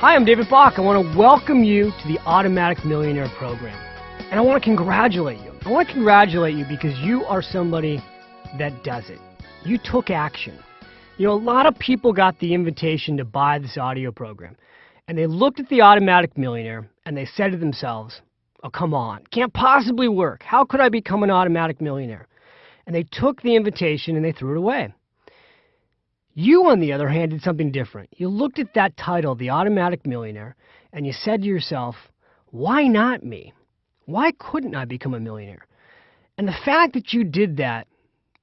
Hi, I'm David Bach. I want to welcome you to the Automatic Millionaire program. And I want to congratulate you. I want to congratulate you because you are somebody that does it. You took action. You know, a lot of people got the invitation to buy this audio program. And they looked at the Automatic Millionaire and they said to themselves, oh, come on, can't possibly work. How could I become an automatic millionaire? And they took the invitation and they threw it away. You, on the other hand, did something different. You looked at that title, The Automatic Millionaire, and you said to yourself, why not me? Why couldn't I become a millionaire? And the fact that you did that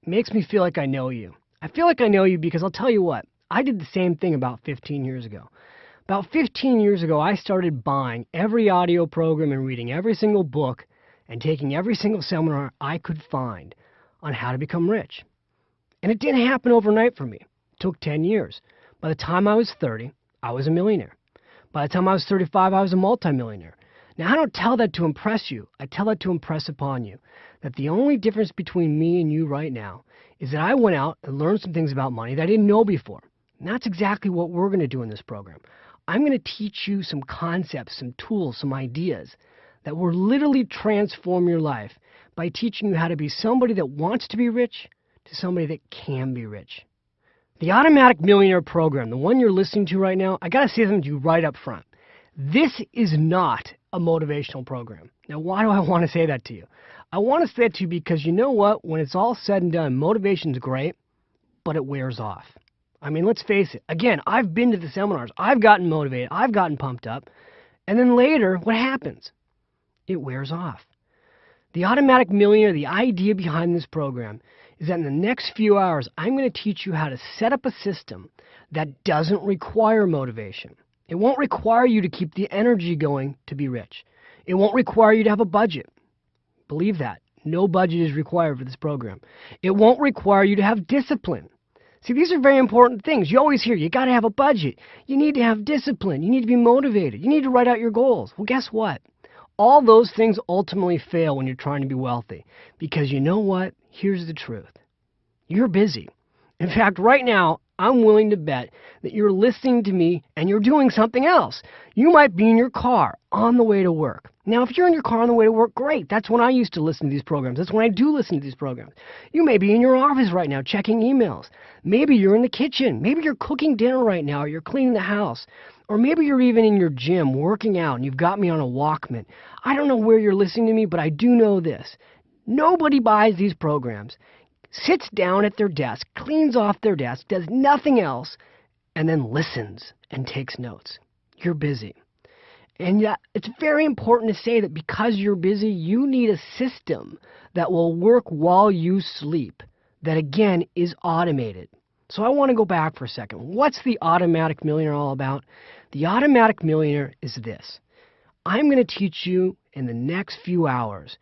makes me feel like I know you. I feel like I know you because I'll tell you what, I did the same thing about 15 years ago. About 15 years ago, I started buying every audio program and reading every single book and taking every single seminar I could find on how to become rich. And it didn't happen overnight for me. It took 10 years. By the time I was 30, I was a millionaire. By the time I was 35, I was a multimillionaire. Now, I don't tell that to impress you. I tell that to impress upon you that the only difference between me and you right now is that I went out and learned some things about money that I didn't know before. And that's exactly what we're going to do in this program. I'm going to teach you some concepts, some tools, some ideas that will literally transform your life by teaching you how to be somebody that wants to be rich to somebody that can be rich. The Automatic Millionaire program, the one you're listening to right now, I got to say something to you right up front. This is not a motivational program. Now, why do I want to say that to you? I want to say that to you because you know what? When it's all said and done, motivation's great, but it wears off. I mean, let's face it. Again, I've been to the seminars. I've gotten motivated. I've gotten pumped up. And then later, what happens? It wears off. The Automatic Millionaire, the idea behind this program is that in the next few hours, I'm going to teach you how to set up a system that doesn't require motivation. It won't require you to keep the energy going to be rich. It won't require you to have a budget. Believe that. No budget is required for this program. It won't require you to have discipline. See, these are very important things. You always hear, you got to have a budget. You need to have discipline. You need to be motivated. You need to write out your goals. Well, guess what? All those things ultimately fail when you're trying to be wealthy. Because you know what? Here's the truth. You're busy. In fact, right now, I'm willing to bet that you're listening to me and you're doing something else. You might be in your car on the way to work. Now, if you're in your car on the way to work, great. That's when I used to listen to these programs. That's when I do listen to these programs. You may be in your office right now checking emails. Maybe you're in the kitchen. Maybe you're cooking dinner right now, or you're cleaning the house. Or maybe you're even in your gym working out and you've got me on a Walkman. I don't know where you're listening to me, but I do know this. Nobody buys these programs, sits down at their desk, cleans off their desk, does nothing else, and then listens and takes notes. You're busy. And yet, it's very important to say that because you're busy, you need a system that will work while you sleep, that again is automated. So I want to go back for a second. What's the Automatic Millionaire all about? The Automatic Millionaire is this. I'm going to teach you in the next few hours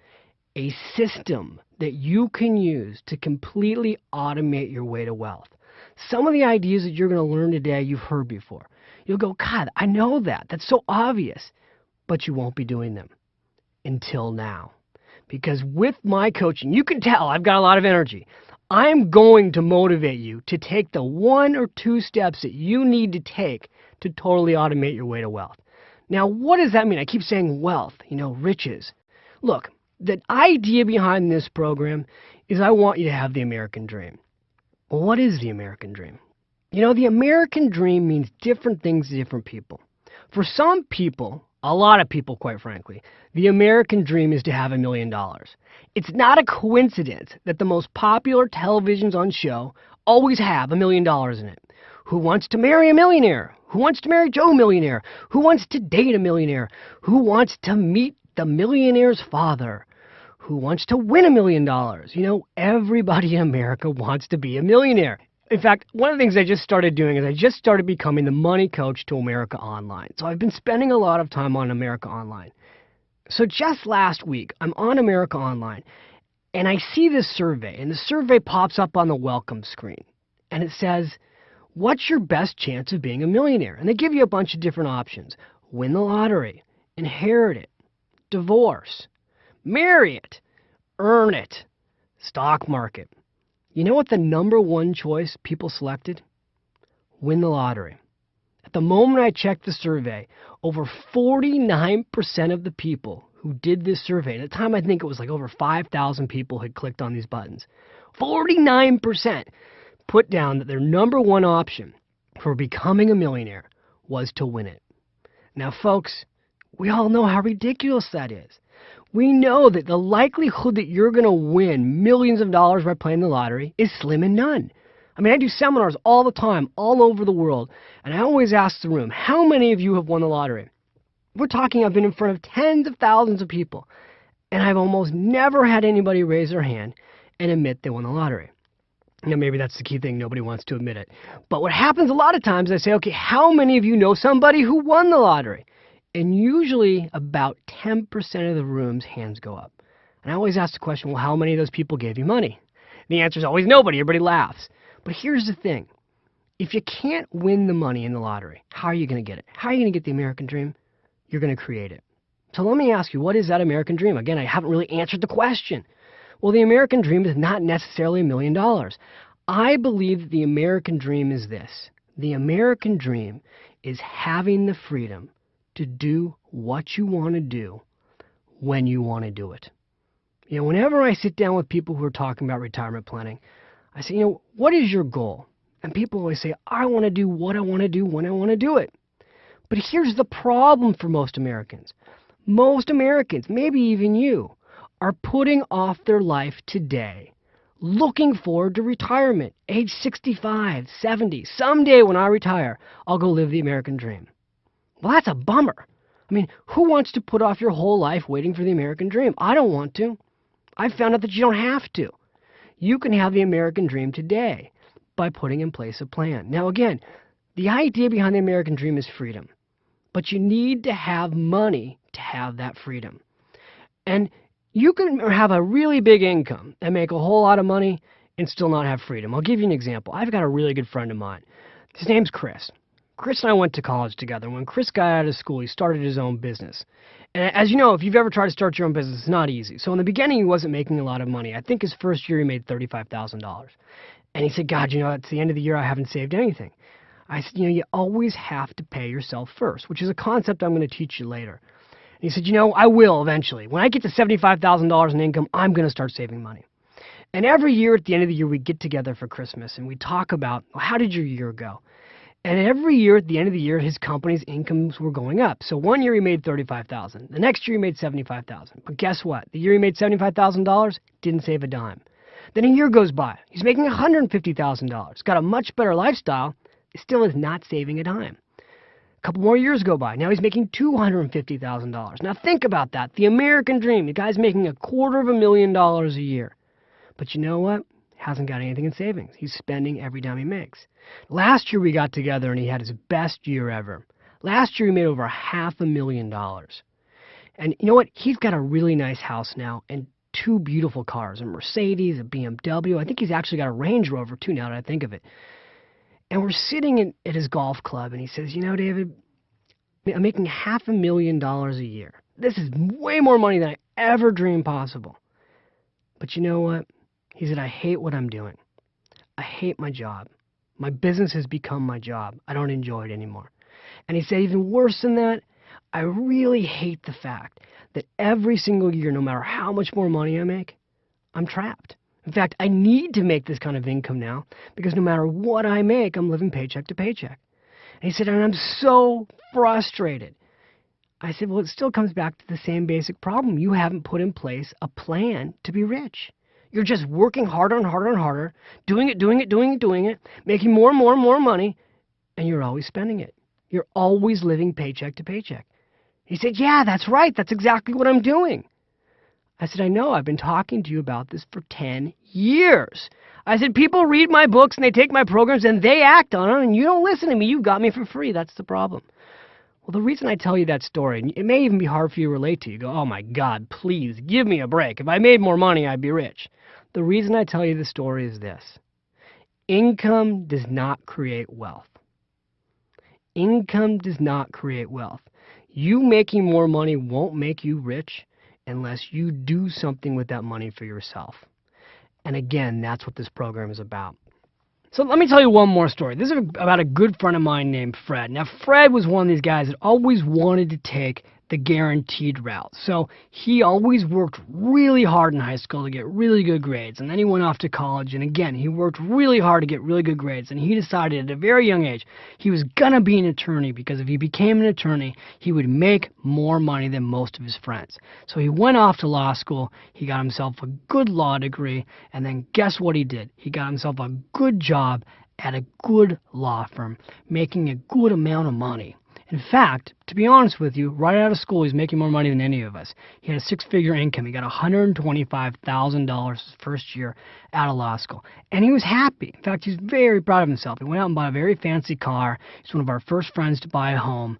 a system that you can use to completely automate your way to wealth. Some of the ideas that you're going to learn today you've heard before. You'll go, God, I know that. That's so obvious. But you won't be doing them until now. Because with my coaching, you can tell I've got a lot of energy. I'm going to motivate you to take the 1 or 2 steps that you need to take to totally automate your way to wealth. Now, what does that mean? I keep saying wealth, riches. Look, the idea behind this program is I want you to have the American dream. Well, what is the American dream? The American dream means different things to different people. For some people, a lot of people, quite frankly, the American dream is to have $1 million. It's not a coincidence that the most popular televisions on show always have $1 million in it. Who wants to marry a millionaire? Who wants to marry Joe Millionaire? Who wants to date a millionaire? Who wants to meet the millionaire's father? Who wants to win $1 million? Everybody in America wants to be a millionaire. In fact, one of the things I just started doing is I just started becoming the money coach to America Online. So I've been spending a lot of time on America Online. So just last week, I'm on America Online, and I see this survey, and the survey pops up on the welcome screen. And it says, what's your best chance of being a millionaire? And they give you a bunch of different options. Win the lottery, inherit it, divorce, marry it, earn it, stock market. You know what the number one choice people selected? Win the lottery. At the moment I checked the survey, over 49% of the people who did this survey, at the time I think it was like over 5,000 people had clicked on these buttons, 49% put down that their number one option for becoming a millionaire was to win it. Now, folks, we all know how ridiculous that is. We know that the likelihood that you're going to win millions of dollars by playing the lottery is slim and none. I mean, I do seminars all the time, all over the world, and I always ask the room, how many of you have won the lottery? We're talking, I've been in front of tens of thousands of people, and I've almost never had anybody raise their hand and admit they won the lottery. Now, maybe that's the key thing. Nobody wants to admit it. But what happens a lot of times, I say, okay, how many of you know somebody who won the lottery? And usually about 10% of the room's hands go up. And I always ask the question, well, how many of those people gave you money? The answer is always nobody. Everybody laughs. But here's the thing. If you can't win the money in the lottery, how are you going to get it? How are you going to get the American dream? You're going to create it. So let me ask you, what is that American dream? Again, I haven't really answered the question. Well, the American dream is not necessarily $1 million. I believe that the American dream is this. The American dream is having the freedom to do what you want to do when you want to do it. You know, whenever I sit down with people who are talking about retirement planning, I say, you know, what is your goal? And people always say, I want to do what I want to do when I want to do it. But here's the problem for most Americans. Most Americans, maybe even you, are putting off their life today, looking forward to retirement, age 65, 70. Someday when I retire, I'll go live the American dream. Well, that's a bummer. I mean, who wants to put off your whole life waiting for the American dream? I don't want to. I found out that you don't have to. You can have the American dream today by putting in place a plan. Now, again, the idea behind the American dream is freedom. But you need to have money to have that freedom. And you can have a really big income and make a whole lot of money and still not have freedom. I'll give you an example. I've got a really good friend of mine. His name's Chris. Chris and I went to college together. When Chris got out of school, he started his own business. And as you know, if you've ever tried to start your own business, it's not easy. So in the beginning, he wasn't making a lot of money. I think his first year, he made $35,000. And he said, God, you know, it's the end of the year, I haven't saved anything. I said, you know, you always have to pay yourself first, which is a concept I'm going to teach you later. And he said, you know, I will eventually. When I get to $75,000 in income, I'm going to start saving money. And every year at the end of the year, we get together for Christmas and we talk about, well, how did your year go? And every year at the end of the year, his company's incomes were going up. So one year he made $35,000. The next year he made $75,000. But guess what? The year he made $75,000, didn't save a dime. Then a year goes by. He's making $150,000. Got a much better lifestyle. Still is not saving a dime. A couple more years go by. Now he's making $250,000. Now think about that. The American dream. The guy's making $250,000 a year. But you know what? Hasn't got anything in savings. He's spending every dime he makes. Last year we got together and he had his best year ever. Last year he made over $500,000. And you know what? He's got a really nice house now and 2 beautiful cars, a Mercedes, a BMW. I think he's actually got a Range Rover too now that I think of it. And we're sitting at his golf club and he says, you know, David, I'm making $500,000 a year. This is way more money than I ever dreamed possible. But you know what? He said, I hate what I'm doing. I hate my job. My business has become my job. I don't enjoy it anymore. And he said, even worse than that, I really hate the fact that every single year, no matter how much more money I make, I'm trapped. In fact, I need to make this kind of income now because no matter what I make, I'm living paycheck to paycheck. And he said, and I'm so frustrated. I said, well, it still comes back to the same basic problem. You haven't put in place a plan to be rich. You're just working harder and harder and harder, doing it, making more and more and more money, and you're always spending it. You're always living paycheck to paycheck. He said, yeah, that's right. That's exactly what I'm doing. I said, I know. I've been talking to you about this for 10 years. I said, people read my books and they take my programs and they act on them, and you don't listen to me. You got me for free. That's the problem. Well, the reason I tell you that story, and it may even be hard for you to relate to, you go, oh my God, please give me a break. If I made more money, I'd be rich. The reason I tell you the story is this. Income does not create wealth. Income does not create wealth. You making more money won't make you rich unless you do something with that money for yourself. And again, that's what this program is about. So let me tell you one more story. This is about a good friend of mine named Fred. Now, Fred was one of these guys that always wanted to take the guaranteed route. So he always worked really hard in high school to get really good grades. And then he went off to college. And again, he worked really hard to get really good grades. And he decided at a very young age he was going to be an attorney, because if he became an attorney, he would make more money than most of his friends. So he went off to law school. He got himself a good law degree. And then guess what he did? He got himself a good job at a good law firm, making a good amount of money. In fact, to be honest with you, right out of school, he's making more money than any of us. He had a six-figure income. He got $125,000 his first year out of law school. And he was happy. In fact, he's very proud of himself. He went out and bought a very fancy car. He's one of our first friends to buy a home.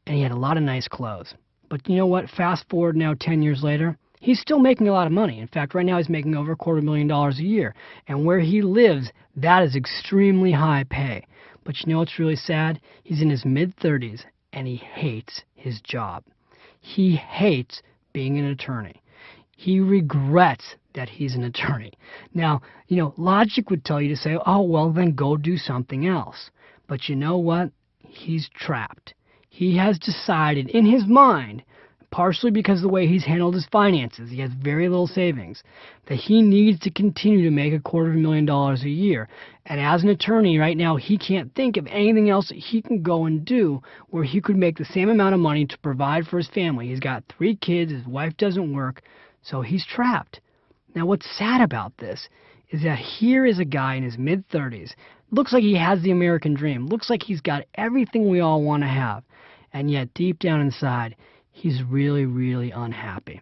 And he had a lot of nice clothes. But you know what? Fast forward now 10 years later, he's still making a lot of money. In fact, right now he's making over $250,000 a year. And where he lives, that is extremely high pay. But you know what's really sad? He's in his mid-30s, and he hates his job. He hates being an attorney. He regrets that he's an attorney. Now, logic would tell you to say, oh, well, then go do something else. But you know what? He's trapped. He has decided in his mind, partially because of the way he's handled his finances, he has very little savings, that he needs to continue to make $250,000 a year. And as an attorney right now, he can't think of anything else that he can go and do where he could make the same amount of money to provide for his family. He's got 3 kids, his wife doesn't work, so he's trapped. Now, what's sad about this is that here is a guy in his mid-30s, looks like he has the American dream, looks like he's got everything we all want to have, and yet deep down inside, he's really, really unhappy.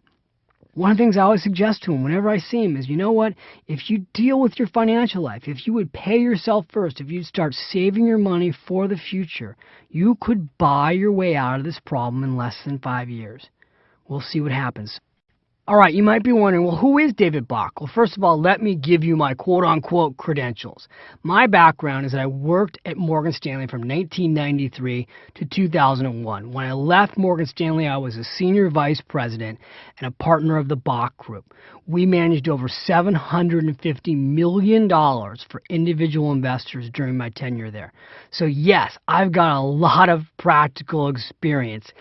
One of the things I always suggest to him whenever I see him is, you know what? If you deal with your financial life, if you would pay yourself first, if you'd start saving your money for the future, you could buy your way out of this problem in less than 5 years. We'll see what happens. All right, you might be wondering, well, who is David Bach? Well, first of all, let me give you my quote-unquote credentials. My background is that I worked at Morgan Stanley from 1993 to 2001. When I left Morgan Stanley, I was a senior vice president and a partner of the Bach Group. We managed over $750 million for individual investors during my tenure there. So yes, I've got a lot of practical experience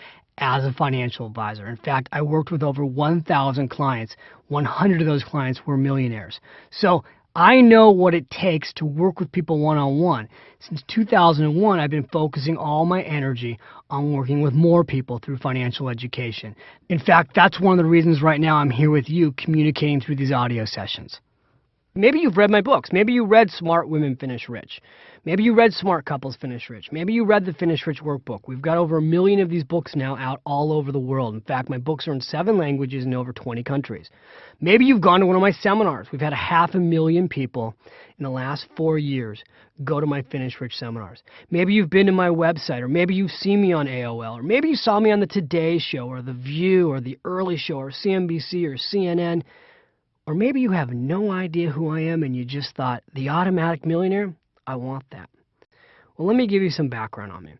as a financial advisor. In fact, I worked with over 1,000 clients. 100 of those clients were millionaires. So I know what it takes to work with people one-on-one. Since 2001, I've been focusing all my energy on working with more people through financial education. In fact, that's one of the reasons right now I'm here with you communicating through these audio sessions. Maybe you've read my books. Maybe you read Smart Women Finish Rich. Maybe you read Smart Couples Finish Rich. Maybe you read the Finish Rich workbook. We've got over 1 million of these books now out all over the world. In fact, my books are in 7 languages in over 20 countries. Maybe you've gone to one of my seminars. We've had 500,000 people in the last 4 years go to my Finish Rich seminars. Maybe you've been to my website, or maybe you've seen me on AOL, or maybe you saw me on the Today Show, or The View, or The Early Show, or CNBC, or CNN. Or maybe you have no idea who I am and you just thought, the Automatic Millionaire, I want that. Well, let me give you some background on me.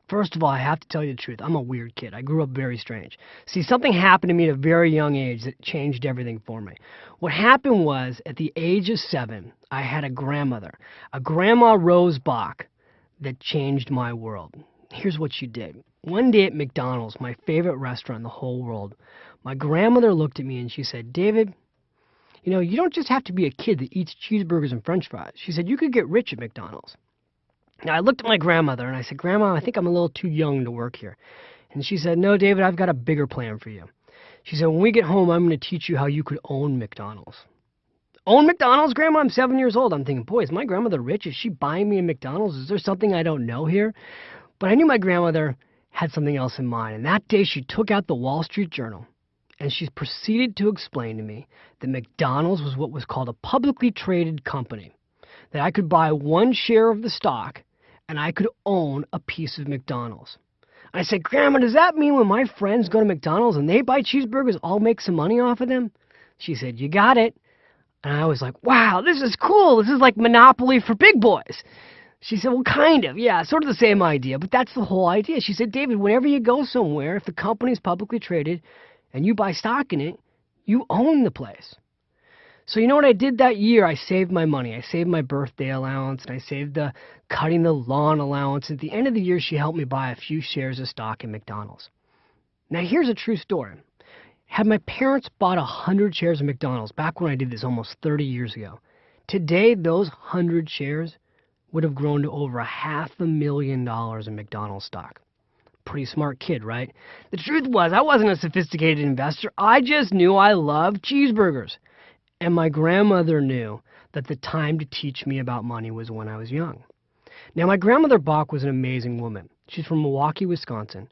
First of all, I have to tell you the truth. I'm a weird kid. I grew up very strange. See, something happened to me at a very young age that changed everything for me. What happened was, at the age of 7, I had a grandmother, a Grandma Rose Bach, that changed my world. Here's what she did. One day at McDonald's, my favorite restaurant in the whole world, my grandmother looked at me and she said, David, you don't just have to be a kid that eats cheeseburgers and french fries. She said, you could get rich at McDonald's. Now, I looked at my grandmother and I said, Grandma, I think I'm a little too young to work here. And she said, no, David, I've got a bigger plan for you. She said, when we get home, I'm going to teach you how you could own McDonald's. Own McDonald's, Grandma? I'm 7 years old. I'm thinking, boy, is my grandmother rich? Is she buying me a McDonald's? Is there something I don't know here? But I knew my grandmother had something else in mind. And that day, she took out the Wall Street Journal. And she proceeded to explain to me that McDonald's was what was called a publicly traded company, that I could buy 1 share of the stock and I could own a piece of McDonald's. And I said, Grandma, does that mean when my friends go to McDonald's and they buy cheeseburgers, I'll make some money off of them? She said, you got it. And I was like, wow, this is cool. This is like Monopoly for big boys. She said, well, kind of. Yeah, sort of the same idea, but that's the whole idea. She said, David, whenever you go somewhere, if the company's publicly traded, and you buy stock in it, you own the place. So you know what I did that year? I saved my money. I saved my birthday allowance, and I saved the cutting the lawn allowance. At the end of the year, she helped me buy a few shares of stock in McDonald's. Now, here's a true story. Had my parents bought 100 shares of McDonald's back when I did this almost 30 years ago, today those 100 shares would have grown to over $500,000 in McDonald's stock. Pretty smart kid, right? The truth was, I wasn't a sophisticated investor. I just knew I loved cheeseburgers. And my grandmother knew that the time to teach me about money was when I was young. Now, my grandmother Bach was an amazing woman. She's from Milwaukee, Wisconsin.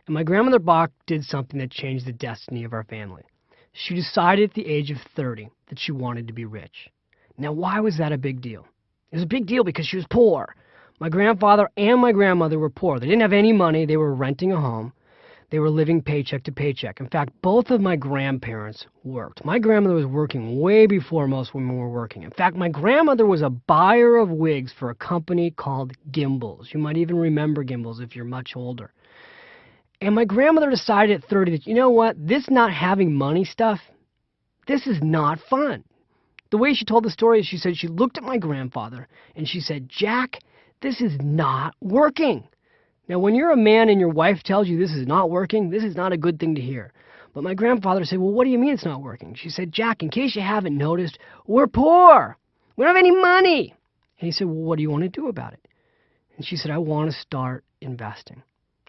And my grandmother Bach did something that changed the destiny of our family. She decided at the age of 30 that she wanted to be rich. Now, why was that a big deal? It was a big deal because she was poor. My grandfather and my grandmother were poor. They didn't have any money. They were renting a home. They were living paycheck to paycheck. In fact, both of my grandparents worked. My grandmother was working way before most women were working. In fact, my grandmother was a buyer of wigs for a company called Gimbals. You might even remember Gimbals if you're much older. And my grandmother decided at 30 that, you know what, this not having money stuff, this is not fun. The way she told the story is she said she looked at my grandfather and she said, Jack, this is not working. Now, when you're a man and your wife tells you this is not working, this is not a good thing to hear. But my grandfather said, well, what do you mean it's not working? She said, Jack, in case you haven't noticed, we're poor. We don't have any money. And he said, well, what do you want to do about it? And she said, I want to start investing.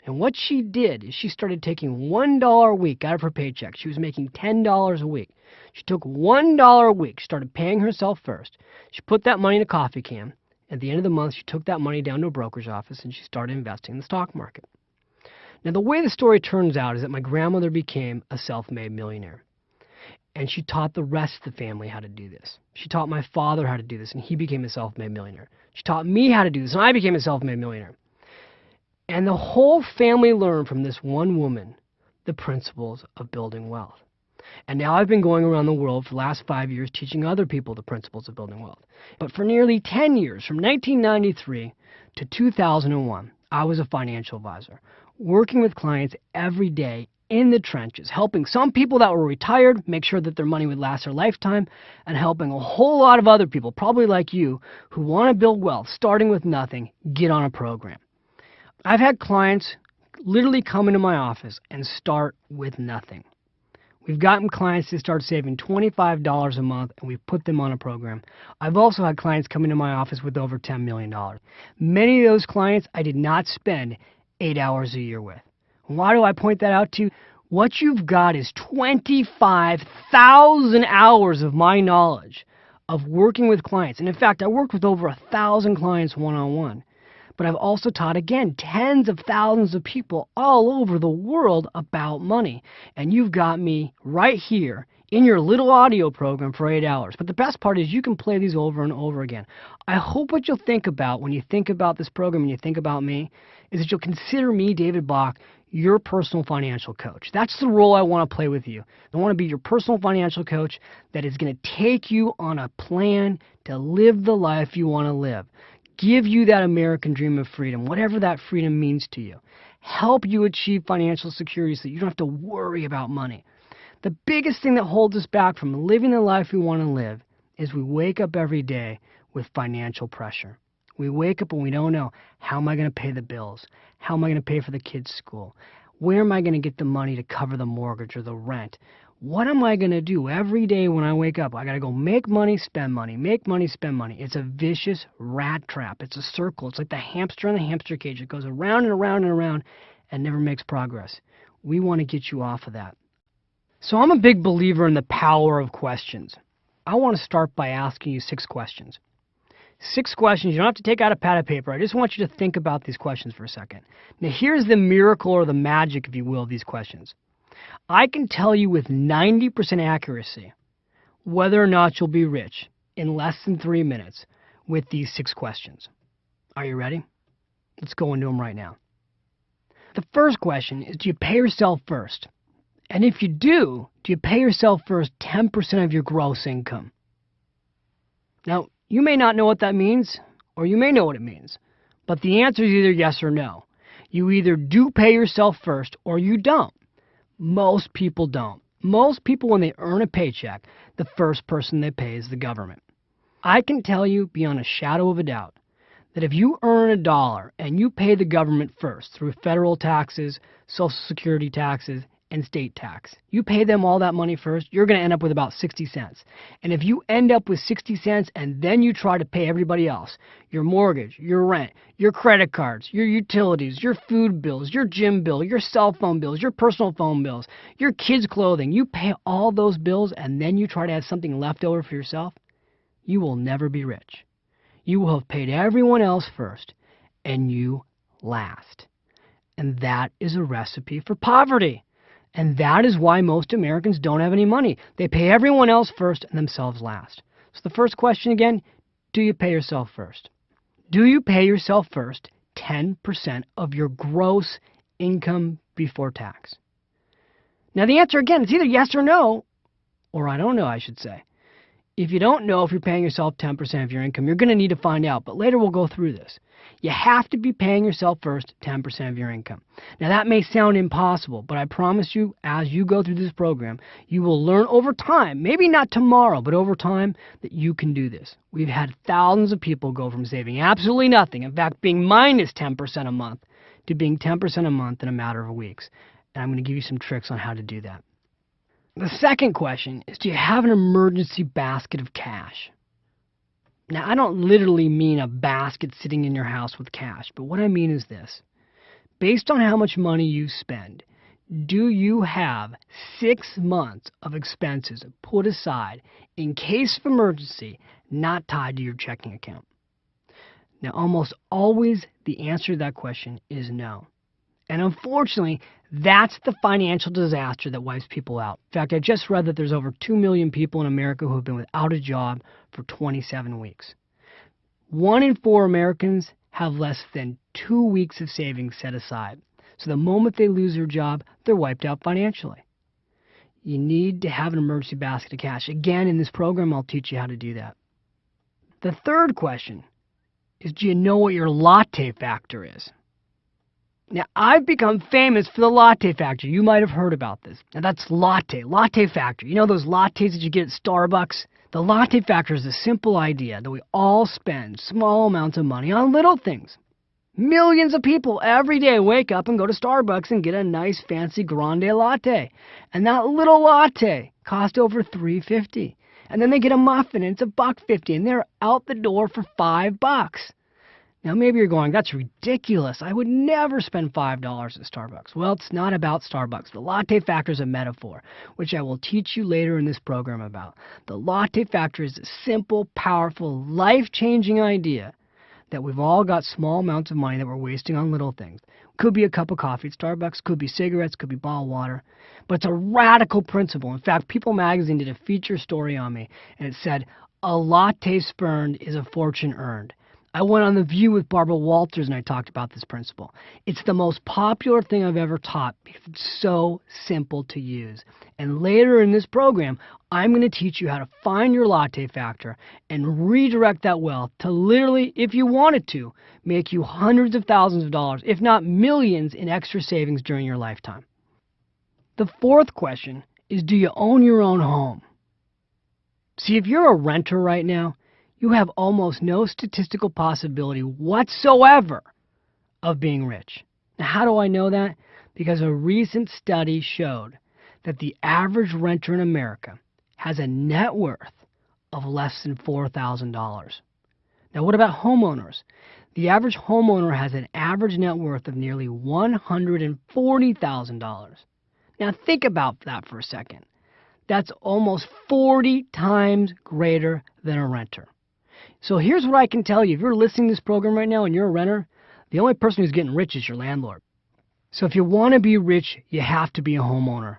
And what she did is she started taking $1 a week out of her paycheck. She was making $10 a week. She took $1 a week, started paying herself first. She put that money in a coffee can. At the end of the month, she took that money down to a broker's office and she started investing in the stock market. Now, the way the story turns out is that my grandmother became a self-made millionaire. And she taught the rest of the family how to do this. She taught my father how to do this, and he became a self-made millionaire. She taught me how to do this, and I became a self-made millionaire. And the whole family learned from this one woman the principles of building wealth. And now I've been going around the world for the last 5 years teaching other people the principles of building wealth. But for nearly 10 years, from 1993 to 2001, I was a financial advisor, working with clients every day in the trenches, helping some people that were retired make sure that their money would last their lifetime, and helping a whole lot of other people, probably like you, who want to build wealth, starting with nothing, get on a program. I've had clients literally come into my office and start with nothing. We've gotten clients to start saving $25 a month, and we've put them on a program. I've also had clients come into my office with over $10 million. Many of those clients I did not spend 8 hours a year with. Why do I point that out to you? What you've got is 25,000 hours of my knowledge of working with clients. And in fact, I worked with over 1,000 clients one-on-one. But I've also taught, again, tens of thousands of people all over the world about money. And you've got me right here in your little audio program for 8 hours. But the best part is you can play these over and over again. I hope what you'll think about when you think about this program and you think about me is that you'll consider me, David Bach, your personal financial coach. That's the role I want to play with you. I want to be your personal financial coach that is going to take you on a plan to live the life you want to live. Give you that American dream of freedom, whatever that freedom means to you. Help you achieve financial security so that you don't have to worry about money. The biggest thing that holds us back from living the life we want to live is we wake up every day with financial pressure. We wake up and we don't know, how am I going to pay the bills? How am I going to pay for the kids' school? Where am I going to get the money to cover the mortgage or the rent? What am I going to do every day when I wake up? I got to go make money, spend money, make money, spend money. It's a vicious rat trap. It's a circle. It's like the hamster in the hamster cage. It goes around and around and around and never makes progress. We want to get you off of that. So I'm a big believer in the power of questions. I want to start by asking you 6 questions. 6 questions. You don't have to take out a pad of paper. I just want you to think about these questions for a second. Now, here's the miracle or the magic, if you will, of these questions. I can tell you with 90% accuracy whether or not you'll be rich in less than 3 minutes with these 6 questions. Are you ready? Let's go into them right now. The first question is, do you pay yourself first? And if you do you pay yourself first 10% of your gross income? Now, you may not know what that means, or you may know what it means, but the answer is either yes or no. You either do pay yourself first, or you don't. Most people don't. Most people, when they earn a paycheck, the first person they pay is the government. I can tell you beyond a shadow of a doubt that if you earn $1 and you pay the government first through federal taxes, Social Security taxes, and state tax, you pay them all that money first, you're going to end up with about 60 cents. And if you end up with 60 cents and then you try to pay everybody else, your mortgage, your rent, your credit cards, your utilities, your food bills, your gym bill, your cell phone bills, your personal phone bills, your kids' clothing, you pay all those bills and then you try to have something left over for yourself, you will never be rich. You will have paid everyone else first, and you last. And that is a recipe for poverty. And that is why most Americans don't have any money. They pay everyone else first and themselves last. So the first question again, do you pay yourself first? Do you pay yourself first 10% of your gross income before tax? Now the answer again is either yes or no, or I don't know, I should say. If you don't know if you're paying yourself 10% of your income, you're going to need to find out, but later we'll go through this. You have to be paying yourself first 10% of your income. Now that may sound impossible, but I promise you, as you go through this program, you will learn over time, maybe not tomorrow, but over time, that you can do this. We've had thousands of people go from saving absolutely nothing, in fact being minus 10% a month, to being 10% a month in a matter of weeks. And I'm going to give you some tricks on how to do that. The second question is, do you have an emergency basket of cash? Now, I don't literally mean a basket sitting in your house with cash, but what I mean is this. Based on how much money you spend, do you have 6 months of expenses put aside in case of emergency, not tied to your checking account? Now, almost always the answer to that question is no. And unfortunately, that's the financial disaster that wipes people out. In fact, I just read that there's over 2 million people in America who have been without a job for 27 weeks. 1 in 4 Americans have less than 2 weeks of savings set aside. So the moment they lose their job, they're wiped out financially. You need to have an emergency basket of cash. Again, in this program, I'll teach you how to do that. The third question is, do you know what your latte factor is? Now, I've become famous for the latte factor. You might have heard about this. Now, that's latte factor. You know those lattes that you get at Starbucks? The latte factor is a simple idea that we all spend small amounts of money on little things. Millions of people every day wake up and go to Starbucks and get a nice fancy grande latte. And that little latte costs over $3.50. And then they get a muffin and it's $1.50 and they're out the door for $5. Now, maybe you're going, that's ridiculous. I would never spend $5 at Starbucks. Well, it's not about Starbucks. The latte factor is a metaphor, which I will teach you later in this program about. The latte factor is a simple, powerful, life-changing idea that we've all got small amounts of money that we're wasting on little things. Could be a cup of coffee at Starbucks, could be cigarettes, could be bottled water. But it's a radical principle. In fact, People magazine did a feature story on me, and it said, a latte spurned is a fortune earned. I went on The View with Barbara Walters and I talked about this principle. It's the most popular thing I've ever taught because it's so simple to use. And later in this program, I'm going to teach you how to find your latte factor and redirect that wealth to literally, if you wanted to, make you hundreds of thousands of dollars, if not millions, in extra savings during your lifetime. The fourth question is, do you own your own home? See, if you're a renter right now, you have almost no statistical possibility whatsoever of being rich. Now, how do I know that? Because a recent study showed that the average renter in America has a net worth of less than $4,000. Now, what about homeowners? The average homeowner has an average net worth of nearly $140,000. Now, think about that for a second. That's almost 40 times greater than a renter. So here's what I can tell you. If you're listening to this program right now and you're a renter, the only person who's getting rich is your landlord. So if you want to be rich, you have to be a homeowner.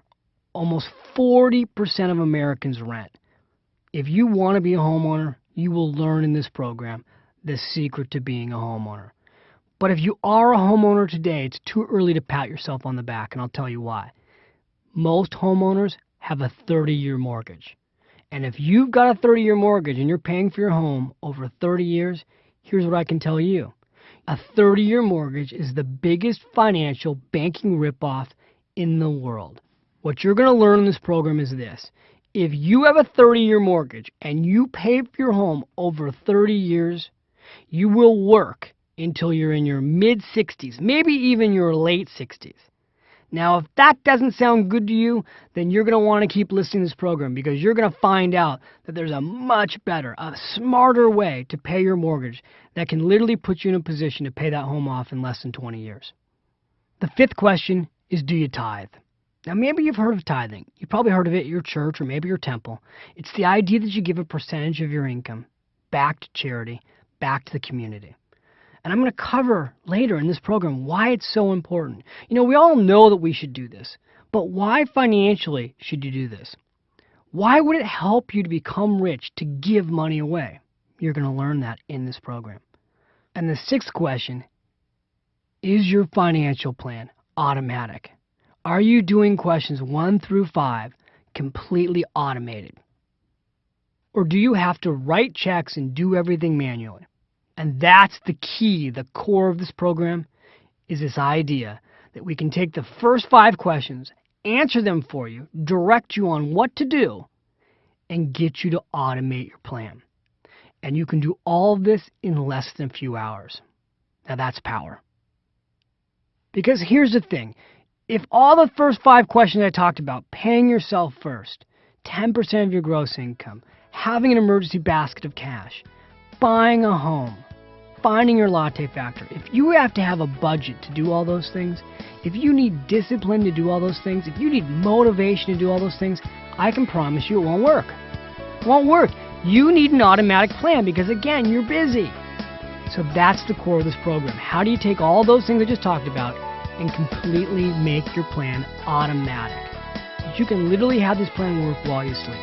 Almost 40% of Americans rent. If you want to be a homeowner, you will learn in this program the secret to being a homeowner. But if you are a homeowner today, it's too early to pat yourself on the back, and I'll tell you why. Most homeowners have a 30-year mortgage. And if you've got a 30-year mortgage and you're paying for your home over 30 years, here's what I can tell you. A 30-year mortgage is the biggest financial banking ripoff in the world. What you're going to learn in this program is this. If you have a 30-year mortgage and you pay for your home over 30 years, you will work until you're in your mid-60s, maybe even your late 60s. Now, if that doesn't sound good to you, then you're going to want to keep listening to this program because you're going to find out that there's a much better, a smarter way to pay your mortgage that can literally put you in a position to pay that home off in less than 20 years. The fifth question is, do you tithe? Now, maybe you've heard of tithing. You've probably heard of it at your church or maybe your temple. It's the idea that you give a percentage of your income back to charity, back to the community. And I'm going to cover later in this program why it's so important. You know, we all know that we should do this, but why financially should you do this? Why would it help you to become rich to give money away? You're going to learn that in this program. And the sixth question, is your financial plan automatic? Are you doing questions 1 through 5 completely automated? Or do you have to write checks and do everything manually? And that's the key, the core of this program, is this idea that we can take the first 5 questions, answer them for you, direct you on what to do, and get you to automate your plan. And you can do all of this in less than a few hours. Now that's power. Because here's the thing. If all the first 5 questions I talked about, paying yourself first, 10% of your gross income, having an emergency basket of cash, buying a home, finding your latte factor, if you have to have a budget to do all those things, if you need discipline to do all those things, if you need motivation to do all those things, I can promise you it won't work. It won't work. You need an automatic plan because, again, you're busy. So that's the core of this program. How do you take all those things I just talked about and completely make your plan automatic? You can literally have this plan work while you sleep.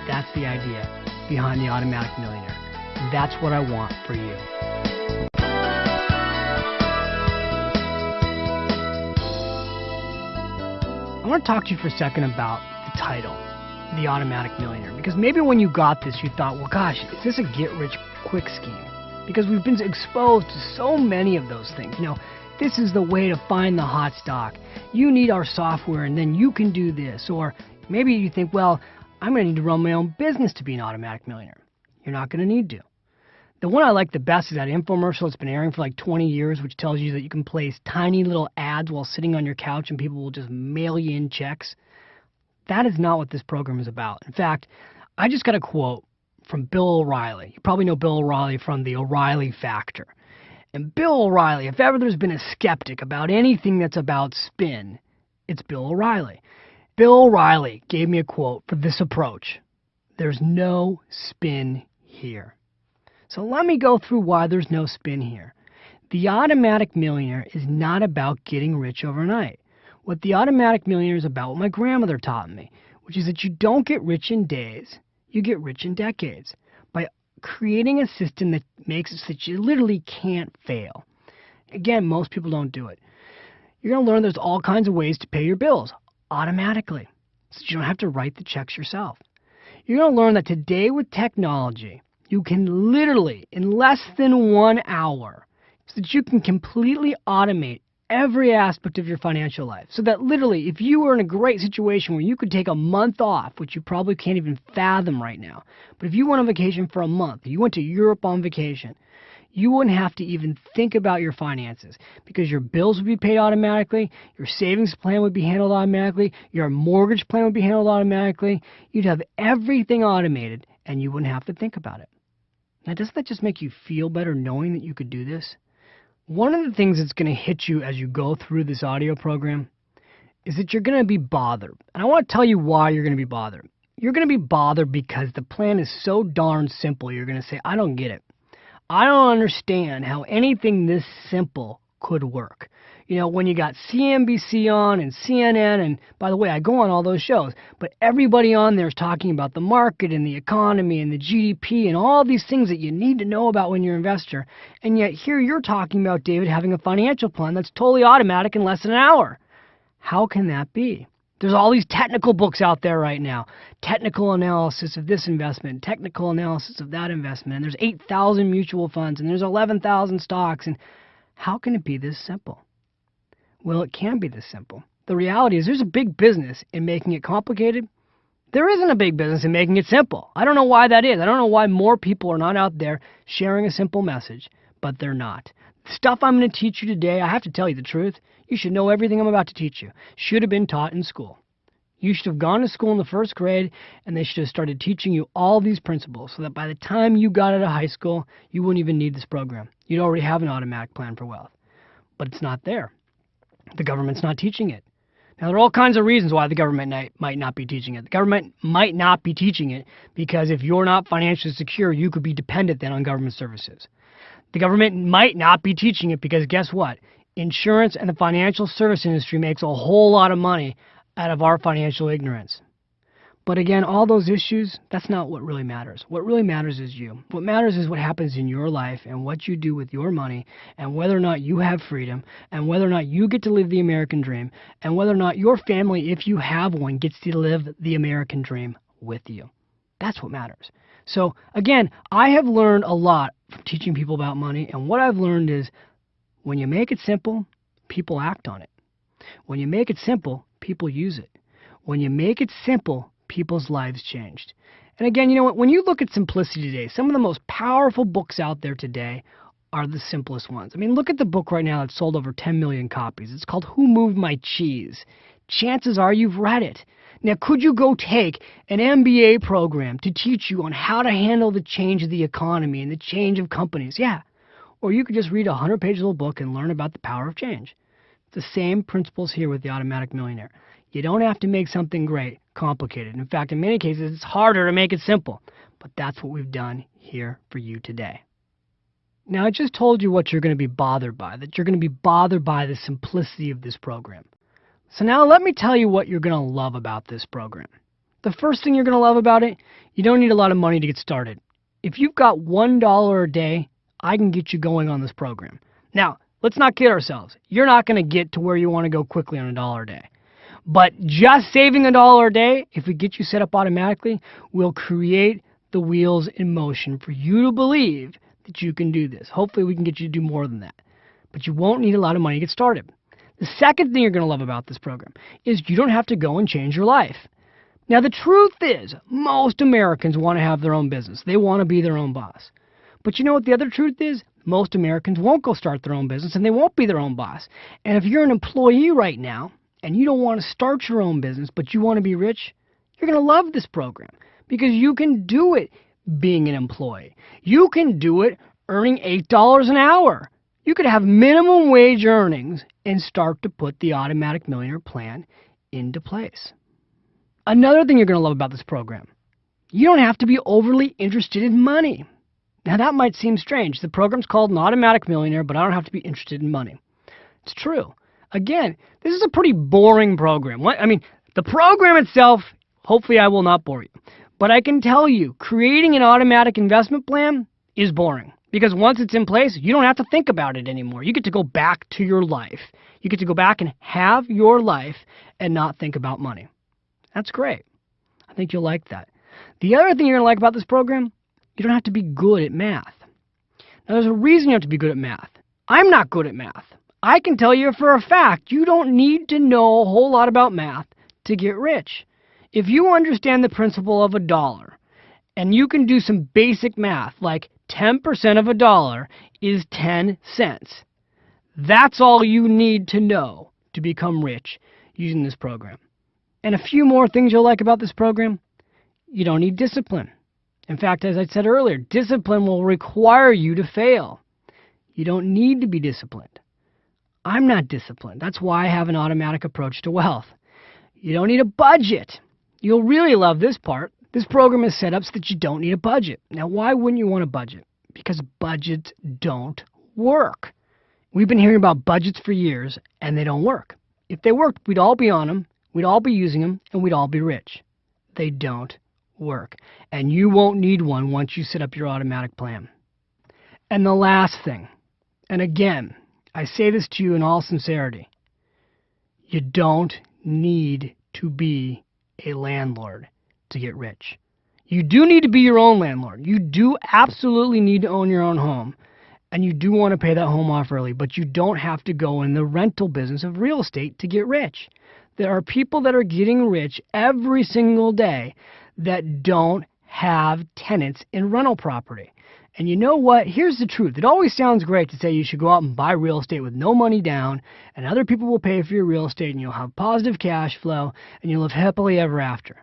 That's the idea behind the Automatic Millionaire. And that's what I want for you. I want to talk to you for a second about the title, The Automatic Millionaire. Because maybe when you got this, you thought, well, gosh, is this a get-rich-quick scheme? Because we've been exposed to so many of those things. You know, this is the way to find the hot stock. You need our software, and then you can do this. Or maybe you think, well, I'm going to need to run my own business to be an automatic millionaire. You're not going to need to. The one I like the best is that infomercial that's been airing for like 20 years, which tells you that you can place tiny little ads while sitting on your couch and people will just mail you in checks. That is not what this program is about. In fact, I just got a quote from Bill O'Reilly. You probably know Bill O'Reilly from the O'Reilly Factor. And Bill O'Reilly, if ever there's been a skeptic about anything that's about spin, it's Bill O'Reilly. Bill O'Reilly gave me a quote for this approach. There's no spin here. So let me go through why there's no spin here. The Automatic Millionaire is not about getting rich overnight. What the Automatic Millionaire is about, what my grandmother taught me, which is that you don't get rich in days, you get rich in decades. By creating a system that makes it so that you literally can't fail. Again, most people don't do it. You're going to learn there's all kinds of ways to pay your bills automatically, so you don't have to write the checks yourself. You're going to learn that today with technology, you can literally, in less than 1 hour, so that you can completely automate every aspect of your financial life. So that literally, if you were in a great situation where you could take a month off, which you probably can't even fathom right now, but if you went on vacation for a month, you went to Europe on vacation, you wouldn't have to even think about your finances because your bills would be paid automatically, your savings plan would be handled automatically, your mortgage plan would be handled automatically. You'd have everything automated and you wouldn't have to think about it. Now, doesn't that just make you feel better knowing that you could do this? One of the things that's going to hit you as you go through this audio program is that you're going to be bothered. And I want to tell you why you're going to be bothered. You're going to be bothered because the plan is so darn simple. You're going to say, I don't get it. I don't understand how anything this simple could work. You know, when you got CNBC on and CNN, and by the way, I go on all those shows, but everybody on there is talking about the market and the economy and the GDP and all these things that you need to know about when you're an investor. And yet here you're talking about, David, having a financial plan that's totally automatic in less than an hour. How can that be? There's all these technical books out there right now. Technical analysis of this investment, technical analysis of that investment, and there's 8,000 mutual funds, and there's 11,000 stocks, and how can it be this simple? Well, it can be this simple The reality is there's a big business in making it complicated. There isn't a big business in making it simple. I don't know why that is. I don't know why more people are not out there sharing a simple message, but they're not. The stuff I'm going to teach you today, I have to tell you the truth, you should know everything I'm about to teach you. Should have been taught in school. You should have gone to school in the first grade, and they should have started teaching you all these principles so that by the time you got out of high school, you wouldn't even need this program. You'd already have an automatic plan for wealth. But it's not there. The government's not teaching it. Now, there are all kinds of reasons why the government might not be teaching it. The government might not be teaching it because if you're not financially secure, you could be dependent then on government services. The government might not be teaching it because guess what? Insurance and the financial service industry makes a whole lot of money out of our financial ignorance. But again, all those issues, that's not what really matters. What really matters is you. What matters is what happens in your life and what you do with your money and whether or not you have freedom and whether or not you get to live the American dream and whether or not your family, if you have one, gets to live the American dream with you. That's what matters. So again, I have learned a lot from teaching people about money, and what I've learned is when you make it simple, people act on it. When you make it simple, people use it. When you make it simple, people's lives changed. And again, you know what? When you look at simplicity today, some of the most powerful books out there today are the simplest ones. I mean, look at the book right now that's sold over 10 million copies. It's called Who Moved My Cheese? Chances are you've read it. Now, could you go take an MBA program to teach you on how to handle the change of the economy and the change of companies? Yeah. Or you could just read a 100-page little book and learn about the power of change. The same principles here with the Automatic Millionaire. You don't have to make something great complicated. In fact, in many cases, it's harder to make it simple. But that's what we've done here for you today. Now, I just told you what you're going to be bothered by, that you're going to be bothered by the simplicity of this program. So now let me tell you what you're going to love about this program. The first thing you're going to love about it, you don't need a lot of money to get started. If you've got $1 a day, I can get you going on this program. Now, let's not kid ourselves. You're not going to get to where you want to go quickly on $1 a day. But just saving $1 a day, if we get you set up automatically, will create the wheels in motion for you to believe that you can do this. Hopefully we can get you to do more than that. But you won't need a lot of money to get started. The second thing you're going to love about this program is you don't have to go and change your life. Now, the truth is, most Americans want to have their own business. They want to be their own boss. But you know what the other truth is? Most Americans won't go start their own business, and they won't be their own boss. And if you're an employee right now, and you don't want to start your own business, but you want to be rich, you're going to love this program because you can do it being an employee. You can do it earning $8 an hour. You could have minimum wage earnings and start to put the Automatic Millionaire plan into place. Another thing you're going to love about this program, you don't have to be overly interested in money. Now that might seem strange. The program's called an Automatic Millionaire, but I don't have to be interested in money. It's true. Again, this is a pretty boring program. The program itself, hopefully I will not bore you. But I can tell you, creating an automatic investment plan is boring. Because once it's in place, you don't have to think about it anymore. You get to go back to your life. You get to go back and have your life and not think about money. That's great. I think you'll like that. The other thing you're going to like about this program, you don't have to be good at math. Now, there's a reason you have to be good at math. I'm not good at math. I can tell you for a fact, you don't need to know a whole lot about math to get rich. If you understand the principle of $1, and you can do some basic math, like 10% of $1 is 10 cents. That's all you need to know to become rich using this program. And a few more things you'll like about this program. You don't need discipline. In fact, as I said earlier, discipline will require you to fail. You don't need to be disciplined. I'm not disciplined. That's why I have an automatic approach to wealth. You don't need a budget. You'll really love this part. This program is set up so that you don't need a budget. Now, why wouldn't you want a budget? Because budgets don't work. We've been hearing about budgets for years, and they don't work. If they worked, we'd all be on them, we'd all be using them, and we'd all be rich. They don't work. And you won't need one once you set up your automatic plan. And the last thing, and again, I say this to you in all sincerity, you don't need to be a landlord to get rich. You do need to be your own landlord. You do absolutely need to own your own home, and you do want to pay that home off early, but you don't have to go in the rental business of real estate to get rich. There are people that are getting rich every single day that don't have tenants in rental property. And you know what? Here's the truth. It always sounds great to say you should go out and buy real estate with no money down, and other people will pay for your real estate, and you'll have positive cash flow, and you'll live happily ever after.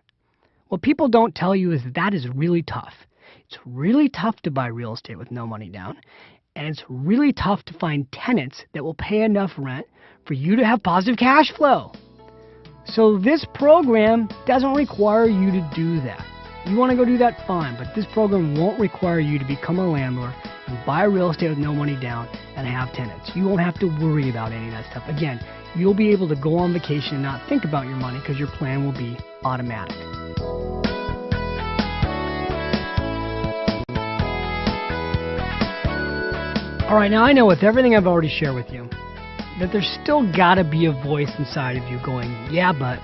What people don't tell you is that is really tough. It's really tough to buy real estate with no money down, and it's really tough to find tenants that will pay enough rent for you to have positive cash flow. So this program doesn't require you to do that. You want to go do that, fine, but this program won't require you to become a landlord and buy real estate with no money down and have tenants. You won't have to worry about any of that stuff. Again, you'll be able to go on vacation and not think about your money because your plan will be automatic. All right, now I know with everything I've already shared with you, that there's still got to be a voice inside of you going, yeah, but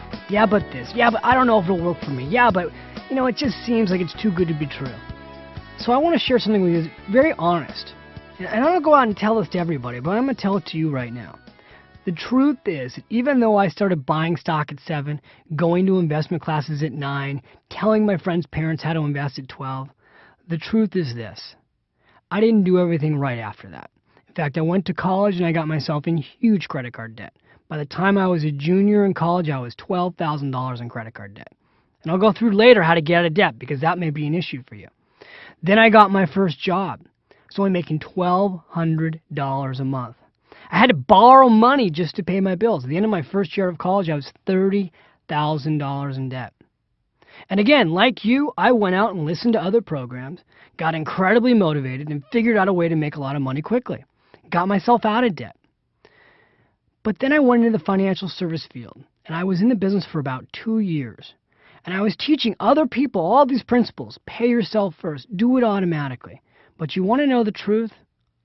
this, yeah, but I don't know if it'll work for me, yeah, but, it just seems like it's too good to be true. So I want to share something with you that's very honest. And I don't go out and tell this to everybody, but I'm going to tell it to you right now. The truth is, even though I started buying stock at 7, going to investment classes at 9, telling my friends' parents how to invest at 12, the truth is this. I didn't do everything right after that. In fact, I went to college and I got myself in huge credit card debt. By the time I was a junior in college, I was $12,000 in credit card debt. And I'll go through later how to get out of debt because that may be an issue for you. Then I got my first job. I was only making $1,200 a month. I had to borrow money just to pay my bills. At the end of my first year of college, I was $30,000 in debt. And again, like you, I went out and listened to other programs, got incredibly motivated, and figured out a way to make a lot of money quickly. Got myself out of debt. But then I went into the financial service field, and I was in the business for about 2 years. And I was teaching other people all these principles. Pay yourself first. Do it automatically. But you want to know the truth?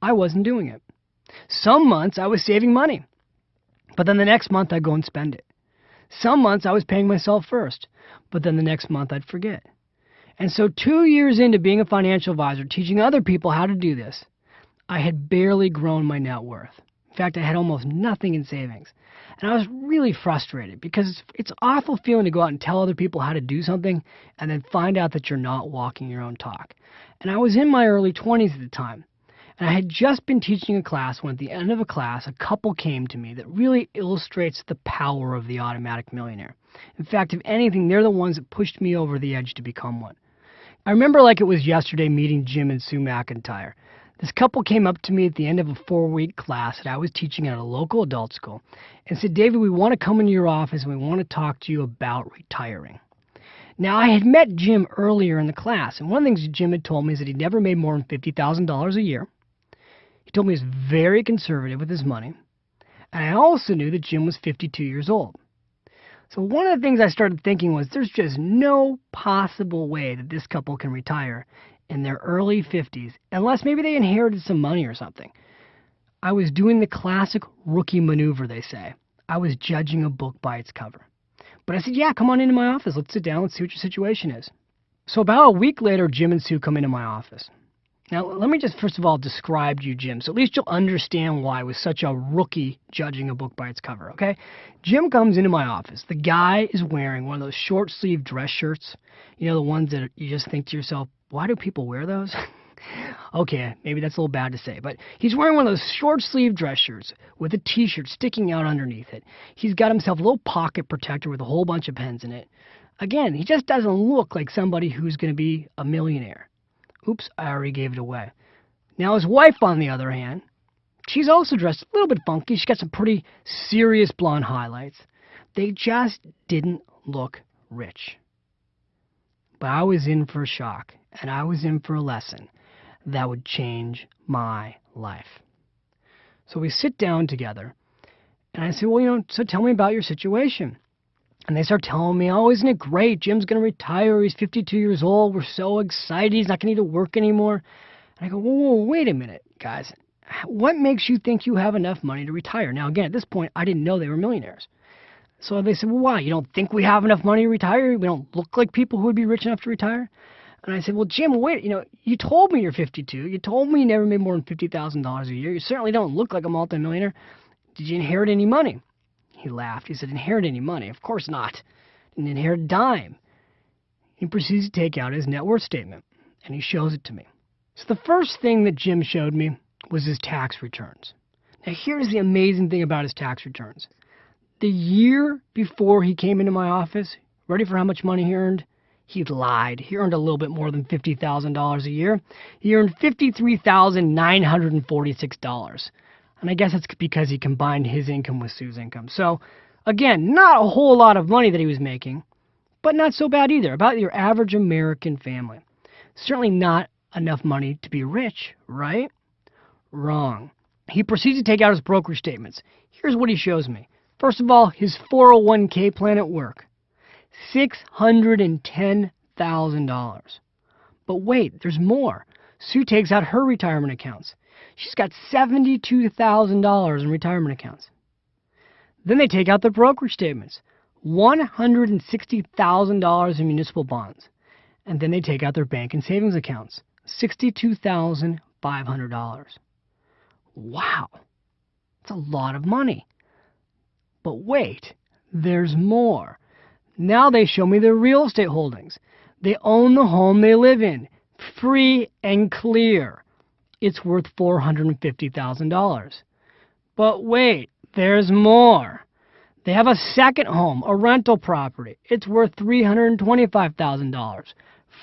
I wasn't doing it. Some months I was saving money. But then the next month I'd go and spend it. Some months I was paying myself first. But then the next month I'd forget. And so 2 years into being a financial advisor, teaching other people how to do this, I had barely grown my net worth. In fact, I had almost nothing in savings. And I was really frustrated because it's an awful feeling to go out and tell other people how to do something and then find out that you're not walking your own talk. And I was in my early 20s at the time. And I had just been teaching a class when at the end of a class, a couple came to me that really illustrates the power of the automatic millionaire. In fact, if anything, they're the ones that pushed me over the edge to become one. I remember like it was yesterday meeting Jim and Sue McIntyre. This couple came up to me at the end of a 4-week class that I was teaching at a local adult school and said, David, we want to come into your office and we want to talk to you about retiring. Now, I had met Jim earlier in the class, and one of the things Jim had told me is that he'd never made more than $50,000 a year. He told me he was very conservative with his money, and I also knew that Jim was 52 years old. So one of the things I started thinking was there's just no possible way that this couple can retire in their early 50s, unless maybe they inherited some money or something. I was doing the classic rookie maneuver, they say. I was judging a book by its cover. But I said, yeah, come on into my office. Let's sit down. Let's see what your situation is. So about a week later, Jim and Sue come into my office. Now, let me just first of all describe to you Jim, so at least you'll understand why I was such a rookie judging a book by its cover, okay? Jim comes into my office. The guy is wearing one of those short-sleeve dress shirts, the ones that you just think to yourself, why do people wear those? Okay, maybe that's a little bad to say, but he's wearing one of those short-sleeve dress shirts with a T-shirt sticking out underneath it. He's got himself a little pocket protector with a whole bunch of pens in it. Again, he just doesn't look like somebody who's going to be a millionaire. Oops, I already gave it away. Now his wife, on the other hand, she's also dressed a little bit funky. She's got some pretty serious blonde highlights. They just didn't look rich. But I was in for a shock, and I was in for a lesson that would change my life. So we sit down together, and I say, well, so tell me about your situation. And they start telling me, oh, isn't it great? Jim's going to retire. He's 52 years old. We're so excited. He's not going to need to work anymore. And I go, whoa, wait a minute, guys. What makes you think you have enough money to retire? Now, again, at this point, I didn't know they were millionaires. So they said, well, why? You don't think we have enough money to retire? We don't look like people who would be rich enough to retire? And I said, well, Jim, wait, you told me you're 52. You told me you never made more than $50,000 a year. You certainly don't look like a multimillionaire. Did you inherit any money? He laughed. He said, inherit any money? Of course not. Didn't inherit a dime. He proceeds to take out his net worth statement, and he shows it to me. So the first thing that Jim showed me was his tax returns. Now here's the amazing thing about his tax returns. The year before he came into my office, ready for how much money he earned? He lied. He earned a little bit more than $50,000 a year. He earned $53,946. And I guess it's because he combined his income with Sue's income. So, again, not a whole lot of money that he was making, but not so bad either. About your average American family. Certainly not enough money to be rich, right? Wrong. He proceeds to take out his brokerage statements. Here's what he shows me. First of all, his 401k plan at work. $610,000. But wait, there's more. Sue takes out her retirement accounts. She's got $72,000 in retirement accounts. Then they take out their brokerage statements. $160,000 in municipal bonds. And then they take out their bank and savings accounts. $62,500. Wow. That's a lot of money. But wait, there's more. Now they show me their real estate holdings. They own the home they live in. Free and clear. It's worth $450,000. But wait, there's more. They have a second home, a rental property. It's worth $325,000.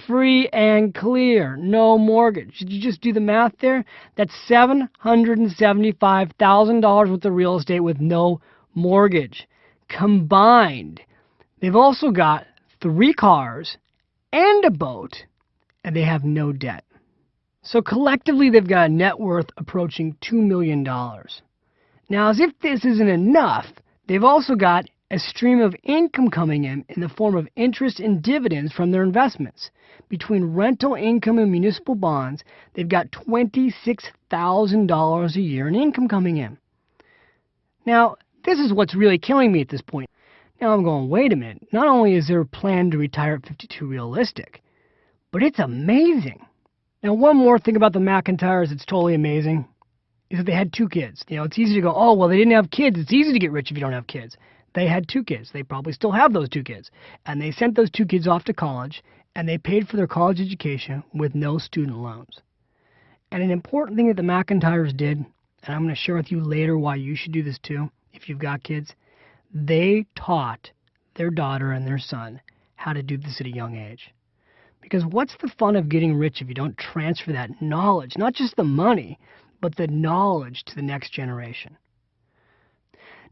Free and clear, no mortgage. Did you just do the math there? That's $775,000 worth of real estate with no mortgage. Combined, they've also got 3 cars and a boat, and they have no debt. So collectively, they've got a net worth approaching $2 million. Now, as if this isn't enough, they've also got a stream of income coming in the form of interest and dividends from their investments. Between rental income and municipal bonds, they've got $26,000 a year in income coming in. Now, this is what's really killing me at this point. Now I'm going, wait a minute. Not only is their plan to retire at 52 realistic, but it's amazing. Now, one more thing about the McIntyres that's totally amazing is that they had 2 kids. You know, it's easy to go, oh, well, they didn't have kids. It's easy to get rich if you don't have kids. They had 2 kids. They probably still have those 2 kids. And they sent those 2 kids off to college, and they paid for their college education with no student loans. And an important thing that the McIntyres did, and I'm going to share with you later why you should do this too, if you've got kids, they taught their daughter and their son how to do this at a young age. Because what's the fun of getting rich if you don't transfer that knowledge, not just the money, but the knowledge to the next generation?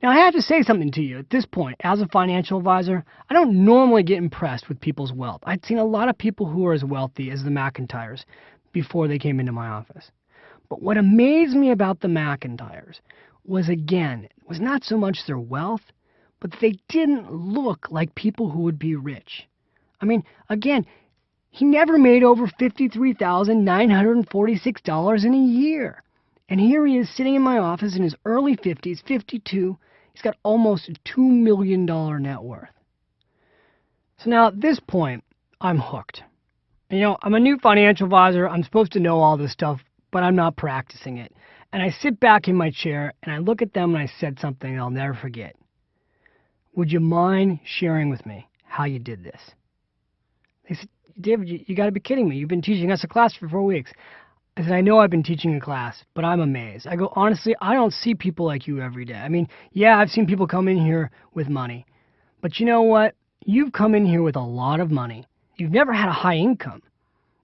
Now, I have to say something to you at this point. As a financial advisor, I don't normally get impressed with people's wealth. I'd seen a lot of people who are as wealthy as the McIntyres before they came into my office. But what amazed me about the McIntyres was, again, was not so much their wealth, but they didn't look like people who would be rich. I mean, again, he never made over $53,946 in a year. And here he is sitting in my office in his early 50s, 52. He's got almost a $2 million net worth. So now at this point, I'm hooked. You know, I'm a new financial advisor. I'm supposed to know all this stuff, but I'm not practicing it. And I sit back in my chair and I look at them and I said something I'll never forget. Would you mind sharing with me how you did this? They said, David, you got to be kidding me. You've been teaching us a class for 4 weeks. I said, I know I've been teaching a class, but I'm amazed. I go, honestly, I don't see people like you every day. I mean, yeah, I've seen people come in here with money. But you know what? You've come in here with a lot of money. You've never had a high income.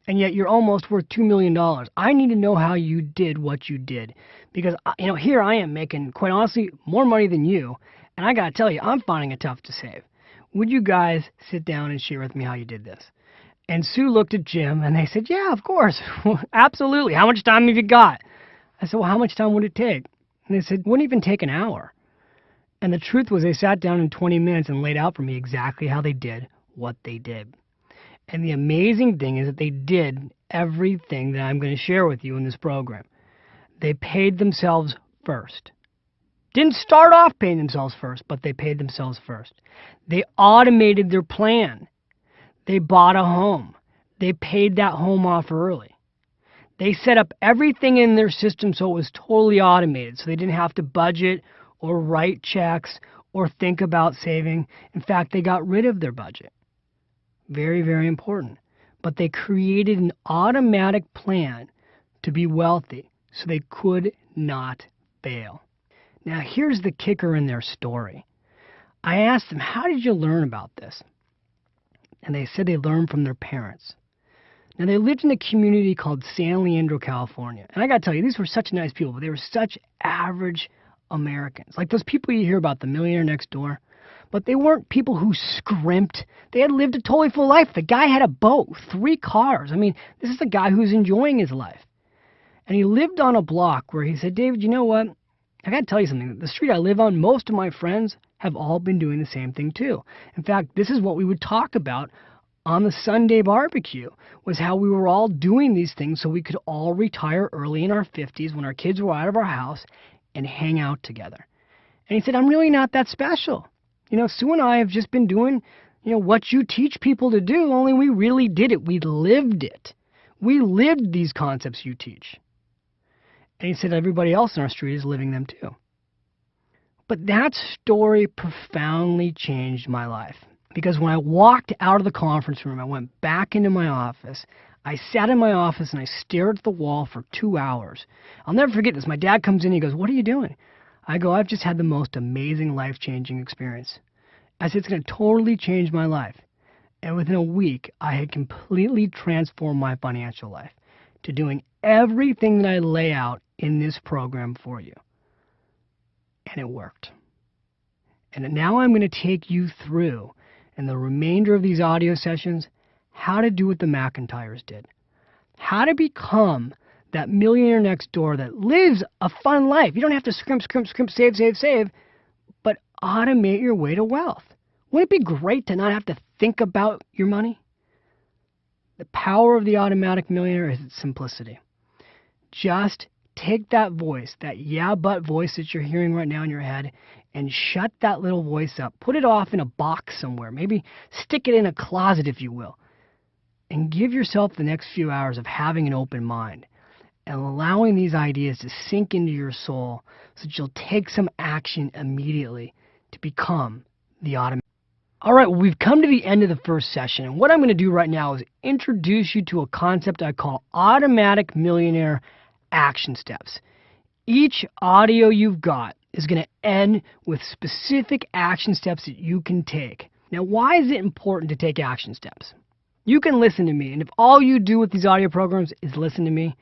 And yet you're almost worth $2 million. I need to know how you did what you did. Because, you know, here I am making, quite honestly, more money than you. And I got to tell you, I'm finding it tough to save. Would you guys sit down and share with me how you did this? And Sue looked at Jim and they said, yeah, of course. Absolutely. How much time have you got? I said, well, how much time would it take? And they said, it wouldn't even take an hour. And the truth was they sat down in 20 minutes and laid out for me exactly how they did what they did. And the amazing thing is that they did everything that I'm going to share with you in this program. They paid themselves first. Didn't start off paying themselves first, but they paid themselves first. They automated their plan. They bought a home. They paid that home off early. They set up everything in their system so it was totally automated, so they didn't have to budget or write checks or think about saving. In fact, they got rid of their budget. Very, very important. But they created an automatic plan to be wealthy so they could not fail. Now, here's the kicker in their story. I asked them, how did you learn about this? And they said they learned from their parents. Now, they lived in a community called San Leandro, California. And I got to tell you, these were such nice people, but they were such average Americans. Like those people you hear about, the millionaire next door. But they weren't people who scrimped. They had lived a totally full life. The guy had a boat, 3 cars. I mean, this is a guy who's enjoying his life. And he lived on a block where he said, David, you know what? I got to tell you something. The street I live on, most of my friends have all been doing the same thing too. In fact, this is what we would talk about on the Sunday barbecue, was how we were all doing these things so we could all retire early in our 50s when our kids were out of our house and hang out together. And he said, I'm really not that special. You know, Sue and I have just been doing, what you teach people to do, only we really did it. We lived it. We lived these concepts you teach. And he said everybody else in our street is living them too. But that story profoundly changed my life. Because when I walked out of the conference room, I went back into my office. I sat in my office and I stared at the wall for 2 hours. I'll never forget this. My dad comes in and he goes, what are you doing? I go, I've just had the most amazing life-changing experience. I said, it's going to totally change my life. And within a week, I had completely transformed my financial life to doing everything that I lay out in this program for you. And it worked. And now I'm going to take you through, in the remainder of these audio sessions, how to do what the McIntyres did. How to become that millionaire next door that lives a fun life. You don't have to scrimp, save, but automate your way to wealth. Wouldn't it be great to not have to think about your money? The power of the automatic millionaire is its simplicity. Just take that voice, that yeah but voice that you're hearing right now in your head, and shut that little voice up. Put it off in a box somewhere. Maybe stick it in a closet, if you will. And give yourself the next few hours of having an open mind and allowing these ideas to sink into your soul so that you'll take some action immediately to become the automatic. All right, well, we've come to the end of the first session, and what I'm going to do right now is introduce you to a concept I call automatic millionaire action steps. Each audio you've got is going to end with specific action steps that you can take. Now, why is it important to take action steps? You can listen to me, and if all you do with these audio programs is listen to me,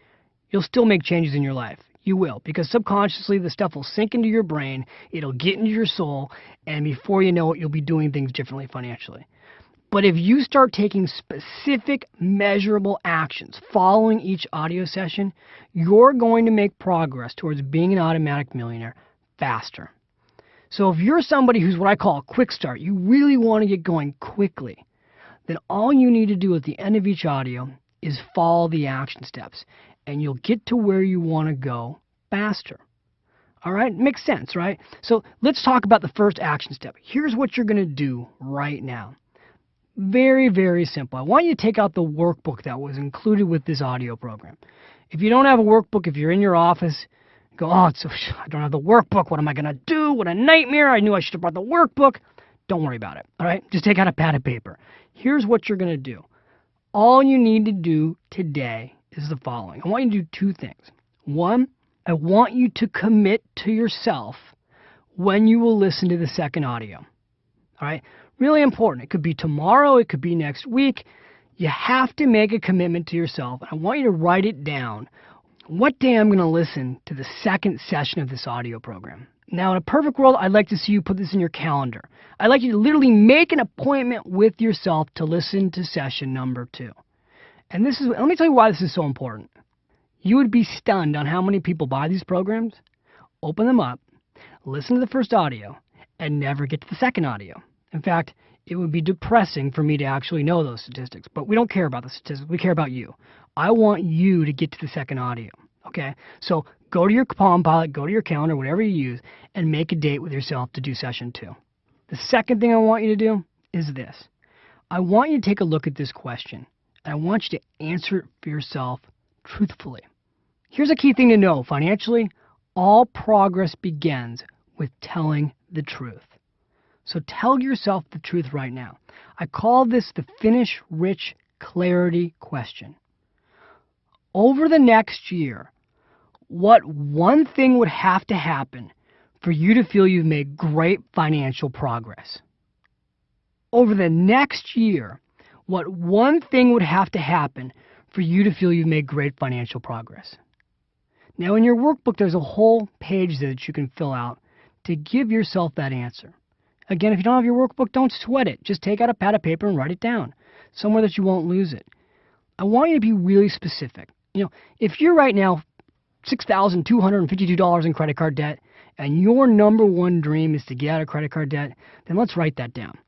you'll still make changes in your life. You will, because subconsciously the stuff will sink into your brain, it'll get into your soul, and before you know it, you'll be doing things differently financially. But if you start taking specific, measurable actions following each audio session, you're going to make progress towards being an automatic millionaire faster. So if you're somebody who's what I call a quick start, you really want to get going quickly, then all you need to do at the end of each audio is follow the action steps, and you'll get to where you want to go faster. All right? Makes sense, right? So let's talk about the first action step. Here's what you're going to do right now. Very, very simple. I want you to take out the workbook that was included with this audio program. If you don't have a workbook, if you're in your office, go, I don't have the workbook. What am I going to do? What a nightmare. I knew I should have brought the workbook. Don't worry about it. All right? Just take out a pad of paper. Here's what you're going to do. All you need to do today is the following. I want you to do 2 things. 1, I want you to commit to yourself when you will listen to the second audio. All right? Really important. It could be tomorrow. It could be next week. You have to make a commitment to yourself. I want you to write it down. What day I'm going to listen to the second session of this audio program. Now, in a perfect world, I'd like to see you put this in your calendar. I'd like you to literally make an appointment with yourself to listen to session number 2. And let me tell you why this is so important. You would be stunned on how many people buy these programs, open them up, listen to the first audio, and never get to the second audio. In fact, it would be depressing for me to actually know those statistics, but we don't care about the statistics. We care about you. I want you to get to the second audio, okay? So go to your Palm Pilot, go to your calendar, whatever you use, and make a date with yourself to do session 2. The second thing I want you to do is this. I want you to take a look at this question, and I want you to answer it for yourself truthfully. Here's a key thing to know. Financially, all progress begins with telling the truth. So tell yourself the truth right now. I call this the Finish Rich Clarity question. Over the next year, what one thing would have to happen for you to feel you've made great financial progress? Over the next year, what one thing would have to happen for you to feel you've made great financial progress? Now, in your workbook, there's a whole page there that you can fill out to give yourself that answer. Again, if you don't have your workbook, don't sweat it. Just take out a pad of paper and write it down somewhere that you won't lose it. I want you to be really specific. If you're right now $6,252 in credit card debt and your number one dream is to get out of credit card debt, then let's write that down.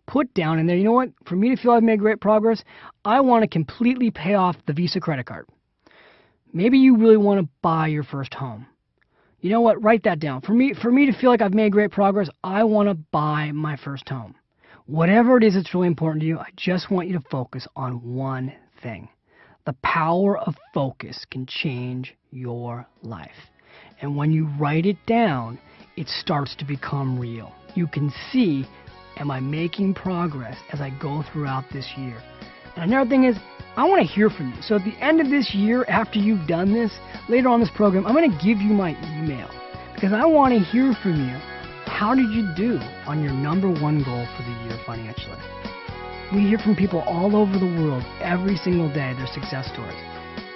Put down in there, you know what? For me to feel I've made great progress, I want to completely pay off the Visa credit card. Maybe you really want to buy your first home. You know what? Write that down. For me to feel like I've made great progress, I want to buy my first home. Whatever it is that's really important to you, I just want you to focus on one thing. The power of focus can change your life. And when you write it down, it starts to become real. You can see, am I making progress as I go throughout this year? And another thing is, I want to hear from you. So at the end of this year, after you've done this, later on in this program, I'm going to give you my email because I want to hear from you. How did you do on your number one goal for the year financially? We hear from people all over the world every single day, their success stories.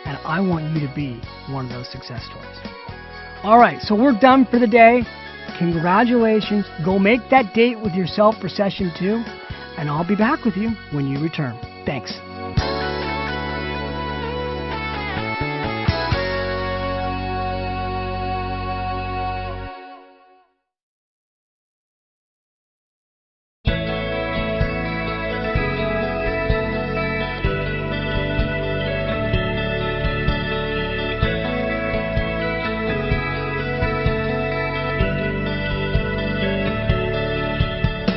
And I want you to be one of those success stories. All right, so we're done for the day. Congratulations. Go make that date with yourself for session 2, and I'll be back with you when you return. Thanks.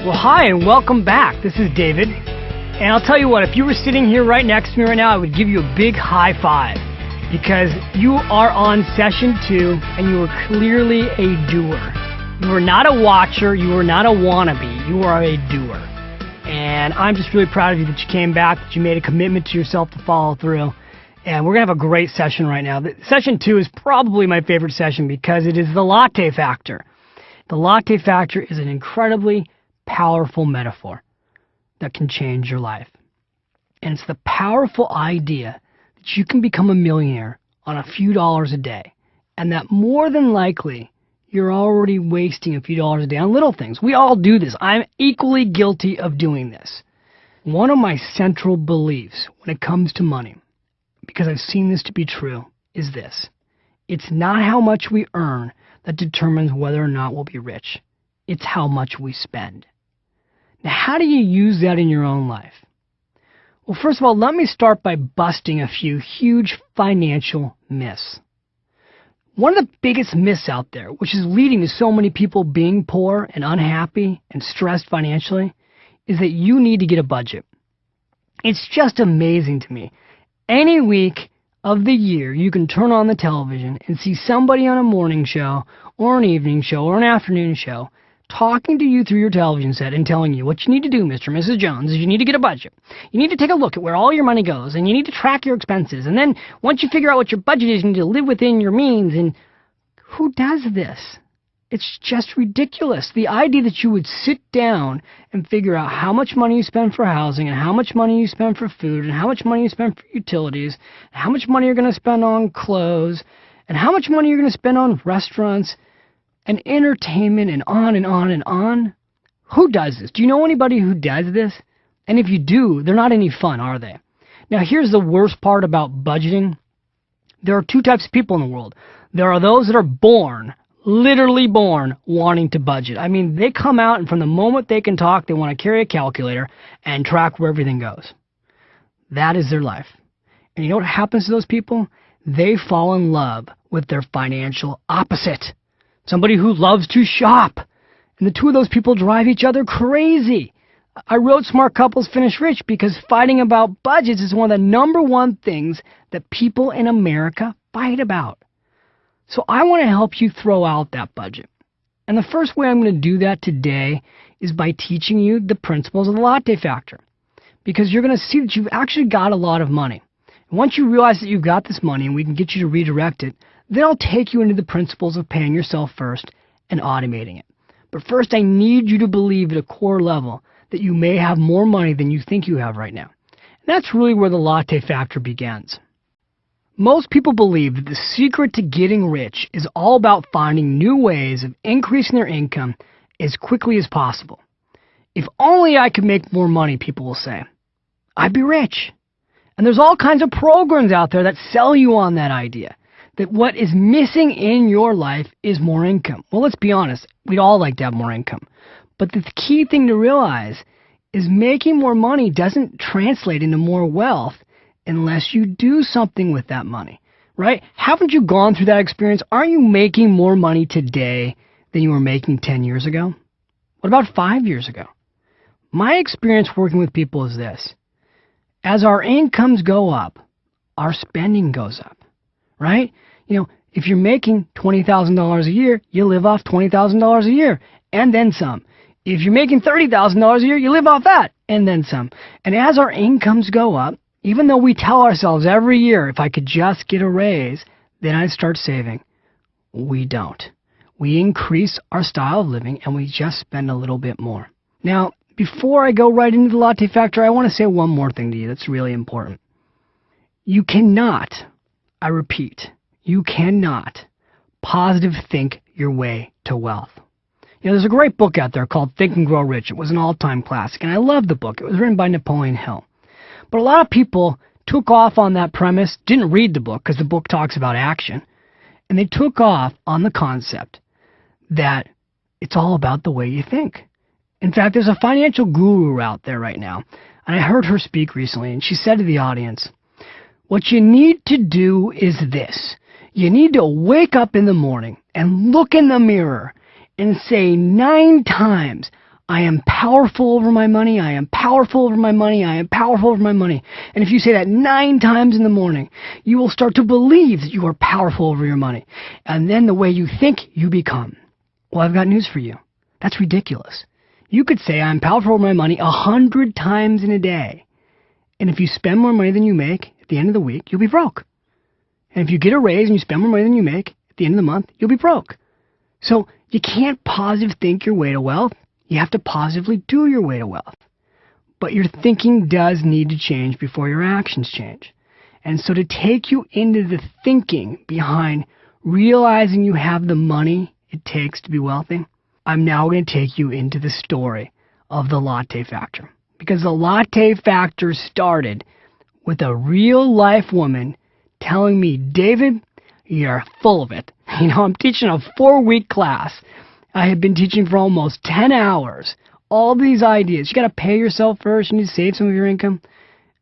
Well, hi, and welcome back. This is David. And I'll tell you what, if you were sitting here right next to me right now, I would give you a big high five because you are on session 2 and you are clearly a doer. You are not a watcher. You are not a wannabe. You are a doer. And I'm just really proud of you that you came back, that you made a commitment to yourself to follow through. And we're going to have a great session right now. Session 2 is probably my favorite session because it is the latte factor. The latte factor is an incredibly powerful metaphor that can change your life. And it's the powerful idea that you can become a millionaire on a few dollars a day, and that more than likely you're already wasting a few dollars a day on little things. We all do this. I'm equally guilty of doing this. One of my central beliefs when it comes to money, because I've seen this to be true, is this. It's not how much we earn that determines whether or not we'll be rich. It's how much we spend. Now, how do you use that in your own life? Well, first of all, let me start by busting a few huge financial myths. One of the biggest myths out there, which is leading to so many people being poor and unhappy and stressed financially, is that you need to get a budget. It's just amazing to me. Any week of the year, you can turn on the television and see somebody on a morning show or an evening show or an afternoon show talking to you through your television set and telling you what you need to do, Mr. and Mrs. Jones, is you need to get a budget. You need to take a look at where all your money goes, and you need to track your expenses. And then once you figure out what your budget is, you need to live within your means. And who does this? It's just ridiculous. The idea that you would sit down and figure out how much money you spend for housing and how much money you spend for food and how much money you spend for utilities, and how much money you're going to spend on clothes, and how much money you're going to spend on restaurants and entertainment and on and on and on. Who does this? Do you know anybody who does this? And if you do, they're not any fun, are they? Now, here's the worst part about budgeting. There are two types of people in the world. There are those that are born, literally born, wanting to budget. I mean, they come out and from the moment they can talk, they want to carry a calculator and track where everything goes. That is their life. And you know what happens to those people? They fall in love with their financial opposite. Somebody who loves to shop. And the two of those people drive each other crazy. I wrote Smart Couples Finish Rich because fighting about budgets is one of the number one things that people in America fight about. So I want to help you throw out that budget. And the first way I'm going to do that today is by teaching you the principles of the latte factor. Because you're going to see that you've actually got a lot of money. And once you realize that you've got this money and we can get you to redirect it, then I'll take you into the principles of paying yourself first and automating it. But first, I need you to believe at a core level that you may have more money than you think you have right now. And that's really where the latte factor begins. Most people believe that the secret to getting rich is all about finding new ways of increasing their income as quickly as possible. If only I could make more money, people will say, I'd be rich. And there's all kinds of programs out there that sell you on that idea, that what is missing in your life is more income. Well, let's be honest, we'd all like to have more income. But the key thing to realize is making more money doesn't translate into more wealth unless you do something with that money, right? Haven't you gone through that experience? Aren't you making more money today than you were making 10 years ago? What about 5 years ago? My experience working with people is this. As our incomes go up, our spending goes up, right? You know, if you're making $20,000 a year, you live off $20,000 a year and then some. If you're making $30,000 a year, you live off that and then some. And as our incomes go up, even though we tell ourselves every year, if I could just get a raise, then I'd start saving, we don't. We increase our style of living and we just spend a little bit more. Now, before I go right into the latte factor, I want to say one more thing to you that's really important. You cannot, I repeat, you cannot positive think your way to wealth. You know, there's a great book out there called Think and Grow Rich. It was an all-time classic, and I love the book. It was written by Napoleon Hill. But a lot of people took off on that premise, didn't read the book because the book talks about action, and they took off on the concept that it's all about the way you think. In fact, there's a financial guru out there right now, and I heard her speak recently, and she said to the audience, what you need to do is this. You need to wake up in the morning and look in the mirror and say 9 times, I am powerful over my money, I am powerful over my money, I am powerful over my money. And if you say that 9 times in the morning, you will start to believe that you are powerful over your money. And then the way you think, you become. Well, I've got news for you. That's ridiculous. You could say, I'm powerful over my money 100 times in a day. And if you spend more money than you make, at the end of the week, you'll be broke. And if you get a raise and you spend more money than you make, at the end of the month, you'll be broke. So you can't positive think your way to wealth. You have to positively do your way to wealth. But your thinking does need to change before your actions change. And so to take you into the thinking behind realizing you have the money it takes to be wealthy, I'm now going to take you into the story of the latte factor. Because the latte factor started with a real life woman telling me, David, you're full of it. You know, I'm teaching a 4-week class. I had been teaching for almost 10 hours. All these ideas. You got to pay yourself first. You need to save some of your income.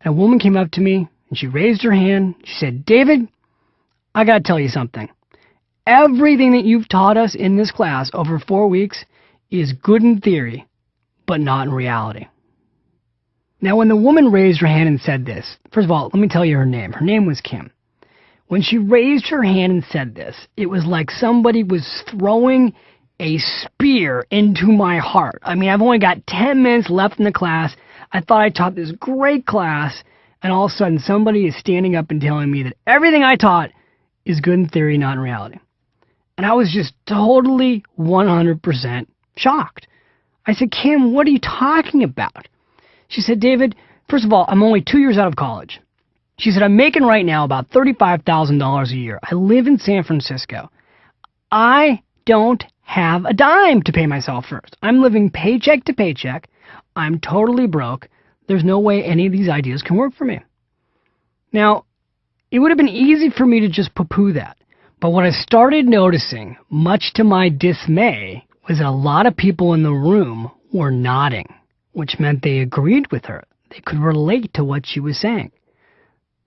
And a woman came up to me and she raised her hand. She said, David, I got to tell you something. Everything that you've taught us in this class over 4 weeks is good in theory, but not in reality. Now, when the woman raised her hand and said this, first of all, let me tell you her name. Her name was Kim. When she raised her hand and said this, it was like somebody was throwing a spear into my heart. I mean, I've only got 10 minutes left in the class. I thought I taught this great class, and all of a sudden somebody is standing up and telling me that everything I taught is good in theory, not in reality. And I was just totally 100% shocked. I said, Kim, what are you talking about? She said, David, first of all, I'm only 2 years out of college. She said, I'm making right now about $35,000 a year. I live in San Francisco. I don't have a dime to pay myself first. I'm living paycheck to paycheck. I'm totally broke. There's no way any of these ideas can work for me. Now, it would have been easy for me to just poo-poo that. But what I started noticing, much to my dismay, was that a lot of people in the room were nodding, which meant they agreed with her. They could relate to what she was saying.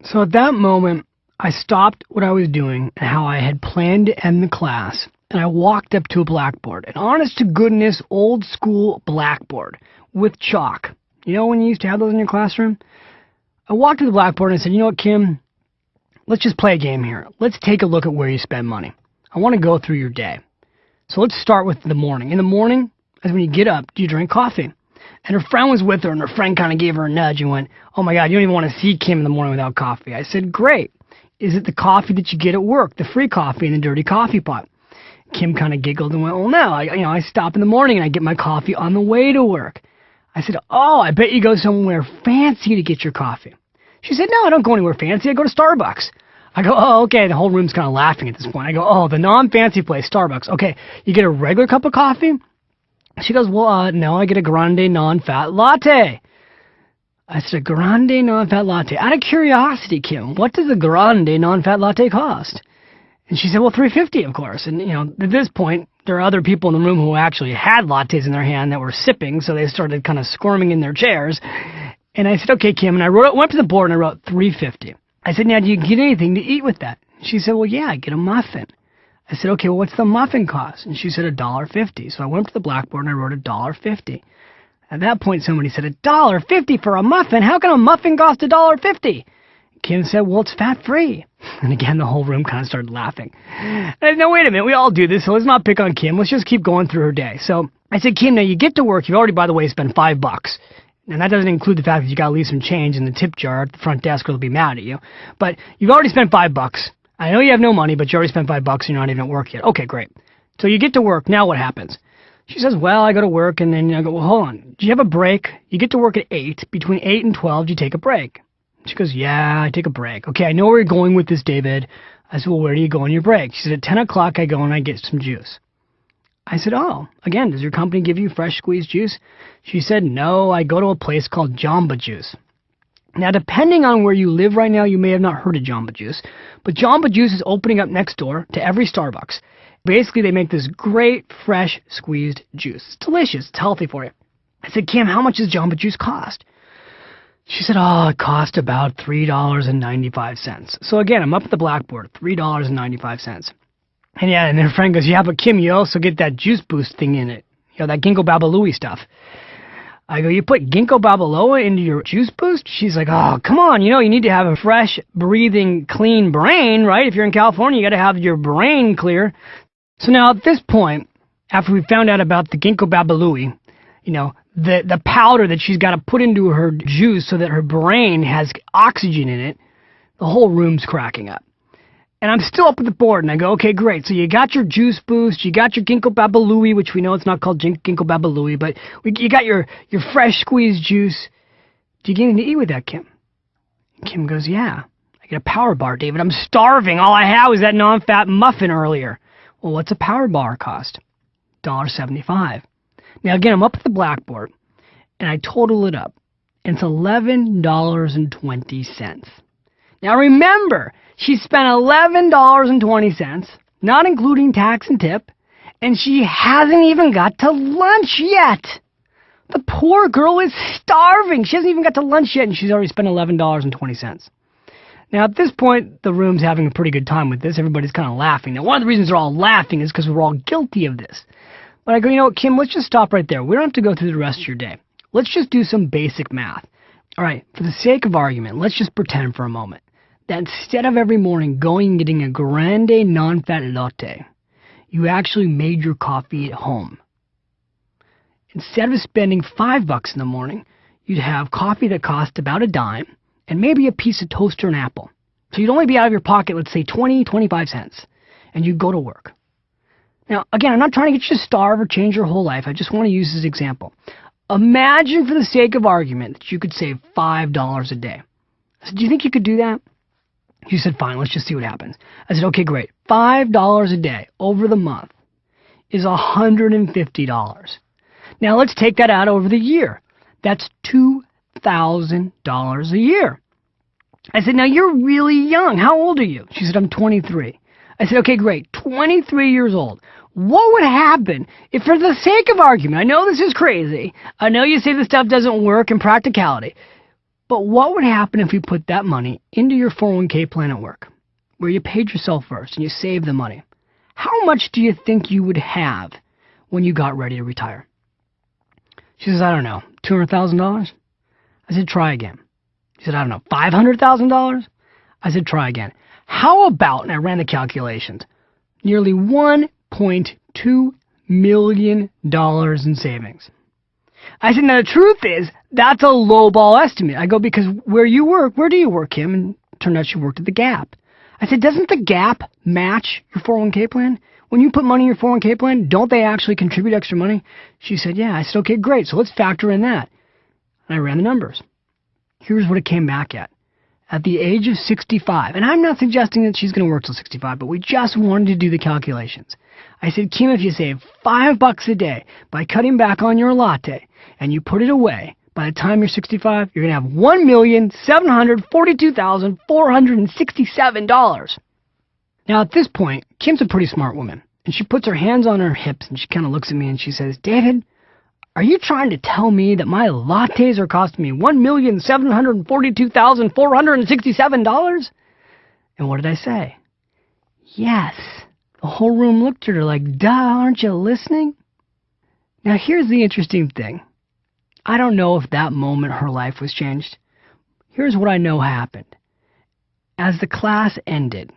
So at that moment, I stopped what I was doing and how I had planned to end the class, and I walked up to a blackboard, an honest-to-goodness, old-school blackboard with chalk. You know when you used to have those in your classroom? I walked to the blackboard and I said, you know what, Kim? Let's just play a game here. Let's take a look at where you spend money. I want to go through your day. So let's start with the morning. In the morning, I said, when you get up, do you drink coffee? And her friend was with her, and her friend kind of gave her a nudge and went, oh my God, you don't even want to see Kim in the morning without coffee. I said, great. Is it the coffee that you get at work, the free coffee in the dirty coffee pot? Kim kind of giggled and went, well, no, I stop in the morning and I get my coffee on the way to work. I said, oh, I bet you go somewhere fancy to get your coffee. She said, no, I don't go anywhere fancy. I go to Starbucks. I go, oh, okay. The whole room's kind of laughing at this point. I go, oh, the non-fancy place, Starbucks. Okay, you get a regular cup of coffee? She goes, well, no, I get a grande non-fat latte. I said, a grande non-fat latte. Out of curiosity, Kim, what does a grande non-fat latte cost? And she said, well, $3.50, of course. And, at this point, there are other people in the room who actually had lattes in their hand that were sipping, so they started kind of squirming in their chairs. And I said, okay, Kim, and I went up to the board and I wrote $3.50. I said, now, do you get anything to eat with that? She said, well, yeah, I get a muffin. I said, okay, well, what's the muffin cost? And she said, $1.50. So I went up to the blackboard and I wrote $1.50. At that point, somebody said, $1.50 for a muffin? How can a muffin cost $1.50? Kim said, well, it's fat-free. And again, the whole room kind of started laughing. And I said, no, wait a minute, we all do this, so let's not pick on Kim. Let's just keep going through her day. So I said, Kim, now you get to work. You've already, by the way, spent $5. And that doesn't include the fact that you got to leave some change in the tip jar at the front desk or they'll be mad at you. But you've already spent $5. I know you have no money, but you already spent $5 and you're not even at work yet. Okay, great. So you get to work. Now what happens? She says, well, I go to work, and then I go, well, hold on. Do you have a break? You get to work at 8. Between 8 and 12, do you take a break? She goes, yeah, I take a break. Okay, I know where you're going with this, David. I said, well, where do you go on your break? She said, at 10 o'clock, I go and I get some juice. I said, oh, again, does your company give you fresh squeezed juice? She said, no, I go to a place called Jamba Juice. Now, depending on where you live right now, you may have not heard of Jamba Juice, but Jamba Juice is opening up next door to every Starbucks. Basically, they make this great, fresh, squeezed juice. It's delicious. It's healthy for you. I said, Kim, how much does Jamba Juice cost? She said, oh, it cost about $3.95. So again, I'm up at the blackboard, $3.95. And yeah, and her friend goes, yeah, but Kim, you also get that juice boost thing in it. That ginkgo biloba stuff. I go, you put ginkgo biloba into your juice boost? She's like, oh, come on, you need to have a fresh, breathing, clean brain, right? If you're in California, you got to have your brain clear. So now at this point, after we found out about the ginkgo biloba, the powder that she's got to put into her juice so that her brain has oxygen in it, the whole room's cracking up. And I'm still up at the board, and I go, okay, great. So you got your juice boost, you got your ginkgo biloba, which we know it's not called ginkgo biloba, but you got your fresh squeezed juice. Do you get anything to eat with that, Kim? And Kim goes, yeah. I get a power bar, David. I'm starving. All I had was that non-fat muffin earlier. Well, what's a power bar cost? $1.75. Now, again, I'm up at the blackboard, and I total it up. And it's $11.20. Now, remember, she spent $11.20, not including tax and tip, and she hasn't even got to lunch yet. The poor girl is starving. She hasn't even got to lunch yet, and she's already spent $11.20. Now, at this point, the room's having a pretty good time with this. Everybody's kind of laughing. Now, one of the reasons they're all laughing is because we're all guilty of this. But I go, you know what, Kim, let's just stop right there. We don't have to go through the rest of your day. Let's just do some basic math. All right, for the sake of argument, let's just pretend for a moment that instead of every morning going and getting a grande non-fat latte, you actually made your coffee at home. Instead of spending $5 in the morning, you'd have coffee that cost about a dime and maybe a piece of toast or an apple. So you'd only be out of your pocket, let's say 25 cents, and you'd go to work. Now, again, I'm not trying to get you to starve or change your whole life. I just want to use this example. Imagine, for the sake of argument, that you could save $5 a day. I said, do you think you could do that? She said, fine, let's just see what happens. I said, okay, great. $5 a day over the month is $150. Now, let's take that out over the year. That's $2,000 a year. I said, now, you're really young. How old are you? She said, I'm 23. I said, okay, great. 23 years old. What would happen if, for the sake of argument, I know this is crazy, I know you say this stuff doesn't work in practicality, but what would happen if you put that money into your 401k plan at work, where you paid yourself first and you saved the money? How much do you think you would have when you got ready to retire? She says, I don't know, $200,000? I said, try again. She said, I don't know, $500,000? I said, try again. How about, and I ran the calculations, nearly $1.2 million in savings. I said, now the truth is, that's a lowball estimate. I go, because where do you work, Kim? And it turned out she worked at the Gap. I said, doesn't the Gap match your 401k plan? When you put money in your 401k plan, don't they actually contribute extra money? She said, yeah. I said, okay, great. So let's factor in that. And I ran the numbers. Here's what it came back at. At the age of 65, and I'm not suggesting that she's going to work till 65, but we just wanted to do the calculations. I said, Kim, if you save $5 a day by cutting back on your latte and you put it away, by the time you're 65, you're going to have $1,742,467. Now, at this point, Kim's a pretty smart woman, and she puts her hands on her hips, and she kind of looks at me, and she says, David, are you trying to tell me that my lattes are costing me $1,742,467? And what did I say? Yes. The whole room looked at her like, duh, aren't you listening? Now, here's the interesting thing. I don't know if that moment her life was changed. Here's what I know happened. As the class ended,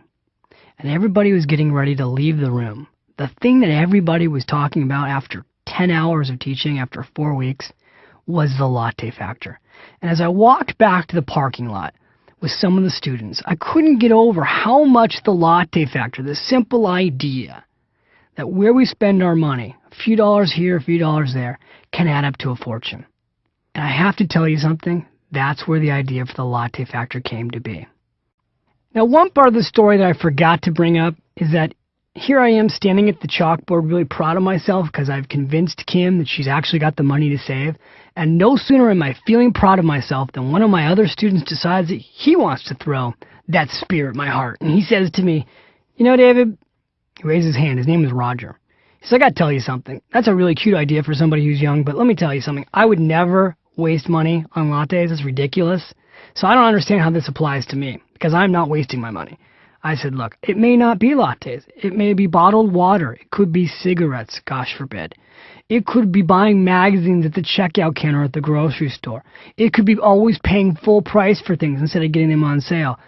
and everybody was getting ready to leave the room, the thing that everybody was talking about after 10 hours of teaching, after 4 weeks, was the latte factor. And as I walked back to the parking lot with some of the students, I couldn't get over how much the latte factor, the simple idea that where we spend our money, a few dollars here, a few dollars there, can add up to a fortune. And I have to tell you something, that's where the idea for the latte factor came to be. Now, one part of the story that I forgot to bring up is that here I am standing at the chalkboard really proud of myself because I've convinced Kim that she's actually got the money to save. And no sooner am I feeling proud of myself than one of my other students decides that he wants to throw that spear at my heart. And he says to me, you know, David, he raised his hand. His name is Roger. He says, I got to tell you something. That's a really cute idea for somebody who's young, but let me tell you something. I would never waste money on lattes. It's ridiculous. So I don't understand how this applies to me because I'm not wasting my money. I said, look, it may not be lattes. It may be bottled water. It could be cigarettes, gosh forbid. It could be buying magazines at the checkout counter at the grocery store. It could be always paying full price for things instead of getting them on sale.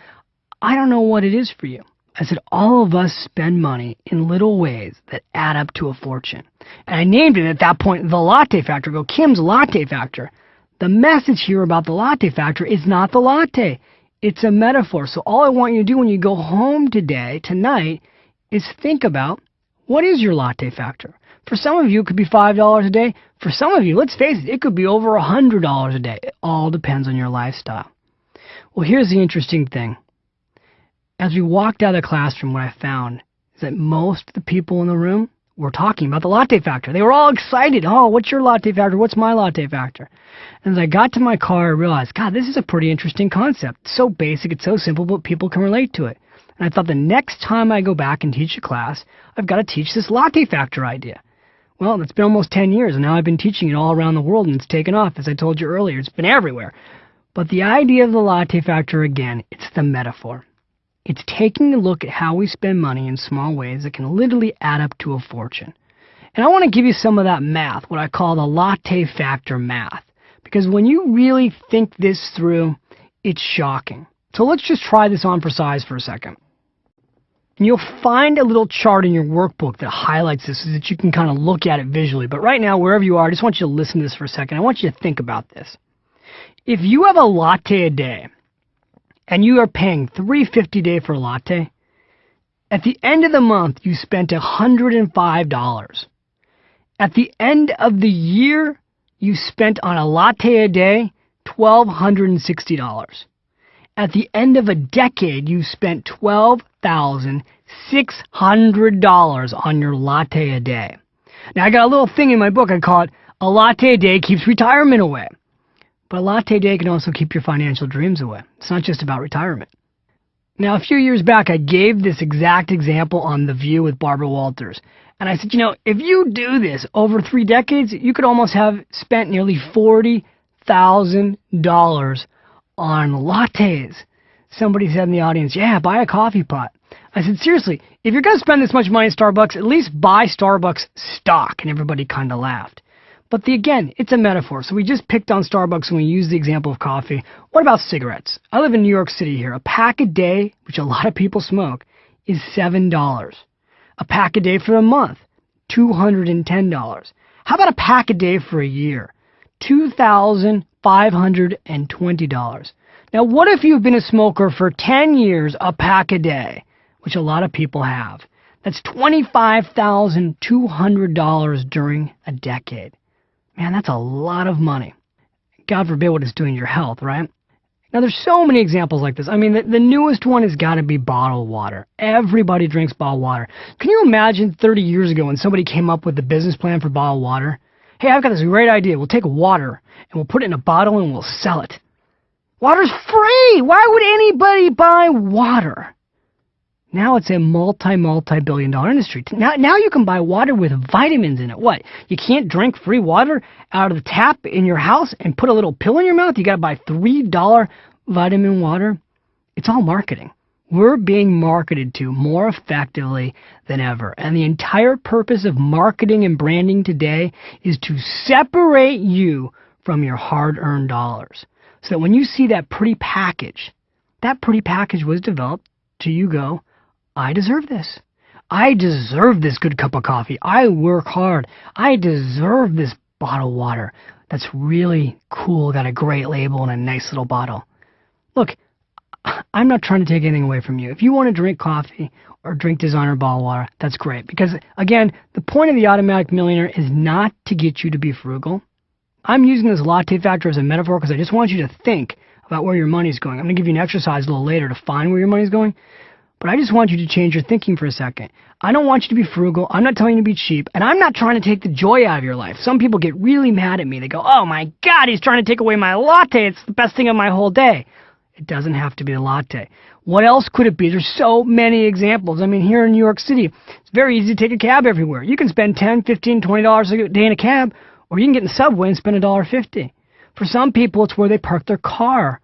I don't know what it is for you. I said, all of us spend money in little ways that add up to a fortune. And I named it at that point the latte factor. Go, Kim's latte factor. The message here about the latte factor is not the latte. It's a metaphor. So all I want you to do when you go home tonight, is think about what is your latte factor. For some of you, it could be $5 a day. For some of you, let's face it, it could be over $100 a day. It all depends on your lifestyle. Well, here's the interesting thing. As we walked out of the classroom, what I found is that most of the people in the room were talking about the latte factor. They were all excited. Oh, what's your latte factor? What's my latte factor? And as I got to my car, I realized, God, this is a pretty interesting concept. It's so basic, it's so simple, but people can relate to it. And I thought the next time I go back and teach a class, I've got to teach this latte factor idea. Well, it's been almost 10 years, and now I've been teaching it all around the world, and it's taken off, as I told you earlier. It's been everywhere. But the idea of the latte factor, again, it's the metaphor. It's taking a look at how we spend money in small ways that can literally add up to a fortune. And I want to give you some of that math, what I call the latte factor math. Because when you really think this through, it's shocking. So let's just try this on for size for a second. And you'll find a little chart in your workbook that highlights this so that you can kind of look at it visually. But right now, wherever you are, I just want you to listen to this for a second. I want you to think about this. If you have a latte a day, and you are paying $3.50 a day for a latte, at the end of the month, you spent $105. At the end of the year, you spent on a latte a day $1,260. At the end of a decade, you spent $12,600 on your latte a day. Now, I got a little thing in my book. I call it, a latte a day keeps retirement away. But a latte a day can also keep your financial dreams away. It's not just about retirement. Now, a few years back, I gave this exact example on The View with Barbara Walters. And I said, you know, if you do this over 3 decades, you could almost have spent nearly $40,000 on lattes. Somebody said in the audience, yeah, buy a coffee pot. I said, seriously, if you're going to spend this much money at Starbucks, at least buy Starbucks stock. And everybody kind of laughed. But again, it's a metaphor. So we just picked on Starbucks and we used the example of coffee. What about cigarettes? I live in New York City here. A pack a day, which a lot of people smoke, is $7. A pack a day for a month, $210. How about a pack a day for a year? $2,520. Now, what if you've been a smoker for 10 years, a pack a day, which a lot of people have? That's $25,200 during a decade. Man, that's a lot of money. God forbid what it's doing to your health, right? Now, there's so many examples like this. I mean, the newest one has got to be bottled water. Everybody drinks bottled water. Can you imagine 30 years ago when somebody came up with the business plan for bottled water? Hey, I've got this great idea. We'll take water and we'll put it in a bottle and we'll sell it. Water's free! Why would anybody buy water? Now it's a multi-billion-dollar industry. Now you can buy water with vitamins in it. What? You can't drink free water out of the tap in your house and put a little pill in your mouth? You got to buy $3 vitamin water? It's all marketing. We're being marketed to more effectively than ever. And the entire purpose of marketing and branding today is to separate you from your hard-earned dollars. So that when you see that pretty package was developed to you go, I deserve this. I deserve this good cup of coffee. I work hard. I deserve this bottled water that's really cool, got a great label and a nice little bottle. Look, I'm not trying to take anything away from you. If you want to drink coffee or drink designer bottled water, that's great. Because, again, the point of the Automatic Millionaire is not to get you to be frugal. I'm using this latte factor as a metaphor because I just want you to think about where your money's going. I'm going to give you an exercise a little later to find where your money's going. But I just want you to change your thinking for a second. I don't want you to be frugal. I'm not telling you to be cheap. And I'm not trying to take the joy out of your life. Some people get really mad at me. They go, oh my God, he's trying to take away my latte. It's the best thing of my whole day. It doesn't have to be a latte. What else could it be? There's so many examples. I mean, here in New York City, it's very easy to take a cab everywhere. You can spend $10, $15, $20 a day in a cab, or you can get in the subway and spend $1.50. For some people, it's where they park their car.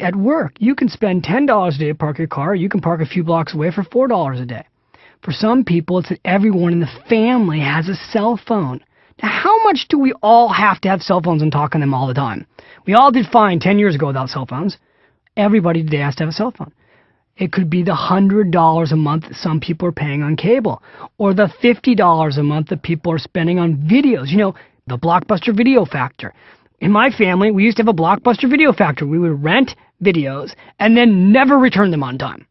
At work, you can spend $10 a day to park your car. You can park a few blocks away for $4 a day. For some people, it's that everyone in the family has a cell phone. Now, how much do we all have to have cell phones and talk on them all the time? We all did fine 10 years ago without cell phones. Everybody today has to have a cell phone. It could be the $100 a month that some people are paying on cable, or the $50 a month that people are spending on videos. You know, the Blockbuster video factor. In my family, we used to have a Blockbuster video factor. We would rent videos and then never return them on time.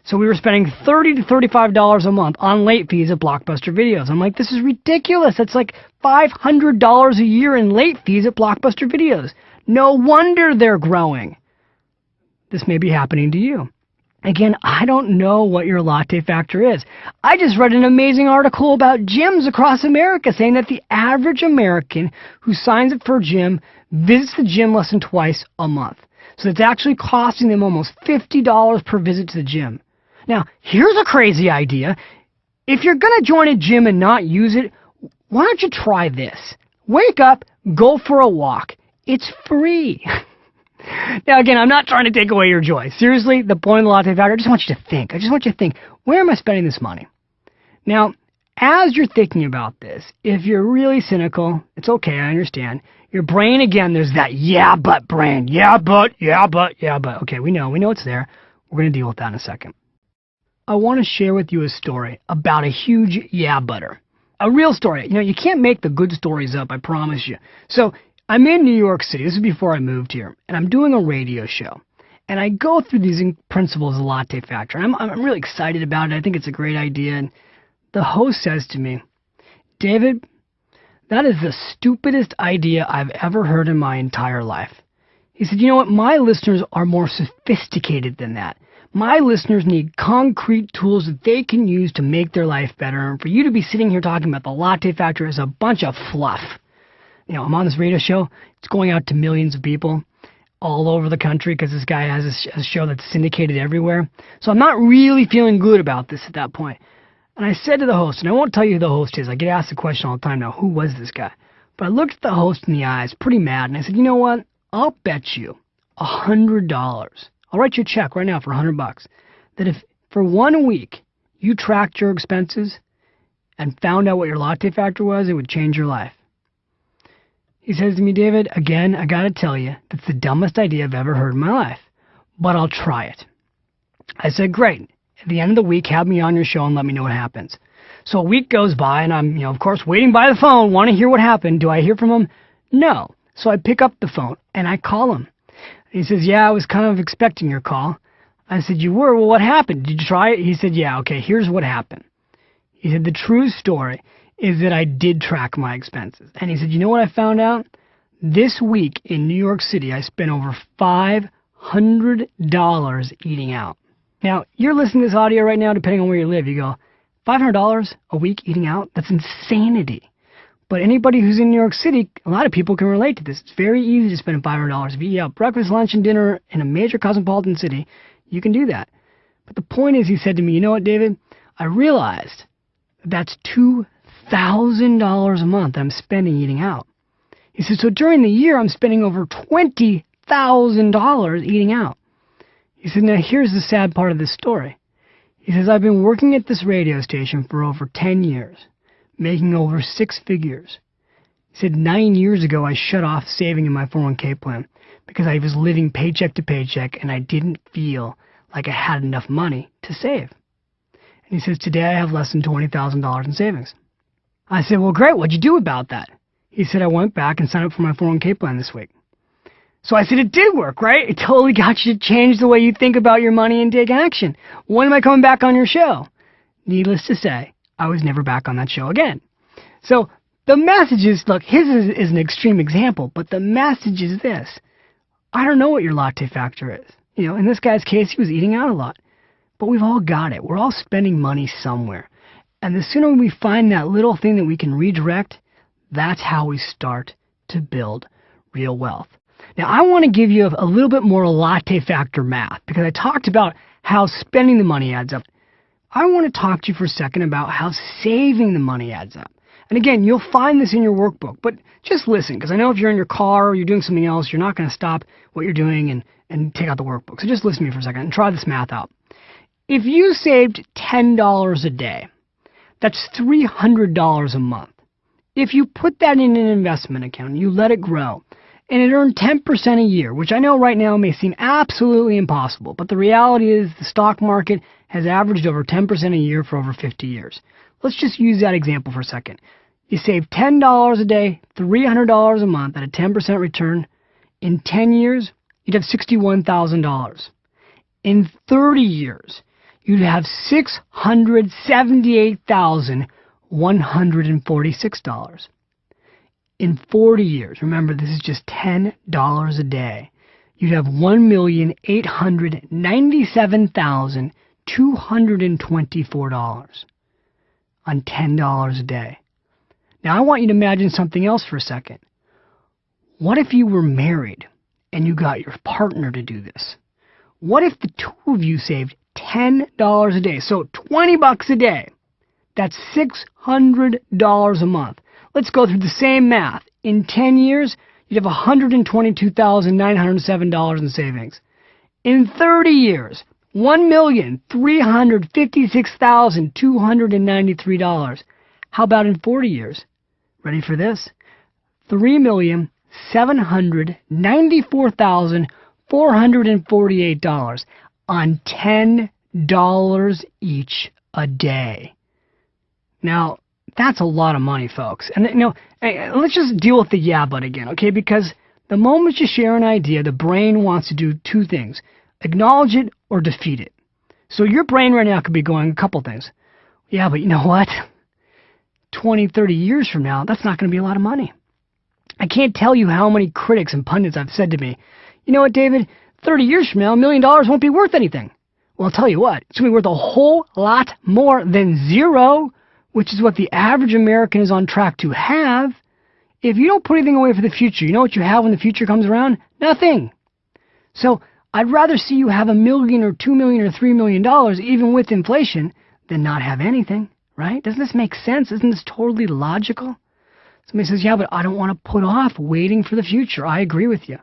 So we were spending $30 to $35 a month on late fees at Blockbuster videos. I'm like, this is ridiculous. That's like $500 a year in late fees at Blockbuster videos. No wonder they're growing. This may be happening to you. Again, I don't know what your latte factor is. I just read an amazing article about gyms across America saying that the average American who signs up for a gym visits the gym less than twice a month. So it's actually costing them almost $50 per visit to the gym. Now, here's a crazy idea. If you're going to join a gym and not use it, why don't you try this? Wake up, go for a walk. It's free. Now, again, I'm not trying to take away your joy. Seriously, the point of the latte factor, I just want you to think. I just want you to think, where am I spending this money? Now, as you're thinking about this, if you're really cynical, it's okay, I understand. Your brain, again, there's that yeah, but brain. Yeah, but. Okay, we know it's there. We're going to deal with that in a second. I want to share with you a story about a huge yeah, butter. A real story. You know, you can't make the good stories up, I promise you. So, I'm in New York City. This is before I moved here. And I'm doing a radio show. And I go through these principles of latte factor. I'm really excited about it. I think it's a great idea. And the host says to me, David, that is the stupidest idea I've ever heard in my entire life. He said, you know what? My listeners are more sophisticated than that. My listeners need concrete tools that they can use to make their life better. And for you to be sitting here talking about the latte factor is a bunch of fluff. You know, I'm on this radio show. It's going out to millions of people all over the country because this guy has a show that's syndicated everywhere. So I'm not really feeling good about this at that point. And I said to the host, and I won't tell you who the host is. I get asked the question all the time now, who was this guy? But I looked at the host in the eyes, pretty mad, and I said, you know what? I'll bet you $100. I'll write you a check right now for $100 that if for 1 week you tracked your expenses and found out what your latte factor was, it would change your life. He says to me, David, again, I got to tell you, that's the dumbest idea I've ever heard in my life, but I'll try it. I said, great. At the end of the week, have me on your show and let me know what happens. So a week goes by, and I'm, of course, waiting by the phone, want to hear what happened. Do I hear from him? No. So I pick up the phone, and I call him. He says, yeah, I was kind of expecting your call. I said, you were? Well, what happened? Did you try it? He said, yeah, okay, here's what happened. He said, the true story is that I did track my expenses. And he said, you know what I found out? This week in New York City, I spent over $500 eating out. Now, you're listening to this audio right now, depending on where you live. You go, $500 a week eating out? That's insanity. But anybody who's in New York City, a lot of people can relate to this. It's very easy to spend $500. If you eat out breakfast, lunch, and dinner in a major cosmopolitan city, you can do that. But the point is, he said to me, you know what, David? I realized that's $2,000 a month that I'm spending eating out. He said, so during the year, I'm spending over $20,000 eating out. He said, now here's the sad part of this story. He says, I've been working at this radio station for over 10 years, making over 6 figures. He said, 9 years ago, I shut off saving in my 401k plan because I was living paycheck to paycheck and I didn't feel like I had enough money to save. And he says, today I have less than $20,000 in savings. I said, well, great. What'd you do about that? He said, I went back and signed up for my 401k plan this week. So I said, it did work, right? It totally got you to change the way you think about your money and take action. When am I coming back on your show? Needless to say, I was never back on that show again. So the message is, look, his is an extreme example, but the message is this. I don't know what your latte factor is. In this guy's case, he was eating out a lot. But we've all got it. We're all spending money somewhere. And the sooner we find that little thing that we can redirect, that's how we start to build real wealth. Now, I want to give you a little bit more latte factor math because I talked about how spending the money adds up. I want to talk to you for a second about how saving the money adds up. And again, you'll find this in your workbook, but just listen, because I know if you're in your car or you're doing something else, you're not going to stop what you're doing and take out the workbook. So just listen to me for a second and try this math out. If you saved $10 a day, that's $300 a month. If you put that in an investment account and you let it grow, and it earned 10% a year, which I know right now may seem absolutely impossible, but the reality is the stock market has averaged over 10% a year for over 50 years. Let's just use that example for a second. You save $10 a day, $300 a month at a 10% return. In 10 years, you'd have $61,000. In 30 years, you'd have $678,146. In 40 years, remember this is just $10 a day, you'd have $1,897,224 on $10 a day. Now I want you to imagine something else for a second. What if you were married and you got your partner to do this? What if the two of you saved $10 a day? So $20 a day. That's $600 a month. Let's go through the same math. In 10 years, you'd have $122,907 in savings. In 30 years, $1,356,293. How about in 40 years? Ready for this? $3,794,448 on $10 each a day. Now, that's a lot of money, folks. And, let's just deal with the yeah, but again, okay? Because the moment you share an idea, the brain wants to do two things. Acknowledge it or defeat it. So your brain right now could be going a couple things. Yeah, but you know what? 20, 30 years from now, that's not going to be a lot of money. I can't tell you how many critics and pundits have said to me, you know what, David? 30 years from now, $1 million won't be worth anything. Well, I'll tell you what. It's going to be worth a whole lot more than zero, which is what the average American is on track to have. If you don't put anything away for the future, you know what you have when the future comes around? Nothing. So I'd rather see you have $1 million or $2 million or $3 million, even with inflation, than not have anything, right? Doesn't this make sense? Isn't this totally logical? Somebody says, yeah, but I don't want to put off waiting for the future. I agree with you.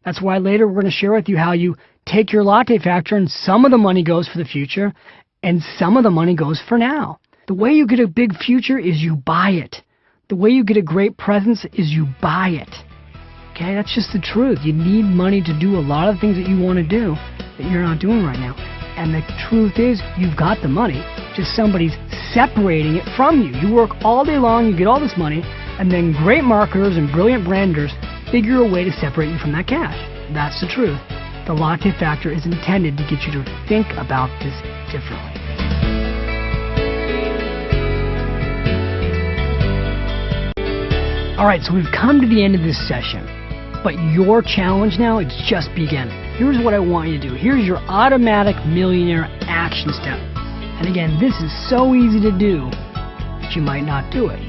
That's why later we're going to share with you how you take your latte factor and some of the money goes for the future and some of the money goes for now. The way you get a big future is you buy it. The way you get a great presence is you buy it. Okay, that's just the truth. You need money to do a lot of things that you want to do that you're not doing right now. And the truth is, you've got the money, just somebody's separating it from you. You work all day long, you get all this money, and then great marketers and brilliant branders figure a way to separate you from that cash. That's the truth. The latte factor is intended to get you to think about this differently. All right, so we've come to the end of this session, but your challenge now is just beginning. Here's what I want you to do. Here's your automatic millionaire action step. And again, this is so easy to do that you might not do it.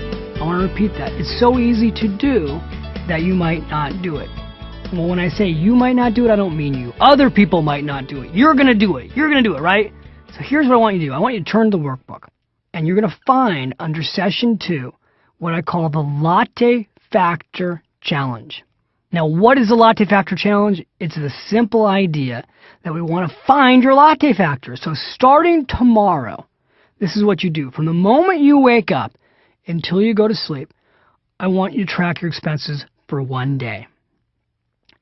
I want to repeat that. It's so easy to do that you might not do it. Well, when I say you might not do it, I don't mean you. Other people might not do it. You're going to do it. You're going to do it, right? So here's what I want you to do. I want you to turn to the workbook, and you're going to find under session 2 what I call the latte factor challenge. Now, what is the latte factor challenge? It's the simple idea that we want to find your latte factor. So starting tomorrow, this is what you do. From the moment you wake up until you go to sleep, I want you to track your expenses for 1 day.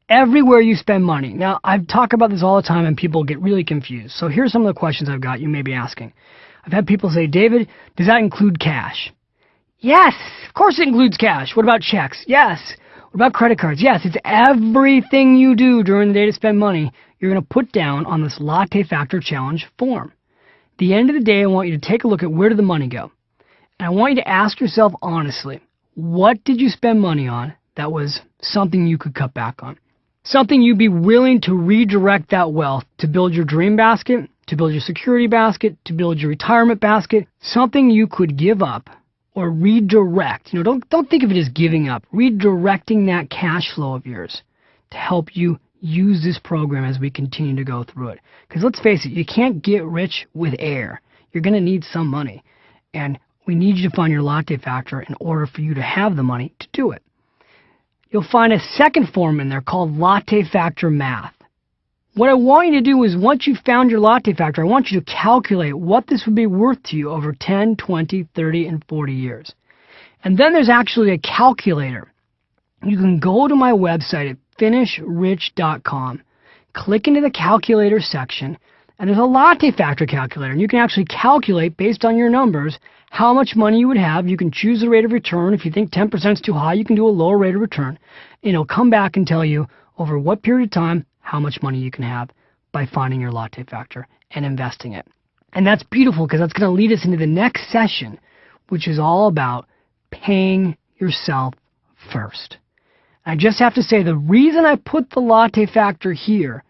Everywhere you spend money. Now, I talk about this all the time and people get really confused. So here's some of the questions I've got you may be asking. I've had people say, David, does that include cash? Yes, of course it includes cash. What about checks? Yes. What about credit cards? Yes, it's everything you do during the day to spend money you're going to put down on this latte factor challenge form. At the end of the day, I want you to take a look at where did the money go. And I want you to ask yourself honestly, what did you spend money on that was something you could cut back on? Something you'd be willing to redirect that wealth to build your dream basket, to build your security basket, to build your retirement basket. Something you could give up or redirect. Don't think of it as giving up. Redirecting that cash flow of yours to help you use this program as we continue to go through it. Because let's face it, you can't get rich with air. You're going to need some money. And we need you to find your latte factor in order for you to have the money to do it. You'll find a second form in there called latte factor math. What I want you to do is once you've found your latte factor, I want you to calculate what this would be worth to you over 10, 20, 30, and 40 years. And then there's actually a calculator. You can go to my website at finishrich.com, click into the calculator section, and there's a latte factor calculator. And you can actually calculate based on your numbers how much money you would have. You can choose the rate of return. If you think 10% is too high, you can do a lower rate of return. And it'll come back and tell you over what period of time how much money you can have by finding your latte factor and investing it. And that's beautiful because that's going to lead us into the next session, which is all about paying yourself first. I just have to say the reason I put the latte factor here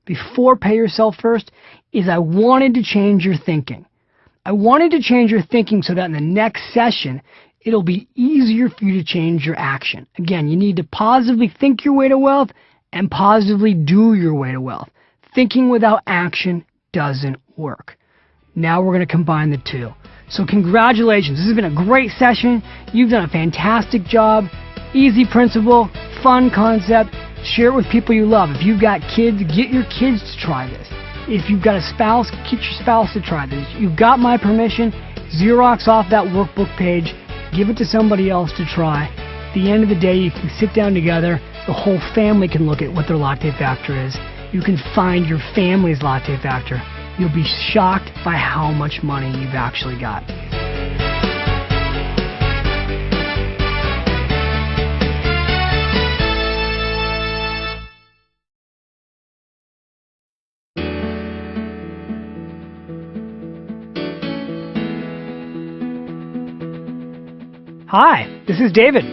before pay yourself first is I wanted to change your thinking. I wanted to change your thinking so that in the next session, it'll be easier for you to change your action. Again, you need to positively think your way to wealth and positively do your way to wealth. Thinking without action doesn't work. Now we're going to combine the two. So congratulations. This has been a great session. You've done a fantastic job. Easy principle, fun concept. Share it with people you love. If you've got kids, get your kids to try this. If you've got a spouse, get your spouse to try this. You've got my permission. Xerox off that workbook page. Give it to somebody else to try. At the end of the day, you can sit down together. The whole family can look at what their latte factor is. You can find your family's latte factor. You'll be shocked by how much money you've actually got. Hi, this is David.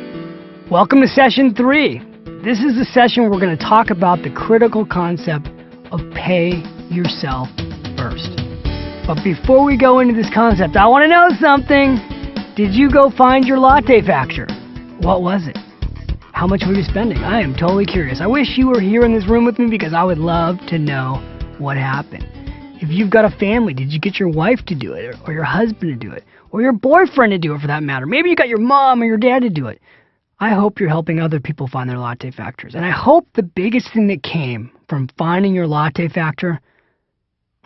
Welcome to session 3. This is the session where we're going to talk about the critical concept of pay yourself first. But before we go into this concept, I want to know something. Did you go find your latte factor? What was it? How much were you spending? I am totally curious. I wish you were here in this room with me because I would love to know what happened. If you've got a family, did you get your wife to do it, or your husband to do it, or your boyfriend to do it for that matter? Maybe you got your mom or your dad to do it. I hope you're helping other people find their latte factors. And I hope the biggest thing that came from finding your latte factor,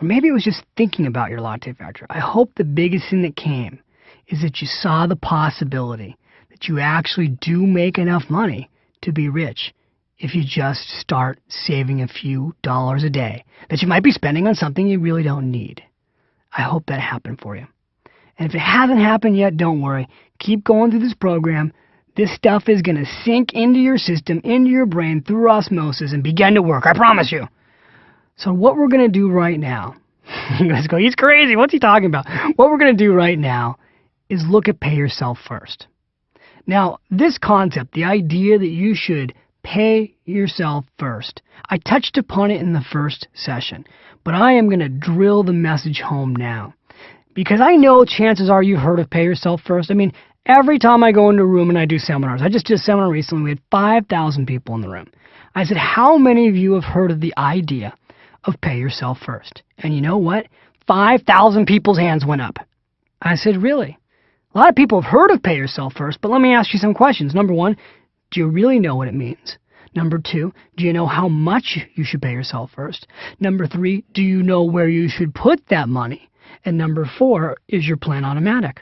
or maybe it was just thinking about your latte factor, I hope the biggest thing that came is that you saw the possibility that you actually do make enough money to be rich if you just start saving a few dollars a day that you might be spending on something you really don't need. I hope that happened for you. And if it hasn't happened yet, don't worry. Keep going through this program. This stuff is going to sink into your system, into your brain, through osmosis, and begin to work. I promise you. So what we're going to do right now, you guys go, he's crazy. What's he talking about? What we're going to do right now is look at pay yourself first. Now, this concept, the idea that you should pay yourself first, I touched upon it in the first session, but I am going to drill the message home now. Because I know chances are you've heard of pay yourself first. I mean, every time I go into a room and I do seminars, I just did a seminar recently, we had 5,000 people in the room. I said, how many of you have heard of the idea of pay yourself first? And you know what? 5,000 people's hands went up. I said, really? A lot of people have heard of pay yourself first, but let me ask you some questions. Number one, do you really know what it means? Number two, do you know how much you should pay yourself first? Number three, do you know where you should put that money? And number four, is your plan automatic?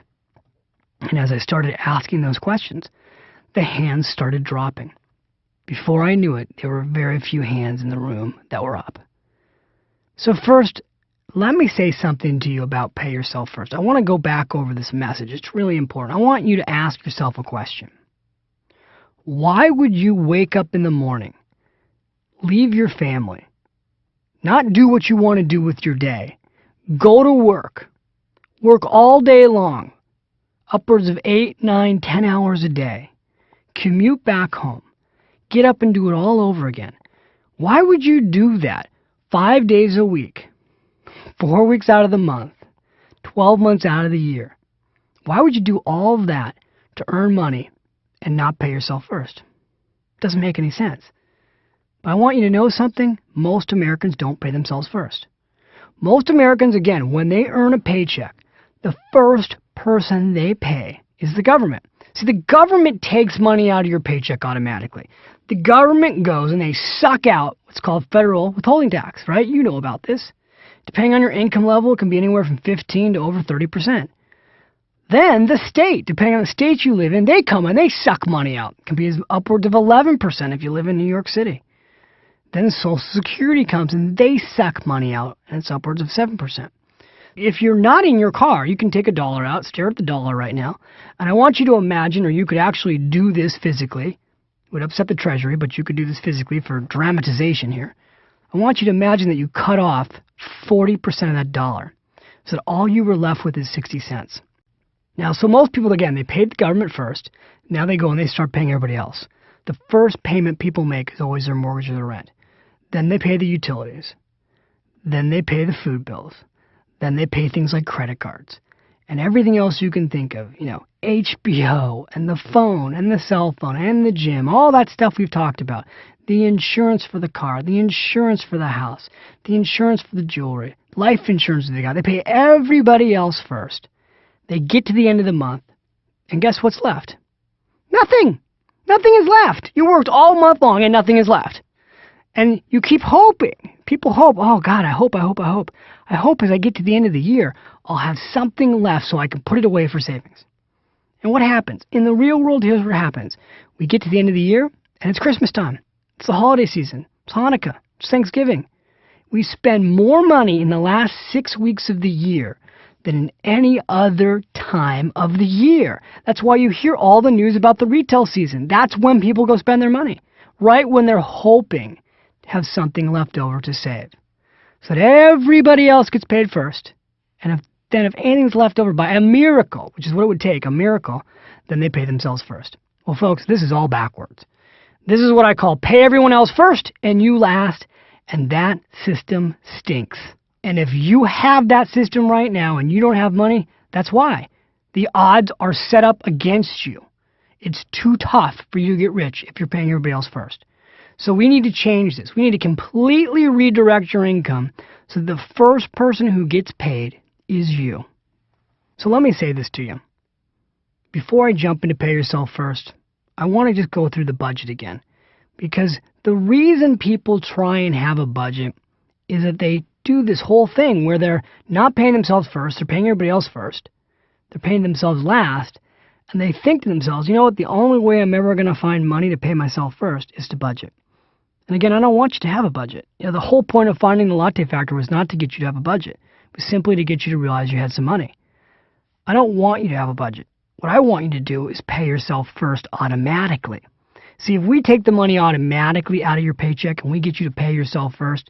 And as I started asking those questions, the hands started dropping. Before I knew it, there were very few hands in the room that were up. So first, let me say something to you about pay yourself first. I want to go back over this message. It's really important. I want you to ask yourself a question. Why would you wake up in the morning, leave your family, not do what you want to do with your day, go to work all day long, upwards of 8, 9, 10 hours a day, commute back home, get up and do it all over again? Why would you do that 5 days a week, 4 weeks out of the month, 12 months out of the year? Why would you do all of that to earn money and not pay yourself first? Doesn't make any sense. But I want you to know something. Most Americans don't pay themselves first. Most Americans, again, when they earn a paycheck, the first person they pay is the government. See, the government takes money out of your paycheck automatically. The government goes and they suck out what's called federal withholding tax, right? You know about this. Depending on your income level, it can be anywhere from 15 to over 30%. Then the state, depending on the state you live in, they come and they suck money out. It can be as upwards of 11% if you live in New York City. Then Social Security comes and they suck money out, and it's upwards of 7%. If you're not in your car, you can take $1 out, stare at the dollar right now, and I want you to imagine, or you could actually do this physically. It would upset the Treasury, but you could do this physically for dramatization here. I want you to imagine that you cut off 40% of that dollar, so that all you were left with is 60 cents. Now, so most people, again, they paid the government first. Now they go and they start paying everybody else. The first payment people make is always their mortgage or their rent. Then they pay the utilities. Then they pay the food bills. Then they pay things like credit cards. And everything else you can think of, HBO and the phone and the cell phone and the gym, all that stuff we've talked about. The insurance for the car, the insurance for the house, the insurance for the jewelry, life insurance that they got. They pay everybody else first. They get to the end of the month, and guess what's left? Nothing. Nothing is left. You worked all month long and nothing is left. And you keep hoping. People hope, oh God, I hope. I hope as I get to the end of the year, I'll have something left so I can put it away for savings. And what happens? In the real world, here's what happens. We get to the end of the year, and it's Christmas time. It's the holiday season. It's Hanukkah. It's Thanksgiving. We spend more money in the last 6 weeks of the year than in any other time of the year. That's why you hear all the news about the retail season. That's when people go spend their money. Right when they're hoping to have something left over to save. So that everybody else gets paid first. And if anything's left over by a miracle, which is what it would take, a miracle, then they pay themselves first. Well, folks, this is all backwards. This is what I call pay everyone else first and you last. And that system stinks. And if you have that system right now and you don't have money, that's why. The odds are set up against you. It's too tough for you to get rich if you're paying everybody else first. So we need to change this. We need to completely redirect your income so the first person who gets paid is you. So let me say this to you. Before I jump into pay yourself first, I want to just go through the budget again. Because the reason people try and have a budget is that they do this whole thing where they're not paying themselves first, they're paying everybody else first, they're paying themselves last, and they think to themselves, you know what, the only way I'm ever going to find money to pay myself first is to budget. And again, I don't want you to have a budget. The whole point of finding the latte factor was not to get you to have a budget. It was simply to get you to realize you had some money. I don't want you to have a budget. What I want you to do is pay yourself first automatically. See, if we take the money automatically out of your paycheck and we get you to pay yourself first,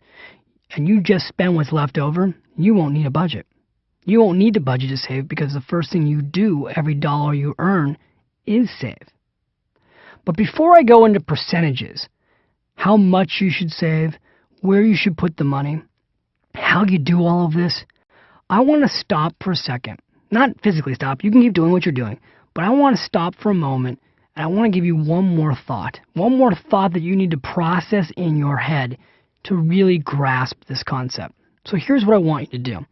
and you just spend what's left over, you won't need a budget. You won't need a budget to save because the first thing you do every dollar you earn is save. But before I go into percentages, how much you should save, where you should put the money, how you do all of this, I want to stop for a second. Not physically stop. You can keep doing what you're doing. But I want to stop for a moment, and I want to give you one more thought. One more thought that you need to process in your head to really grasp this concept. So here's what I want you to do.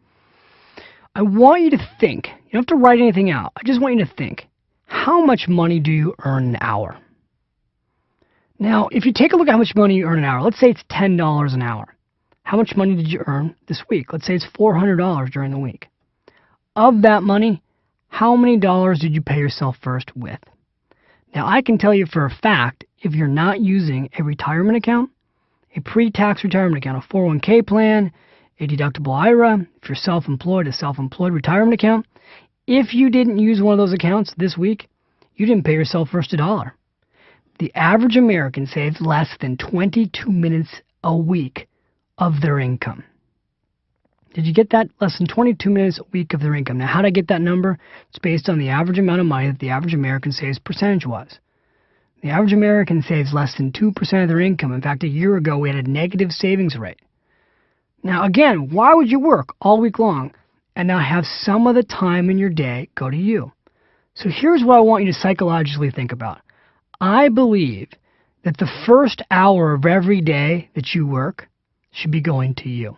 I want you to think. You don't have to write anything out. I just want you to think. How much money do you earn an hour? Now, if you take a look at how much money you earn an hour, let's say it's $10 an hour. How much money did you earn this week? Let's say it's $400 during the week. Of that money, how many dollars did you pay yourself first with? Now, I can tell you for a fact, if you're not using a retirement account, a pre-tax retirement account, a 401k plan, a deductible IRA, if you're self-employed, a self-employed retirement account, if you didn't use one of those accounts this week, you didn't pay yourself first a dollar. The average American saves less than 22 minutes a week of their income. Did you get that? Less than 22 minutes a week of their income. Now, how did I get that number? It's based on the average amount of money that the average American saves percentage-wise. The average American saves less than 2% of their income. In fact, a year ago, we had a negative savings rate. Now, again, why would you work all week long and now have some of the time in your day go to you? So here's what I want you to psychologically think about. I believe that the first hour of every day that you work should be going to you.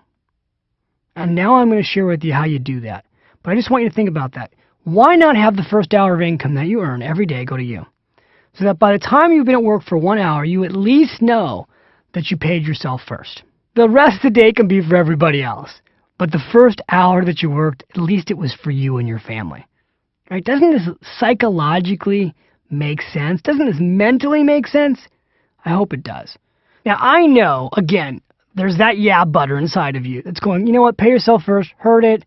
And now I'm going to share with you how you do that. But I just want you to think about that. Why not have the first hour of income that you earn every day go to you? So that by the time you've been at work for 1 hour, you at least know that you paid yourself first. The rest of the day can be for everybody else. But the first hour that you worked, at least it was for you and your family. Right? Doesn't this psychologically make sense? Doesn't this mentally make sense? I hope it does. Now, I know, again, there's that yeah butter inside of you that's going, you know what, pay yourself first, heard it,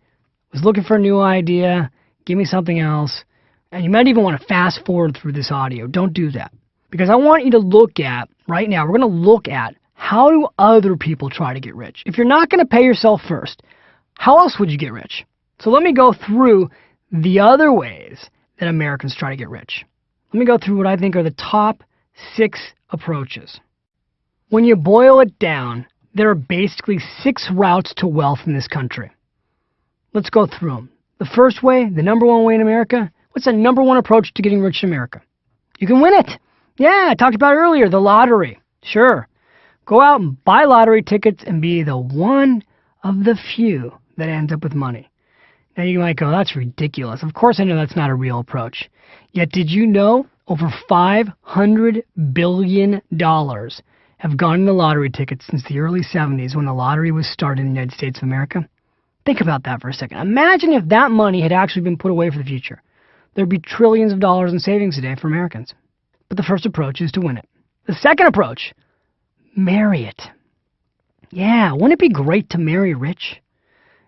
was looking for a new idea, give me something else. And you might even want to fast forward through this audio. Don't do that. Because I want you to look at, right now, we're going to look at how do other people try to get rich. If you're not going to pay yourself first, how else would you get rich? So let me go through the other ways that Americans try to get rich. Let me go through what I think are the top 6 approaches. When you boil it down, there are basically 6 routes to wealth in this country. Let's go through them. The first way, the number one way in America, what's the number one approach to getting rich in America? You can win it. Yeah, I talked about it earlier, the lottery. Sure. Go out and buy lottery tickets and be the one of the few that ends up with money. Now you might go, that's ridiculous. Of course I know that's not a real approach. Yet did you know over $500 billion have gone into lottery tickets since the early 70s when the lottery was started in the United States of America? Think about that for a second. Imagine if that money had actually been put away for the future. There'd be trillions of dollars in savings today for Americans. But the first approach is to win it. The second approach, marry it. Yeah, wouldn't it be great to marry rich?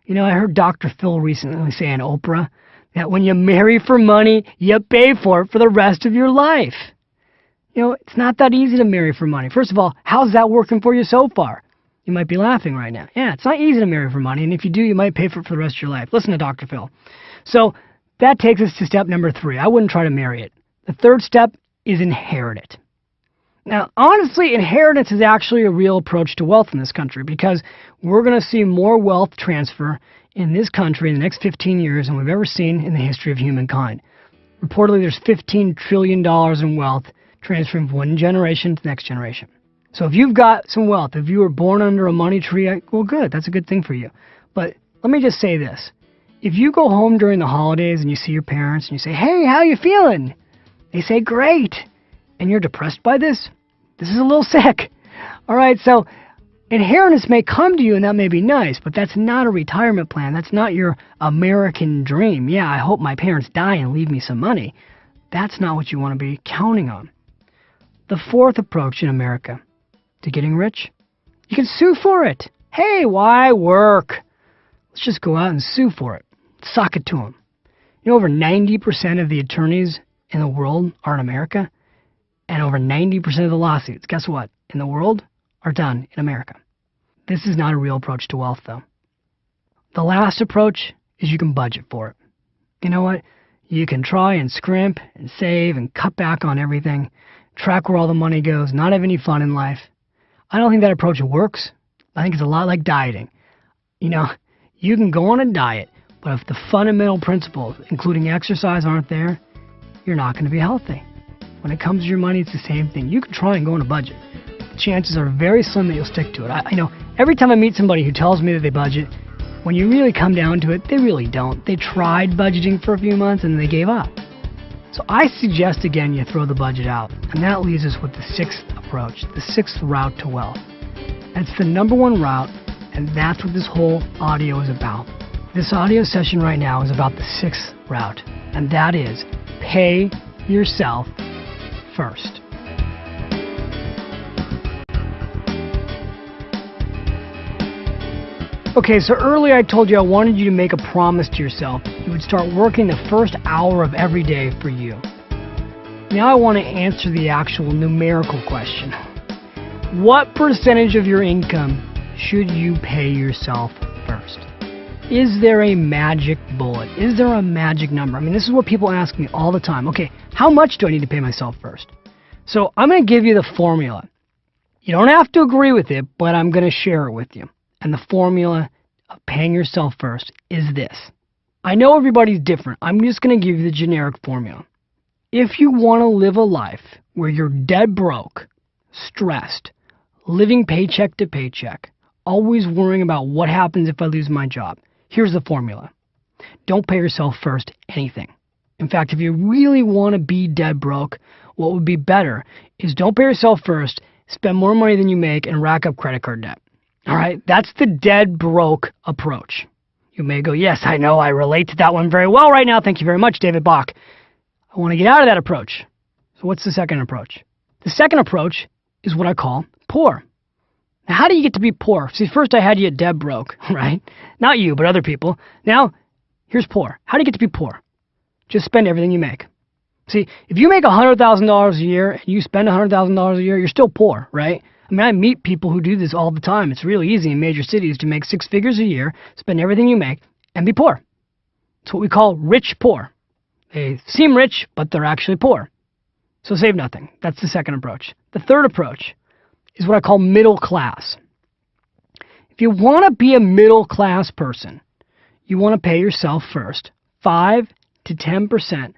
You know, I heard Dr. Phil recently say on Oprah that when you marry for money, you pay for it for the rest of your life. You know, it's not that easy to marry for money. First of all, how's that working for you so far? You might be laughing right now. Yeah, it's not easy to marry for money, and if you do, you might pay for it for the rest of your life. Listen to Dr. Phil. So that takes us to step number 3. I wouldn't try to marry it. The third step is inherit it. Now, honestly, inheritance is actually a real approach to wealth in this country because we're going to see more wealth transfer in this country in the next 15 years than we've ever seen in the history of humankind. Reportedly, there's $15 trillion in wealth transferring from one generation to the next generation. So if you've got some wealth, if you were born under a money tree, well, good, that's a good thing for you. But let me just say this. If you go home during the holidays and you see your parents and you say, hey, how you feeling? They say, great. And you're depressed by this? This is a little sick. All right, so inheritance may come to you and that may be nice, but that's not a retirement plan. That's not your American dream. Yeah, I hope my parents die and leave me some money. That's not what you want to be counting on. The fourth approach in America, to getting rich? You can sue for it. Hey, why work? Let's just go out and sue for it. Sock it to them. You know, over 90% of the attorneys in the world are in America, and over 90% of the lawsuits, guess what, in the world are done in America. This is not a real approach to wealth, though. The last approach is you can budget for it. You know what? You can try and scrimp and save and cut back on everything, track where all the money goes, not have any fun in life. I don't think that approach works. I think it's a lot like dieting. You know, you can go on a diet, but if the fundamental principles, including exercise, aren't there, you're not going to be healthy. When it comes to your money, it's the same thing. You can try and go on a budget. The chances are very slim that you'll stick to it. I know every time I meet somebody who tells me that they budget, when you really come down to it, they really don't. They tried budgeting for a few months and they gave up. So I suggest, again, you throw the budget out. And that leaves us with the sixth approach, the sixth route to wealth. That's the number one route, and that's what this whole audio is about. This audio session right now is about the sixth route, and that is pay yourself first. Okay, so earlier I told you I wanted you to make a promise to yourself. You would start working the first hour of every day for you. Now I want to answer the actual numerical question. What percentage of your income should you pay yourself first? Is there a magic bullet? Is there a magic number? I mean, this is what people ask me all the time. Okay, how much do I need to pay myself first? So I'm going to give you the formula. You don't have to agree with it, but I'm going to share it with you. And the formula of paying yourself first is this. I know everybody's different. I'm just going to give you the generic formula. If you want to live a life where you're dead broke, stressed, living paycheck to paycheck, always worrying about what happens if I lose my job, here's the formula. Don't pay yourself first anything. In fact, if you really want to be dead broke, what would be better is don't pay yourself first, spend more money than you make, and rack up credit card debt. All right, that's the dead broke approach. You may go, yes, I know, I relate to that one very well right now. Thank you very much, David Bach. I want to get out of that approach. So what's the second approach? The second approach is what I call poor. Now, how do you get to be poor? See, first I had you at dead broke, right? Not you, but other people. Now, here's poor. How do you get to be poor? Just spend everything you make. See, if you make $100,000 a year and you spend $100,000 a year, you're still poor, right? I mean, I meet people who do this all the time. It's really easy in major cities to make six figures a year, spend everything you make, and be poor. It's what we call rich poor. They seem rich, but they're actually poor. So save nothing. That's the second approach. The third approach is what I call middle class. If you want to be a middle class person, you want to pay yourself first 5 to 10%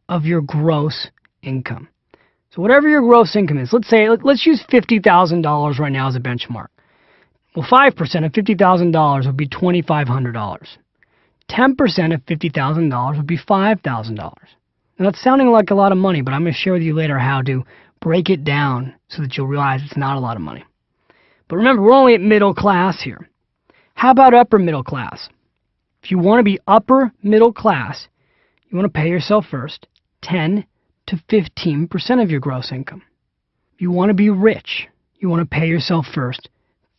of your gross income. So whatever your gross income is, let's use $50,000 right now as a benchmark. Well, 5% of $50,000 would be $2,500. 10% of $50,000 would be $5,000. Now that's sounding like a lot of money, but I'm going to share with you later how to break it down so that you'll realize it's not a lot of money. But remember, we're only at middle class here. How about upper middle class? If you want to be upper middle class, you want to pay yourself first 10 to 15% of your gross income. If you want to be rich, you want to pay yourself first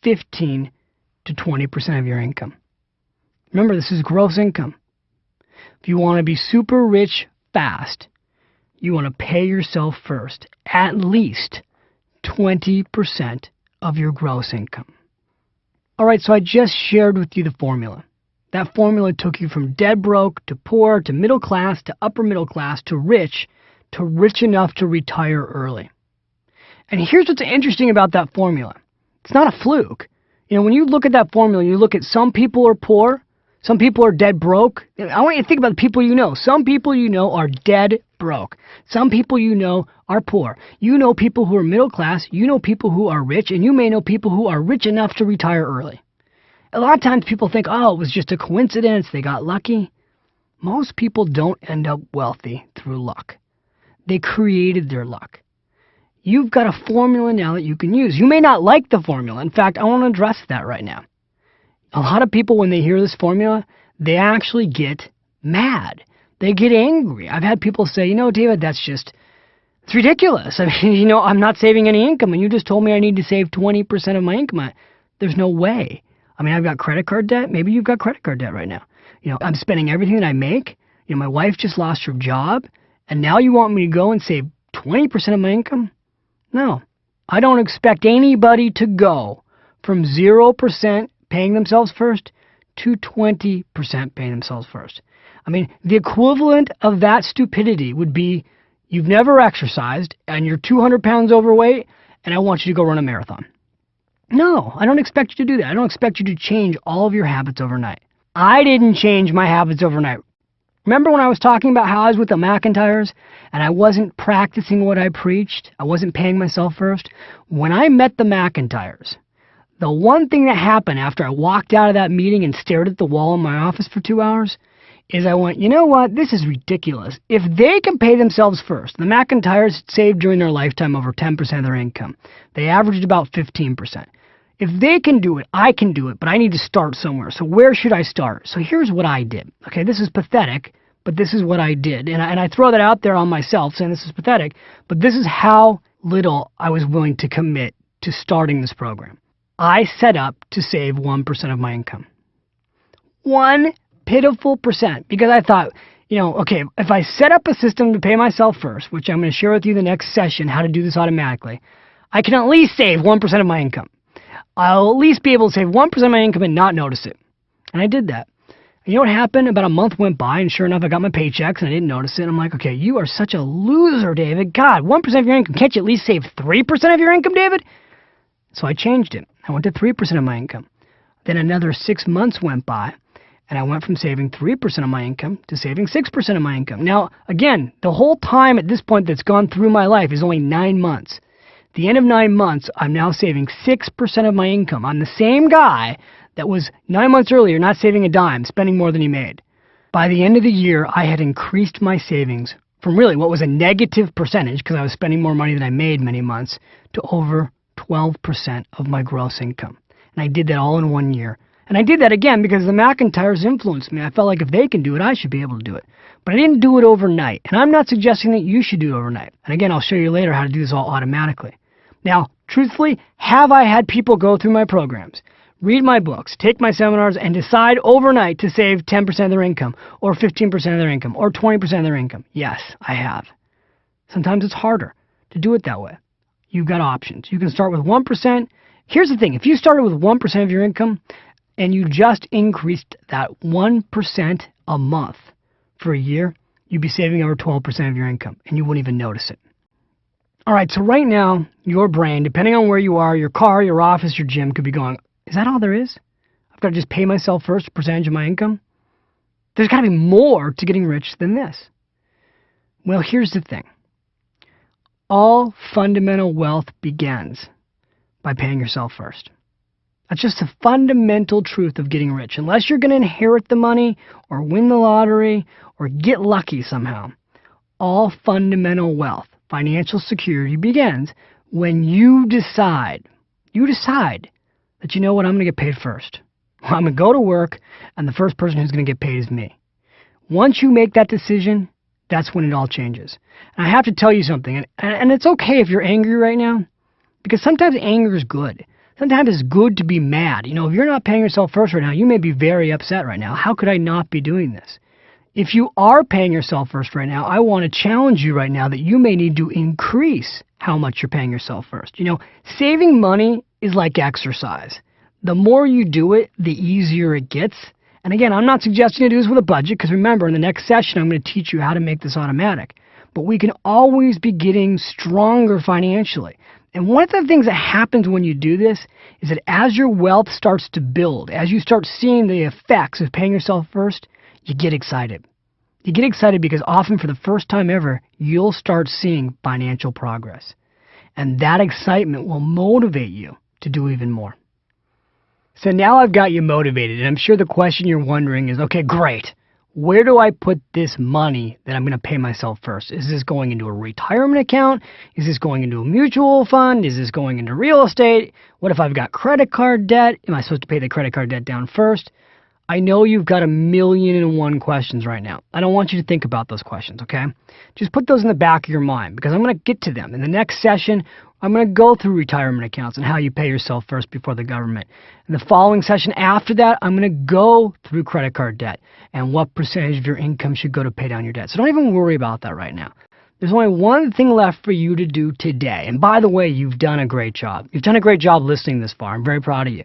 15 to 20% of your income. Remember, this is gross income. If you want to be super rich fast, you want to pay yourself first at least 20% of your gross income. All right, so I just shared with you the formula. That formula took you from dead broke to poor to middle class to upper middle class to rich enough to retire early. And here's what's interesting about that formula. It's not a fluke. You know, when you look at that formula, you look at some people are poor, some people are dead broke. I want you to think about the people you know. Some people you know are dead broke. Some people you know are poor. You know people who are middle class, you know people who are rich, and you may know people who are rich enough to retire early. A lot of times people think, oh, it was just a coincidence, they got lucky. Most people don't end up wealthy through luck. They created their luck. You've got a formula now that you can use. You may not like the formula. In fact, I want to address that right now. A lot of people, when they hear this formula, they actually get mad. They get angry. I've had people say, you know, David, that's It's ridiculous. I mean, I'm not saving any income, and you just told me I need to save 20% of my income. There's no way. I mean, I've got credit card debt. Maybe you've got credit card debt right now. I'm spending everything that I make. My wife just lost her job, and now you want me to go and save 20% of my income? No. I don't expect anybody to go from 0% paying themselves first to 20% paying themselves first. I mean, the equivalent of that stupidity would be you've never exercised and you're 200 pounds overweight and I want you to go run a marathon. No, I don't expect you to do that. I don't expect you to change all of your habits overnight. I didn't change my habits overnight. Remember when I was talking about how I was with the McIntyres and I wasn't practicing what I preached? I wasn't paying myself first? When I met the McIntyres, the one thing that happened after I walked out of that meeting and stared at the wall in my office for 2 hours is I went, you know what? This is ridiculous. If they can pay themselves first, the McIntyres saved during their lifetime over 10% of their income. They averaged about 15%. If they can do it, I can do it, but I need to start somewhere. So where should I start? So here's what I did. Okay, this is pathetic, but this is what I did. And I throw that out there on myself saying this is pathetic, but this is how little I was willing to commit to starting this program. I set up to save 1% of my income. 1 pitiful percent, because I thought, okay, if I set up a system to pay myself first, which I'm going to share with you the next session, how to do this automatically, I can at least save 1% of my income. I'll at least be able to save 1% of my income and not notice it. And I did that. And you know what happened? About a month went by, and sure enough, I got my paychecks, and I didn't notice it. And I'm like, okay, you are such a loser, David. God, 1% of your income. Can't you at least save 3% of your income, David? So I changed it. I went to 3% of my income. Then another 6 months went by, and I went from saving 3% of my income to saving 6% of my income. Now, again, the whole time at this point that's gone through my life is only 9 months. At the end of 9 months, I'm now saving 6% of my income. I'm the same guy that was 9 months earlier not saving a dime, spending more than he made. By the end of the year, I had increased my savings from really what was a negative percentage, because I was spending more money than I made many months, to over 12% of my gross income. And I did that all in 1 year. And I did that again because the McIntyres influenced me. I felt like if they can do it, I should be able to do it. But I didn't do it overnight. And I'm not suggesting that you should do it overnight. And again, I'll show you later how to do this all automatically. Now, truthfully, have I had people go through my programs, read my books, take my seminars, and decide overnight to save 10% of their income, or 15% of their income, or 20% of their income? Yes, I have. Sometimes it's harder to do it that way. You've got options. You can start with 1%. Here's the thing. If you started with 1% of your income and you just increased that 1% a month for a year, you'd be saving over 12% of your income, and you wouldn't even notice it. All right, so right now, your brain, depending on where you are, your car, your office, your gym, could be going, is that all there is? I've got to just pay myself first a percentage of my income? There's got to be more to getting rich than this. Well, here's the thing. All fundamental wealth begins by paying yourself first. That's just the fundamental truth of getting rich. Unless you're going to inherit the money or win the lottery or get lucky somehow, all fundamental wealth, financial security, begins when you decide that, you know what, I'm going to get paid first. I'm going to go to work, and the first person who's going to get paid is me. Once you make that decision, that's when it all changes. And I have to tell you something, and it's okay if you're angry right now, because sometimes anger is good. Sometimes it's good to be mad. If you're not paying yourself first right now, you may be very upset right now. How could I not be doing this? If you are paying yourself first right now, I want to challenge you right now that you may need to increase how much you're paying yourself first. Saving money is like exercise. The more you do it, the easier it gets. And again, I'm not suggesting you do this with a budget, because remember, in the next session, I'm going to teach you how to make this automatic. But we can always be getting stronger financially. And one of the things that happens when you do this is that as your wealth starts to build, as you start seeing the effects of paying yourself first, you get excited. You get excited because often for the first time ever, you'll start seeing financial progress. And that excitement will motivate you to do even more. So now I've got you motivated, and I'm sure the question you're wondering is, okay, great. Where do I put this money that I'm going to pay myself first? Is this going into a retirement account? Is this going into a mutual fund? Is this going into real estate? What if I've got credit card debt? Am I supposed to pay the credit card debt down first? I know you've got 1,000,001 questions right now. I don't want you to think about those questions, okay? Just put those in the back of your mind because I'm going to get to them. In the next session, I'm going to go through retirement accounts and how you pay yourself first before the government. In the following session after that, I'm going to go through credit card debt and what percentage of your income should go to pay down your debt. So don't even worry about that right now. There's only one thing left for you to do today. And by the way, you've done a great job. You've done a great job listening this far. I'm very proud of you.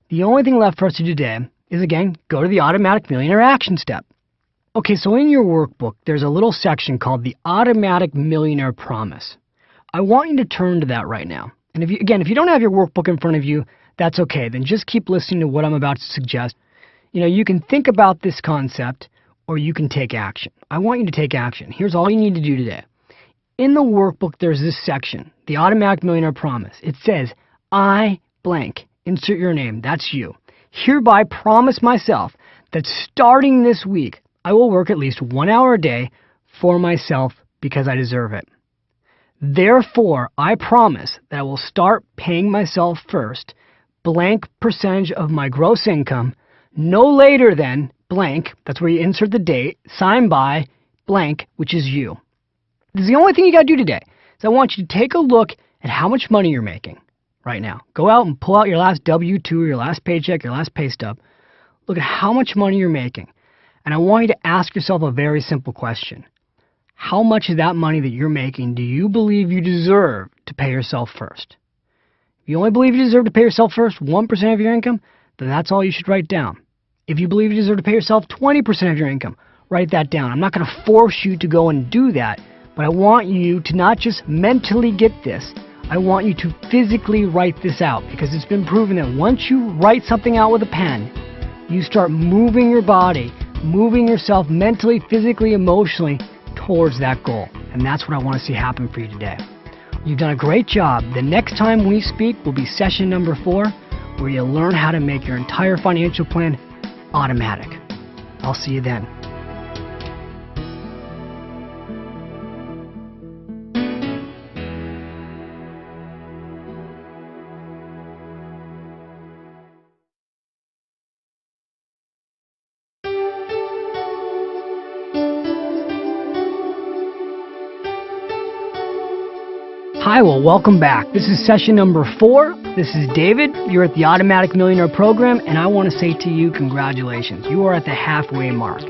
The only thing left for us to do today is, again, go to the Automatic Millionaire action step. Okay, so in your workbook, there's a little section called the Automatic Millionaire Promise. I want you to turn to that right now. And if you don't have your workbook in front of you, that's okay. Then just keep listening to what I'm about to suggest. You can think about this concept or you can take action. I want you to take action. Here's all you need to do today. In the workbook, there's this section, the Automatic Millionaire Promise. It says, I blank, insert your name, that's you. Hereby promise myself that starting this week, I will work at least 1 hour a day for myself because I deserve it. Therefore, I promise that I will start paying myself first, blank percentage of my gross income, no later than blank, that's where you insert the date, signed by blank, which is you. This is the only thing you got to do today. So I want you to take a look at how much money you're making right now. Go out and pull out your last W-2, your last paycheck, your last pay stub. Look at how much money you're making. And I want you to ask yourself a very simple question. How much of that money that you're making do you believe you deserve to pay yourself first? If you only believe you deserve to pay yourself first 1% of your income, then that's all you should write down. If you believe you deserve to pay yourself 20% of your income, write that down. I'm not going to force you to go and do that, but I want you to not just mentally get this, I want you to physically write this out because it's been proven that once you write something out with a pen, you start moving your body, moving yourself mentally, physically, emotionally towards that goal. And that's what I want to see happen for you today. You've done a great job. The next time we speak will be session number 4, where you'll learn how to make your entire financial plan automatic. I'll see you then. Hi, well, welcome back. This is session number 4. This is David. You're at the Automatic Millionaire Program, and I want to say to you, congratulations. You are at the halfway mark,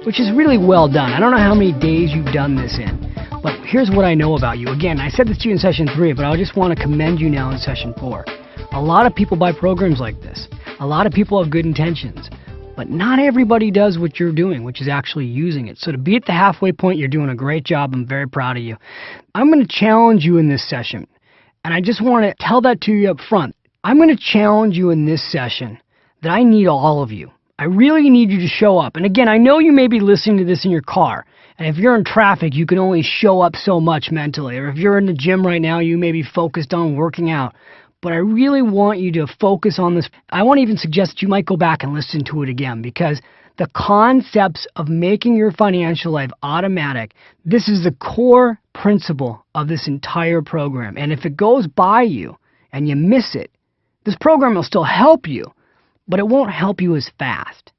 which is really well done. I don't know how many days you've done this in, but here's what I know about you. Again, I said this to you in session 3, but I just want to commend you now in session 4. A lot of people buy programs like this. A lot of people have good intentions, but not everybody does what you're doing, which is actually using it. So to be at the halfway point, you're doing a great job. I'm very proud of you. I'm going to challenge you in this session, and I just want to tell that to you up front. I'm going to challenge you in this session that I need all of you. I really need you to show up. And again, I know you may be listening to this in your car, and if you're in traffic, you can only show up so much mentally. Or if you're in the gym right now, you may be focused on working out. But I really want you to focus on this. I want to even suggest that you might go back and listen to it again, because the concepts of making your financial life automatic, this is the core principle of this entire program. And if it goes by you and you miss it, this program will still help you, but it won't help you as fast.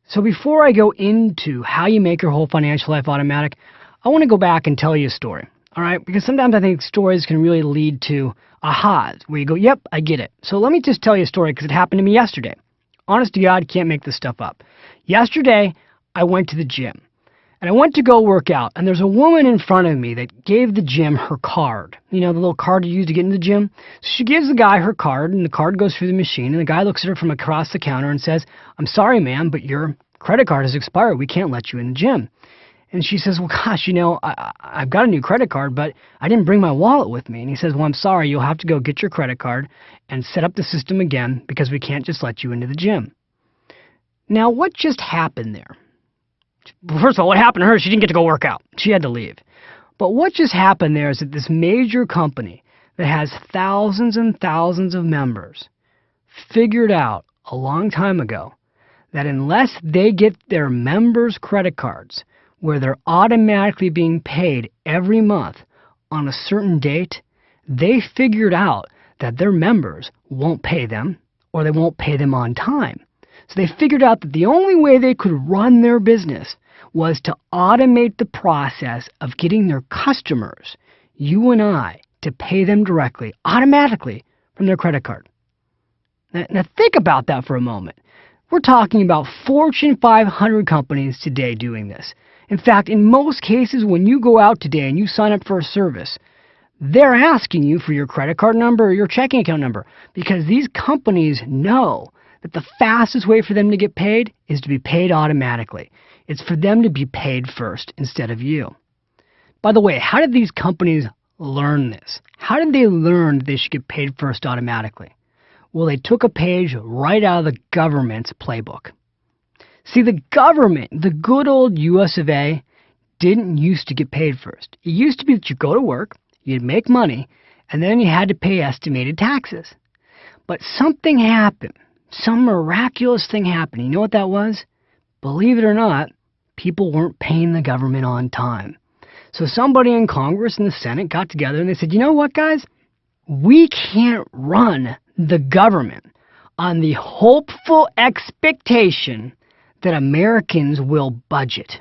So before I go into how you make your whole financial life automatic, I want to go back and tell you a story. All right? Because sometimes I think stories can really lead to ahas, where you go, yep, I get it. So let me just tell you a story because it happened to me yesterday. Honest to God, can't make this stuff up. Yesterday, I went to the gym. And I went to go work out. And there's a woman in front of me that gave the gym her card. You know, the little card you use to get into the gym? So she gives the guy her card, and the card goes through the machine. And the guy looks at her from across the counter and says, I'm sorry, ma'am, but your credit card has expired. We can't let you in the gym. And she says, well, gosh, you know, I've got a new credit card, but I didn't bring my wallet with me. And he says, well, I'm sorry, you'll have to go get your credit card and set up the system again because we can't just let you into the gym. Now, what just happened there? First of all, what happened to her? She didn't get to go work out. She had to leave. But what just happened there is that this major company that has thousands and thousands of members figured out a long time ago that unless they get their members' credit cards where they're automatically being paid every month on a certain date, they figured out that their members won't pay them or they won't pay them on time. So they figured out that the only way they could run their business was to automate the process of getting their customers, you and I, to pay them directly, automatically, from their credit card. Now think about that for a moment. We're talking about Fortune 500 companies today doing this. In fact, in most cases, when you go out today and you sign up for a service, they're asking you for your credit card number or your checking account number because these companies know that the fastest way for them to get paid is to be paid automatically. It's for them to be paid first instead of you. By the way, how did these companies learn this? How did they learn that they should get paid first automatically? Well, they took a page right out of the government's playbook. See, the government, the good old US of A, didn't used to get paid first. It used to be that you go to work, you'd make money, and then you had to pay estimated taxes. But something happened. Some miraculous thing happened. You know what that was? Believe it or not, people weren't paying the government on time. So somebody in Congress and the Senate got together and they said, you know what, guys? We can't run the government on the hopeful expectation that Americans will budget.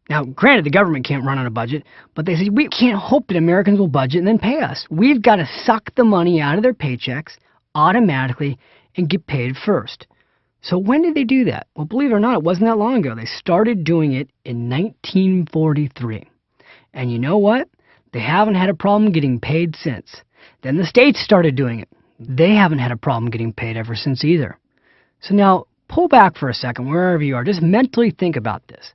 Now, granted, the government can't run on a budget, but they said we can't hope that Americans will budget and then pay us. We've got to suck the money out of their paychecks automatically and get paid first. So when did they do that? Well, believe it or not, it wasn't that long ago. They started doing it in 1943. And you know what? They haven't had a problem getting paid since. Then the states started doing it. They haven't had a problem getting paid ever since either. So now, pull back for a second, wherever you are. Just mentally think about this.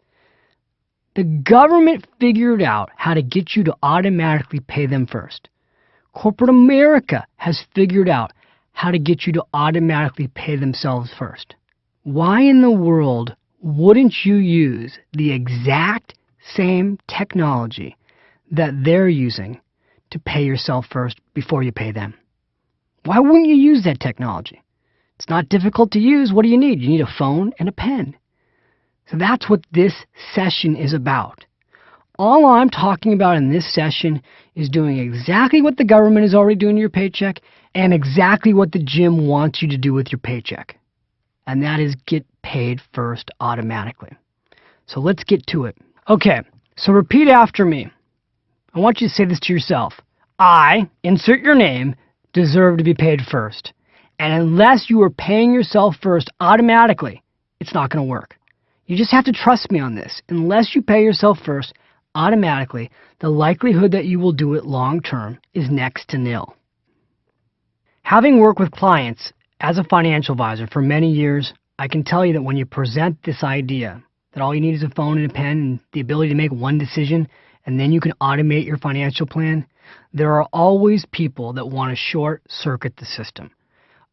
The government figured out how to get you to automatically pay them first. Corporate America has figured out how to get you to automatically pay themselves first. Why in the world wouldn't you use the exact same technology that they're using to pay yourself first before you pay them? Why wouldn't you use that technology? It's not difficult to use. What do you need? You need a phone and a pen. So that's what this session is about. All I'm talking about in this session is doing exactly what the government is already doing to your paycheck and exactly what the gym wants you to do with your paycheck. And that is get paid first automatically. So let's get to it. Okay, so repeat after me. I want you to say this to yourself. I, insert your name, deserve to be paid first. And unless you are paying yourself first automatically, it's not going to work. You just have to trust me on this. Unless you pay yourself first automatically, the likelihood that you will do it long term is next to nil. Having worked with clients as a financial advisor for many years, I can tell you that when you present this idea, that all you need is a phone and a pen and the ability to make one decision, and then you can automate your financial plan, there are always people that want to short-circuit the system.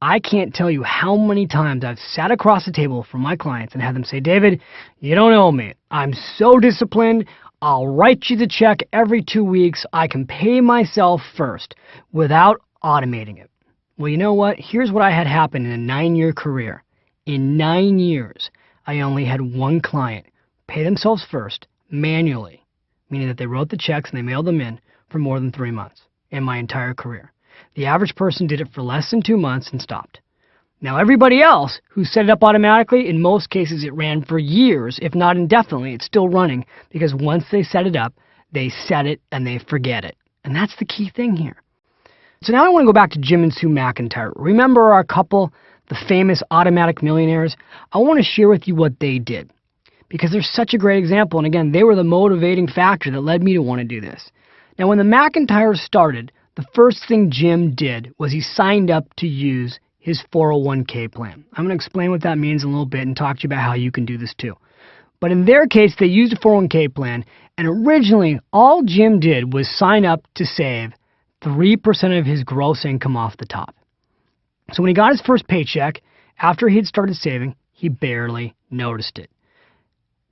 I can't tell you how many times I've sat across the table from my clients and had them say, David, you don't know me. I'm so disciplined. I'll write you the check every 2 weeks. I can pay myself first without automating it. Well, you know what? Here's what I had happen in a 9-year career. In 9 years, I only had one client pay themselves first manually, meaning that they wrote the checks and they mailed them in for more than 3 months in my entire career. The average person did it for less than 2 months and stopped. Now, everybody else who set it up automatically, in most cases it ran for years, if not indefinitely. It's still running because once they set it up, they set it and they forget it. And that's the key thing here. So now I want to go back to Jim and Sue McIntyre. Remember our couple, the famous automatic millionaires? I want to share with you what they did because they're such a great example. And again, they were the motivating factor that led me to want to do this. Now, when the McIntyres started, the first thing Jim did was he signed up to use his 401k plan. I'm going to explain what that means in a little bit and talk to you about how you can do this too. But in their case, they used a 401k plan, and originally all Jim did was sign up to save 3% of his gross income off the top. So when he got his first paycheck, after he had started saving, he barely noticed it.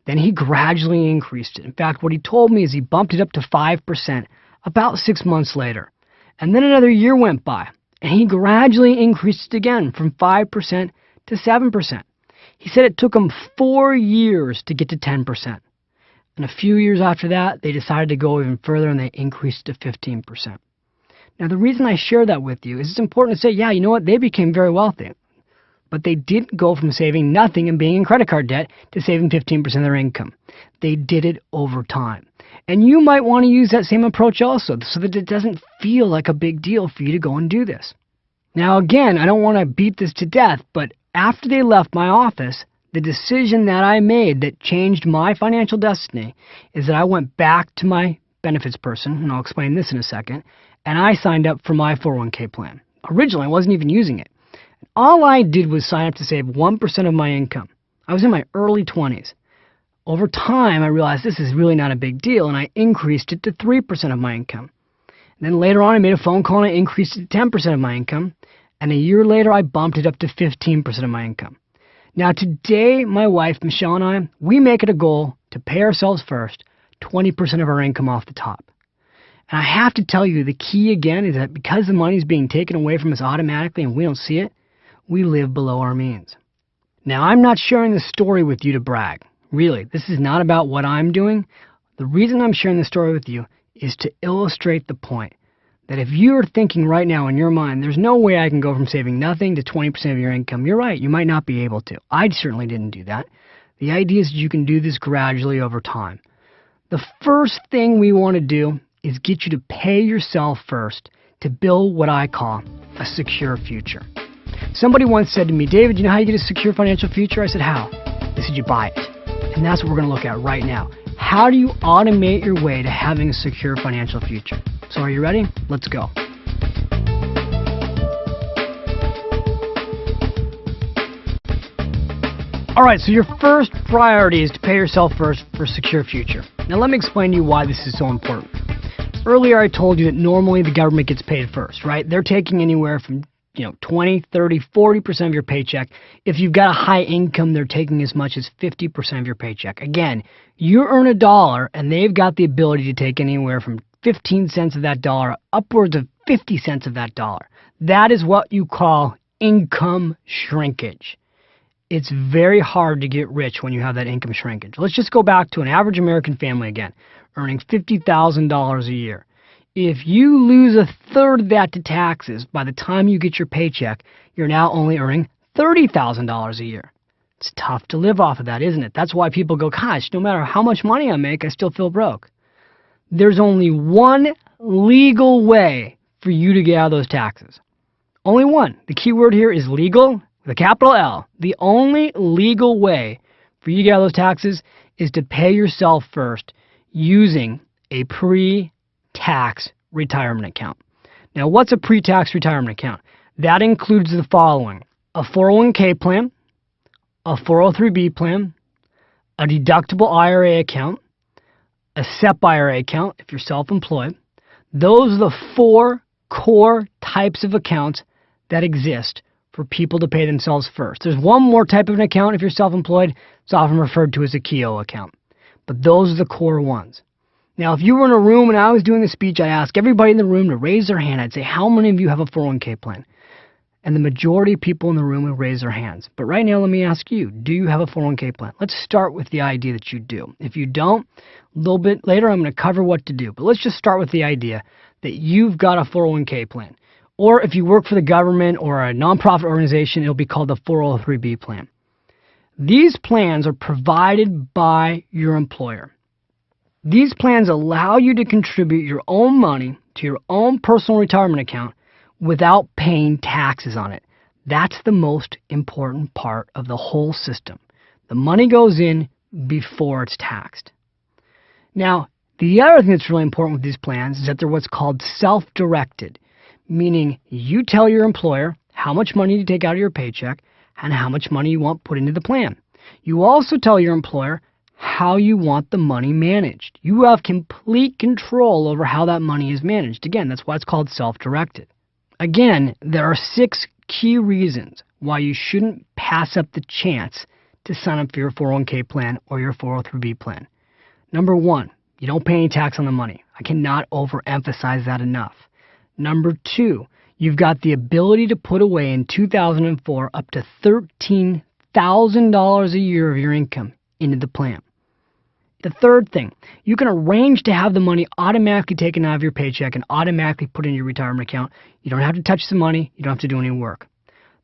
Then he gradually increased it. In fact, what he told me is he bumped it up to 5% about 6 months later. And then another year went by, and he gradually increased it again from 5% to 7%. He said it took him 4 years to get to 10%. And a few years after that, they decided to go even further, and they increased to 15%. Now, the reason I share that with you is it's important to say, yeah, you know what? They became very wealthy. but they didn't go from saving nothing and being in credit card debt to saving 15% of their income. They did it over time. And you might want to use that same approach also so that it doesn't feel like a big deal for you to go and do this. Now, again, I don't want to beat this to death, but after they left my office, the decision that I made that changed my financial destiny is that I went back to my benefits person, and I'll explain this in a second, and I signed up for my 401k plan. Originally, I wasn't even using it. All I did was sign up to save 1% of my income. I was in my early 20s. Over time, I realized this is really not a big deal, and I increased it to 3% of my income. And then later on, I made a phone call and I increased it to 10% of my income. And a year later, I bumped it up to 15% of my income. Now, today, my wife, Michelle, and I, we make it a goal to pay ourselves first 20% of our income off the top. And I have to tell you, the key again is that because the money is being taken away from us automatically and we don't see it, we live below our means. Now, I'm not sharing this story with you to brag. Really, this is not about what I'm doing. The reason I'm sharing this story with you is to illustrate the point that if you're thinking right now in your mind, there's no way I can go from saving nothing to 20% of your income, you're right, you might not be able to. I certainly didn't do that. The idea is that you can do this gradually over time. The first thing we want to do is get you to pay yourself first to build what I call a secure future. Somebody once said to me, David, you know how you get a secure financial future? I said, how? They said, you buy it. And that's what we're going to look at right now. How do you automate your way to having a secure financial future? So are you ready? Let's go. All right, so your first priority is to pay yourself first for a secure future. Now let me explain to you why this is so important. Earlier I told you that normally the government gets paid first, right? They're taking anywhere from 20, 30, 40% of your paycheck. If you've got a high income, they're taking as much as 50% of your paycheck. Again, you earn $1 and they've got the ability to take anywhere from 15 cents of that dollar upwards of 50 cents of that dollar. That is what you call income shrinkage. It's very hard to get rich when you have that income shrinkage. Let's just go back to an average American family again, earning $50,000 a year. If you lose a third of that to taxes by the time you get your paycheck, you're now only earning $30,000 a year. It's tough to live off of that, isn't it? That's why people go, gosh, no matter how much money I make, I still feel broke. There's only one legal way for you to get out of those taxes. Only one. The key word here is legal, with a capital L. The only legal way for you to get out of those taxes is to pay yourself first using a pre-tax retirement account. Now, what's a pre-tax retirement account? That includes the following: a 401k plan, a 403b plan, a deductible IRA account, a SEP IRA account if you're self-employed. Those are the four core types of accounts that exist for people to pay themselves first. There's one more type of an account if you're self-employed. It's often referred to as a KEO account. But those are the core ones. Now, if you were in a room and I was doing a speech, I'd ask everybody in the room to raise their hand. I'd say, how many of you have a 401k plan? And the majority of people in the room would raise their hands. But right now, let me ask you, do you have a 401k plan? Let's start with the idea that you do. If you don't, a little bit later, I'm going to cover what to do. But let's just start with the idea that you've got a 401k plan. Or if you work for the government or a nonprofit organization, it'll be called the 403b plan. These plans are provided by your employer. These plans allow you to contribute your own money to your own personal retirement account without paying taxes on it. That's the most important part of the whole system. The money goes in before it's taxed. Now, the other thing that's really important with these plans is that they're what's called self-directed, meaning you tell your employer how much money to take out of your paycheck and how much money you want put into the plan. You also tell your employer how you want the money managed. You have complete control over how that money is managed. Again, that's why it's called self-directed. Again, there are 6 key reasons why you shouldn't pass up the chance to sign up for your 401k plan or your 403b plan. Number 1, you don't pay any tax on the money. I cannot overemphasize that enough. Number 2, you've got the ability to put away in 2004 up to $13,000 a year of your income into the plan. The third thing, you can arrange to have the money automatically taken out of your paycheck and automatically put in your retirement account. You don't have to touch the money. You don't have to do any work.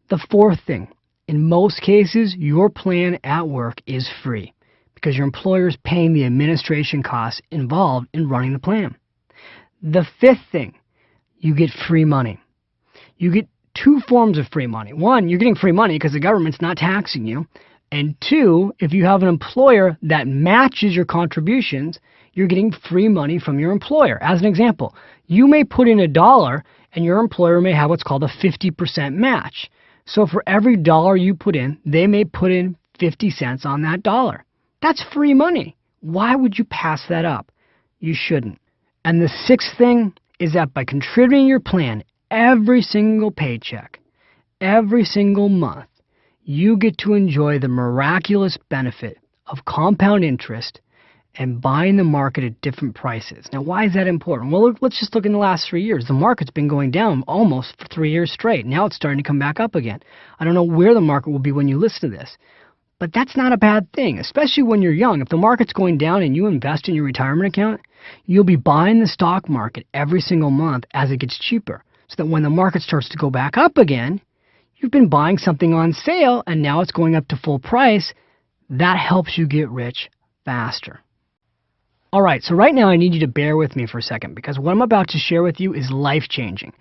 The fourth thing In most cases, your plan at work is free because your employer is paying the administration costs involved in running the plan. The fifth thing, you get free money. You get two forms of free money. One, you're getting free money because the government's not taxing you. And two, if you have an employer that matches your contributions, you're getting free money from your employer. As an example, you may put in $1 and your employer may have what's called a 50% match. So for every dollar you put in, they may put in 50 cents on that dollar. That's free money. Why would you pass that up? You shouldn't. And the sixth thing is that by contributing your plan every single paycheck, every single month, you get to enjoy the miraculous benefit of compound interest and buying the market at different prices. Now, why is that important? Well, let's just look in the last 3 years. The market's been going down almost for 3 years straight. Now it's starting to come back up again. I don't know where the market will be when you listen to this, but that's not a bad thing, especially when you're young. If the market's going down and you invest in your retirement account, you'll be buying the stock market every single month as it gets cheaper, so that when the market starts to go back up again, you've been buying something on sale and now it's going up to full price. That helps you get rich faster. All right, so right now I need you to bear with me for a second because what I'm about to share with you is life-changing.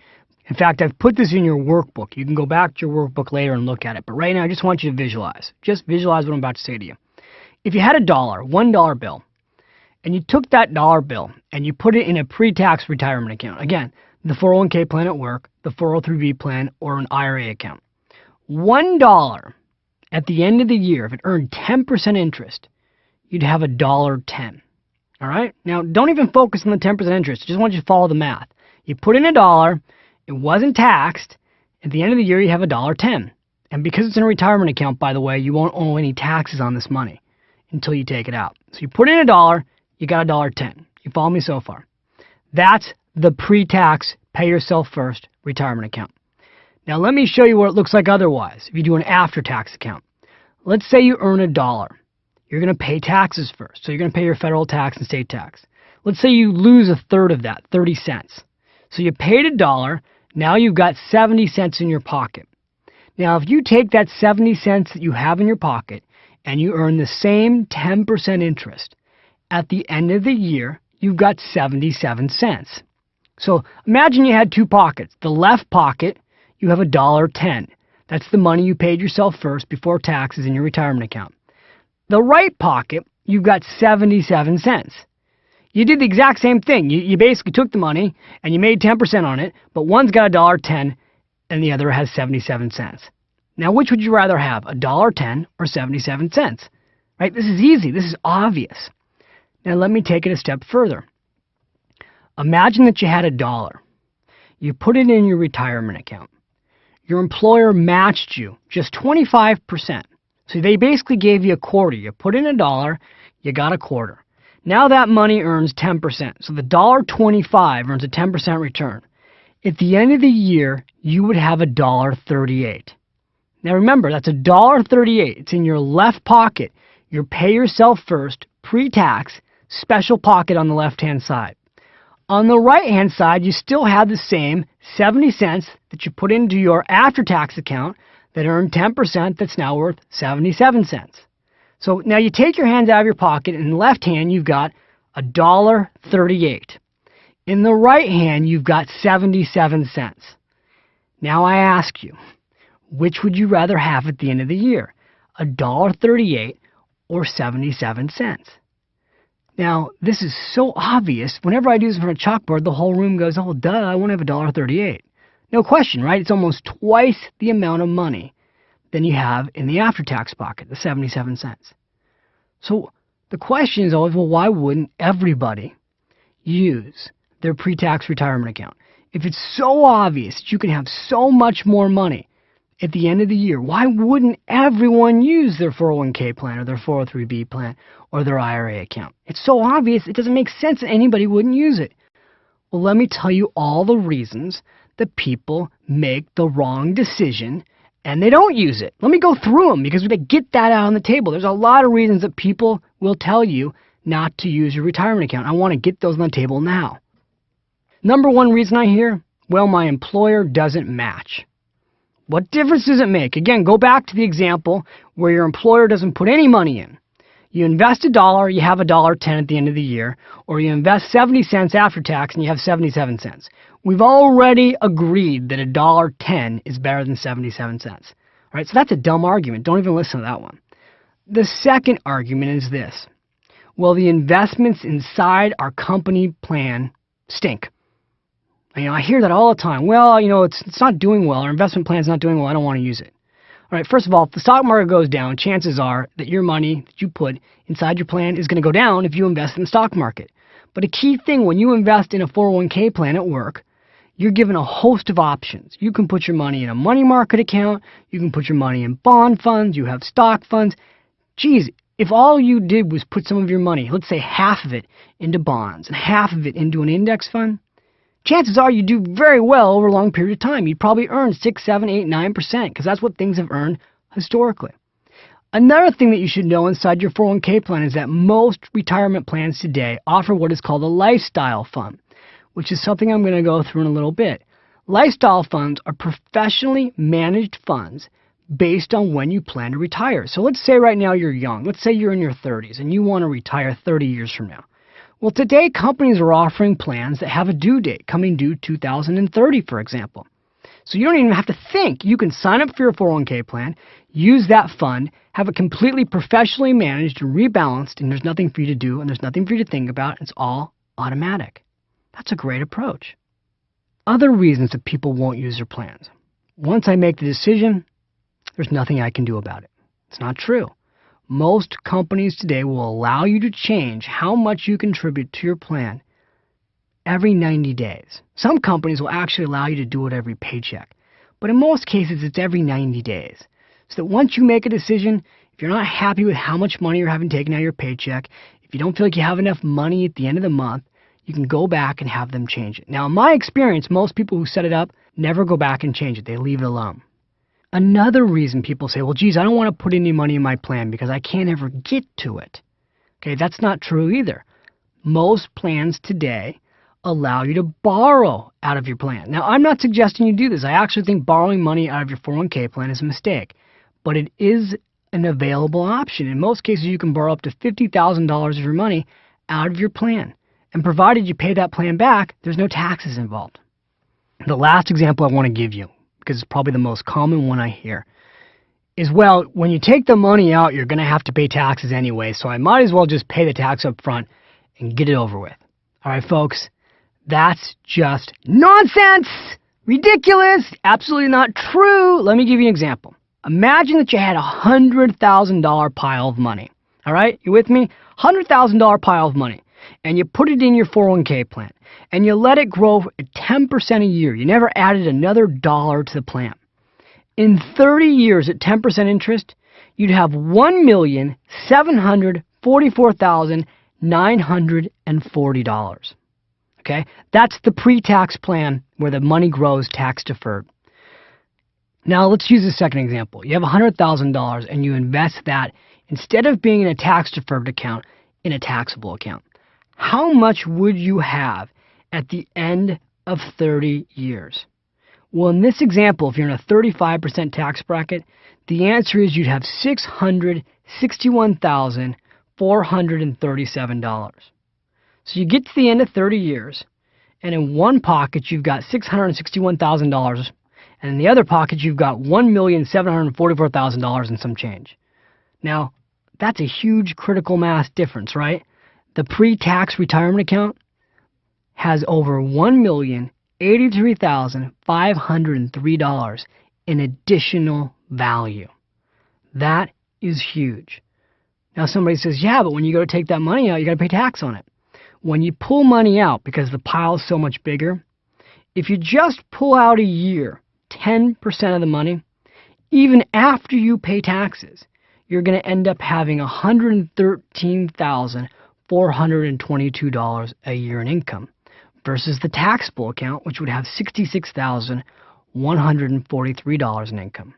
In fact, I've put this in your workbook. You can go back to your workbook later and look at it. But right now, I just want you to visualize. Just visualize what I'm about to say to you. If you had $1 bill, and you took that dollar bill and you put it in a pre-tax retirement account, again, the 401k plan at work, the 403b plan, or an IRA account, $1 at the end of the year, if it earned 10% interest, you'd have $1.10. All right? Now, don't even focus on the 10% interest. I just want you to follow the math. You put in $1, it wasn't taxed. At the end of the year, you have $1.10. And because it's in a retirement account, by the way, you won't owe any taxes on this money until you take it out. So you put in $1, you got $1.10. You follow me so far? That's the pre-tax, pay yourself first retirement account. Now, let me show you what it looks like otherwise if you do an after-tax account. Let's say you earn $1. You're going to pay taxes first. So you're going to pay your federal tax and state tax. Let's say you lose a third of that, 30 cents. So you paid $1. Now you've got 70 cents in your pocket. Now, if you take that 70 cents that you have in your pocket and you earn the same 10% interest, at the end of the year, you've got 77 cents. So imagine you had two pockets. The left pocket, you have $1.10. That's the money you paid yourself first before taxes in your retirement account. The right pocket, you've got 77 cents. You did the exact same thing. You basically took the money and you made 10% on it, but one's got $1.10 and the other has 77 cents. Now, which would you rather have, $1.10 or 77 cents? Right? This is easy. This is obvious. Now, let me take it a step further. Imagine that you had $1. You put it in your retirement account. Your employer matched you just 25%. So they basically gave you a quarter. You put in $1, you got a quarter. Now that money earns 10%. So the $1.25 earns a 10% return. At the end of the year, you would have $1.38. Now remember, that's $1.38. It's in your left pocket. You pay yourself first, pre-tax, special pocket on the left-hand side. On the right-hand side, you still have the same 70 cents that you put into your after-tax account that earned 10% that's now worth 77 cents. So now you take your hands out of your pocket, and in the left hand, you've got $1.38. In the right hand, you've got 77 cents. Now I ask you, which would you rather have at the end of the year, $1.38 or 77 cents? Now, this is so obvious. Whenever I do this in front of a chalkboard, the whole room goes, oh, duh, I want to have $1.38. No question, right? It's almost twice the amount of money than you have in the after-tax pocket, the 77 cents. So the question is always, well, why wouldn't everybody use their pre-tax retirement account? If it's so obvious that you can have so much more money at the end of the year, why wouldn't everyone use their 401k plan or their 403b plan or their IRA account? It's so obvious, it doesn't make sense that anybody wouldn't use it. Well, let me tell you all the reasons that people make the wrong decision and they don't use it. Let me go through them because we got to get that out on the table. There's a lot of reasons that people will tell you not to use your retirement account. I want to get those on the table now. Number one reason I hear, well, my employer doesn't match. What difference does it make? Again, go back to the example where your employer doesn't put any money in. You invest $1, you have $1.10 at the end of the year, or you invest 70 cents after tax and you have 77 cents. We've already agreed that $1.10 is better than 77 cents. All right, so that's a dumb argument. Don't even listen to that one. The second argument is this. Well, the investments inside our company plan stink. I hear that all the time. Well, it's not doing well. Our investment plan's not doing well. I don't want to use it. All right, first of all, if the stock market goes down, chances are that your money that you put inside your plan is going to go down if you invest in the stock market. But a key thing when you invest in a 401k plan at work, you're given a host of options. You can put your money in a money market account. You can put your money in bond funds. You have stock funds. Geez, if all you did was put some of your money, let's say half of it into bonds and half of it into an index fund, chances are you do very well over a long period of time. You'd probably earn 6, 7, 8, 9% because that's what things have earned historically. Another thing that you should know inside your 401k plan is that most retirement plans today offer what is called a lifestyle fund, which is something I'm going to go through in a little bit. Lifestyle funds are professionally managed funds based on when you plan to retire. So let's say right now you're young. Let's say you're in your 30s and you want to retire 30 years from now. Well, today companies are offering plans that have a due date, coming due 2030, for example. So you don't even have to think. You can sign up for your 401k plan, use that fund, have it completely professionally managed and rebalanced, and there's nothing for you to do and there's nothing for you to think about. It's all automatic. That's a great approach. Other reasons that people won't use their plans. Once I make the decision, there's nothing I can do about it. It's not true. Most companies today will allow you to change how much you contribute to your plan every 90 days. Some companies will actually allow you to do it every paycheck. But in most cases, it's every 90 days. So that once you make a decision, if you're not happy with how much money you're having taken out of your paycheck, if you don't feel like you have enough money at the end of the month, you can go back and have them change it. Now, in my experience, most people who set it up never go back and change it. They leave it alone. Another reason people say, well, geez, I don't want to put any money in my plan because I can't ever get to it. Okay, that's not true either. Most plans today allow you to borrow out of your plan. Now, I'm not suggesting you do this. I actually think borrowing money out of your 401k plan is a mistake. But it is an available option. In most cases, you can borrow up to $50,000 of your money out of your plan. And provided you pay that plan back, there's no taxes involved. The last example I want to give you, because it's probably the most common one I hear, is, well, when you take the money out, you're going to have to pay taxes anyway, so I might as well just pay the tax up front and get it over with. All right, folks, that's just nonsense! Ridiculous! Absolutely not true! Let me give you an example. Imagine that you had a $100,000 pile of money. All right, you with me? $100,000 pile of money. And you put it in your 401k plan, and you let it grow at 10% a year. You never added another dollar to the plan. In 30 years at 10% interest, you'd have $1,744,940. Okay? That's the pre-tax plan where the money grows tax deferred. Now let's use a second example. You have $100,000 and you invest that, instead of being in a tax deferred account, in a taxable account. How much would you have at the end of 30 years? Well, in this example, if you're in a 35% tax bracket, the answer is you'd have $661,437. So you get to the end of 30 years, and in one pocket you've got $661,000, and in the other pocket you've got $1,744,000 and some change. Now, that's a huge critical mass difference, right? The pre-tax retirement account has over $1,083,503 in additional value. That is huge. Now somebody says, yeah, but when you go to take that money out, you got to pay tax on it. When you pull money out, because the pile is so much bigger, if you just pull out a year, 10% of the money, even after you pay taxes, you're going to end up having $113,422 a year in income versus the taxable account, which would have $66,143 in income.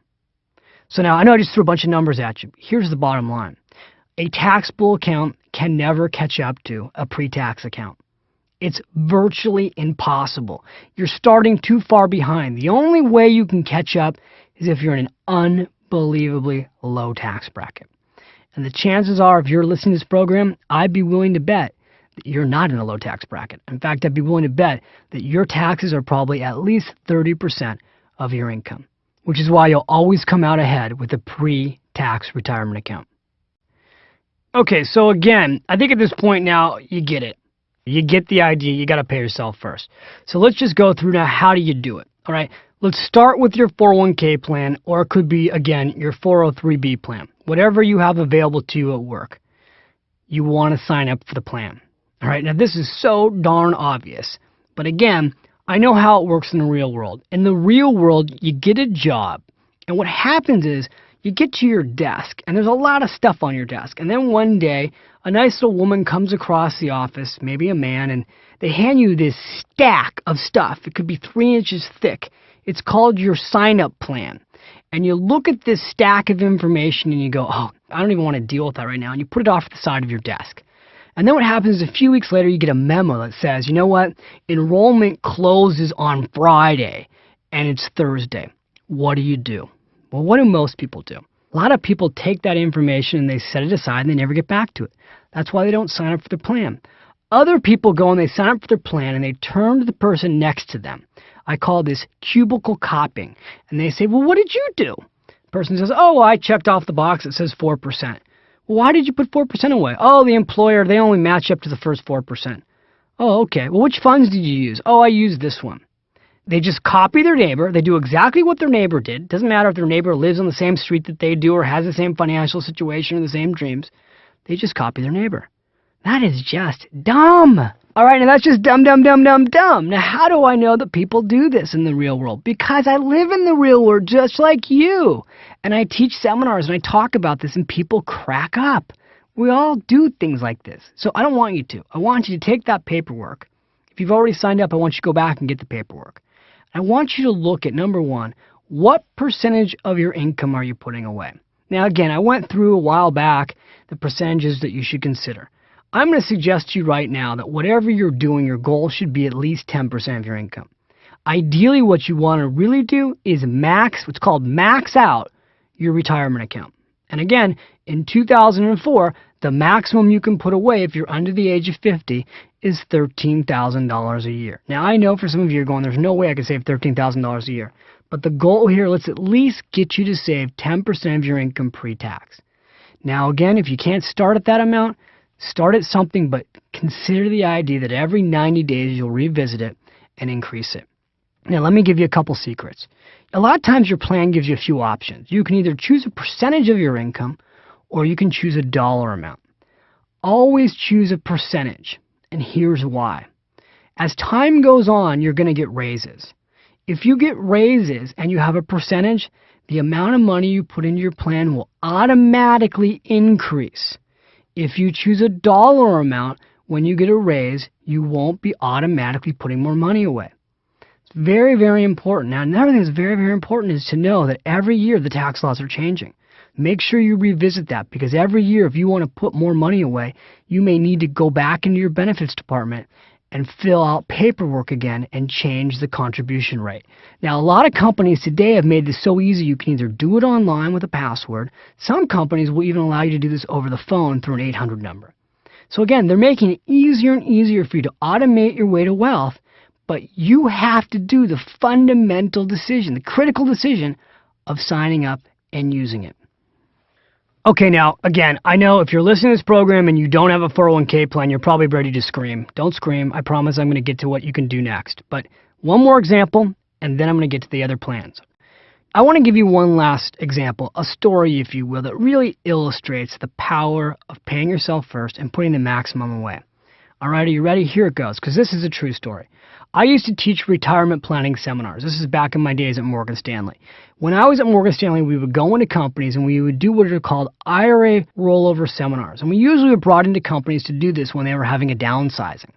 So now I know I just threw a bunch of numbers at you. Here's the bottom line. A taxable account can never catch up to a pre-tax account. It's virtually impossible. You're starting too far behind. The only way you can catch up is if you're in an unbelievably low tax bracket. And the chances are, if you're listening to this program, I'd be willing to bet that you're not in a low tax bracket. In fact, I'd be willing to bet that your taxes are probably at least 30% of your income, which is why you'll always come out ahead with a pre-tax retirement account. Okay, so again, I think at this point now, you get it. You get the idea. You got to pay yourself first. So let's just go through now. How do you do it? All right, let's start with your 401k plan, or it could be, again, your 403b plan. Whatever you have available to you at work, you want to sign up for the plan. All right, now this is so darn obvious. But again, I know how it works in the real world. In the real world, you get a job. And what happens is you get to your desk, and there's a lot of stuff on your desk. And then one day, a nice little woman comes across the office, maybe a man, and they hand you this stack of stuff. It could be 3 inches thick. It's called your sign-up plan. And you look at this stack of information and you go, oh, I don't even want to deal with that right now. And you put it off to the side of your desk. And then what happens is a few weeks later, you get a memo that says, you know what? Enrollment closes on Friday and it's Thursday. What do you do? Well, what do most people do? A lot of people take that information and they set it aside and they never get back to it. That's why they don't sign up for their plan. Other people go and they sign up for their plan and they turn to the person next to them. I call this cubicle copying. And they say, well, what did you do? The person says, oh, I checked off the box that says 4%. Well, why did you put 4% away? Oh, the employer, they only match up to the first 4%. Oh, okay. Well, which funds did you use? Oh, I used this one. They just copy their neighbor. They do exactly what their neighbor did. Doesn't matter if their neighbor lives on the same street that they do or has the same financial situation or the same dreams. They just copy their neighbor. That is just dumb. All right, now that's just dumb. Now, how do I know that people do this in the real world? Because I live in the real world just like you. And I teach seminars and I talk about this and people crack up. We all do things like this. So I don't want you to. I want you to take that paperwork. If you've already signed up, I want you to go back and get the paperwork. I want you to look at, number one, what percentage of your income are you putting away? Now, again, I went through a while back the percentages that you should consider. I'm going to suggest to you right now that whatever you're doing, your goal should be at least 10% of your income. Ideally, what you want to really do is what's called max out your retirement account. And again, in 2004, the maximum you can put away if you're under the age of 50 is $13,000 a year. Now, I know for some of you are going, there's no way I can save $13,000 a year. But the goal here, let's at least get you to save 10% of your income pre-tax. Now, again, if you can't start at that amount, start at something, but consider the idea that every 90 days you'll revisit it and increase it. Now, let me give you a couple secrets. A lot of times your plan gives you a few options. You can either choose a percentage of your income or you can choose a dollar amount. Always choose a percentage, and here's why. As time goes on, you're going to get raises. If you get raises and you have a percentage, the amount of money you put into your plan will automatically increase. If you choose a dollar amount, when you get a raise, you won't be automatically putting more money away. It's very, very important. Now, another thing that's very, very important is to know that every year the tax laws are changing. Make sure you revisit that, because every year if you want to put more money away, you may need to go back into your benefits department and fill out paperwork again and change the contribution rate. Now, a lot of companies today have made this so easy you can either do it online with a password. Some companies will even allow you to do this over the phone through an 800 number. So again, they're making it easier and easier for you to automate your way to wealth, but you have to do the fundamental decision, the critical decision of signing up and using it. Okay, now, again, I know if you're listening to this program and you don't have a 401k plan, you're probably ready to scream. Don't scream. I promise I'm going to get to what you can do next. But one more example, and then I'm going to get to the other plans. I want to give you one last example, a story, if you will, that really illustrates the power of paying yourself first and putting the maximum away. All right, are you ready? Here it goes, because this is a true story. I used to teach retirement planning seminars. This is back in my days at Morgan Stanley. When I was at Morgan Stanley, we would go into companies and we would do what are called IRA rollover seminars. And we usually were brought into companies to do this when they were having a downsizing.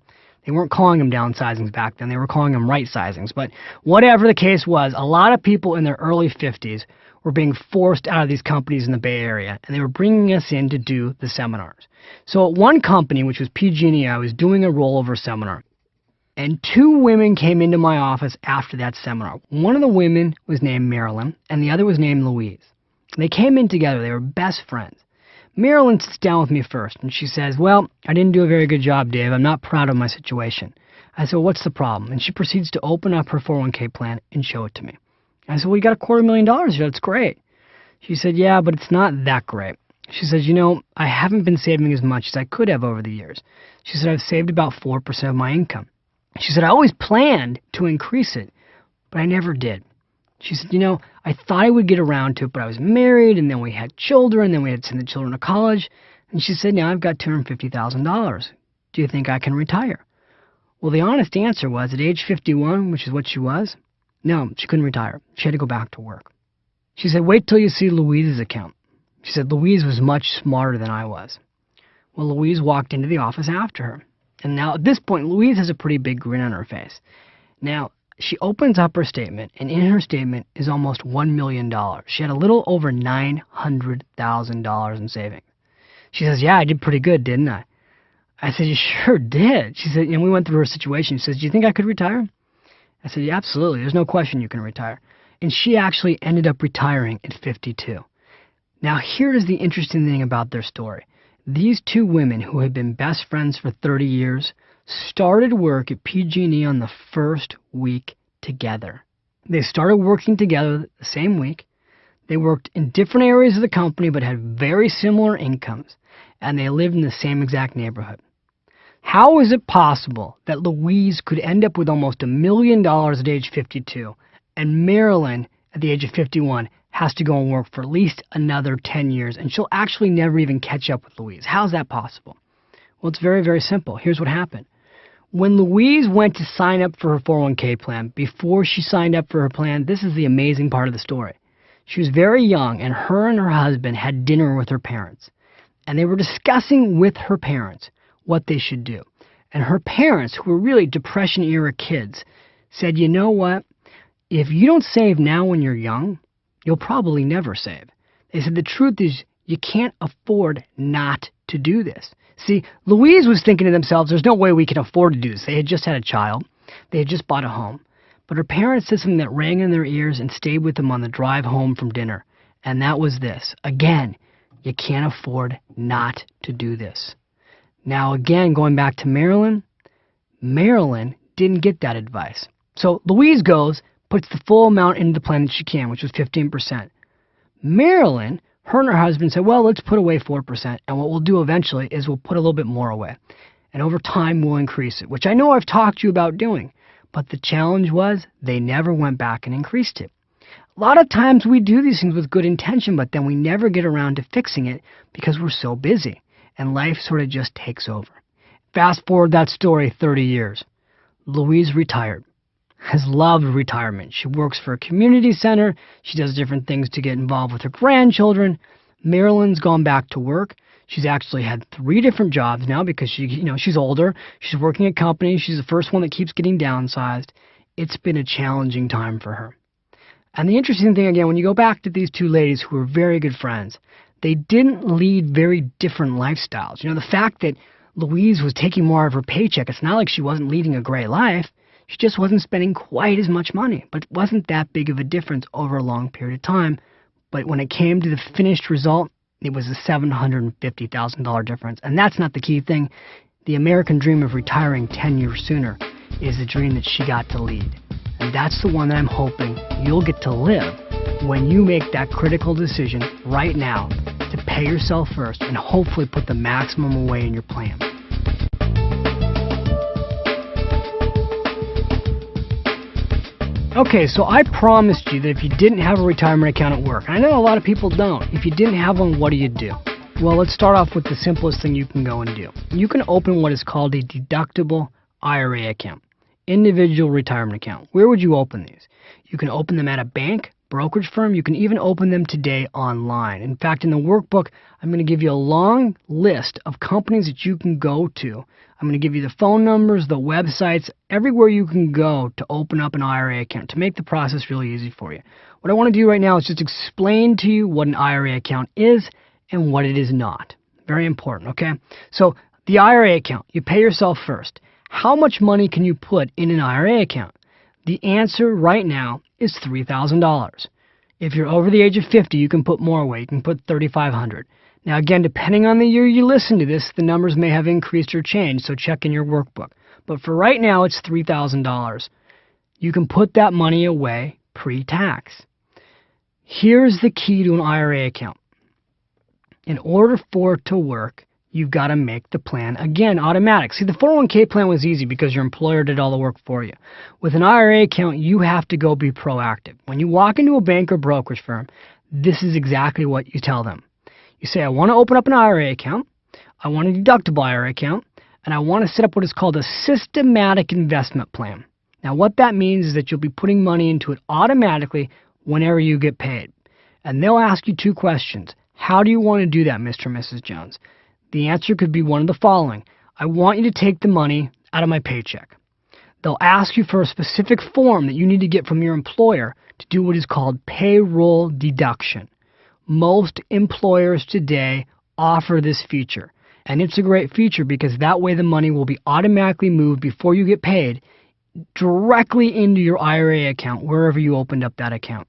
They weren't calling them downsizings back then. They were calling them right sizings. But whatever the case was, a lot of people in their early 50s were being forced out of these companies in the Bay Area, and they were bringing us in to do the seminars. So at one company, which was PG&E, I was doing a rollover seminar. And two women came into my office after that seminar. One of the women was named Marilyn, and the other was named Louise. They came in together. They were best friends. Marilyn sits down with me first, and she says, well, I didn't do a very good job, Dave. I'm not proud of my situation. I said, well, what's the problem? And she proceeds to open up her 401k plan and show it to me. I said, well, you got $250,000 here. That's great. She said, yeah, but it's not that great. She says, I haven't been saving as much as I could have over the years. She said, I've saved about 4% of my income. She said, I always planned to increase it, but I never did. She said, I thought I would get around to it, but I was married, and then we had children, and then we had to send the children to college. And she said, now I've got $250,000. Do you think I can retire? Well, the honest answer was, at age 51, which is what she was, no, she couldn't retire. She had to go back to work. She said, wait till you see Louise's account. She said, Louise was much smarter than I was. Well, Louise walked into the office after her. And now, at this point, Louise has a pretty big grin on her face. Now, she opens up her statement, and in her statement is almost $1 million. She had a little over $900,000 in savings. She says, yeah, I did pretty good, didn't I? I said, you sure did. She said, we went through her situation. She says, do you think I could retire? I said, yeah, absolutely. There's no question you can retire. And she actually ended up retiring at 52. Now, here is the interesting thing about their story. These two women who had been best friends for 30 years started work at PG&E on the first week together. They started working together the same week. They worked in different areas of the company but had very similar incomes, and they lived in the same exact neighborhood. How is it possible that Louise could end up with almost $1 million at age 52, and Marilyn, at the age of 51, has to go and work for at least another 10 years, and she'll actually never even catch up with Louise? How's that possible? Well, it's very, very simple. Here's what happened. When Louise went to sign up for her 401k plan, before she signed up for her plan, this is the amazing part of the story. She was very young, and her husband had dinner with her parents. And they were discussing with her parents what they should do. And her parents, who were really Depression-era kids, said, you know what? If you don't save now when you're young, you'll probably never save. They said the truth is you can't afford not to do this. See, Louise was thinking to themselves, there's no way we can afford to do this. They had just had a child. They had just bought a home. But her parents said something that rang in their ears and stayed with them on the drive home from dinner. And that was this. Again, you can't afford not to do this. Now, again, going back to Marilyn didn't get that advice. So Louise goes, puts the full amount into the plan that she can, which was 15%. Marilyn, her and her husband said, well, let's put away 4%, and what we'll do eventually is we'll put a little bit more away. And over time, we'll increase it, which I know I've talked to you about doing. But the challenge was they never went back and increased it. A lot of times we do these things with good intention, but then we never get around to fixing it because we're so busy, and life sort of just takes over. Fast forward that story 30 years. Louise retired. Has loved retirement. She works for a community center. She does different things to get involved with her grandchildren. Marilyn's gone back to work. She's actually had 3 different jobs now because she's older. She's working at companies. She's the first one that keeps getting downsized. It's been a challenging time for her. And the interesting thing, again, when you go back to these two ladies who were very good friends, they didn't lead very different lifestyles. The fact that Louise was taking more of her paycheck, it's not like she wasn't leading a great life. She just wasn't spending quite as much money, but it wasn't that big of a difference over a long period of time. But when it came to the finished result, it was a $750,000 difference. And that's not the key thing. The American dream of retiring 10 years sooner is the dream that she got to lead. And that's the one that I'm hoping you'll get to live when you make that critical decision right now to pay yourself first and hopefully put the maximum away in your plan. Okay, so I promised you that if you didn't have a retirement account at work, and I know a lot of people don't, if you didn't have one, what do you do? Well, let's start off with the simplest thing you can go and do. You can open what is called a deductible IRA account, individual retirement account. Where would you open these? You can open them at a bank, brokerage firm. You can even open them today online. In fact, in the workbook, I'm going to give you a long list of companies that you can go to. I'm going to give you the phone numbers, the websites, everywhere you can go to open up an IRA account to make the process really easy for you. What I want to do right now is just explain to you what an IRA account is and what it is not. Very important, okay? So the IRA account, you pay yourself first. How much money can you put in an IRA account? The answer right now is $3,000. If you're over the age of 50, you can put more away. You can put $3,500. Now again, depending on the year you listen to this, the numbers may have increased or changed, so check in your workbook. But for right now, it's $3,000. You can put that money away pre-tax. Here's the key to an IRA account. In order for it to work, you've got to make the plan, again, automatic. See, the 401k plan was easy because your employer did all the work for you. With an IRA account, you have to go be proactive. When you walk into a bank or brokerage firm, this is exactly what you tell them. You say, I want to open up an IRA account, I want a deductible IRA account, and I want to set up what is called a systematic investment plan. Now, what that means is that you'll be putting money into it automatically whenever you get paid. And they'll ask you two questions. How do you want to do that, Mr. and Mrs. Jones? The answer could be one of the following. I want you to take the money out of my paycheck. They'll ask you for a specific form that you need to get from your employer to do what is called payroll deduction. Most employers today offer this feature. And it's a great feature because that way the money will be automatically moved before you get paid directly into your IRA account wherever you opened up that account.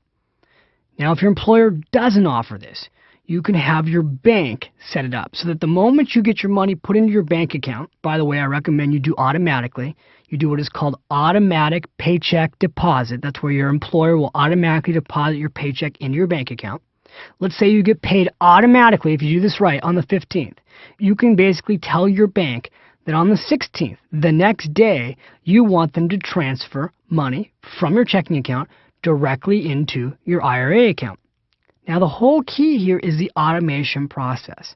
Now, if your employer doesn't offer this, you can have your bank set it up so that the moment you get your money put into your bank account, by the way, I recommend you do automatically. You do what is called automatic paycheck deposit. That's where your employer will automatically deposit your paycheck into your bank account. Let's say you get paid automatically if you do this right on the 15th. You can basically tell your bank that on the 16th, the next day, you want them to transfer money from your checking account directly into your IRA account. Now, the whole key here is the automation process.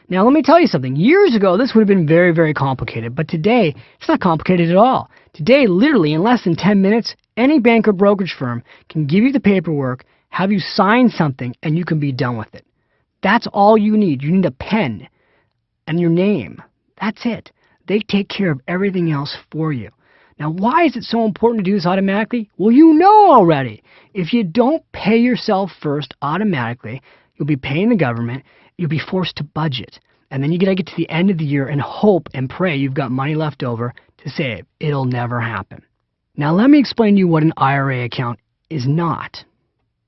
Now, let me tell you something. Years ago, this would have been very, very complicated, but today, it's not complicated at all. Today, literally, in less than 10 minutes, any bank or brokerage firm can give you the paperwork, have you sign something, and you can be done with it. That's all you need. You need a pen and your name. That's it. They take care of everything else for you. Now, why is it so important to do this automatically? Well, you know already. If you don't pay yourself first automatically, you'll be paying the government, you'll be forced to budget. And then you got to get to the end of the year and hope and pray you've got money left over to save. It'll never happen. Now, let me explain to you what an IRA account is not.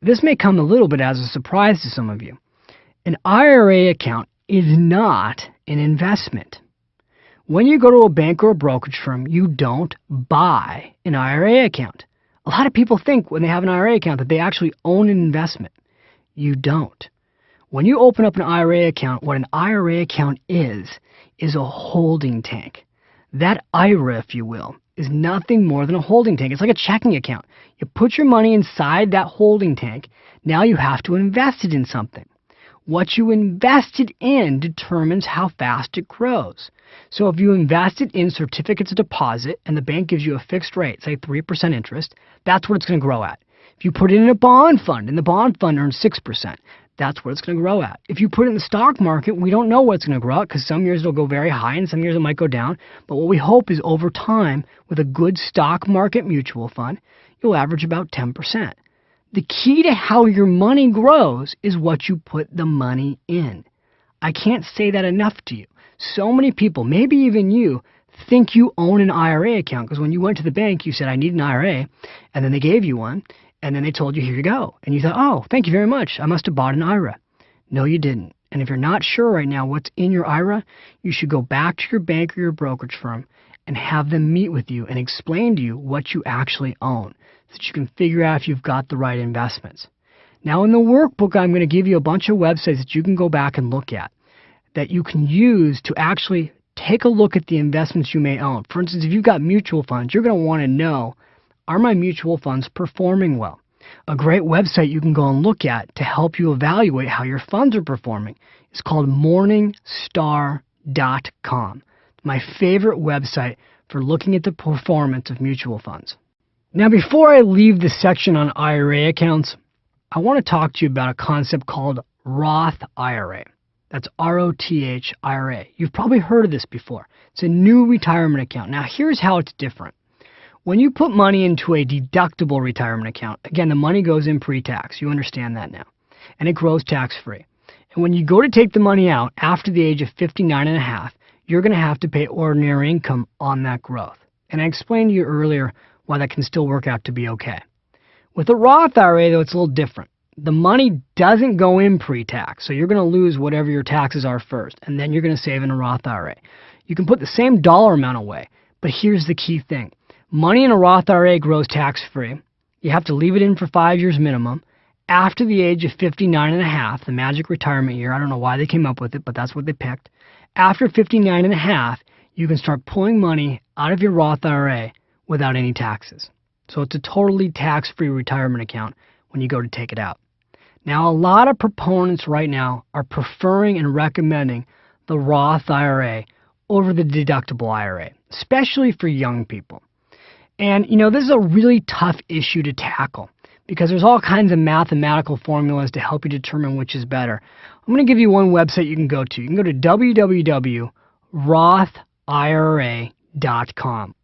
This may come a little bit as a surprise to some of you. An IRA account is not an investment. When you go to a bank or a brokerage firm, you don't buy an IRA account. A lot of people think when they have an IRA account that they actually own an investment. You don't. When you open up an IRA account, what an IRA account is a holding tank. That IRA, if you will, is nothing more than a holding tank. It's like a checking account. You put your money inside that holding tank. Now you have to invest it in something. What you invested in determines how fast it grows. So if you invested in certificates of deposit and the bank gives you a fixed rate, say 3% interest, that's what it's going to grow at. If you put it in a bond fund and the bond fund earns 6%, that's what it's going to grow at. If you put it in the stock market, we don't know what it's going to grow at because some years it'll go very high and some years it might go down. But what we hope is over time, with a good stock market mutual fund, you'll average about 10%. The key to how your money grows is what you put the money in. I can't say that enough to you. So many people, maybe even you, think you own an IRA account because when you went to the bank, you said, I need an IRA, and then they gave you one, and then they told you, here you go. And you thought, oh, thank you very much. I must have bought an IRA. No, you didn't. And if you're not sure right now what's in your IRA, you should go back to your bank or your brokerage firm and have them meet with you and explain to you what you actually own so that you can figure out if you've got the right investments. Now, in the workbook, I'm going to give you a bunch of websites that you can go back and look at that you can use to actually take a look at the investments you may own. For instance, if you've got mutual funds, you're going to want to know, are my mutual funds performing well? A great website you can go and look at to help you evaluate how your funds are performing is called morningstar.com. My favorite website for looking at the performance of mutual funds. Now, before I leave this section on IRA accounts, I want to talk to you about a concept called Roth IRA. That's ROTH IRA. You've probably heard of this before. It's a new retirement account. Now, here's how it's different. When you put money into a deductible retirement account, again, the money goes in pre-tax. You understand that now. And it grows tax-free. And when you go to take the money out after the age of 59 and a half, you're going to have to pay ordinary income on that growth. And I explained to you earlier why that can still work out to be okay. With a Roth IRA, though, it's a little different. The money doesn't go in pre-tax, so you're going to lose whatever your taxes are first, and then you're going to save in a Roth IRA. You can put the same dollar amount away, but here's the key thing. Money in a Roth IRA grows tax-free. You have to leave it in for 5 years minimum. After the age of 59 and a half, the magic retirement year, I don't know why they came up with it, but that's what they picked. After 59 and a half, you can start pulling money out of your Roth IRA without any taxes. So it's a totally tax-free retirement account when you go to take it out. Now, a lot of proponents right now are preferring and recommending the Roth IRA over the deductible IRA, especially for young people. And, this is a really tough issue to tackle because there's all kinds of mathematical formulas to help you determine which is better. I'm going to give you one website you can go to. You can go to www.rothira.com.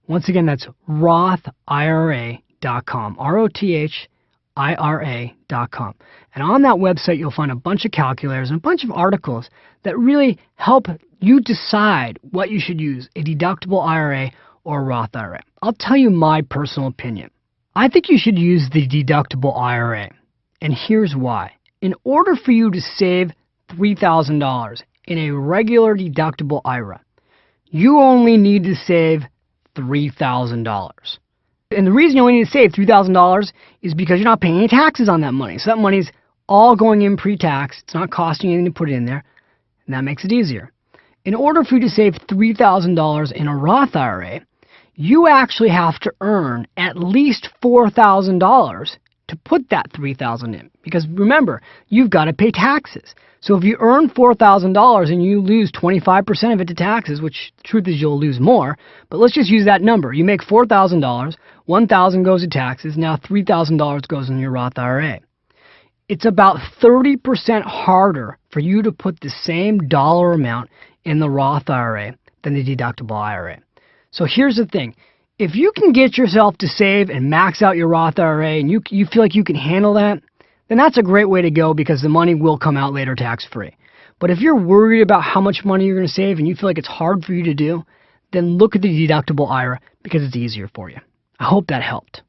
Once again, that's rothira.com, rothira.com. And on that website, you'll find a bunch of calculators and a bunch of articles that really help you decide what you should use, a deductible IRA or a Roth IRA. I'll tell you my personal opinion. I think you should use the deductible IRA, and here's why. In order for you to save $3,000 in a regular deductible IRA, you only need to save $3,000. And the reason you only need to save $3,000 is because you're not paying any taxes on that money. So that money's all going in pre-tax. It's not costing you anything to put it in there, and that makes it easier. In order for you to save $3,000 in a Roth IRA, you actually have to earn at least $4,000 to put that $3,000 in. Because remember, you've got to pay taxes. So if you earn $4,000 and you lose 25% of it to taxes, which the truth is you'll lose more, but let's just use that number. You make $4,000, $1,000 goes to taxes, now $3,000 goes in your Roth IRA. It's about 30% harder for you to put the same dollar amount in the Roth IRA than the deductible IRA. So here's the thing. If you can get yourself to save and max out your Roth IRA and you feel like you can handle that, then that's a great way to go because the money will come out later tax-free. But if you're worried about how much money you're going to save and you feel like it's hard for you to do, then look at the deductible IRA because it's easier for you. I hope that helped.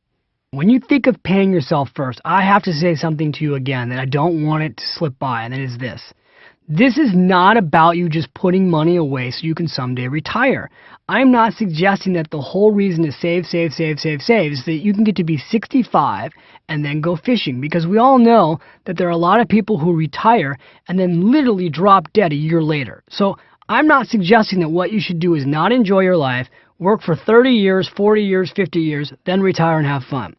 When you think of paying yourself first, I have to say something to you again that I don't want it to slip by, and that is this. This is not about you just putting money away so you can someday retire. I'm not suggesting that the whole reason to save is that you can get to be 65 and then go fishing, because we all know that there are a lot of people who retire and then literally drop dead a year later. So I'm not suggesting that what you should do is not enjoy your life, work for 30 years, 40 years, 50 years, then retire and have fun.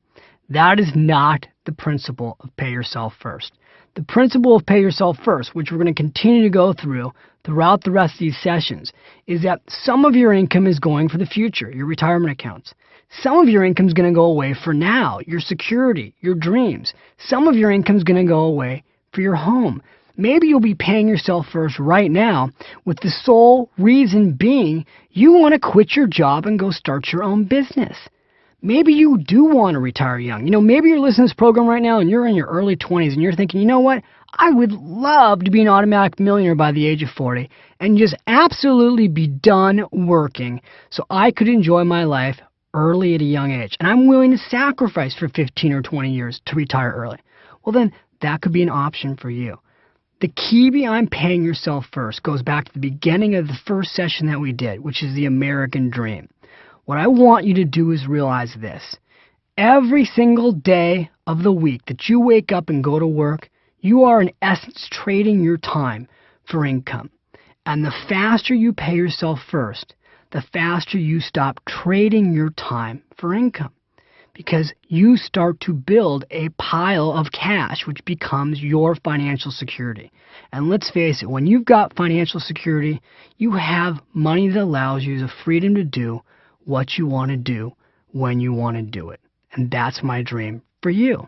That is not the principle of pay yourself first. The principle of pay yourself first, which we're going to continue to go through throughout the rest of these sessions, is that some of your income is going for the future, your retirement accounts. Some of your income is going to go away for now, your security, your dreams. Some of your income is going to go away for your home. Maybe you'll be paying yourself first right now with the sole reason being you want to quit your job and go start your own business. Maybe you do want to retire young. Maybe you're listening to this program right now and you're in your early 20s and you're thinking, you know what? I would love to be an automatic millionaire by the age of 40 and just absolutely be done working so I could enjoy my life early at a young age. And I'm willing to sacrifice for 15 or 20 years to retire early. Well, then that could be an option for you. The key behind paying yourself first goes back to the beginning of the first session that we did, which is the American dream. What I want you to do is realize this. Every single day of the week that you wake up and go to work, you are in essence trading your time for income. And the faster you pay yourself first, the faster you stop trading your time for income. Because you start to build a pile of cash, which becomes your financial security. And let's face it, when you've got financial security, you have money that allows you the freedom to do what you want to do when you want to do it. And that's my dream for you.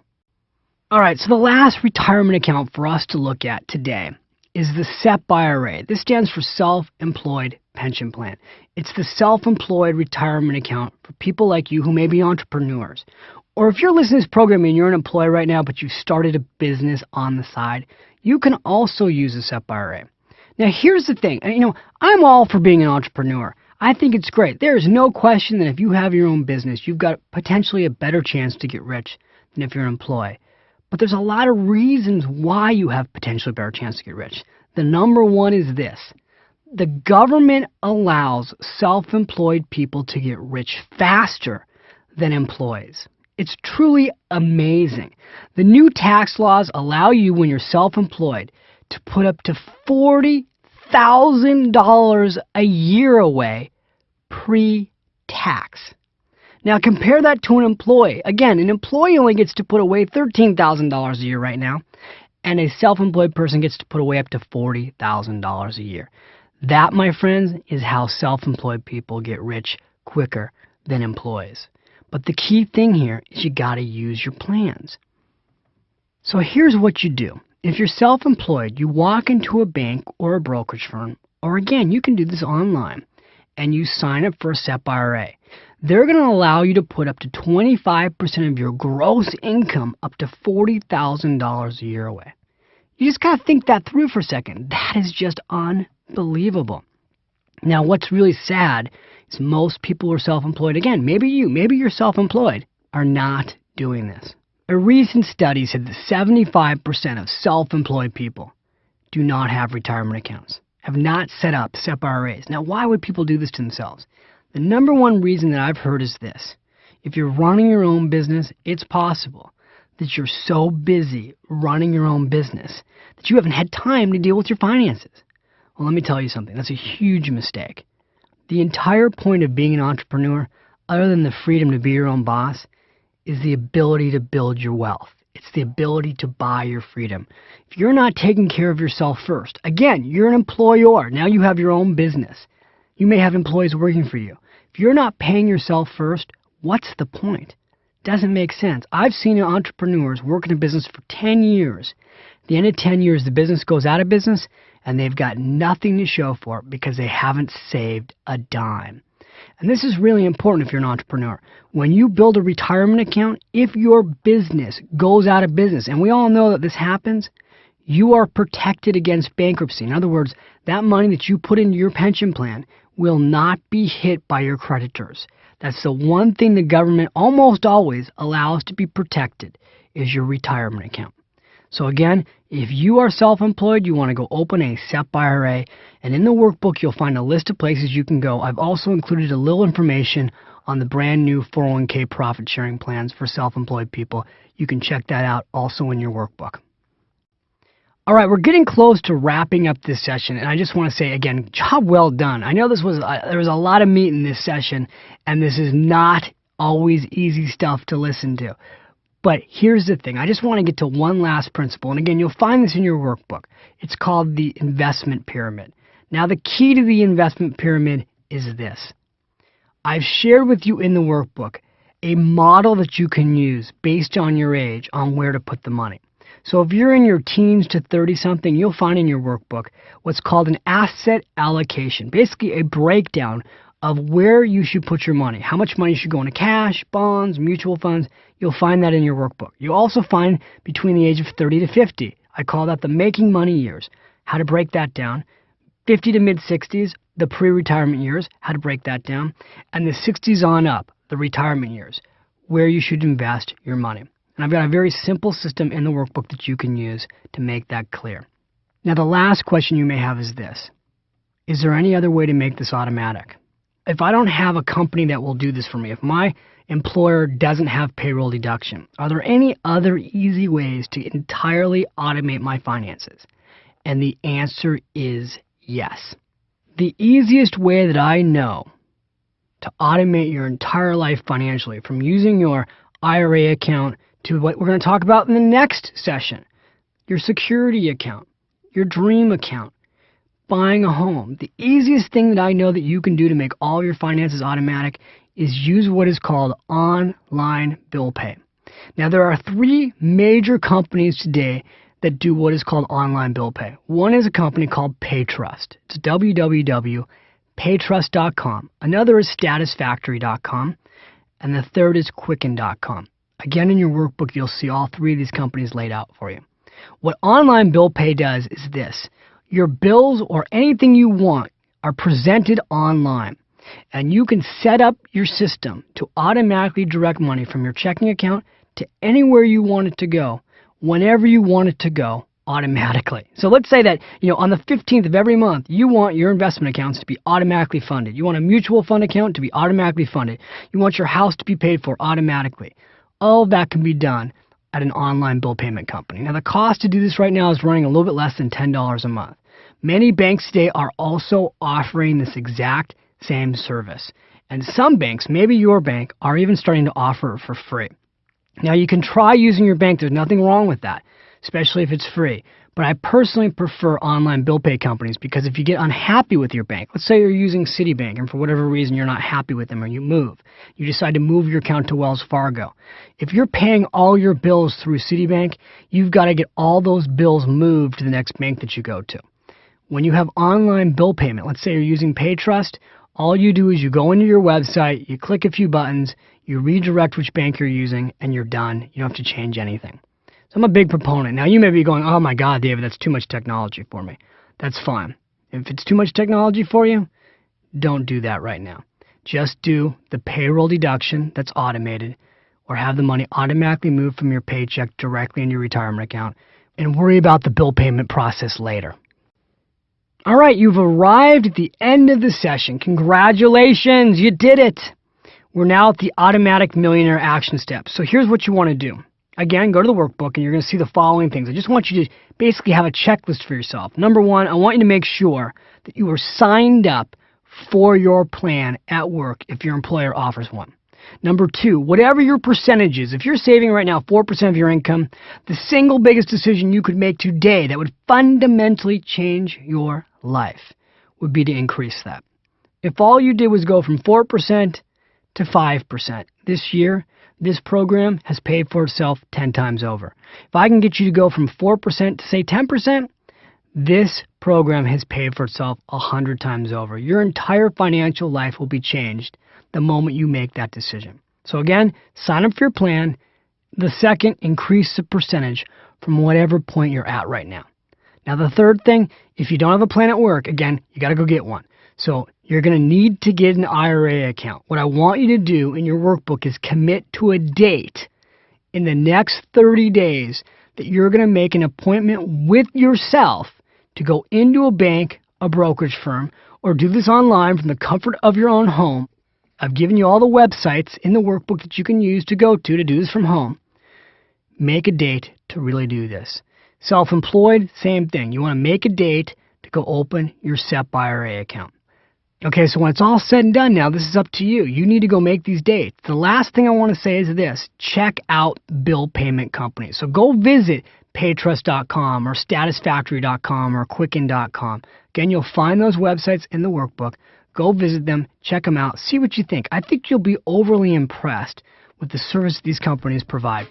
All right, so the last retirement account for us to look at today is the SEP IRA. This stands for Self-Employed Pension Plan. It's the self-employed retirement account for people like you who may be entrepreneurs. Or if you're listening to this program and you're an employee right now, but you've started a business on the side, you can also use a SEP IRA. Now, here's the thing. I'm all for being an entrepreneur. I think it's great. There is no question that if you have your own business, you've got potentially a better chance to get rich than if you're an employee. But there's a lot of reasons why you have potentially a better chance to get rich. The number one is this. The government allows self-employed people to get rich faster than employees. It's truly amazing. The new tax laws allow you, when you're self-employed, to put up to $40,000 a year away pre-tax. Now compare that to an employee. Again, an employee only gets to put away $13,000 a year right now, and a self-employed person gets to put away up to $40,000 a year. That, my friends, is how self-employed people get rich quicker than employees. But the key thing here is you got to use your plans. So here's what you do. If you're self-employed, you walk into a bank or a brokerage firm, or again, you can do this online, and you sign up for a SEP IRA. They're going to allow you to put up to 25% of your gross income, up to $40,000 a year away. You just got to think that through for a second. That is just unbelievable. Now, what's really sad is most people who are self-employed, again, maybe you're self-employed, are not doing this. A recent study said that 75% of self-employed people do not have retirement accounts, have not set up SEP IRAs. Now, why would people do this to themselves? The number one reason that I've heard is this. If you're running your own business, it's possible that you're so busy running your own business that you haven't had time to deal with your finances. Well, let me tell you something. That's a huge mistake. The entire point of being an entrepreneur, other than the freedom to be your own boss, is the ability to build your wealth. It's the ability to buy your freedom. If you're not taking care of yourself first, again, you're an employer. Now you have your own business. You may have employees working for you. If you're not paying yourself first, what's the point? Doesn't make sense. I've seen entrepreneurs work in a business for 10 years. At the end of 10 years, the business goes out of business, and they've got nothing to show for it because they haven't saved a dime. And this is really important if you're an entrepreneur. When you build a retirement account, if your business goes out of business, and we all know that this happens, you are protected against bankruptcy. In other words, that money that you put into your pension plan will not be hit by your creditors. That's the one thing the government almost always allows to be protected is your retirement account. So again, if you are self-employed, you want to go open a SEP IRA, and in the workbook you'll find a list of places you can go. I've also included a little information on the brand new 401k profit sharing plans for self-employed people. You can check that out also in your workbook. All right, we're getting close to wrapping up this session, and I just want to say again, job well done. I know there was a lot of meat in this session, and this is not always easy stuff to listen to. But here's the thing. I just want to get to one last principle, and again, you'll find this in your workbook. It's called the investment pyramid. Now, the key to the investment pyramid is this. I've shared with you in the workbook a model that you can use based on your age on where to put the money. So if you're in your teens to 30-something, you'll find in your workbook what's called an asset allocation, basically a breakdown of where you should put your money. How much money should go into cash, bonds, mutual funds. You'll find that in your workbook. You'll also find between the age of 30 to 50. I call that the making money years. How to break that down. 50 to mid-60s, the pre-retirement years. How to break that down. And the 60s on up, the retirement years, where you should invest your money. And I've got a very simple system in the workbook that you can use to make that clear. Now, the last question you may have is this. Is there any other way to make this automatic? If I don't have a company that will do this for me, if my employer doesn't have payroll deduction, are there any other easy ways to entirely automate my finances? And the answer is yes. The easiest way that I know to automate your entire life financially, from using your IRA account to what we're going to talk about in the next session, your security account, your dream account, buying a home. The easiest thing that I know that you can do to make all your finances automatic is use what is called online bill pay. Now, there are 3 major companies today that do what is called online bill pay. One is a company called PayTrust. It's www.paytrust.com. Another is statusfactory.com. And the third is quicken.com. Again, in your workbook, you'll see all 3 of these companies laid out for you. What online bill pay does is this. Your bills or anything you want are presented online. And you can set up your system to automatically direct money from your checking account to anywhere you want it to go, whenever you want it to go, automatically. So let's say that, on the 15th of every month, you want your investment accounts to be automatically funded. You want a mutual fund account to be automatically funded. You want your house to be paid for automatically. All of that can be done at an online bill payment company. Now, the cost to do this right now is running a little bit less than $10 a month. Many banks today are also offering this exact same service. And some banks, maybe your bank, are even starting to offer it for free. Now, you can try using your bank. There's nothing wrong with that, especially if it's free. But I personally prefer online bill pay companies because if you get unhappy with your bank, let's say you're using Citibank and for whatever reason you're not happy with them or you decide to move your account to Wells Fargo. If you're paying all your bills through Citibank, you've got to get all those bills moved to the next bank that you go to. When you have online bill payment, let's say you're using PayTrust, all you do is you go into your website, you click a few buttons, you redirect which bank you're using, and you're done. You don't have to change anything. So I'm a big proponent. Now you may be going, oh my God, David, that's too much technology for me. That's fine. If it's too much technology for you, don't do that right now. Just do the payroll deduction that's automated or have the money automatically moved from your paycheck directly in your retirement account and worry about the bill payment process later. All right, you've arrived at the end of the session. Congratulations, you did it. We're now at the Automatic Millionaire action steps. So here's what you want to do. Again, go to the workbook and you're going to see the following things. I just want you to basically have a checklist for yourself. Number one, I want you to make sure that you are signed up for your plan at work if your employer offers one. Number two, whatever your percentage is, if you're saving right now 4% of your income, the single biggest decision you could make today that would fundamentally change your life would be to increase that. If all you did was go from 4% to 5% this year, this program has paid for itself 10 times over. If I can get you to go from 4% to say 10%, this program has paid for itself 100 times over. Your entire financial life will be changed the moment you make that decision. So again, sign up for your plan. The second, increase the percentage from whatever point you're at right now. Now the third thing, if you don't have a plan at work, again, you got to go get one. So you're going to need to get an IRA account. What I want you to do in your workbook is commit to a date in the next 30 days that you're going to make an appointment with yourself to go into a bank, a brokerage firm, or do this online from the comfort of your own home. I've given you all the websites in the workbook that you can use to go to do this from home. Make a date to really do this. Self-employed, same thing. You want to make a date to go open your SEP IRA account. Okay, so when it's all said and done now, this is up to you. You need to go make these dates. The last thing I want to say is this. Check out bill payment companies. So go visit paytrust.com or statusfactory.com or quicken.com. Again, you'll find those websites in the workbook. Go visit them, check them out, see what you think. I think you'll be overly impressed with the service these companies provide.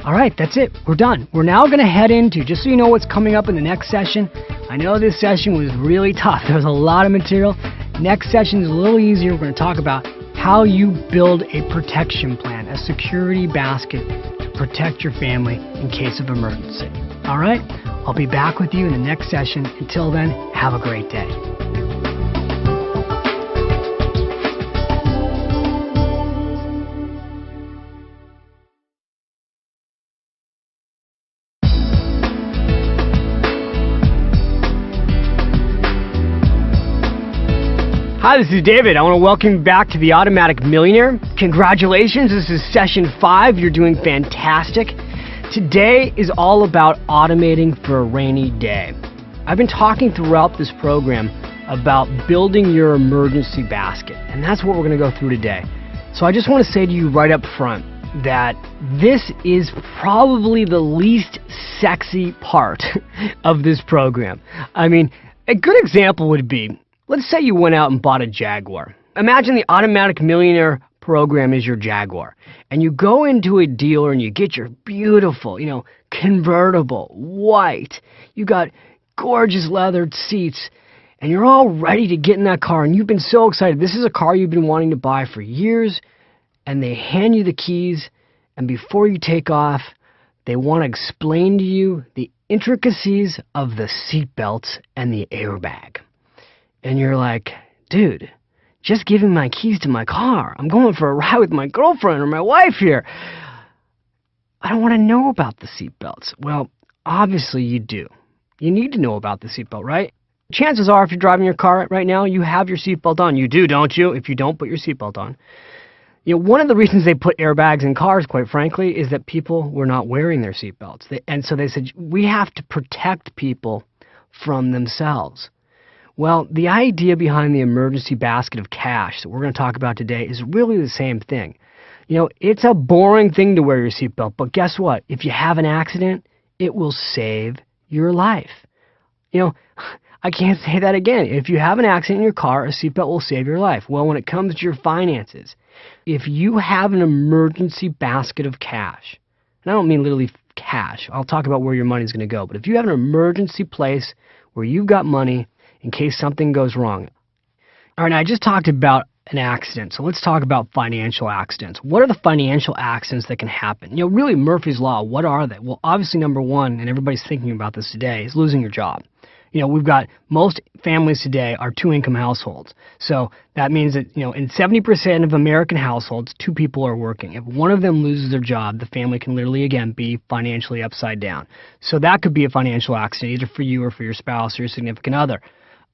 All right, that's it. We're done. We're now going to head into, just so you know what's coming up in the next session. I know this session was really tough. There was a lot of material. Next session is a little easier. We're going to talk about how you build a protection plan, a security basket to protect your family in case of emergency. All right? I'll be back with you in the next session. Until then, have a great day. Hi, this is David. I want to welcome you back to the Automatic Millionaire. Congratulations, this is session 5. You're doing fantastic. Today is all about automating for a rainy day. I've been talking throughout this program about building your emergency basket, and that's what we're going to go through today. So I just want to say to you right up front that this is probably the least sexy part of this program. I mean, a good example would be, let's say you went out and bought a Jaguar. Imagine the Automatic Millionaire program is your Jaguar. And you go into a dealer and you get your beautiful, convertible, white. You got gorgeous leathered seats. And you're all ready to get in that car. And you've been so excited. This is a car you've been wanting to buy for years. And they hand you the keys. And before you take off, they want to explain to you the intricacies of the seat belts and the airbag. And you're like, dude, just give me my keys to my car. I'm going for a ride with my girlfriend or my wife here. I don't want to know about the seatbelts. Well, obviously you do. You need to know about the seatbelt, right? Chances are if you're driving your car right now, you have your seatbelt on. You do, don't you? If you don't put your seatbelt on. One of the reasons they put airbags in cars, quite frankly, is that people were not wearing their seatbelts. And so they said, we have to protect people from themselves. Well, the idea behind the emergency basket of cash that we're going to talk about today is really the same thing. It's a boring thing to wear your seatbelt, but guess what? If you have an accident, it will save your life. I can't say that again. If you have an accident in your car, a seatbelt will save your life. Well, when it comes to your finances, if you have an emergency basket of cash, and I don't mean literally cash, I'll talk about where your money's going to go, but if you have an emergency place where you've got money in case something goes wrong. All right, now I just talked about an accident, so let's talk about financial accidents. What are the financial accidents that can happen? Really, Murphy's Law, what are they? Well, obviously, number one, and everybody's thinking about this today, is losing your job. We've got most families today are two-income households. So that means that, in 70% of American households, two people are working. If one of them loses their job, the family can literally, again, be financially upside down. So that could be a financial accident, either for you or for your spouse or your significant other.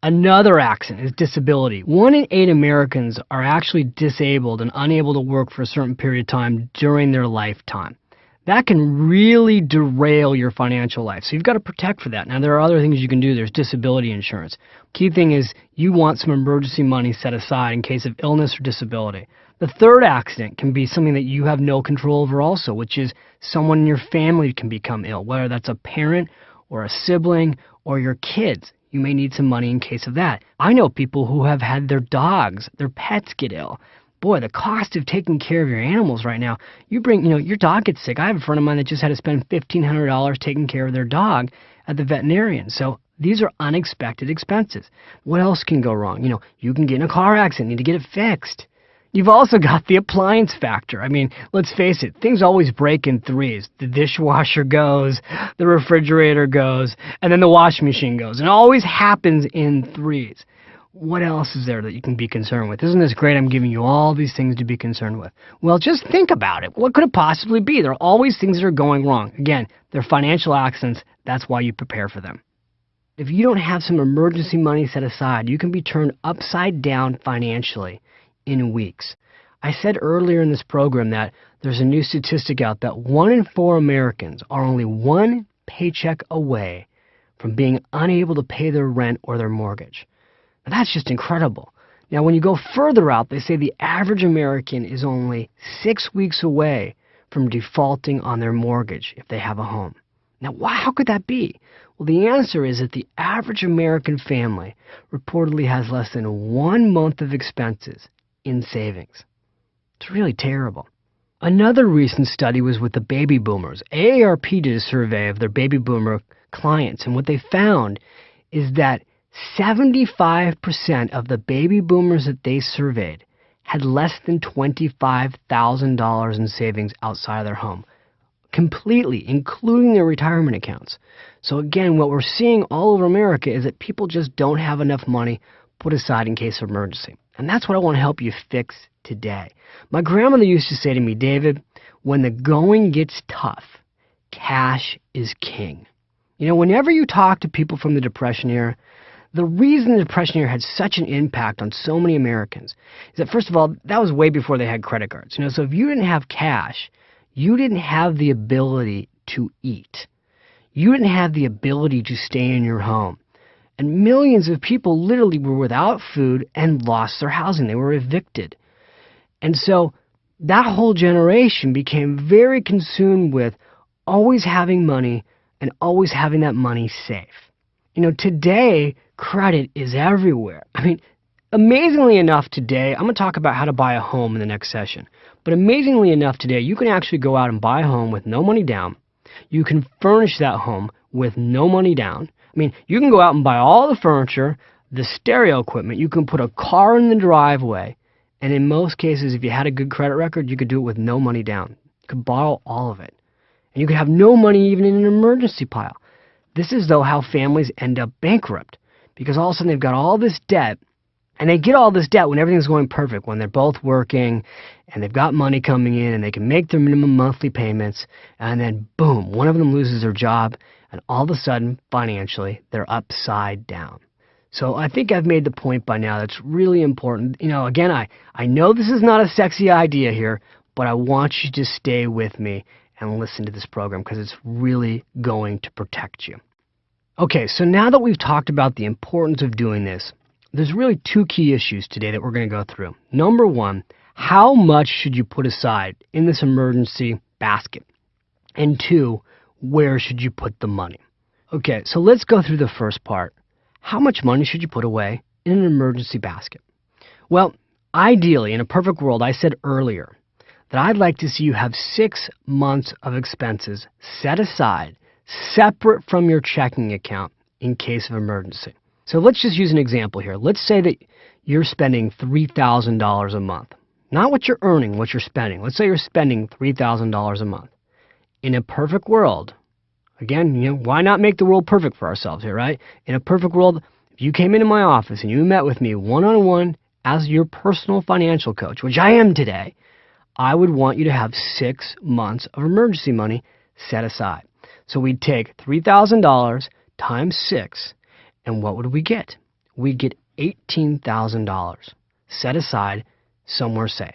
Another accident is disability. 1 in 8 Americans are actually disabled and unable to work for a certain period of time during their lifetime. That can really derail your financial life. So you've got to protect for that. Now, there are other things you can do. There's disability insurance. Key thing is you want some emergency money set aside in case of illness or disability. The third accident can be something that you have no control over also, which is someone in your family can become ill, whether that's a parent or a sibling or your kids. You may need some money in case of that. I know people who have had their dogs, their pets get ill. Boy, the cost of taking care of your animals right now, your dog gets sick. I have a friend of mine that just had to spend $1,500 taking care of their dog at the veterinarian. So these are unexpected expenses. What else can go wrong? You can get in a car accident, need to get it fixed. You've also got the appliance factor. I mean, let's face it, things always break in threes. The dishwasher goes, the refrigerator goes, and then the washing machine goes. And it always happens in threes. What else is there that you can be concerned with? Isn't this great? I'm giving you all these things to be concerned with. Well, just think about it. What could it possibly be? There are always things that are going wrong. Again, they're financial accidents. That's why you prepare for them. If you don't have some emergency money set aside, you can be turned upside down financially in weeks. I said earlier in this program that there's a new statistic out that 1 in 4 Americans are only one paycheck away from being unable to pay their rent or their mortgage. Now, that's just incredible. Now, when you go further out, they say the average American is only 6 weeks away from defaulting on their mortgage if they have a home. Now, how could that be? Well, the answer is that the average American family reportedly has less than 1 month of expenses in savings. It's really terrible. Another recent study was with the baby boomers. AARP did a survey of their baby boomer clients, and what they found is that 75% of the baby boomers that they surveyed had less than $25,000 in savings outside of their home, completely, including their retirement accounts. So again, what we're seeing all over America is that people just don't have enough money put aside in case of emergency. And that's what I want to help you fix today. My grandmother used to say to me, David, when the going gets tough, cash is king. Whenever you talk to people from the Depression era, the reason the Depression era had such an impact on so many Americans is that, first of all, that was way before they had credit cards. So if you didn't have cash, you didn't have the ability to eat. You didn't have the ability to stay in your home. And millions of people literally were without food and lost their housing. They were evicted. And so that whole generation became very consumed with always having money and always having that money safe. Today, credit is everywhere. I mean, amazingly enough today, I'm going to talk about how to buy a home in the next session. But amazingly enough today, you can actually go out and buy a home with no money down. You can furnish that home with no money down. I mean, you can go out and buy all the furniture, the stereo equipment. You can put a car in the driveway. And in most cases, if you had a good credit record, you could do it with no money down. You could borrow all of it. And you could have no money even in an emergency pile. This is, though, how families end up bankrupt. Because all of a sudden they've got all this debt And they get all this debt when everything's going perfect, when they're both working and they've got money coming in and they can make their minimum monthly payments, and then boom, one of them loses their job and all of a sudden, financially, they're upside down. So I think I've made the point by now that's really important. Again, I know this is not a sexy idea here, but I want you to stay with me and listen to this program because it's really going to protect you. Okay, so now that we've talked about the importance of doing this, there's really two key issues today that we're going to go through. Number one, how much should you put aside in this emergency basket? And two, where should you put the money? Okay, so let's go through the first part. How much money should you put away in an emergency basket? Well, ideally, in a perfect world, I said earlier that I'd like to see you have 6 months of expenses set aside, separate from your checking account in case of emergency. So let's just use an example here. Let's say that you're spending $3,000 a month. Not what you're earning, what you're spending. Let's say you're spending $3,000 a month. In a perfect world, again, why not make the world perfect for ourselves here, right? In a perfect world, if you came into my office and you met with me one-on-one as your personal financial coach, which I am today, I would want you to have 6 months of emergency money set aside. So we'd take $3,000 times 6, and what would we get? We'd get $18,000 set aside somewhere safe.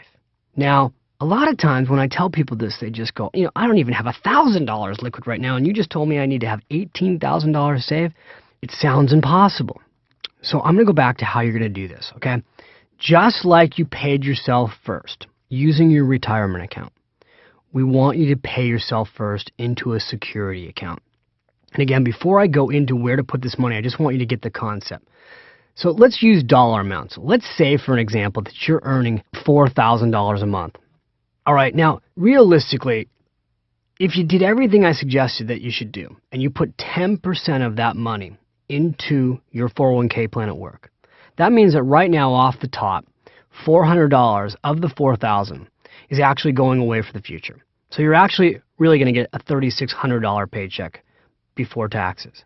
Now, a lot of times when I tell people this, they just go, I don't even have $1,000 liquid right now, and you just told me I need to have $18,000 saved? It sounds impossible. So I'm going to go back to how you're going to do this, okay? Just like you paid yourself first using your retirement account, we want you to pay yourself first into a security account. And again, before I go into where to put this money, I just want you to get the concept. So let's use dollar amounts. Let's say, for an example, that you're earning $4,000 a month. All right, now, realistically, if you did everything I suggested that you should do, and you put 10% of that money into your 401k plan at work, that means that right now, off the top, $400 of the $4,000 is actually going away for the future. So you're actually really going to get a $3,600 paycheck before taxes.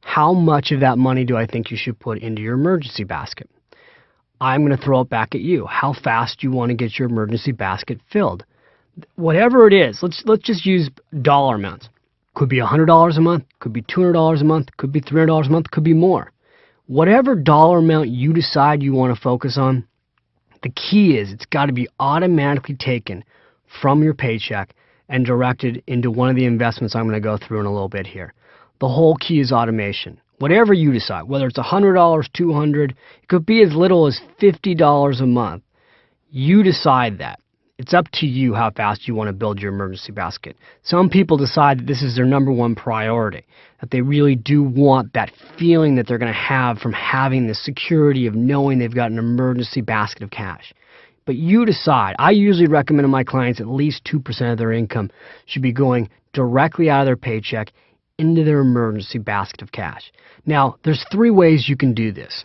How much of that money do I think you should put into your emergency basket? I'm going to throw it back at you. How fast do you want to get your emergency basket filled? Whatever it is, let's just use dollar amounts. Could be $100 a month, could be $200 a month, could be $300 a month, could be more. Whatever dollar amount you decide you want to focus on, the key is it's got to be automatically taken from your paycheck and directed into one of the investments I'm going to go through in a little bit here. The whole key is automation. Whatever you decide, whether it's $100, $200, it could be as little as $50 a month. You decide that. It's up to you how fast you want to build your emergency basket. Some people decide that this is their number one priority, that they really do want that feeling that they're going to have from having the security of knowing they've got an emergency basket of cash. But you decide. I usually recommend to my clients at least 2% of their income should be going directly out of their paycheck into their emergency basket of cash. Now, there's 3 ways you can do this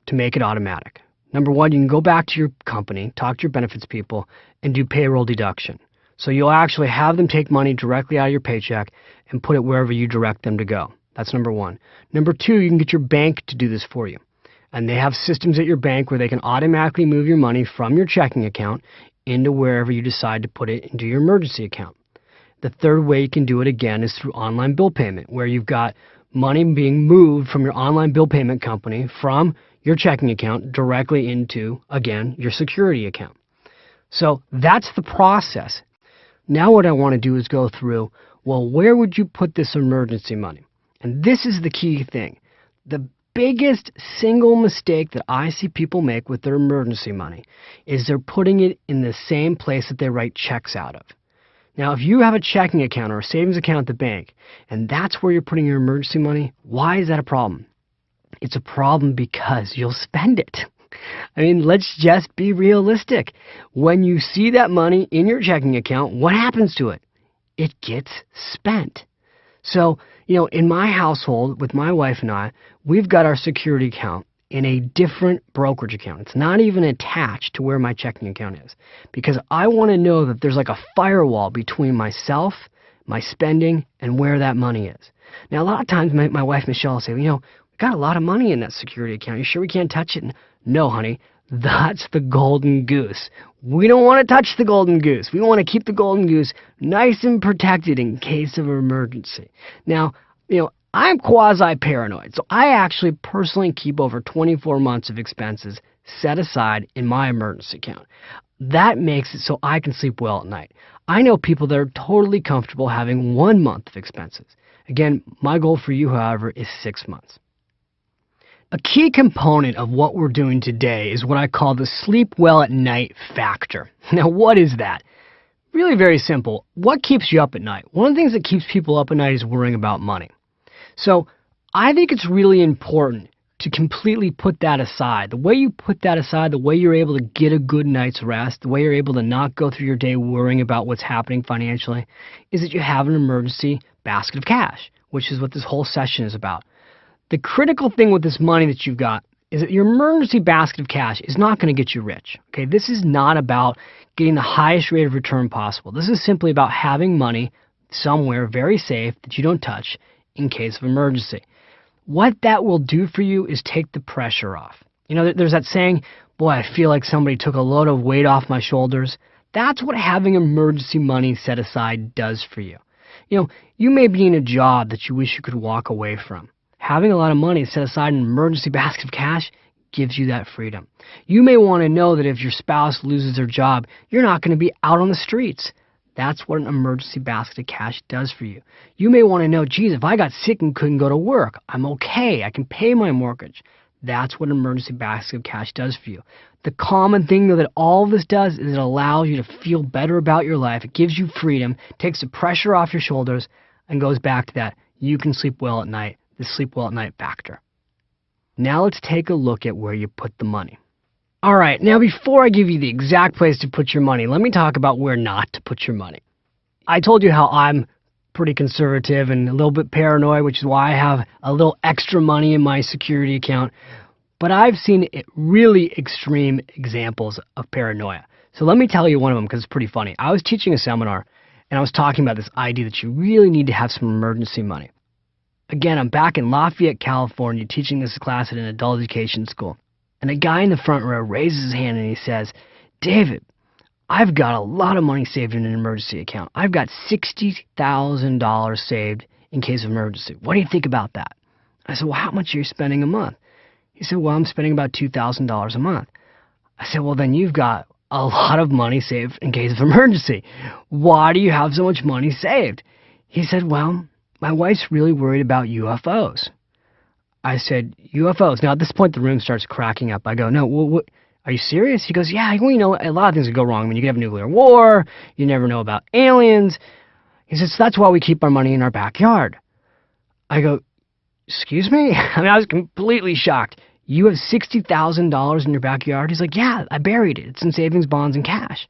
to make it automatic. Number 1, you can go back to your company, talk to your benefits people, and do payroll deduction. So you'll actually have them take money directly out of your paycheck and put it wherever you direct them to go. That's number 1. Number 2, you can get your bank to do this for you. And they have systems at your bank where they can automatically move your money from your checking account into wherever you decide to put it into your emergency account. The third way you can do it again is through online bill payment, where you've got money being moved from your online bill payment company from your checking account directly into, again, your security account. So that's the process. Now what I want to do is go through, well, where would you put this emergency money? And this is the key thing. The biggest single mistake that I see people make with their emergency money is they're putting it in the same place that they write checks out of. Now, if you have a checking account or a savings account at the bank, and that's where you're putting your emergency money, why is that a problem? It's a problem because you'll spend it. I mean, let's just be realistic. When you see that money in your checking account, what happens to it? It gets spent. So, in my household, with my wife and I, we've got our security account in a different brokerage account. It's not even attached to where my checking account is, because I want to know that there's like a firewall between myself, my spending, and where that money is. Now, a lot of times my wife, Michelle, will say, we got a lot of money in that security account. You sure we can't touch it? No, honey, that's the golden goose. We don't want to touch the golden goose. We want to keep the golden goose nice and protected in case of emergency. Now, I'm quasi-paranoid, so I actually personally keep over 24 months of expenses set aside in my emergency account. That makes it so I can sleep well at night. I know people that are totally comfortable having 1 month of expenses. Again, my goal for you, however, is 6 months. A key component of what we're doing today is what I call the sleep well at night factor. Now, what is that? Really very simple. What keeps you up at night? One of the things that keeps people up at night is worrying about money. So I think it's really important to completely put that aside. The way you put that aside, the way you're able to get a good night's rest, the way you're able to not go through your day worrying about what's happening financially, is that you have an emergency basket of cash, which is what this whole session is about. The critical thing with this money that you've got is that your emergency basket of cash is not going to get you rich. Okay, this is not about getting the highest rate of return possible. This is simply about having money somewhere very safe that you don't touch in case of emergency. What that will do for you is take the pressure off. There's that saying, boy, I feel like somebody took a load of weight off my shoulders. That's what having emergency money set aside does for you. You may be in a job that you wish you could walk away from. Having a lot of money set aside in an emergency basket of cash gives you that freedom. You may want to know that if your spouse loses their job, you're not going to be out on the streets. That's what an emergency basket of cash does for you. You may want to know, geez, if I got sick and couldn't go to work, I'm okay. I can pay my mortgage. That's what an emergency basket of cash does for you. The common thing, though, that all of this does is it allows you to feel better about your life. It gives you freedom, takes the pressure off your shoulders, and goes back to that. You can sleep well at night, the sleep well at night factor. Now let's take a look at where you put the money. All right, now before I give you the exact place to put your money, let me talk about where not to put your money. I told you how I'm pretty conservative and a little bit paranoid, which is why I have a little extra money in my security account. But I've seen really extreme examples of paranoia. So let me tell you one of them because it's pretty funny. I was teaching a seminar and I was talking about this idea that you really need to have some emergency money. Again, I'm back in Lafayette, California, teaching this class at an adult education school. And a guy in the front row raises his hand and he says, David, I've got a lot of money saved in an emergency account. I've got $60,000 saved in case of emergency. What do you think about that? I said, well, how much are you spending a month? He said, well, I'm spending about $2,000 a month. I said, well, then you've got a lot of money saved in case of emergency. Why do you have so much money saved? He said, well, my wife's really worried about UFOs. I said, UFOs. Now, at this point, the room starts cracking up. I go, no, what, are you serious? He goes, yeah, well, a lot of things could go wrong. I mean, you could have a nuclear war. You never know about aliens. He says, so that's why we keep our money in our backyard. I go, excuse me? I mean, I was completely shocked. You have $60,000 in your backyard? He's like, yeah, I buried it. It's in savings bonds and cash.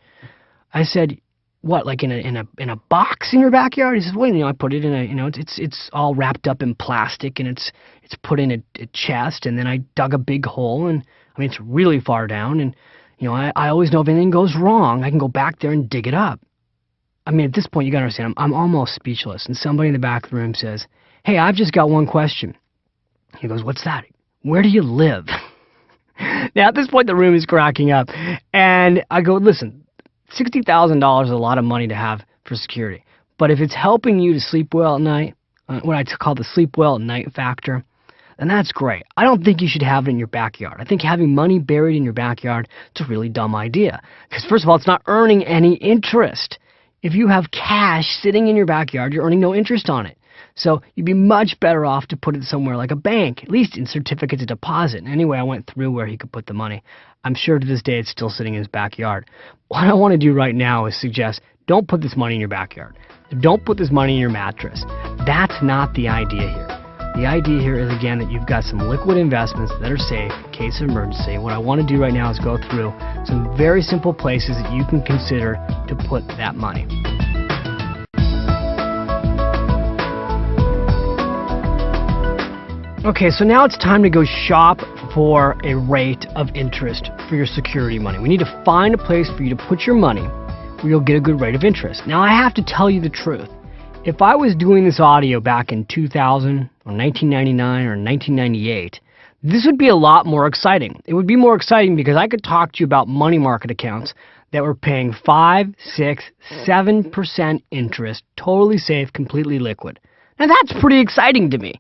I said, what, like in a box in your backyard? He says, well, I put it in it's all wrapped up in plastic and it's put in a chest, and then I dug a big hole, and I mean, it's really far down, and I always know if anything goes wrong, I can go back there and dig it up. I mean, at this point, you gotta understand, I'm almost speechless, and somebody in the back of the room says, hey, I've just got one question. He goes, what's that? Where do you live? Now, at this point, the room is cracking up, and I go, listen, $60,000 is a lot of money to have for security. But if it's helping you to sleep well at night, what I call the sleep well at night factor, then that's great. I don't think you should have it in your backyard. I think having money buried in your backyard is a really dumb idea. Because first of all, it's not earning any interest. If you have cash sitting in your backyard, you're earning no interest on it. So you'd be much better off to put it somewhere like a bank, at least in certificates of deposit. Anyway, I went through where he could put the money. I'm sure to this day it's still sitting in his backyard. What I want to do right now is suggest, don't put this money in your backyard. Don't put this money in your mattress. That's not the idea here. The idea here is, again, that you've got some liquid investments that are safe in case of emergency. What I want to do right now is go through some very simple places that you can consider to put that money. Okay, so now it's time to go shop for a rate of interest for your security money. We need to find a place for you to put your money where you'll get a good rate of interest. Now, I have to tell you the truth. If I was doing this audio back in 2000 or 1999 or 1998, This would be a lot more exciting. It would be more exciting because I could talk to you about money market accounts that were paying 5, 6, 7% interest, totally safe, completely liquid. Now that's pretty exciting to me.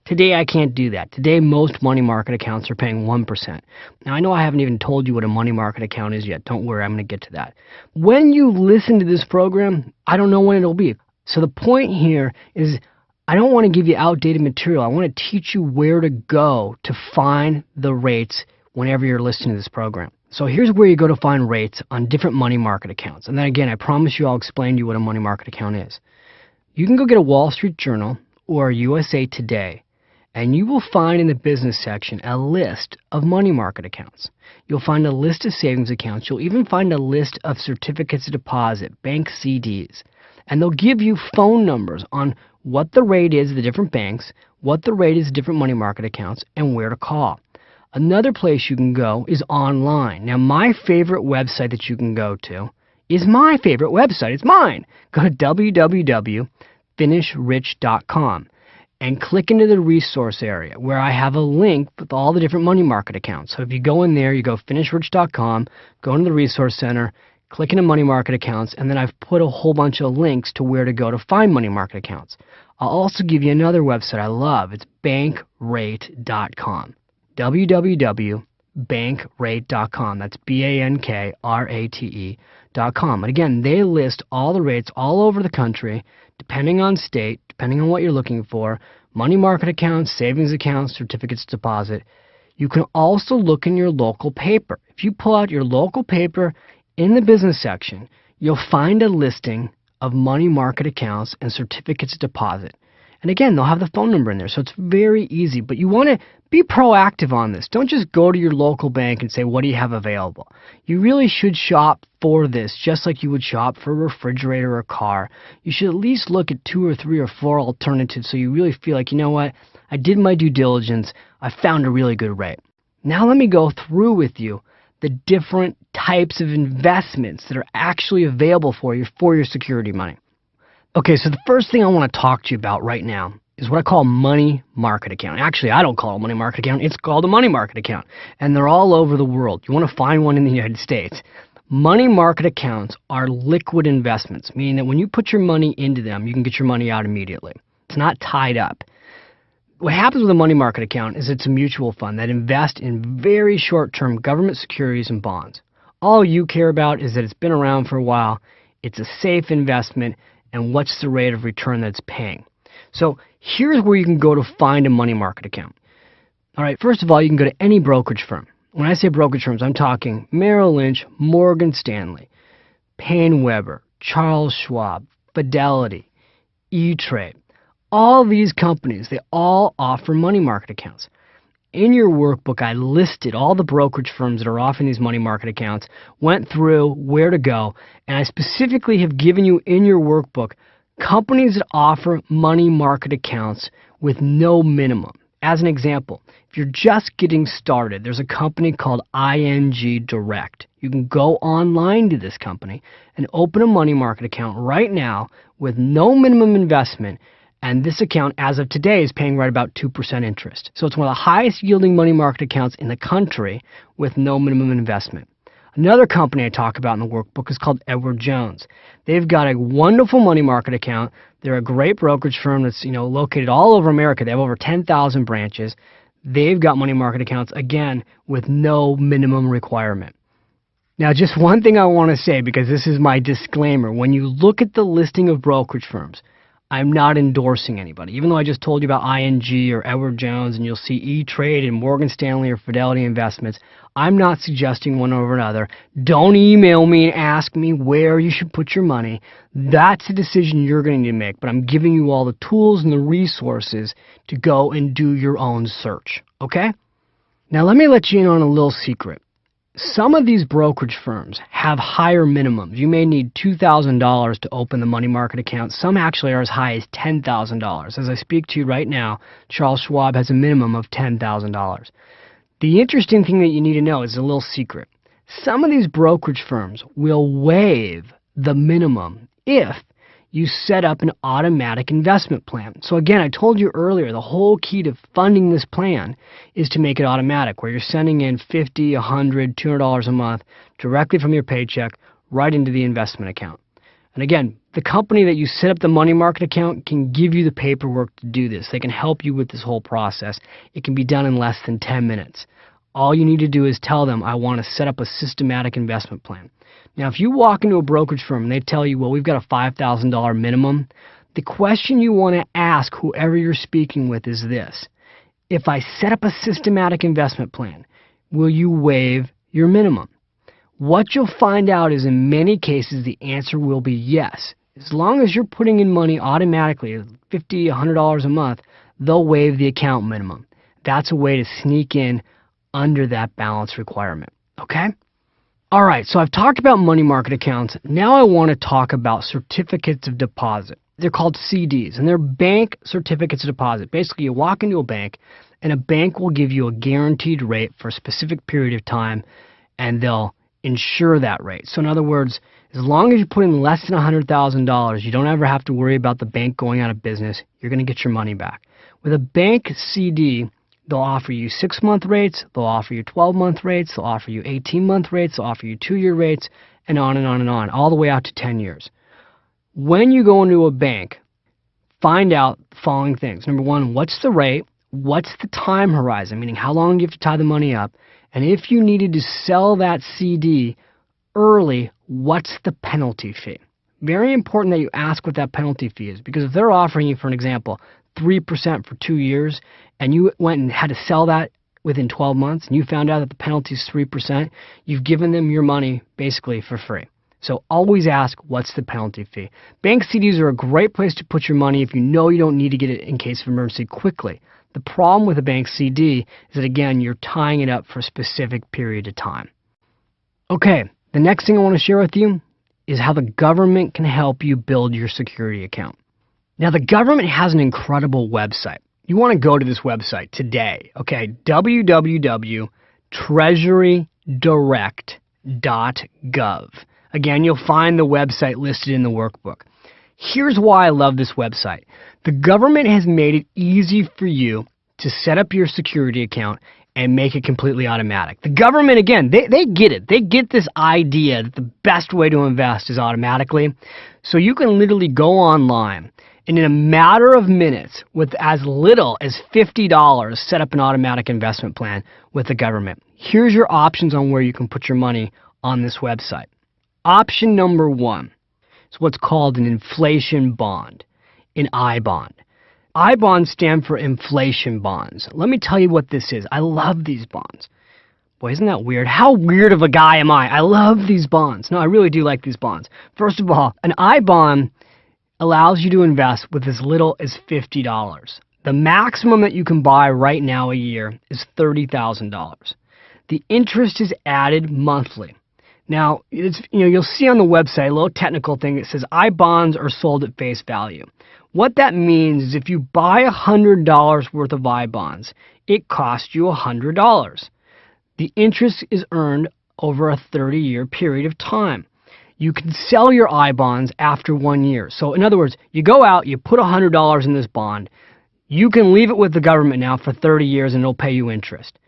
Today I can't do that. Today most money market accounts are paying 1%. Now I know I haven't even told you what a money market account is yet. Don't worry, I'm going to get to that. When you listen to this program, I don't know when it'll be. So the point here is I don't want to give you outdated material. I want to teach you where to go to find the rates whenever you're listening to this program. So here's where you go to find rates on different money market accounts. And then again, I promise you I'll explain to you what a money market account is. You can go get a Wall Street Journal or a USA Today, and you will find in the business section a list of money market accounts. You'll find a list of savings accounts. You'll even find a list of certificates of deposit, bank CDs. And they'll give you phone numbers on what the rate is at the different banks, what the rate is at different money market accounts, and where to call. Another place you can go is online. Now, my favorite website that you can go to is my favorite website. It's mine. Go to www.finishrich.com and click into the resource area where I have a link with all the different money market accounts. So if you go in there, you go finishrich.com, go into the resource center, click into money market accounts, and then I've put a whole bunch of links to where to go to find money market accounts. I'll also give you another website I love. It's bankrate.com. www.bankrate.com. That's bankrate.com. And again, they list all the rates all over the country, depending on state, depending on what you're looking for, money market accounts, savings accounts, certificates of deposit. You can also look in your local paper. If you pull out your local paper in the business section, you'll find a listing of money market accounts and certificates of deposit. And again, they'll have the phone number in there, so it's very easy. But you want to be proactive on this. Don't just go to your local bank and say, what do you have available? You really should shop for this, just like you would shop for a refrigerator or a car. You should at least look at 2 or 3 or 4 alternatives so you really feel like, you know what, I did my due diligence. I found a really good rate. Now let me go through with you the different types of investments that are actually available for you for your security money. Okay, so the first thing I want to talk to you about right now is what I call money market account. Actually, I don't call it a money market account. It's called a money market account, and they're all over the world. You want to find one in the United States. Money market accounts are liquid investments, meaning that when you put your money into them, you can get your money out immediately. It's not tied up. What happens with a money market account is it's a mutual fund that invests in very short-term government securities and bonds. All you care about is that it's been around for a while, it's a safe investment, and what's the rate of return that it's paying. So here's where you can go to find a money market account. All right, first of all, you can go to any brokerage firm. When I say brokerage firms, I'm talking Merrill Lynch, Morgan Stanley, Payne Weber, Charles Schwab, Fidelity, E-Trade. All these companies, they all offer money market accounts. In your workbook, I listed all the brokerage firms that are offering these money market accounts, went through where to go, and I specifically have given you in your workbook companies that offer money market accounts with no minimum. As an example, if you're just getting started, there's a company called ING Direct. You can go online to this company and open a money market account right now with no minimum investment. And this account, as of today, is paying right about 2% interest. So it's one of the highest yielding money market accounts in the country with no minimum investment. Another company I talk about in the workbook is called Edward Jones. They've got a wonderful money market account. They're a great brokerage firm that's located all over America. They have over 10,000 branches. They've got money market accounts, again, with no minimum requirement. Now, just one thing I want to say, because this is my disclaimer. When you look at the listing of brokerage firms, I'm not endorsing anybody. Even though I just told you about ING or Edward Jones and you'll see E-Trade and Morgan Stanley or Fidelity Investments, I'm not suggesting one over another. Don't email me and ask me where you should put your money. That's a decision you're going to need to make, but I'm giving you all the tools and the resources to go and do your own search, okay? Now let me let you in on a little secret. Some of these brokerage firms have higher minimums. You may need $2,000 to open the money market account. Some actually are as high as $10,000. As I speak to you right now, Charles Schwab has a minimum of $10,000. The interesting thing that you need to know is a little secret. Some of these brokerage firms will waive the minimum if you set up an automatic investment plan. So again, I told you earlier, the whole key to funding this plan is to make it automatic, where you're sending in $50, $100, $200 a month directly from your paycheck right into the investment account. And again, the company that you set up the money market account can give you the paperwork to do this. They can help you with this whole process. It can be done in less than 10 minutes. All you need to do is tell them, I want to set up a systematic investment plan. Now, if you walk into a brokerage firm and they tell you, well, we've got a $5,000 minimum, the question you want to ask whoever you're speaking with is this: if I set up a systematic investment plan, will you waive your minimum? What you'll find out is in many cases the answer will be yes. As long as you're putting in money automatically, $50, $100 a month, they'll waive the account minimum. That's a way to sneak in under that balance requirement. Okay? All right, so I've talked about money market accounts. Now I want to talk about certificates of deposit. They're called CDs, and they're bank certificates of deposit. Basically, you walk into a bank, and a bank will give you a guaranteed rate for a specific period of time, and they'll insure that rate. So in other words, as long as you put in less than $100,000, you don't ever have to worry about the bank going out of business. You're going to get your money back. With a bank CD, they'll offer you 6-month rates, they'll offer you 12-month rates, they'll offer you 18-month rates, they'll offer you 2-year rates, and on and on and on, all the way out to 10 years. When you go into a bank, find out the following things. Number one, what's the rate? What's the time horizon? Meaning, how long do you have to tie the money up? And if you needed to sell that CD early, what's the penalty fee? Very important that you ask what that penalty fee is, because if they're offering you, for an example, 3% for 2 years, and you went and had to sell that within 12 months, and you found out that the penalty is 3%, you've given them your money basically for free. So always ask, what's the penalty fee? Bank CDs are a great place to put your money if you know you don't need to get it in case of emergency quickly. The problem with a bank CD is that, again, you're tying it up for a specific period of time. Okay, the next thing I want to share with you is how the government can help you build your security account. Now, the government has an incredible website. You want to go to this website today, okay? www.treasurydirect.gov. Again, you'll find the website listed in the workbook. Here's why I love this website. The government has made it easy for you to set up your security account and make it completely automatic. The government, again, they get it. They get this idea that the best way to invest is automatically. So you can literally go online and in a matter of minutes, with as little as $50, set up an automatic investment plan with the government. Here's your options on where you can put your money on this website. Option number one is what's called an inflation bond, an I bond. I bonds stand for inflation bonds. Let me tell you what this is. I love these bonds. Boy, isn't that weird? How weird of a guy am I? I love these bonds. No, I really do like these bonds. First of all, an I bond allows you to invest with as little as $50. The maximum that you can buy right now a year is $30,000. The interest is added monthly. Now, you'll see on the website a little technical thing that says I bonds are sold at face value. What that means is if you buy $100 worth of I bonds, it costs you $100. The interest is earned over a 30-year period of time. You can sell your I bonds after 1 year. So in other words, you go out, you put $100 in this bond, you can leave it with the government now for 30 years and it'll pay you interest.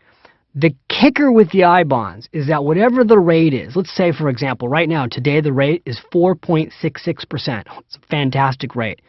The kicker with the I bonds is that whatever the rate is, let's say, for example, right now, today the rate is 4.66%. It's a fantastic rate.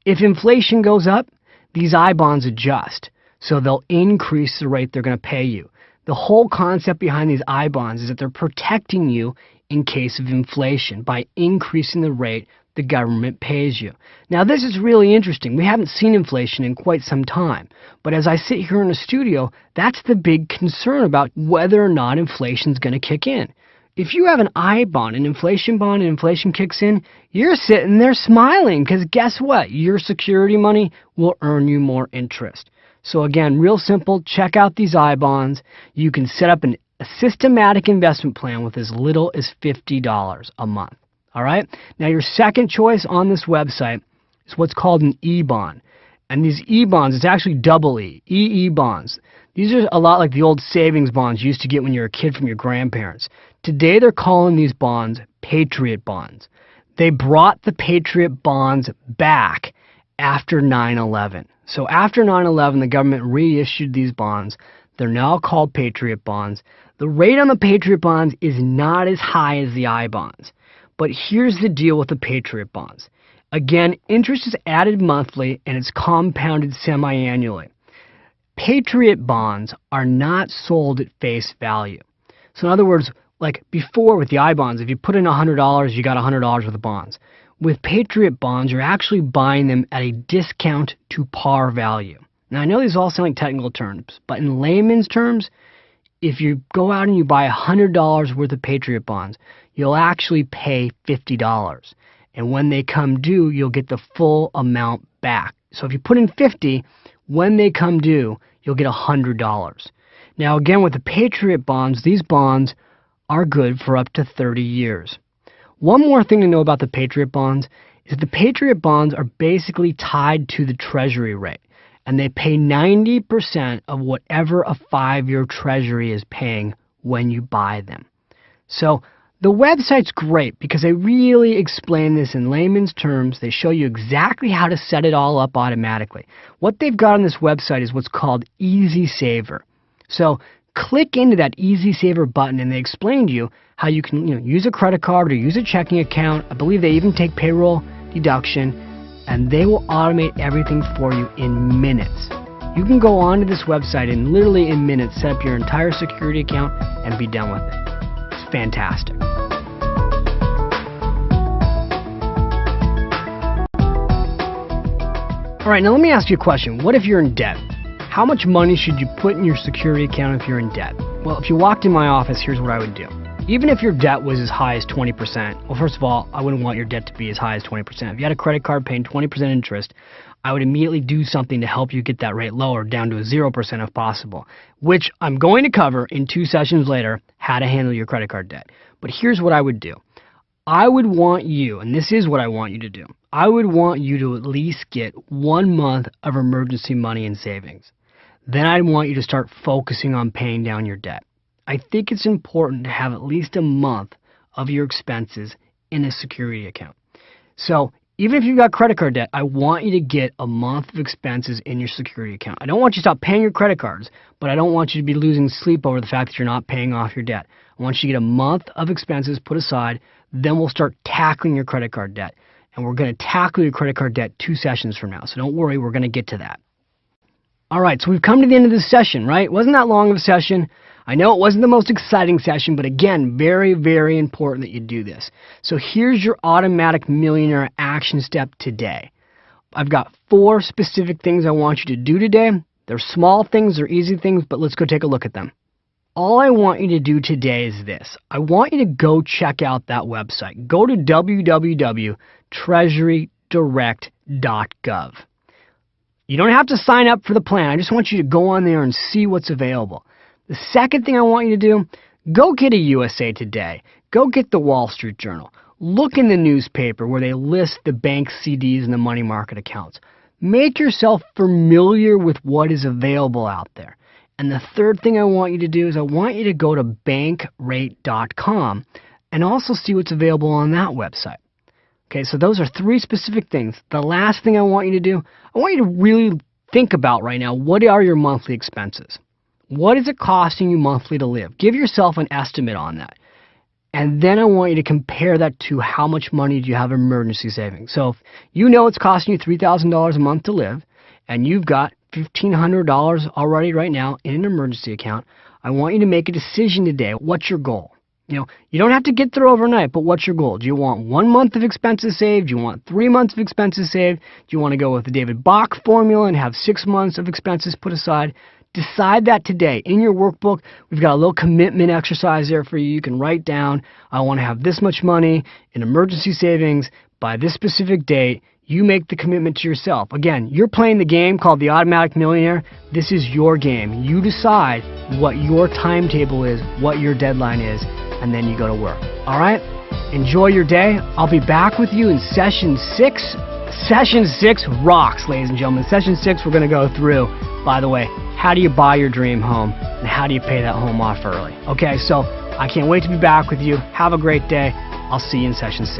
If inflation goes up, these I bonds adjust. So they'll increase the rate they're going to pay you. The whole concept behind these I bonds is that they're protecting you in case of inflation by increasing the rate the government pays you. Now, this is really interesting. We haven't seen inflation in quite some time. But as I sit here in the studio, that's the big concern about whether or not inflation's going to kick in. If you have an I bond, an inflation bond, and inflation kicks in, you're sitting there smiling because guess what? Your security money will earn you more interest. So again, real simple, check out these I bonds. You can set up a systematic investment plan with as little as $50 a month. All right? Now, your second choice on this website is what's called an E-bond. And these E-bonds, it's actually double E, EE bonds. These are a lot like the old savings bonds you used to get when you were a kid from your grandparents. Today, they're calling these bonds Patriot bonds. They brought the Patriot bonds back after 9/11. So after 9/11, the government reissued these bonds. They're now called Patriot bonds. The rate on the Patriot bonds is not as high as the I bonds. But here's the deal with the Patriot bonds. Again, interest is added monthly and it's compounded semi-annually. Patriot bonds are not sold at face value. So in other words, like before with the I bonds, if you put in $100, you got $100 worth of bonds. With Patriot bonds, you're actually buying them at a discount to par value. Now, I know these all sound like technical terms, but in layman's terms, if you go out and you buy $100 worth of Patriot bonds, you'll actually pay $50. And when they come due, you'll get the full amount back. So if you put in $50, when they come due, you'll get $100. Now, again, with the Patriot bonds, these bonds are good for up to 30 years. One more thing to know about the Patriot bonds is the Patriot bonds are basically tied to the Treasury rate, and they pay 90% of whatever a 5-year Treasury is paying when you buy them. So the website's great because they really explain this in layman's terms. They show you exactly how to set it all up automatically. What they've got on this website is what's called Easy Saver. So click into that Easy Saver button and they explain to you how you can use a credit card or use a checking account. I believe they even take payroll deduction, and they will automate everything for you in minutes. You can go onto this website and literally in minutes set up your entire security account and be done with it. It's fantastic. All right, now let me ask you a question. What if you're in debt? How much money should you put in your security account if you're in debt? Well, if you walked in my office, here's what I would do. Even if your debt was as high as 20%, well, first of all, I wouldn't want your debt to be as high as 20%. If you had a credit card paying 20% interest, I would immediately do something to help you get that rate lower down to 0% if possible, which I'm going to cover in 2 sessions later, how to handle your credit card debt. But here's what I would do. I would want you, and this is what I want you to do, I would want you to at least get 1 month of emergency money in savings. Then I'd want you to start focusing on paying down your debt. I think it's important to have at least a month of your expenses in a security account. So even if you've got credit card debt, I want you to get a month of expenses in your security account. I don't want you to stop paying your credit cards, but I don't want you to be losing sleep over the fact that you're not paying off your debt. I want you to get a month of expenses put aside, then we'll start tackling your credit card debt. And we're going to tackle your credit card debt 2 sessions from now. So don't worry, we're going to get to that. All right, so we've come to the end of this session, right? It wasn't that long of a session. I know it wasn't the most exciting session, but again, very, very important that you do this. So here's your automatic millionaire action step today. I've got 4 specific things I want you to do today. They're small things, they're easy things, but let's go take a look at them. All I want you to do today is this. I want you to go check out that website. Go to www.treasurydirect.gov. You don't have to sign up for the plan. I just want you to go on there and see what's available. The second thing I want you to do, go get a USA Today. Go get the Wall Street Journal. Look in the newspaper where they list the bank CDs and the money market accounts. Make yourself familiar with what is available out there. And the third thing I want you to do is I want you to go to bankrate.com and also see what's available on that website. Okay, so those are 3 specific things. The last thing I want you to do, I want you to really think about right now, what are your monthly expenses? What is it costing you monthly to live? Give yourself an estimate on that. And then I want you to compare that to how much money do you have in emergency savings. So if you know it's costing you $3,000 a month to live, and you've got $1,500 already right now in an emergency account, I want you to make a decision today. What's your goal? You don't have to get there overnight, but what's your goal? Do you want 1 month of expenses saved? Do you want 3 months of expenses saved? Do you want to go with the David Bach formula and have 6 months of expenses put aside? Decide that today. In your workbook, we've got a little commitment exercise there for you. You can write down, I want to have this much money in emergency savings by this specific date. You make the commitment to yourself. Again, you're playing the game called the Automatic Millionaire. This is your game. You decide what your timetable is, what your deadline is, and then you go to work. All right? Enjoy your day. I'll be back with you in session 6. Session 6 rocks, ladies and gentlemen. Session 6, we're going to go through, by the way, how do you buy your dream home and how do you pay that home off early? Okay, so I can't wait to be back with you. Have a great day. I'll see you in session 6.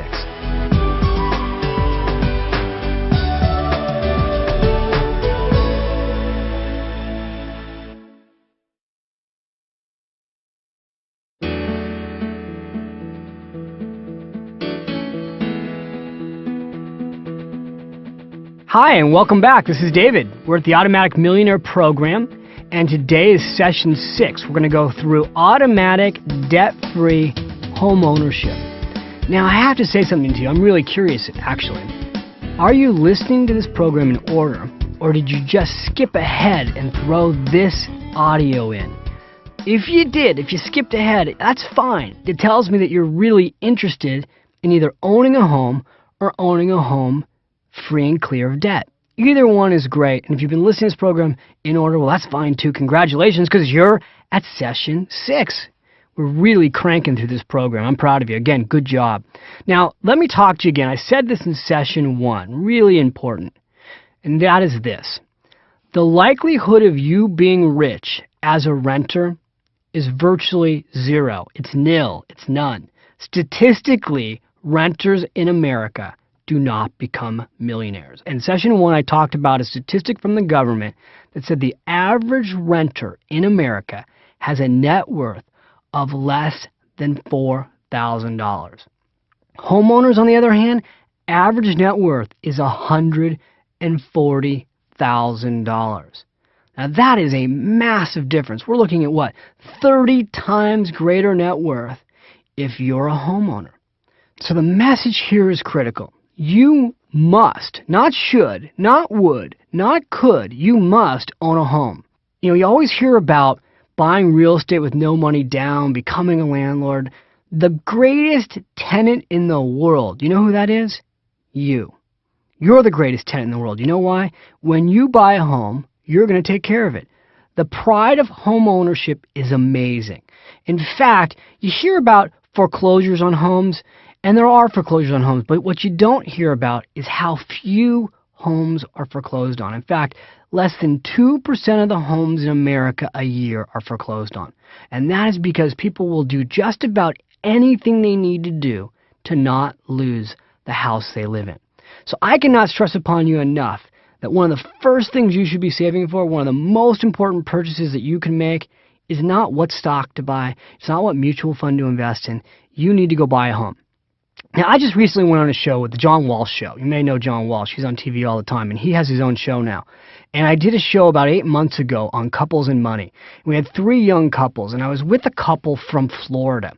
Hi, and welcome back. This is David. We're at the Automatic Millionaire program, and today is session 6. We're going to go through automatic, debt-free home ownership. Now, I have to say something to you. I'm really curious, actually. Are you listening to this program in order, or did you just skip ahead and throw this audio in? If you did, if you skipped ahead, that's fine. It tells me that you're really interested in either owning a home or owning a home free and clear of debt. Either one is great. And if you've been listening to this program in order, well, that's fine too. Congratulations, because you're at session 6. We're really cranking through this program. I'm proud of you. Again, good job. Now, let me talk to you again. I said this in session 1, really important. And that is this. The likelihood of you being rich as a renter is virtually zero. It's nil. It's none. Statistically, renters in America do not become millionaires. In session 1, I talked about a statistic from the government that said the average renter in America has a net worth of less than $4,000. Homeowners, on the other hand, average net worth is $140,000. Now that is a massive difference. We're looking at what? 30 times greater net worth if you're a homeowner. So the message here is critical. You must, not should, not would, not could, you must own a home. You know, you always hear about buying real estate with no money down, becoming a landlord. The greatest tenant in the world, you know who that is? You. You're the greatest tenant in the world. You know why? When you buy a home, you're going to take care of it. The pride of home ownership is amazing. In fact, you hear about foreclosures on homes, and there are foreclosures on homes, but what you don't hear about is how few homes are foreclosed on. In fact, less than 2% of the homes in America a year are foreclosed on. And that is because people will do just about anything they need to do to not lose the house they live in. So I cannot stress upon you enough that one of the first things you should be saving for, one of the most important purchases that you can make, is not what stock to buy. It's not what mutual fund to invest in. You need to go buy a home. Now, I just recently went on a show with the John Walsh Show. You may know John Walsh. He's on TV all the time, and he has his own show now. And I did a show about 8 months ago on couples and money. We had 3 young couples, and I was with a couple from Florida.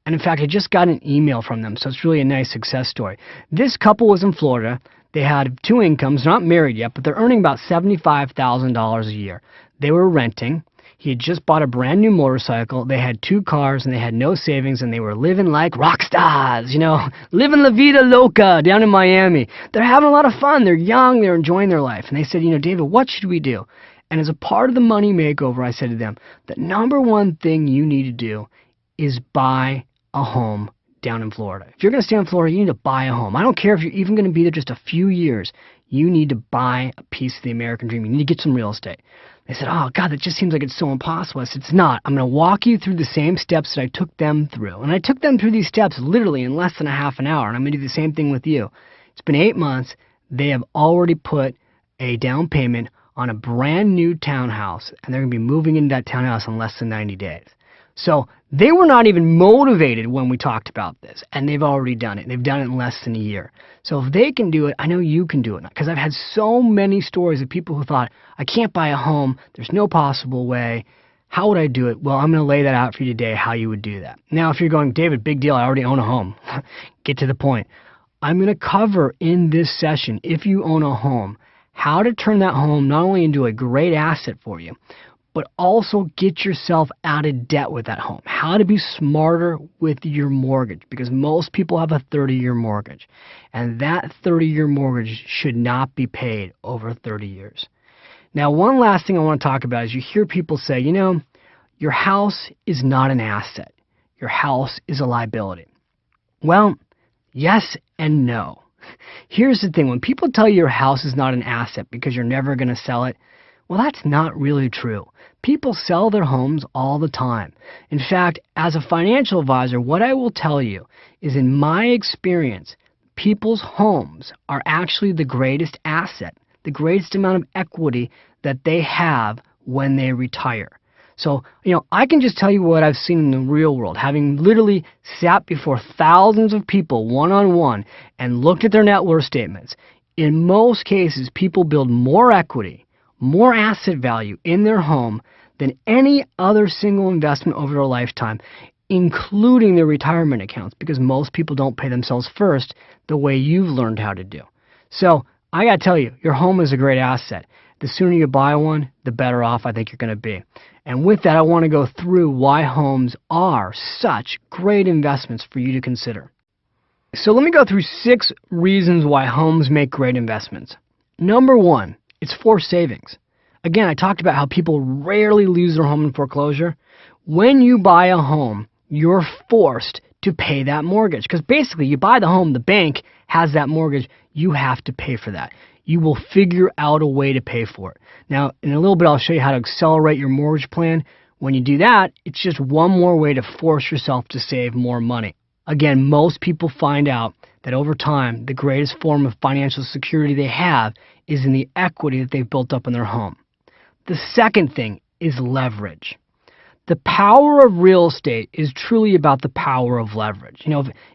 And in fact, I just got an email from them, so it's really a nice success story. This couple was in Florida. They had 2 incomes, not married yet, but they're earning about $75,000 a year. They were renting. He had just bought a brand new motorcycle. They had 2 cars, and they had no savings, and they were living like rock stars, you know, living la vida loca down in Miami. They're having a lot of fun. They're young. They're enjoying their life. And they said, you know, David, what should we do? And as a part of the money makeover, I said to them, the number one thing you need to do is buy a home down in Florida. If you're going to stay in Florida, you need to buy a home. I don't care if you're even going to be there just a few years. You need to buy a piece of the American dream. You need to get some real estate. They said, oh, God, that just seems like it's so impossible. I said, it's not. I'm going to walk you through the same steps that I took them through. And I took them through these steps literally in less than a half an hour. And I'm going to do the same thing with you. It's been 8 months. They have already put a down payment on a brand new townhouse. And they're going to be moving into that townhouse in less than 90 days. So they were not even motivated when we talked about this, and they've already done it. They've done it in less than a year. So if they can do it, I know you can do it. Because I've had so many stories of people who thought, I can't buy a home. There's no possible way. How would I do it? Well, I'm going to lay that out for you today, how you would do that. Now, if you're going, David, big deal, I already own a home. Get to the point. I'm going to cover in this session, if you own a home, how to turn that home not only into a great asset for you, but also get yourself out of debt with that home. How to be smarter with your mortgage, because most people have a 30-year mortgage, and that 30-year mortgage should not be paid over 30 years. Now, one last thing I want to talk about is you hear people say, you know, your house is not an asset. Your house is a liability. Well, yes and no. Here's the thing. When people tell you your house is not an asset because you're never going to sell it, well, that's not really true. People sell their homes all the time. In fact, as a financial advisor, what I will tell you is, in my experience, people's homes are actually the greatest asset, the greatest amount of equity that they have when they retire. So, you know, I can just tell you what I've seen in the real world, having literally sat before thousands of people one-on-one and looked at their net worth statements. In most cases, people build more equity, more asset value in their home than any other single investment over their lifetime, including their retirement accounts, because most people don't pay themselves first the way you've learned how to do. So I got to tell you, your home is a great asset. The sooner you buy one, the better off I think you're going to be. And with that, I want to go through why homes are such great investments for you to consider. So let me go through 6 reasons why homes make great investments. Number 1, it's forced savings. Again, I talked about how people rarely lose their home in foreclosure. When you buy a home, you're forced to pay that mortgage, because basically you buy the home, the bank has that mortgage, you have to pay for that. You will figure out a way to pay for it. Now, in a little bit, I'll show you how to accelerate your mortgage plan. When you do that, it's just one more way to force yourself to save more money. Again, most people find out that over time, the greatest form of financial security they have is in the equity that they've built up in their home. The second thing is leverage. The power of real estate is truly about the power of leverage.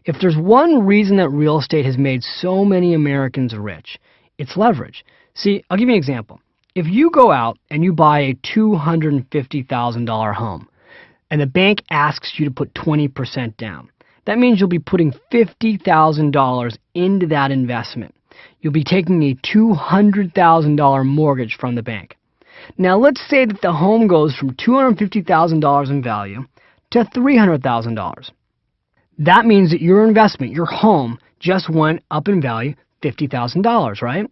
If there's one reason that real estate has made so many Americans rich, it's leverage. See, I'll give you an example. If you go out and you buy a $250,000 home and the bank asks you to put 20% down, that means you'll be putting $50,000 into that investment. You'll be taking a $200,000 mortgage from the bank. Now, let's say that the home goes from $250,000 in value to $300,000. That means that your investment, your home, just went up in value $50,000, right?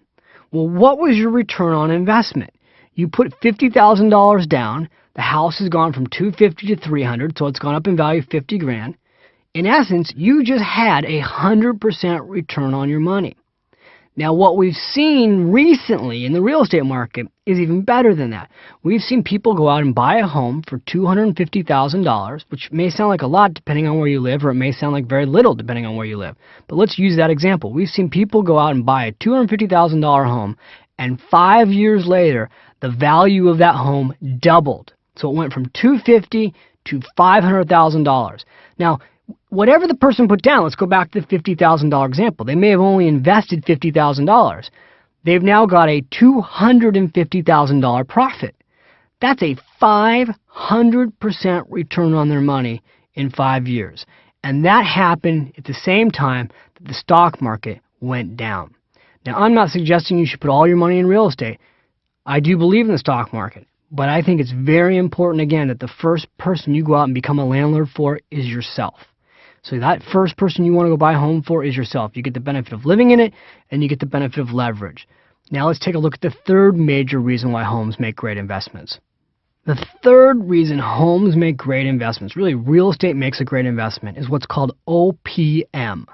Well, what was your return on investment? You put $50,000 down. The house has gone from $250,000 to $300,000, so it's gone up in value $50,000. In essence, you just had 100% return on your money. Now, what we've seen recently in the real estate market is even better than that. We've seen people go out and buy a home for $250,000, which may sound like a lot depending on where you live, or it may sound like very little depending on where you live. But let's use that example. We've seen people go out and buy a $250,000 home, and 5 years later, the value of that home doubled. So it went from $250,000 to $500,000. Now, whatever the person put down, let's go back to the $50,000 example. They may have only invested $50,000. They've now got a $250,000 profit. That's a 500% return on their money in 5 years. And that happened at the same time that the stock market went down. Now, I'm not suggesting you should put all your money in real estate. I do believe in the stock market. But I think it's very important, again, that the first person you go out and become a landlord for is yourself. So that first person you want to go buy a home for is yourself. You get the benefit of living in it, and you get the benefit of leverage. Now let's take a look at the third major reason why homes make great investments. The third reason homes make great investments, really real estate makes a great investment, is what's called OPM. Now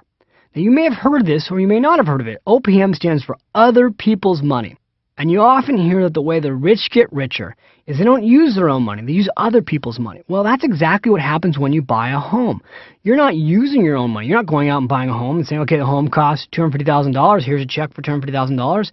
you may have heard of this, or you may not have heard of it. OPM stands for other people's money. And you often hear that the way the rich get richer is they don't use their own money, they use other people's money. Well, that's exactly what happens when you buy a home. You're not using your own money. You're not going out and buying a home and saying, okay, the home costs $250,000, here's a check for $250,000.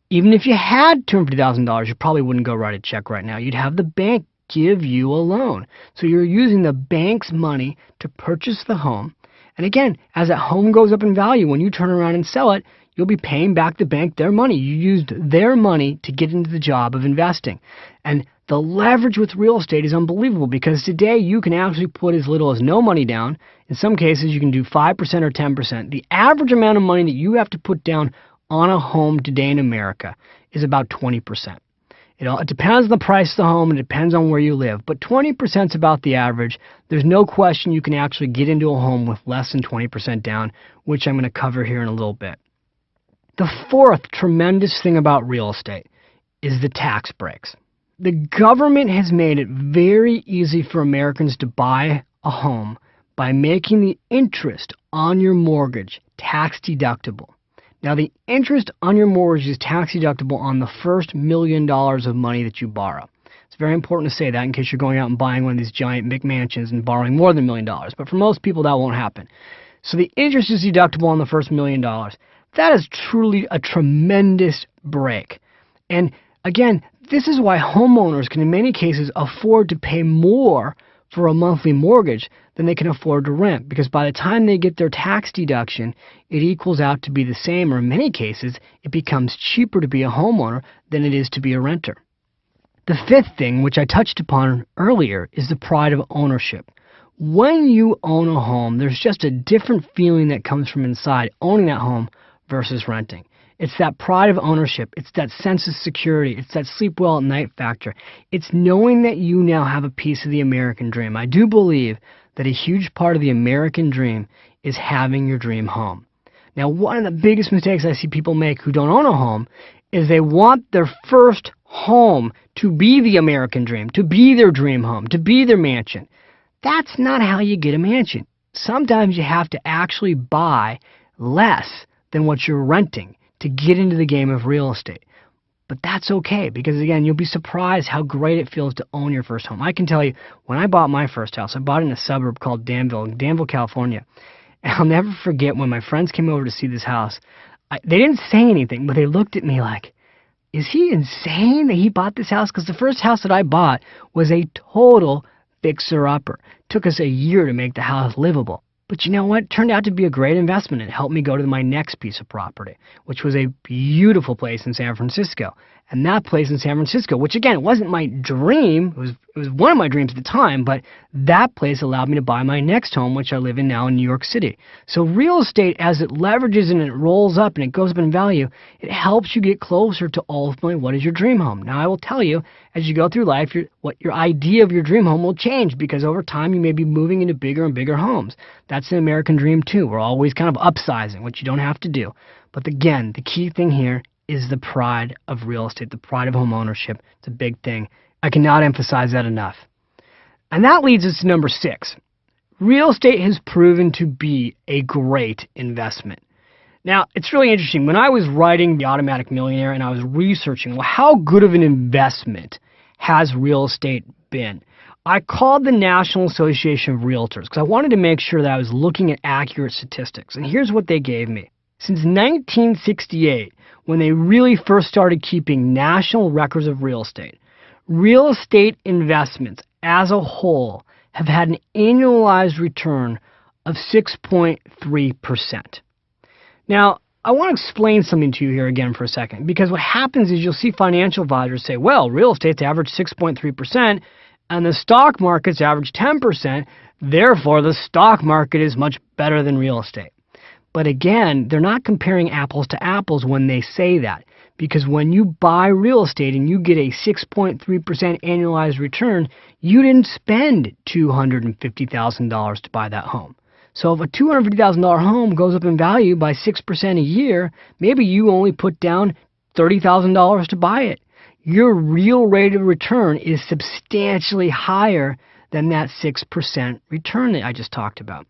Even if you had $250,000, you probably wouldn't go write a check right now. You'd have the bank give you a loan. So you're using the bank's money to purchase the home. And again, as that home goes up in value, when you turn around and sell it, you'll be paying back the bank their money. You used their money to get into the job of investing. And the leverage with real estate is unbelievable, because today you can actually put as little as no money down. In some cases, you can do 5% or 10%. The average amount of money that you have to put down on a home today in America is about 20%. It depends on the price of the home, and it depends on where you live. But 20% is about the average. There's no question you can actually get into a home with less than 20% down, which I'm going to cover here in a little bit. The fourth tremendous thing about real estate is the tax breaks. The government has made it very easy for Americans to buy a home by making the interest on your mortgage tax deductible. Now, the interest on your mortgage is tax deductible on the first $1 million of money that you borrow. It's very important to say that in case you're going out and buying one of these giant McMansions and borrowing more than $1 million. But for most people, that won't happen. So the interest is deductible on the first $1 million. That is truly a tremendous break. And again, this is why homeowners can in many cases afford to pay more for a monthly mortgage than they can afford to rent, because by the time they get their tax deduction, it equals out to be the same, or in many cases, it becomes cheaper to be a homeowner than it is to be a renter. The fifth thing, which I touched upon earlier, is the pride of ownership. When you own a home, there's just a different feeling that comes from inside owning that home versus renting. It's that pride of ownership. It's that sense of security. It's that sleep well at night factor. It's knowing that you now have a piece of the American dream. I do believe that a huge part of the American dream is having your dream home. Now, one of the biggest mistakes I see people make who don't own a home is they want their first home to be the American dream, to be their dream home, to be their mansion. That's not how you get a mansion. Sometimes you have to actually buy less than what you're renting to get into the game of real estate. But that's okay, because again, you'll be surprised how great it feels to own your first home. I can tell you, when I bought my first house, I bought it in a suburb called Danville, California. And I'll never forget when my friends came over to see this house. They didn't say anything, but they looked at me like, is he insane that he bought this house? Because the first house that I bought was a total fixer-upper. Took us a year to make the house livable. But you know what? It turned out to be a great investment. It helped me go to my next piece of property, which was a beautiful place in San Francisco. And that place in San Francisco, which again, it wasn't my dream, it was one of my dreams at the time, but that place allowed me to buy my next home, which I live in now in New York City. So real estate, as it leverages and it rolls up and it goes up in value, it helps you get closer to ultimately what is your dream home. Now, I will tell you, as you go through life, your idea of your dream home will change, because over time you may be moving into bigger and bigger homes. That's an American dream too. We're always kind of upsizing, which you don't have to do. But again, the key thing here is the pride of real estate, the pride of home ownership. It's a big thing. I cannot emphasize that enough. And that leads us to number 6. Real estate has proven to be a great investment. Now, it's really interesting. When I was writing The Automatic Millionaire and I was researching, well, how good of an investment has real estate been? I called the National Association of Realtors because I wanted to make sure that I was looking at accurate statistics. And here's what they gave me. Since 1968, when they really first started keeping national records of real estate investments as a whole have had an annualized return of 6.3%. Now, I want to explain something to you here again for a second, because what happens is you'll see financial advisors say, well, real estate's average 6.3% and the stock market's average 10%, therefore the stock market is much better than real estate. But again, they're not comparing apples to apples when they say that, because when you buy real estate and you get a 6.3% annualized return, you didn't spend $250,000 to buy that home. So if a $250,000 home goes up in value by 6% a year, maybe you only put down $30,000 to buy it. Your real rate of return is substantially higher than that 6% return that I just talked about.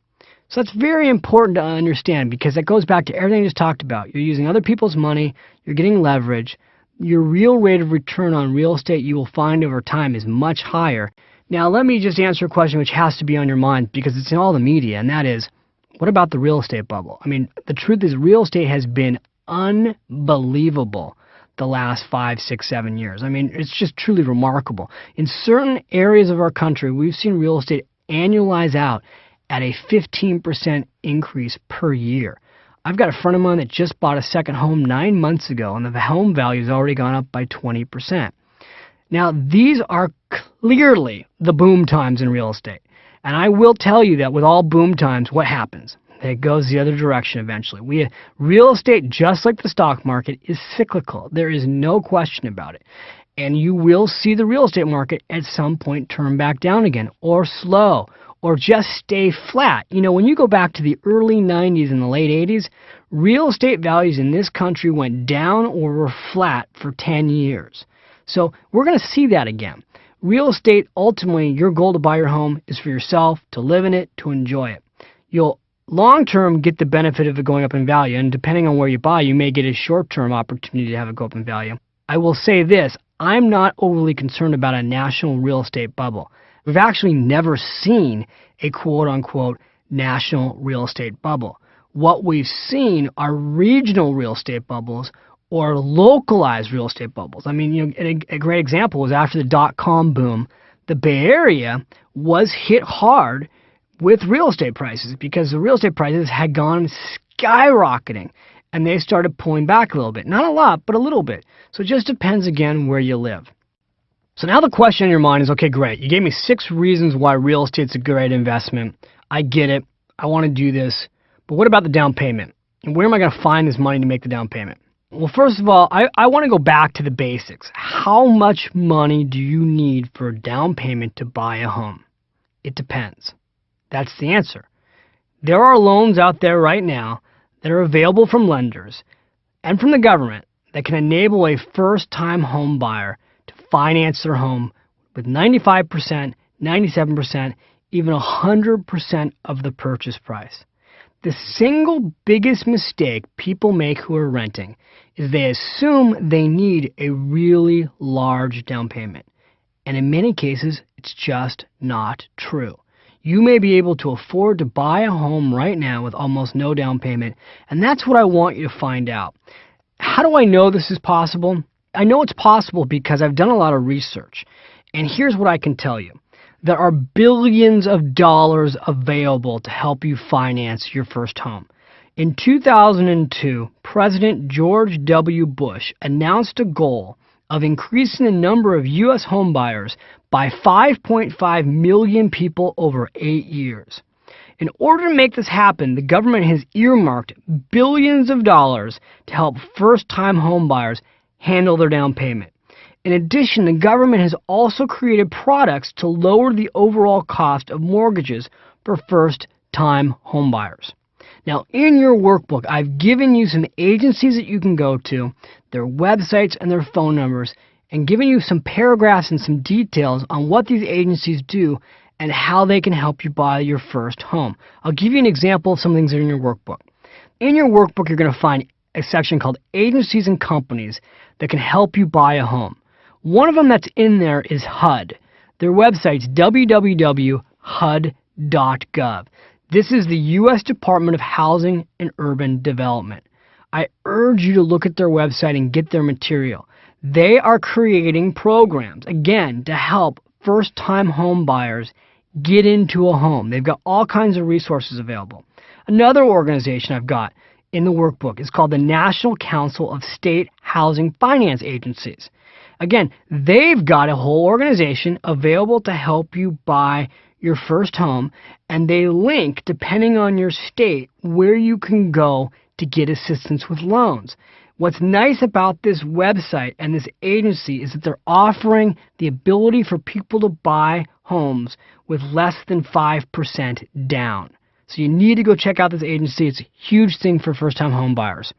So that's very important to understand, because that goes back to everything I just talked about. You're using other people's money, you're getting leverage. Your real rate of return on real estate, you will find over time, is much higher. Now, let me just answer a question which has to be on your mind, because it's in all the media, and that is, what about the real estate bubble? I mean, the truth is real estate has been unbelievable the last 5, 6, 7 years. I mean, it's just truly remarkable. In certain areas of our country, we've seen real estate annualize out at a 15% increase per year. I've got a friend of mine that just bought a second home 9 months ago, and the home value has already gone up by 20%. Now, these are clearly the boom times in real estate. And I will tell you that with all boom times, what happens? It goes the other direction eventually. Real estate, just like the stock market, is cyclical. There is no question about it. And you will see the real estate market at some point turn back down again, or slow, or just stay flat. You know, when you go back to the early 90s and the late 80s, real estate values in this country went down or were flat for 10 years. So we're going to see that again. Real estate, ultimately, your goal to buy your home is for yourself, to live in it, to enjoy it. You'll long-term get the benefit of it going up in value, and depending on where you buy, you may get a short-term opportunity to have it go up in value. I will say this, I'm not overly concerned about a national real estate bubble. We've actually never seen a quote-unquote national real estate bubble. What we've seen are regional real estate bubbles or localized real estate bubbles. I mean, a great example was after the dot-com boom, the Bay Area was hit hard with real estate prices because the real estate prices had gone skyrocketing and they started pulling back a little bit. Not a lot, but a little bit. So it just depends, again, where you live. So now the question in your mind is, okay, great. You gave me 6 reasons why real estate's a great investment. I get it. I want to do this. But what about the down payment? And where am I going to find this money to make the down payment? Well, first of all, I want to go back to the basics. How much money do you need for a down payment to buy a home? It depends. That's the answer. There are loans out there right now that are available from lenders and from the government that can enable a first-time home buyer to finance their home with 95%, 97%, even 100% of the purchase price. The single biggest mistake people make who are renting is they assume they need a really large down payment. And in many cases, it's just not true. You may be able to afford to buy a home right now with almost no down payment, and that's what I want you to find out. How do I know this is possible? I know it's possible because I've done a lot of research, and here's what I can tell you. There are billions of dollars available to help you finance your first home. In 2002, President George W. Bush announced a goal of increasing the number of U.S. home buyers by 5.5 million people over 8 years. In order to make this happen, the government has earmarked billions of dollars to help first-time home buyers handle their down payment. In addition, the government has also created products to lower the overall cost of mortgages for first-time home buyers. Now, in your workbook, I've given you some agencies that you can go to, their websites and their phone numbers, and given you some paragraphs and some details on what these agencies do and how they can help you buy your first home. I'll give you an example of some things that are in your workbook. In your workbook, you're going to find a section called Agencies and Companies that can help you buy a home. One of them that's in there is HUD. Their website's www.hud.gov. This is the U.S. Department of Housing and Urban Development. I urge you to look at their website and get their material. They are creating programs, again, to help first-time home buyers get into a home. They've got all kinds of resources available. Another organization I've got in the workbook is called the National Council of State Housing Finance Agencies. Again, they've got a whole organization available to help you buy your first home, and they link, depending on your state, where you can go to get assistance with loans. What's nice about this website and this agency is that they're offering the ability for people to buy homes with less than 5% down. So you need to go check out this agency. It's a huge thing for first-time home buyers.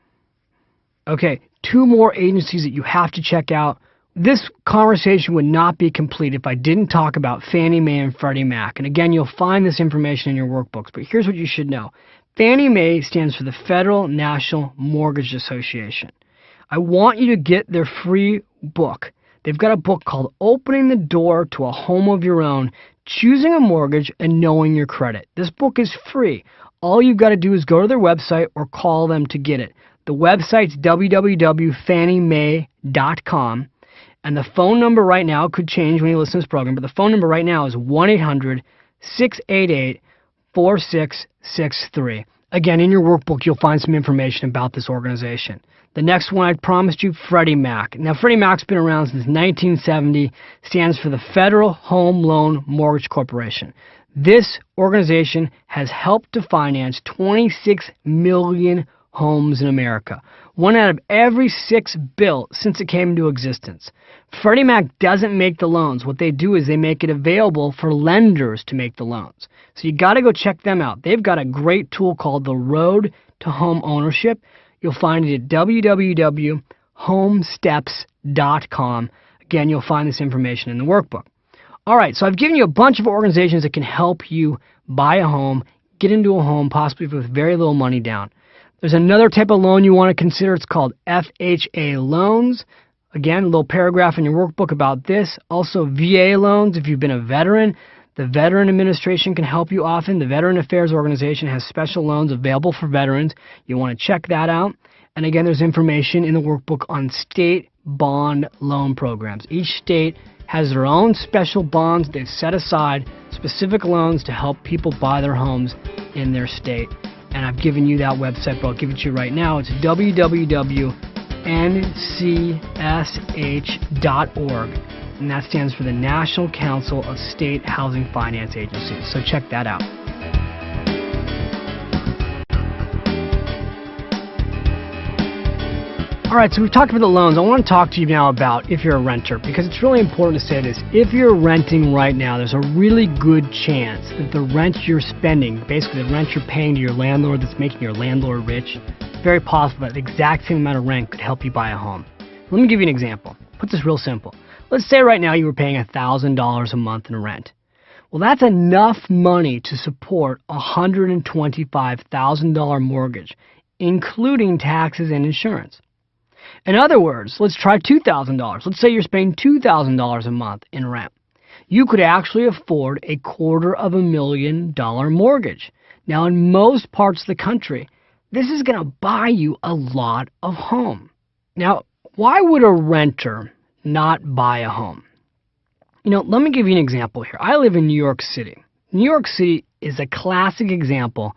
Okay, 2 more agencies that you have to check out. This conversation would not be complete if I didn't talk about Fannie Mae and Freddie Mac. And again, you'll find this information in your workbooks, but here's what you should know. Fannie Mae stands for the Federal National Mortgage Association. I want you to get their free book. They've got a book called Opening the Door to a Home of Your Own, Choosing a Mortgage and Knowing Your Credit. This book is free. All you've got to do is go to their website or call them to get it. The website's www.fanniemae.com. And the phone number right now could change when you listen to this program, but the phone number right now is 1-800-688-4663. Again, in your workbook, you'll find some information about this organization. The next one I promised you, Freddie Mac. Now, Freddie Mac's been around since 1970, stands for the Federal Home Loan Mortgage Corporation. This organization has helped to finance 26 million homes in America, 1 out of every 6 built since it came into existence. Freddie Mac doesn't make the loans. What they do is they make it available for lenders to make the loans. So you got to go check them out. They've got a great tool called the Road to Home Ownership. You'll find it at www.homesteps.com. Again, you'll find this information in the workbook. All right, so I've given you a bunch of organizations that can help you buy a home, get into a home, possibly with very little money down. There's another type of loan you want to consider. It's called FHA loans. Again, a little paragraph in your workbook about this. Also, VA loans. If you've been a veteran, the Veteran Administration can help you often. The Veteran Affairs Organization has special loans available for veterans. You want to check that out. And again, there's information in the workbook on state bond loan programs. Each state has their own special bonds. They've set aside specific loans to help people buy their homes in their state. And I've given you that website, but I'll give it to you right now. It's www.ncsh.org, and that stands for the National Council of State Housing Finance Agencies. So check that out. All right, so we've talked about the loans. I want to talk to you now about if you're a renter, because it's really important to say this. If you're renting right now, there's a really good chance that the rent you're spending, basically the rent you're paying to your landlord that's making your landlord rich, it's very possible that the exact same amount of rent could help you buy a home. Let me give you an example. Put this real simple. Let's say right now you were paying $1,000 a month in rent. Well, that's enough money to support a $125,000 mortgage, including taxes and insurance. In other words, let's try $2,000. Let's say you're spending $2,000 a month in rent. You could actually afford a $250,000 mortgage. Now, in most parts of the country, this is going to buy you a lot of home. Now, why would a renter not buy a home? Let me give you an example here. I live in New York City. New York City is a classic example.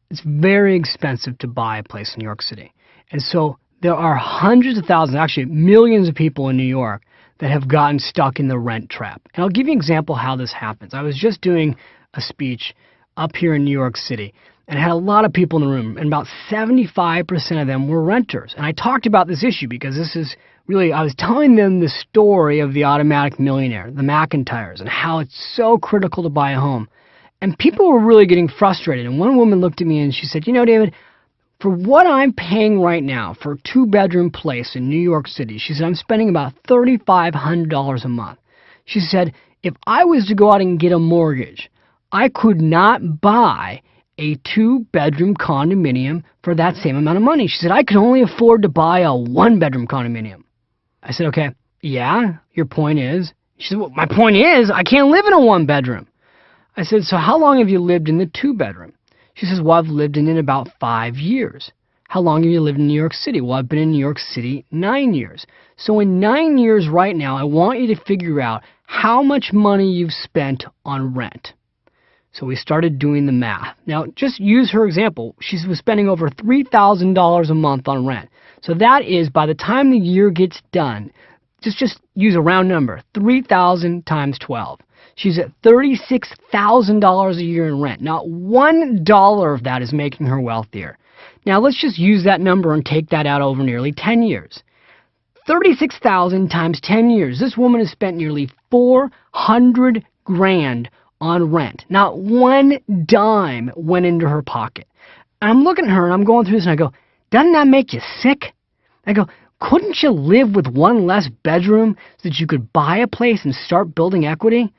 It's very expensive to buy a place in New York City. And so there are hundreds of thousands, actually millions of people in New York that have gotten stuck in the rent trap. And I'll give you an example how this happens. I was just doing a speech up here in New York City, and I had a lot of people in the room, and about 75% of them were renters. And I talked about this issue because this is really, I was telling them the story of the automatic millionaire, the McIntyres, and how it's so critical to buy a home. And people were really getting frustrated. And one woman looked at me and she said, David, for what I'm paying right now for a 2-bedroom place in New York City, she said, I'm spending about $3,500 a month. She said, if I was to go out and get a mortgage, I could not buy a 2-bedroom condominium for that same amount of money. She said, I could only afford to buy a 1-bedroom condominium. I said, okay, yeah, your point is? She said, well, my point is I can't live in a 1-bedroom. I said, so how long have you lived in the 2-bedroom? She says, well, I've lived in it about 5 years. How long have you lived in New York City? Well, I've been in New York City 9 years. So in 9 years right now, I want you to figure out how much money you've spent on rent. So we started doing the math. Now, just use her example. She was spending over $3,000 a month on rent. So that is, by the time the year gets done, just use a round number, 3,000 times 12. She's at $36,000 a year in rent. Not $1 of that is making her wealthier. Now, let's just use that number and take that out over nearly 10 years. 36,000 times 10 years. This woman has spent nearly $400,000 on rent. Not one dime went into her pocket. And I'm looking at her and I'm going through this and I go, doesn't that make you sick? I go, couldn't you live with one less bedroom so that you could buy a place and start building equity?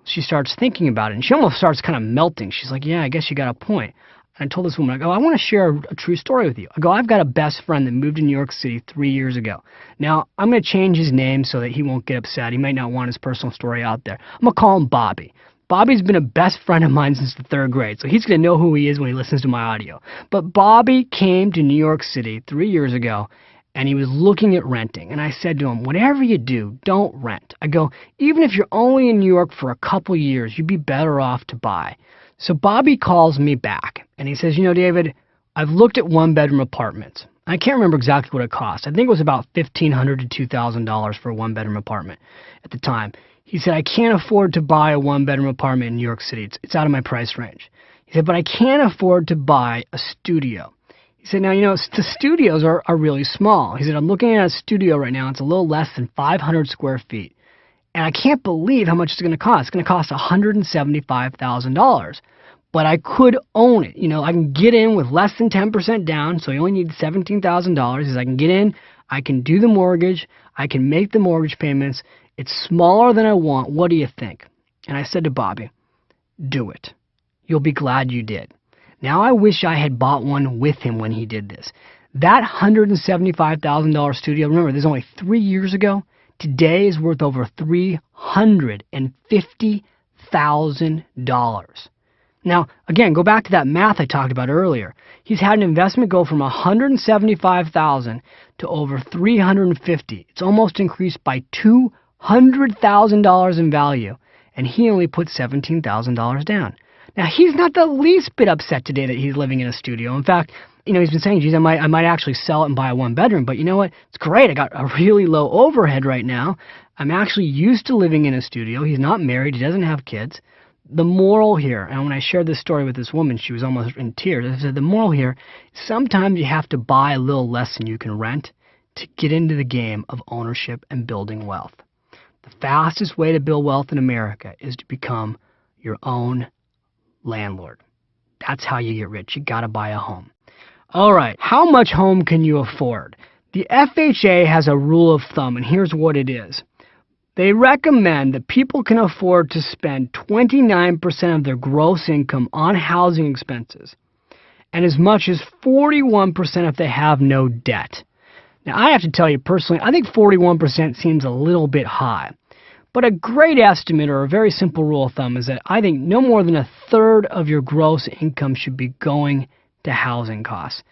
She starts thinking about it, and she almost starts kind of melting. She's like, yeah, I guess you got a point. And I told this woman, I go, I want to share a true story with you. I go, I've got a best friend that moved to New York City 3 years ago. Now, I'm going to change his name so that he won't get upset. He might not want his personal story out there. I'm going to call him Bobby. Bobby's been a best friend of mine since the 3rd grade, so he's going to know who he is when he listens to my audio. But Bobby came to New York City 3 years ago, and he was looking at renting. And I said to him, whatever you do, don't rent. I go, even if you're only in New York for a couple years, you'd be better off to buy. So Bobby calls me back, and he says, David, I've looked at 1-bedroom apartments. I can't remember exactly what it cost. I think it was about $1,500 to $2,000 for a 1-bedroom apartment at the time. He said, I can't afford to buy a 1-bedroom apartment in New York City. It's out of my price range. He said, but I can't afford to buy a studio. He said, now, the studios are really small. He said, I'm looking at a studio right now. It's a little less than 500 square feet. And I can't believe how much it's going to cost. It's going to cost $175,000. But I could own it. I can get in with less than 10% down, so you only need $17,000. He says, I can get in, I can do the mortgage, I can make the mortgage payments. It's smaller than I want. What do you think? And I said to Bobby, do it. You'll be glad you did. Now I wish I had bought one with him when he did this. That $175,000 studio, remember, this is only 3 years ago. Today is worth over $350,000. Now, again, go back to that math I talked about earlier. He's had an investment go from $175,000 to over $350,000. It's almost increased by $100,000 in value, and he only put $17,000 down. Now, he's not the least bit upset today that he's living in a studio. In fact, he's been saying, geez, I might actually sell it and buy a one-bedroom, but you know what? It's great. I got a really low overhead right now. I'm actually used to living in a studio. He's not married. He doesn't have kids. The moral here, and when I shared this story with this woman, she was almost in tears. I said, the moral here, sometimes you have to buy a little less than you can rent to get into the game of ownership and building wealth. The fastest way to build wealth in America is to become your own landlord. That's how you get rich. You got to buy a home. All right, how much home can you afford? The FHA has a rule of thumb, and here's what it is. They recommend that people can afford to spend 29% of their gross income on housing expenses and as much as 41% if they have no debt. Now, I have to tell you personally, I think 41% seems a little bit high. But a great estimate, or a very simple rule of thumb, is that I think no more than a third of your gross income should be going to housing costs.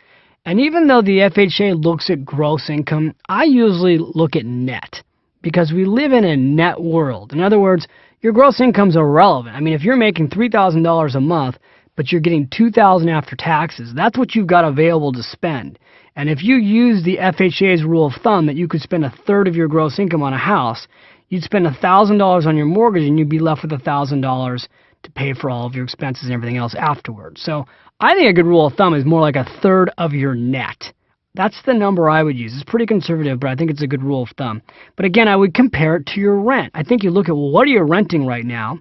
And even though the FHA looks at gross income, I usually look at net, because we live in a net world. In other words, your gross income's irrelevant. I mean, if you're making $3,000 a month, but you're getting $2,000 after taxes, that's what you've got available to spend. And if you use the FHA's rule of thumb that you could spend a third of your gross income on a house, you'd spend $1,000 on your mortgage and you'd be left with $1,000 to pay for all of your expenses and everything else afterwards. So I think a good rule of thumb is more like a third of your net. That's the number I would use. It's pretty conservative, but I think it's a good rule of thumb. But again, I would compare it to your rent. I think you look at, well, what are you renting right now?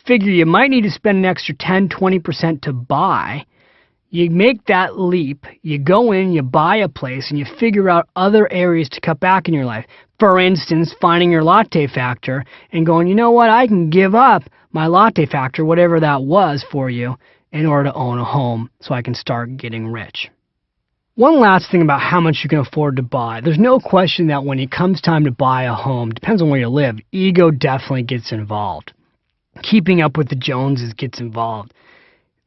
Figure you might need to spend an extra 10-20% to buy. You make that leap, you go in, you buy a place, and you figure out other areas to cut back in your life. For instance, finding your latte factor and going, you know what, I can give up my latte factor, whatever that was for you, in order to own a home so I can start getting rich. One last thing about how much you can afford to buy. There's no question that when it comes time to buy a home, depends on where you live, ego definitely gets involved. Keeping up with the Joneses gets involved.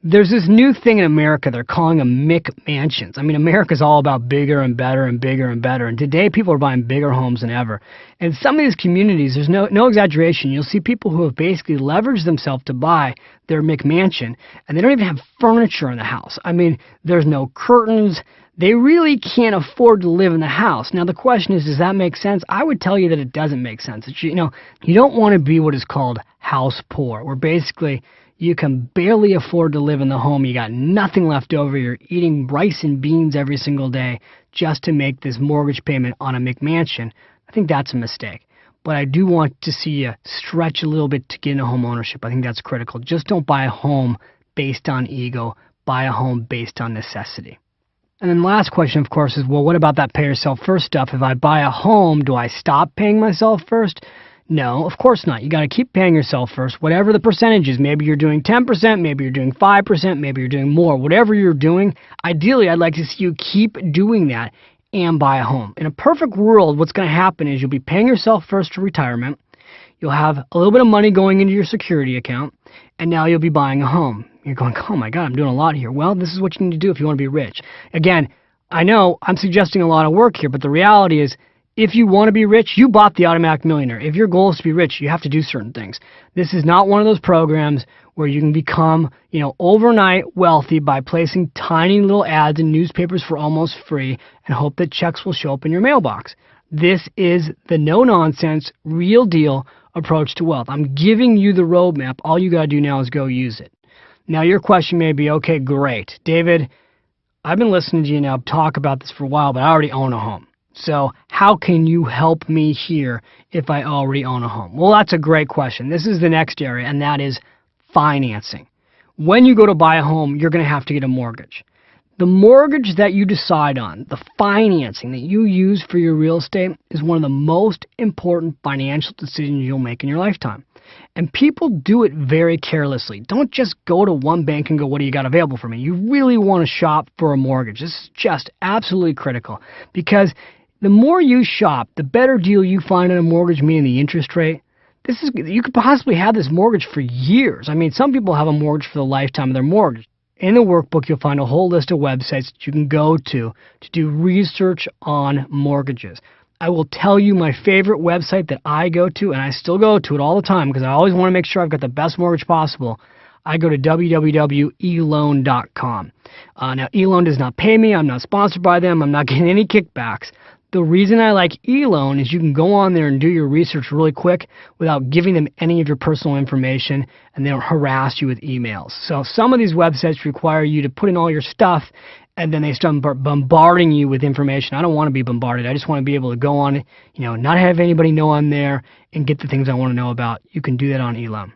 There's this new thing in America, they're calling them McMansions. I mean, America's all about bigger and better and bigger and better. And today people are buying bigger homes than ever. And some of these communities, there's no exaggeration, you'll see people who have basically leveraged themselves to buy their McMansion, and they don't even have furniture in the house. I mean, there's no curtains. They really can't afford to live in the house. Now, the question is, does that make sense? I would tell you that it doesn't make sense. You don't want to be what is called house poor, where basically you can barely afford to live in the home. You got nothing left over. You're eating rice and beans every single day just to make this mortgage payment on a McMansion. I think that's a mistake. But I do want to see you stretch a little bit to get into home ownership. I think that's critical. Just don't buy a home based on ego. Buy a home based on necessity. And then the last question, of course, is, well, what about that pay yourself first stuff? If I buy a home, do I stop paying myself first? No, of course not. You got to keep paying yourself first, whatever the percentage is. Maybe you're doing 10%, maybe you're doing 5%, maybe you're doing more. Whatever you're doing, ideally, I'd like to see you keep doing that and buy a home. In a perfect world, what's going to happen is you'll be paying yourself first to retirement. You'll have a little bit of money going into your security account, and now you'll be buying a home. You're going, oh my God, I'm doing a lot here. Well, this is what you need to do if you want to be rich. Again, I know I'm suggesting a lot of work here, but the reality is, if you want to be rich, you bought the Automatic Millionaire. If your goal is to be rich, you have to do certain things. This is not one of those programs where you can become, overnight wealthy by placing tiny little ads in newspapers for almost free and hope that checks will show up in your mailbox. This is the no-nonsense, real deal approach to wealth. I'm giving you the roadmap. All you got to do now is go use it. Now, your question may be, okay, great. David, I've been listening to you now talk about this for a while, but I already own a home. So how can you help me here if I already own a home? Well, that's a great question. This is the next area, and that is financing. When you go to buy a home, you're going to have to get a mortgage. The mortgage that you decide on, the financing that you use for your real estate, is one of the most important financial decisions you'll make in your lifetime. And people do it very carelessly. Don't just go to one bank and go, what do you got available for me? You really want to shop for a mortgage. This is just absolutely critical, because the more you shop, the better deal you find on a mortgage, meaning the interest rate. You could possibly have this mortgage for years. I mean, some people have a mortgage for the lifetime of their mortgage. In the workbook, you'll find a whole list of websites that you can go to do research on mortgages. I will tell you my favorite website that I go to, and I still go to it all the time because I always want to make sure I've got the best mortgage possible. I go to www.eloan.com. Now, eLoan does not pay me. I'm not sponsored by them. I'm not getting any kickbacks. The reason I like eLoan is you can go on there and do your research really quick without giving them any of your personal information, and they don't harass you with emails. So some of these websites require you to put in all your stuff, and then they start bombarding you with information. I don't want to be bombarded. I just want to be able to go on, not have anybody know I'm there and get the things I want to know about. You can do that on eLoan.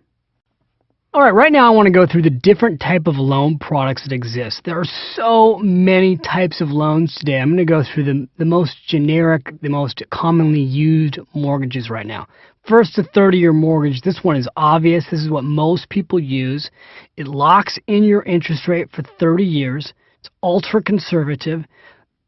All right, right now I want to go through the different type of loan products that exist. There are so many types of loans today. I'm going to go through the most generic, the most commonly used mortgages right now. First, a 30-year mortgage. This one is obvious. This is what most people use. It locks in your interest rate for 30 years. It's ultra conservative.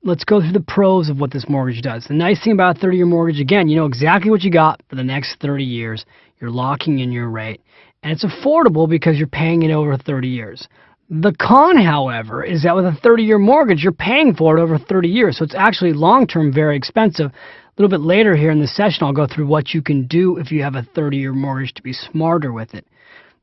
Let's go through the pros of what this mortgage does. The nice thing about a 30-year mortgage, again, you know exactly what you got for the next 30 years. You're locking in your rate. And it's affordable because you're paying it over 30 years. The con, however, is that with a 30-year mortgage, you're paying for it over 30 years. So it's actually long-term very expensive. A little bit later here in this session, I'll go through what you can do if you have a 30-year mortgage to be smarter with it.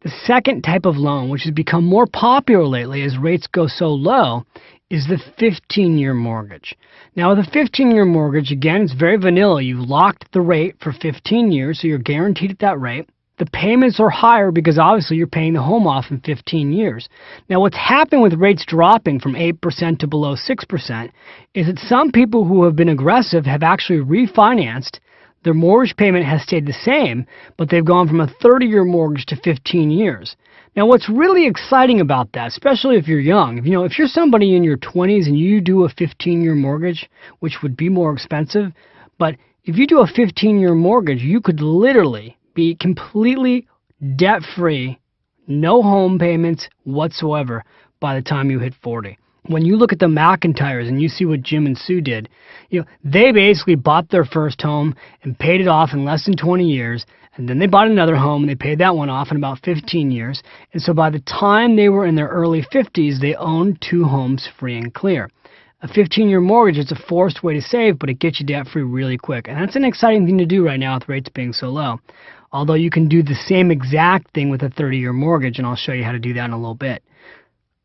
The second type of loan, which has become more popular lately as rates go so low, is the 15-year mortgage. Now, with a 15-year mortgage, again, it's very vanilla. You've locked the rate for 15 years, so you're guaranteed at that rate. The payments are higher because obviously you're paying the home off in 15 years. Now, what's happened with rates dropping from 8% to below 6% is that some people who have been aggressive have actually refinanced. Their mortgage payment has stayed the same, but they've gone from a 30-year mortgage to 15 years. Now, what's really exciting about that, especially if you're young, if you're somebody in your 20s and you do a 15-year mortgage, which would be more expensive, but if you do a 15-year mortgage, you could literally be completely debt-free, no home payments whatsoever by the time you hit 40. When you look at the McIntyres and you see what Jim and Sue did, they basically bought their first home and paid it off in less than 20 years, and then they bought another home and they paid that one off in about 15 years. And so by the time they were in their early 50s, they owned 2 homes free and clear. A 15-year mortgage, it's a forced way to save, but it gets you debt-free really quick. And that's an exciting thing to do right now with rates being so low. Although you can do the same exact thing with a 30-year mortgage, and I'll show you how to do that in a little bit.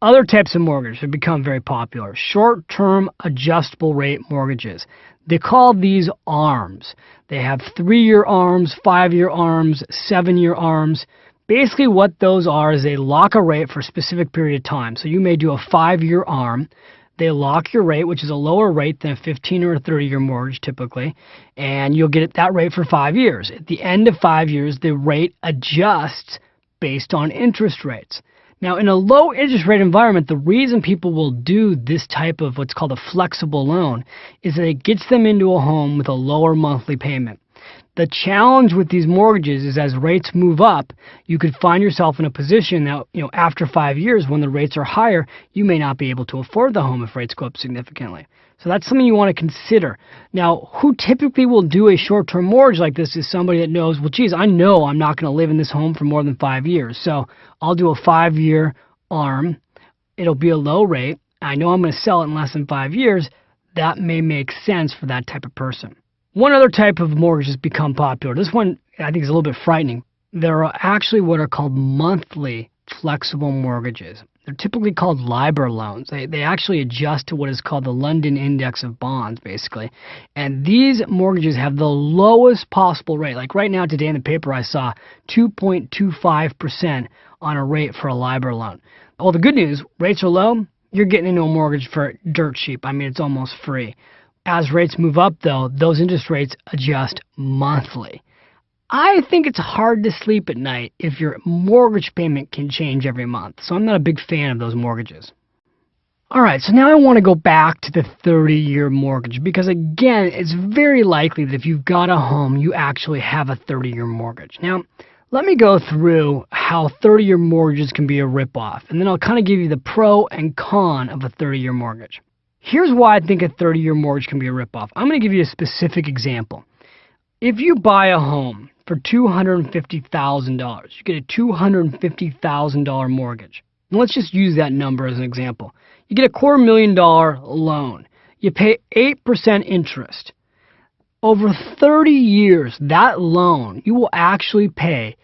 Other types of mortgages have become very popular. Short-term adjustable rate mortgages. They call these ARMs. They have 3-year ARMs, 5-year ARMs, 7-year ARMs. Basically what those are is they lock a rate for a specific period of time. So you may do a 5-year ARM. They lock your rate, which is a lower rate than a 15 or a 30-year mortgage typically, and you'll get that rate for 5 years. At the end of 5 years, the rate adjusts based on interest rates. Now, in a low interest rate environment, the reason people will do this type of what's called a flexible loan is that it gets them into a home with a lower monthly payment. The challenge with these mortgages is as rates move up, you could find yourself in a position that, after 5 years when the rates are higher, you may not be able to afford the home if rates go up significantly. So that's something you want to consider. Now, who typically will do a short-term mortgage like this is somebody that knows, well, geez, I know I'm not going to live in this home for more than 5 years. So I'll do a 5-year ARM. It'll be a low rate. I know I'm going to sell it in less than 5 years. That may make sense for that type of person. One other type of mortgage has become popular. This one, I think, is a little bit frightening. There are actually what are called monthly flexible mortgages. They're typically called LIBOR loans. They actually adjust to what is called the London Index of Bonds, basically. And these mortgages have the lowest possible rate. Like right now, today in the paper, I saw 2.25% on a rate for a LIBOR loan. Well, the good news, rates are low. You're getting into a mortgage for dirt cheap. I mean, it's almost free. As rates move up, though, those interest rates adjust monthly. I think it's hard to sleep at night if your mortgage payment can change every month. So I'm not a big fan of those mortgages. All right, so now I want to go back to the 30-year mortgage because, again, it's very likely that if you've got a home, you actually have a 30-year mortgage. Now, let me go through how 30-year mortgages can be a ripoff, and then I'll kind of give you the pro and con of a 30-year mortgage. Here's why I think a 30-year mortgage can be a ripoff. I'm going to give you a specific example. If you buy a home for $250,000, you get a $250,000 mortgage. And let's just use that number as an example. You get a $250,000 loan. You pay 8% interest. Over 30 years, that loan, you will actually pay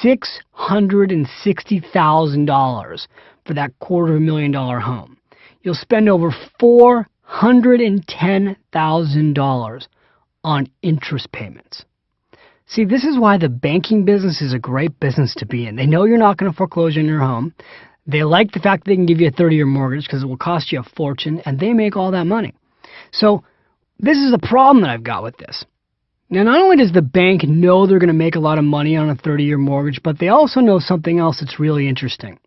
$660,000 for that $250,000 home. You'll spend over $410,000 on interest payments. See, this is why the banking business is a great business to be in. They know you're not going to foreclose on your home. They like the fact that they can give you a 30-year mortgage because it will cost you a fortune, and they make all that money. So this is a problem that I've got with this. Now, not only does the bank know they're going to make a lot of money on a 30-year mortgage, but they also know something else that's really interesting.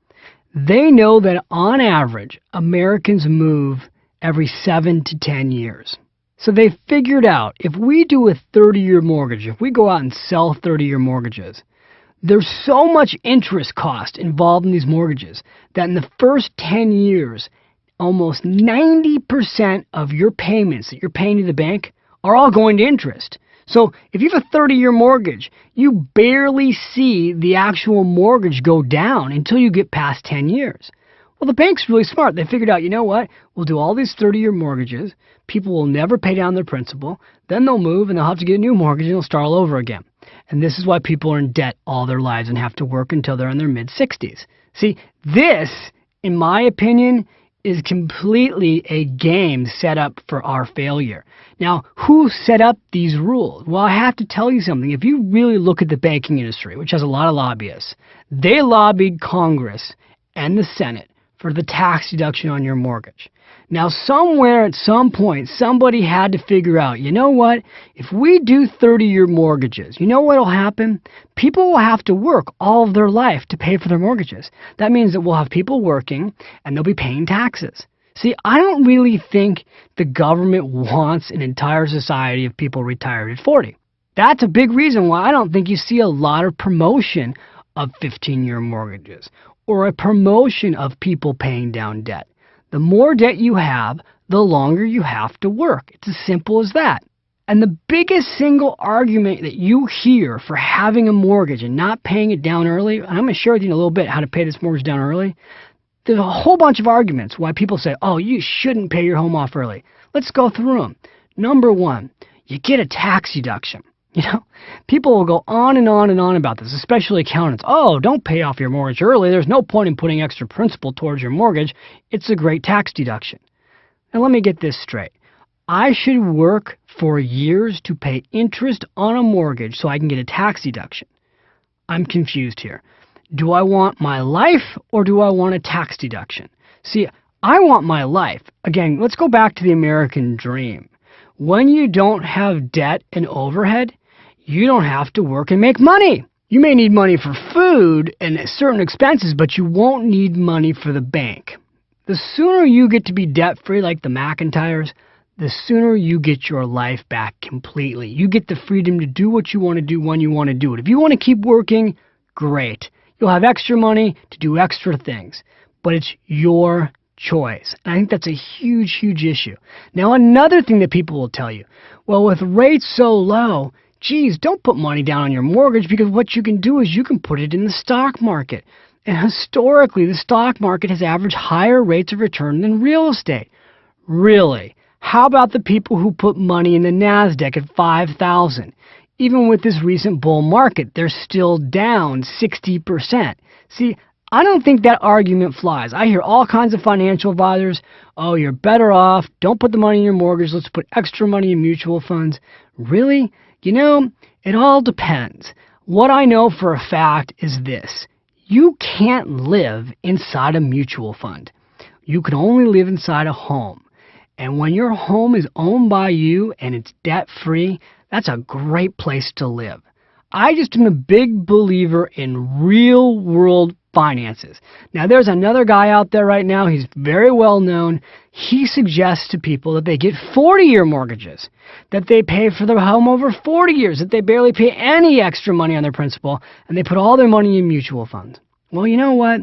They know that on average, Americans move every 7 to 10 years. So they figured out if we do a 30-year mortgage, if we go out and sell 30-year mortgages, there's so much interest cost involved in these mortgages that in the first 10 years, almost 90% of your payments that you're paying to the bank are all going to interest. So if you have a 30-year mortgage, you barely see the actual mortgage go down until you get past 10 years. Well, the bank's really smart. They figured out, you know what? We'll do all these 30-year mortgages. People will never pay down their principal. Then they'll move and they'll have to get a new mortgage and they'll start all over again. And this is why people are in debt all their lives and have to work until they're in their mid-60s. See, this, in my opinion, is completely a game set up for our failure. Now, who set up these rules? Well, I have to tell you something. If you really look at the banking industry, which has a lot of lobbyists, they lobbied Congress and the Senate for the tax deduction on your mortgage. Now, somewhere at some point, somebody had to figure out, you know what? If we do 30-year mortgages, you know what will happen? People will have to work all of their life to pay for their mortgages. That means that we'll have people working and they'll be paying taxes. See, I don't really think the government wants an entire society of people retired at 40. That's a big reason why I don't think you see a lot of promotion of 15-year mortgages or a promotion of people paying down debt. The more debt you have, the longer you have to work. It's as simple as that. And the biggest single argument that you hear for having a mortgage and not paying it down early, and I'm going to share with you in a little bit how to pay this mortgage down early. There's a whole bunch of arguments why people say, oh, you shouldn't pay your home off early. Let's go through them. Number one, you get a tax deduction. You know, people will go on and on and on about this, especially accountants. Oh, don't pay off your mortgage early. There's no point in putting extra principal towards your mortgage. It's a great tax deduction. Now, let me get this straight. I should work for years to pay interest on a mortgage so I can get a tax deduction. I'm confused here. Do I want my life or do I want a tax deduction? See, I want my life. Again, let's go back to the American dream. When you don't have debt and overhead, you don't have to work and make money. You may need money for food and certain expenses, but you won't need money for the bank. The sooner you get to be debt-free like the McIntyres, the sooner you get your life back completely. You get the freedom to do what you want to do when you want to do it. If you want to keep working, great. You'll have extra money to do extra things, but it's your choice. And I think that's a huge, huge issue. Now, another thing that people will tell you, well, with rates so low, geez, don't put money down on your mortgage because what you can do is you can put it in the stock market. And historically, the stock market has averaged higher rates of return than real estate. Really? How about the people who put money in the NASDAQ at 5,000? Even with this recent bull market, they're still down 60%. See, I don't think that argument flies. I hear all kinds of financial advisors, oh, you're better off, don't put the money in your mortgage, let's put extra money in mutual funds. Really? You know, it all depends. What I know for a fact is this. You can't live inside a mutual fund. You can only live inside a home. And when your home is owned by you and it's debt-free, that's a great place to live. I just am a big believer in real-world finances. Now, there's another guy out there right now. He's very well known. He suggests to people that they get 40-year mortgages, that they pay for their home over 40 years, that they barely pay any extra money on their principal, and they put all their money in mutual funds. Well, you know what?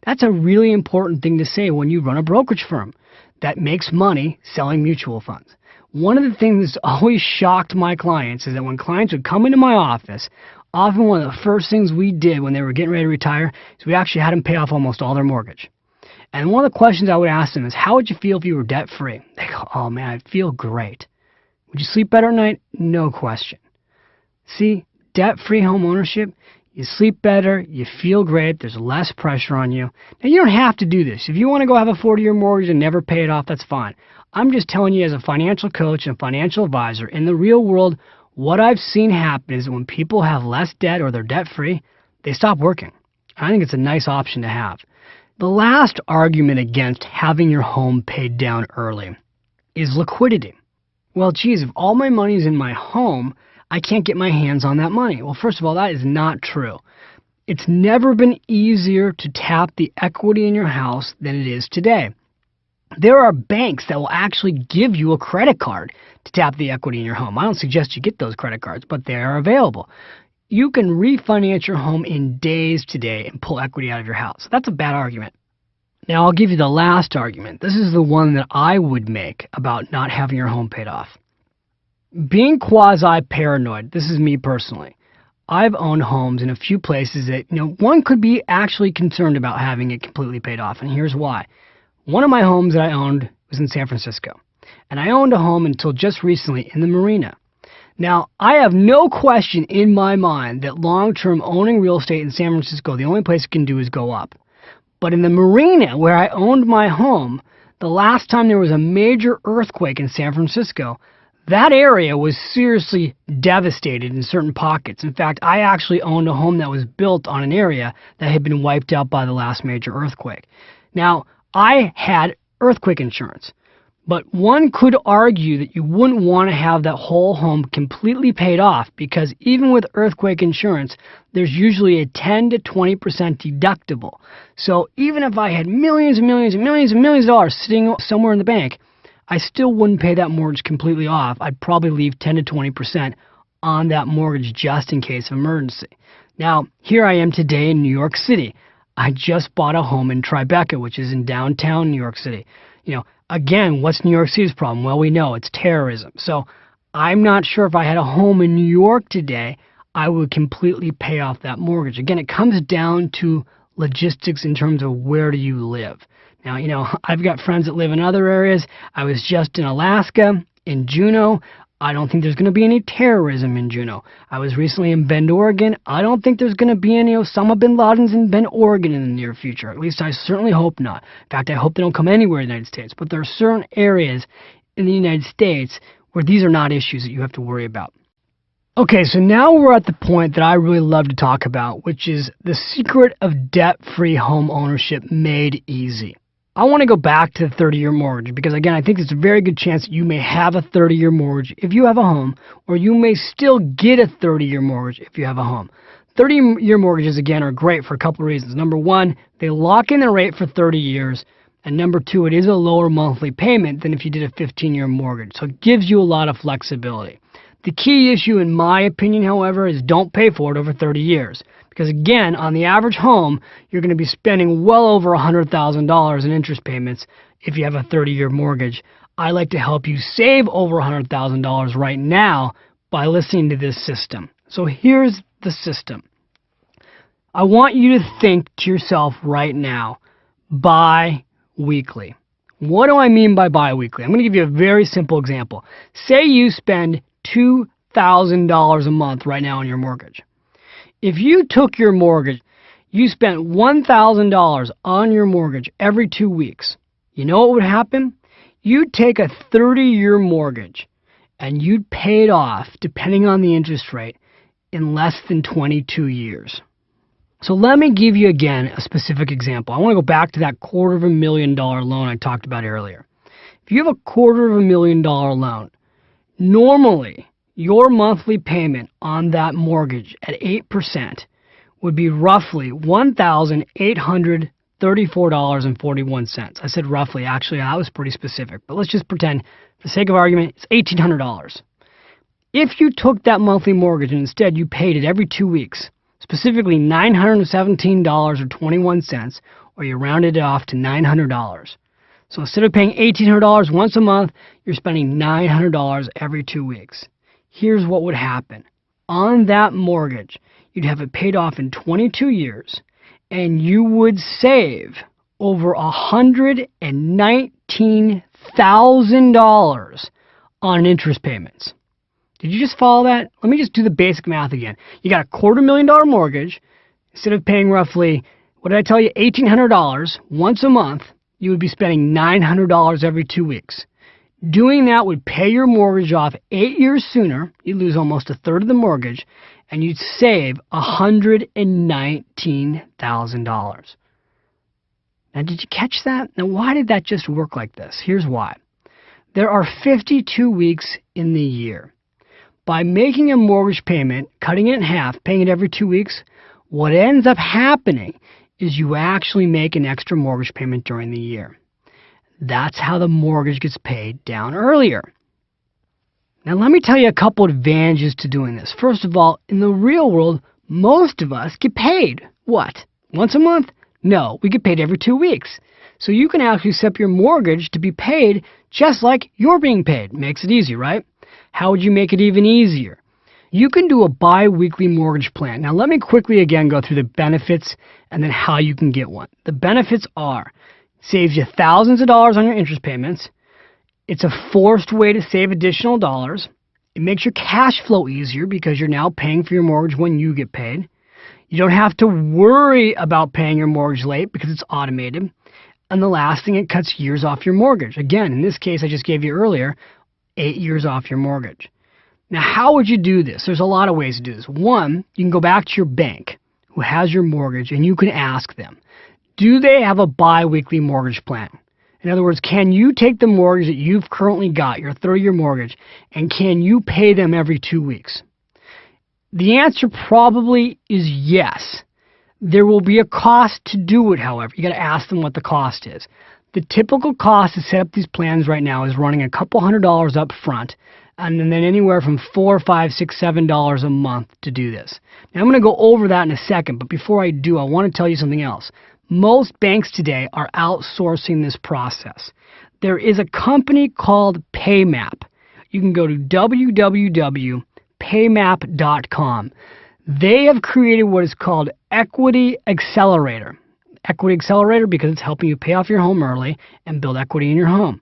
That's a really important thing to say when you run a brokerage firm that makes money selling mutual funds. One of the things that's always shocked my clients is that when clients would come into my office, often one of the first things we did when they were getting ready to retire is we actually had them pay off almost all their mortgage. And one of the questions I would ask them is, how would you feel if you were debt-free? They go, oh man, I'd feel great. Would you sleep better at night? No question. See, debt-free home ownership, you sleep better, you feel great, there's less pressure on you. Now, you don't have to do this. If you want to go have a 40-year mortgage and never pay it off, that's fine. I'm just telling you as a financial coach and financial advisor, in the real world, what I've seen happen is when people have less debt or they're debt-free, they stop working. I think it's a nice option to have. The last argument against having your home paid down early is liquidity. Well, geez, if all my money's in my home, I can't get my hands on that money. Well, first of all, that is not true. It's never been easier to tap the equity in your house than it is today. There are banks that will actually give you a credit card to tap the equity in your home. I don't suggest you get those credit cards, but they are available. You can refinance your home in days today and pull equity out of your house. That's a bad argument. Now, I'll give you the last argument. This is the one that I would make about not having your home paid off. Being quasi-paranoid, this is me personally. I've owned homes in a few places that, one could be actually concerned about having it completely paid off, and here's why. One of my homes that I owned was in San Francisco, and I owned a home until just recently in the marina. Now, I have no question in my mind that long-term owning real estate in San Francisco, the only place it can do is go up. But in the marina where I owned my home, the last time there was a major earthquake in San Francisco, that area was seriously devastated in certain pockets. In fact, I actually owned a home that was built on an area that had been wiped out by the last major earthquake. Now, I had earthquake insurance, but one could argue that you wouldn't want to have that whole home completely paid off because even with earthquake insurance, there's usually a 10 to 20% deductible. So even if I had millions and millions and millions and millions of dollars sitting somewhere in the bank, I still wouldn't pay that mortgage completely off. I'd probably leave 10 to 20% on that mortgage just in case of emergency. Now, here I am today in New York City. I just bought a home in Tribeca, which is in downtown New York City. Again, what's New York City's problem? Well, we know it's terrorism. So I'm not sure if I had a home in New York today, I would completely pay off that mortgage. Again, it comes down to logistics in terms of where do you live. Now, I've got friends that live in other areas. I was just in Alaska, in Juneau. I don't think there's going to be any terrorism in Juneau. I was recently in Bend, Oregon. I don't think there's going to be any Osama bin Ladens in Bend, Oregon in the near future. At least I certainly hope not. In fact, I hope they don't come anywhere in the United States. But there are certain areas in the United States where these are not issues that you have to worry about. Okay, so now we're at the point that I really love to talk about, which is the secret of debt-free home ownership made easy. I want to go back to the 30-year mortgage because, again, I think there's a very good chance that you may have a 30-year mortgage if you have a home, or you may still get a 30-year mortgage if you have a home. 30-year mortgages, again, are great for a couple of reasons. Number one, they lock in the rate for 30 years, and number two, it is a lower monthly payment than if you did a 15-year mortgage, so it gives you a lot of flexibility. The key issue, in my opinion, however, is don't pay for it over 30 years. Because again, on the average home, you're going to be spending well over $100,000 in interest payments if you have a 30-year mortgage. I like to help you save over $100,000 right now by listening to this system. So here's the system. I want you to think to yourself right now, bi-weekly. What do I mean by bi-weekly? I'm going to give you a very simple example. Say you spend $2,000 a month right now on your mortgage. If you took your mortgage, you spent $1,000 on your mortgage every 2 weeks, you know what would happen? You'd take a 30-year mortgage and you'd pay it off, depending on the interest rate, in less than 22 years. So let me give you again a specific example. I want to go back to that $250,000 loan I talked about earlier. If you have a $250,000 loan, normally your monthly payment on that mortgage at 8% would be roughly $1,834.41. I said roughly. Actually, I was pretty specific. But let's just pretend, for the sake of argument, it's $1,800. If you took that monthly mortgage and instead you paid it every 2 weeks, specifically $917.21, or you rounded it off to $900. So instead of paying $1,800 once a month, you're spending $900 every 2 weeks. Here's what would happen. On that mortgage, you'd have it paid off in 22 years, and you would save over $119,000 on interest payments. Did you just follow that? Let me just do the basic math again. You got a $250,000 mortgage. Instead of paying roughly, what did I tell you, $1,800 once a month, you would be spending $900 every 2 weeks. Doing that would pay your mortgage off 8 years sooner. You'd lose almost a third of the mortgage, and you'd save $119,000. Now, did you catch that? Now, why did that just work like this? Here's why. There are 52 weeks in the year. By making a mortgage payment, cutting it in half, paying it every 2 weeks, what ends up happening is you actually make an extra mortgage payment during the year. That's how the mortgage gets paid down earlier. Now, let me tell you a couple advantages to doing this. First of all, in the real world, most of us get paid. What? Once a month? No, we get paid every 2 weeks. So you can actually set up your mortgage to be paid just like you're being paid. Makes it easy, right? How would you make it even easier? You can do a bi-weekly mortgage plan. Now, let me quickly again go through the benefits and then how you can get one. The benefits are, it saves you thousands of dollars on your interest payments. It's a forced way to save additional dollars. It makes your cash flow easier because you're now paying for your mortgage when you get paid. You don't have to worry about paying your mortgage late because it's automated. And the last thing, it cuts years off your mortgage. Again, in this case I just gave you earlier, 8 years off your mortgage. Now, how would you do this? There's a lot of ways to do this. One, you can go back to your bank who has your mortgage and you can ask them, do they have a bi-weekly mortgage plan? In other words, can you take the mortgage that you've currently got, your 30-year mortgage, and can you pay them every 2 weeks? The answer probably is yes. There will be a cost to do it, however. You got to ask them what the cost is. The typical cost to set up these plans right now is running a couple $100 up front, and then anywhere from $4, $5, $6, $7 a month to do this. Now, I'm going to go over that in a second, but before I do, I want to tell you something else. Most banks today are outsourcing this process. There is a company called PayMap. You can go to www.paymap.com. They have created what is called Equity Accelerator. Equity Accelerator because it's helping you pay off your home early and build equity in your home.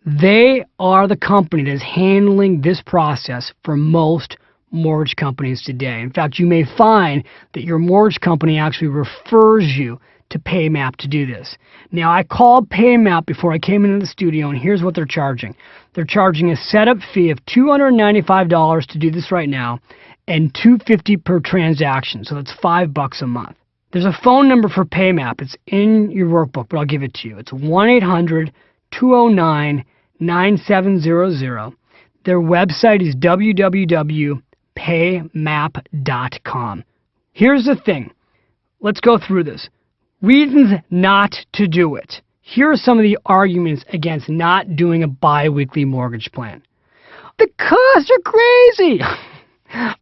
They are the company that is handling this process for most mortgage companies today. In fact, you may find that your mortgage company actually refers you to PayMap to do this. Now, I called PayMap before I came into the studio, and here's what they're charging. They're charging a setup fee of $295 to do this right now, and $250 per transaction, so that's $5 a month. There's a phone number for PayMap. It's in your workbook, but I'll give it to you. It's 1-800-209-9700. Their website is www.paymap.com. Here's the thing. Let's go through this. Reasons not to do it. Here are some of the arguments against not doing a bi-weekly mortgage plan. The costs are crazy.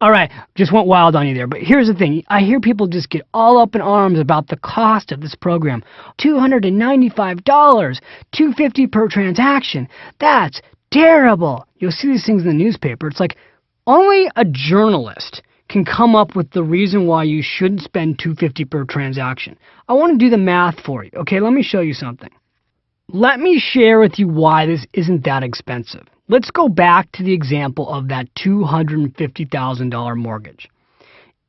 All right, just went wild on you there, but here's the thing. I hear people just get all up in arms about the cost of this program. $295, $250 per transaction. That's terrible. You'll see these things in the newspaper. It's like only a journalist can come up with the reason why you shouldn't spend $250 per transaction. I want to do the math for you. Okay, let me show you something. Let me share with you why this isn't that expensive. Let's go back to the example of that $250,000 mortgage.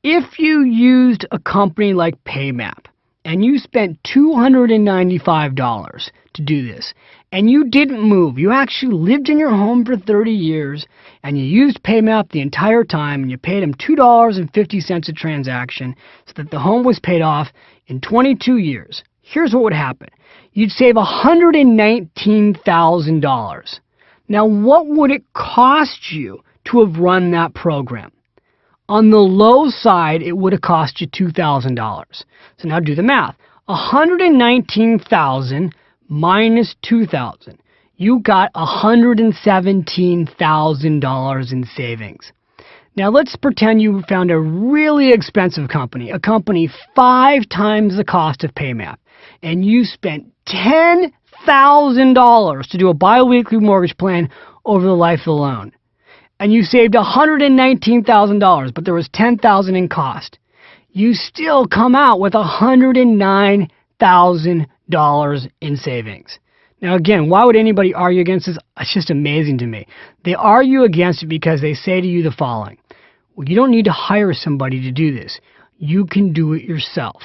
If you used a company like PayMap and you spent $295 to do this and you didn't move, you actually lived in your home for 30 years and you used PayMap the entire time and you paid them $2.50 a transaction so that the home was paid off in 22 years, here's what would happen. You'd save $119,000. Now, what would it cost you to have run that program? On the low side, it would have cost you $2,000. So now do the math. $119,000 minus $2,000. You got $117,000 in savings. Now, let's pretend you found a really expensive company, a company 5 times the cost of PayMap, and you spent $10,000 to do a bi-weekly mortgage plan over the life of the loan. And you saved $119,000, but there was $10,000 in cost. You still come out with $109,000 in savings. Now again, why would anybody argue against this? It's just amazing to me. They argue against it because they say to you the following: well, you don't need to hire somebody to do this. You can do it yourself.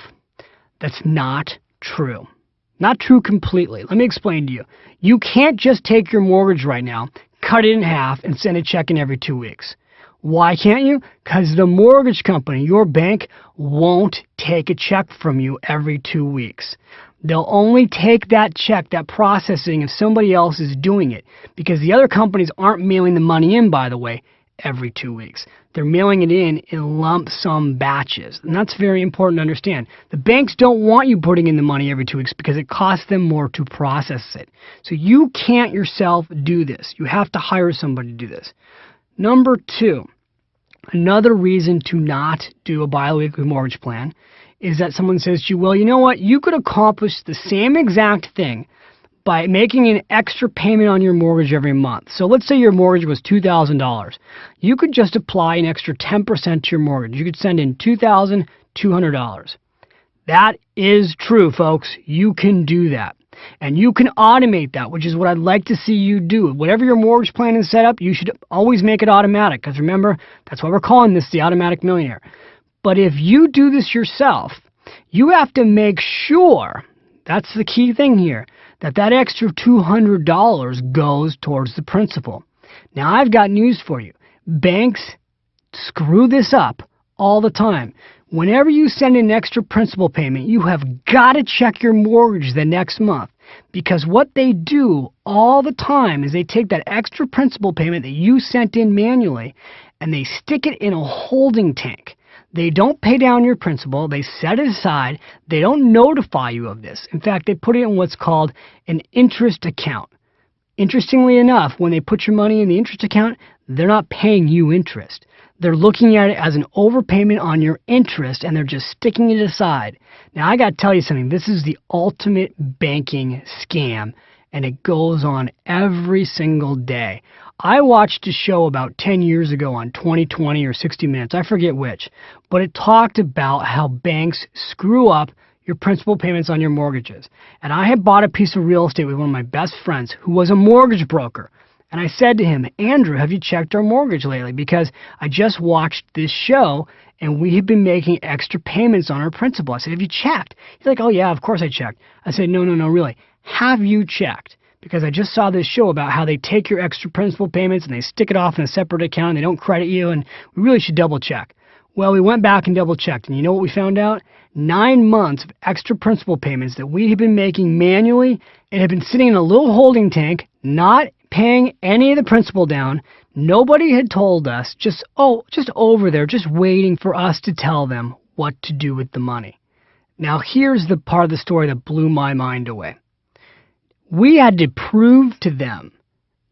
That's not true. Not true completely. Let me explain to you. You can't just take your mortgage right now, cut it in half, and send a check in every 2 weeks. Why can't you? Because the mortgage company, your bank, won't take a check from you every 2 weeks. They'll only take that check, that processing, if somebody else is doing it. Because the other companies aren't mailing the money in, by the way, every 2 weeks. They're mailing it in lump sum batches. And that's very important to understand. The banks don't want you putting in the money every 2 weeks because it costs them more to process it. So you can't yourself do this. You have to hire somebody to do this. Number 2, another reason to not do a biweekly mortgage plan is that someone says to you, well, you know what? You could accomplish the same exact thing by making an extra payment on your mortgage every month. So let's say your mortgage was $2,000. You could just apply an extra 10% to your mortgage. You could send in $2,200. That is true, folks. You can do that. And you can automate that, which is what I'd like to see you do. Whatever your mortgage plan is set up, you should always make it automatic. Because remember, that's why we're calling this the Automatic Millionaire. But if you do this yourself, you have to make sure, that's the key thing here, that that extra $200 goes towards the principal. Now, I've got news for you. Banks screw this up all the time. Whenever you send an extra principal payment, you have got to check your mortgage the next month. Because what they do all the time is they take that extra principal payment that you sent in manually and they stick it in a holding tank. They don't pay down your principal. They set it aside. They don't notify you of this. In fact, they put it in what's called an interest account. Interestingly enough, when they put your money in the interest account, they're not paying you interest. They're looking at it as an overpayment on your interest, and they're just sticking it aside. Now, I got to tell you something. This is the ultimate banking scam, and it goes on every single day. I watched a show about 10 years ago on 20/20 or 60 Minutes. I forget which. But it talked about how banks screw up your principal payments on your mortgages. And I had bought a piece of real estate with one of my best friends who was a mortgage broker. And I said to him, Andrew, have you checked our mortgage lately? Because I just watched this show and we had been making extra payments on our principal. I said, have you checked? He's like, oh yeah, of course I checked. I said, no, really. Have you checked? Because I just saw this show about how they take your extra principal payments and they stick it off in a separate account and they don't credit you, and we really should double check. Well, we went back and double checked, and you know what we found out? 9 months of extra principal payments that we had been making manually and had been sitting in a little holding tank, not paying any of the principal down. Nobody had told us, just over there, just waiting for us to tell them what to do with the money. Now, here's the part of the story that blew my mind away. We had to prove to them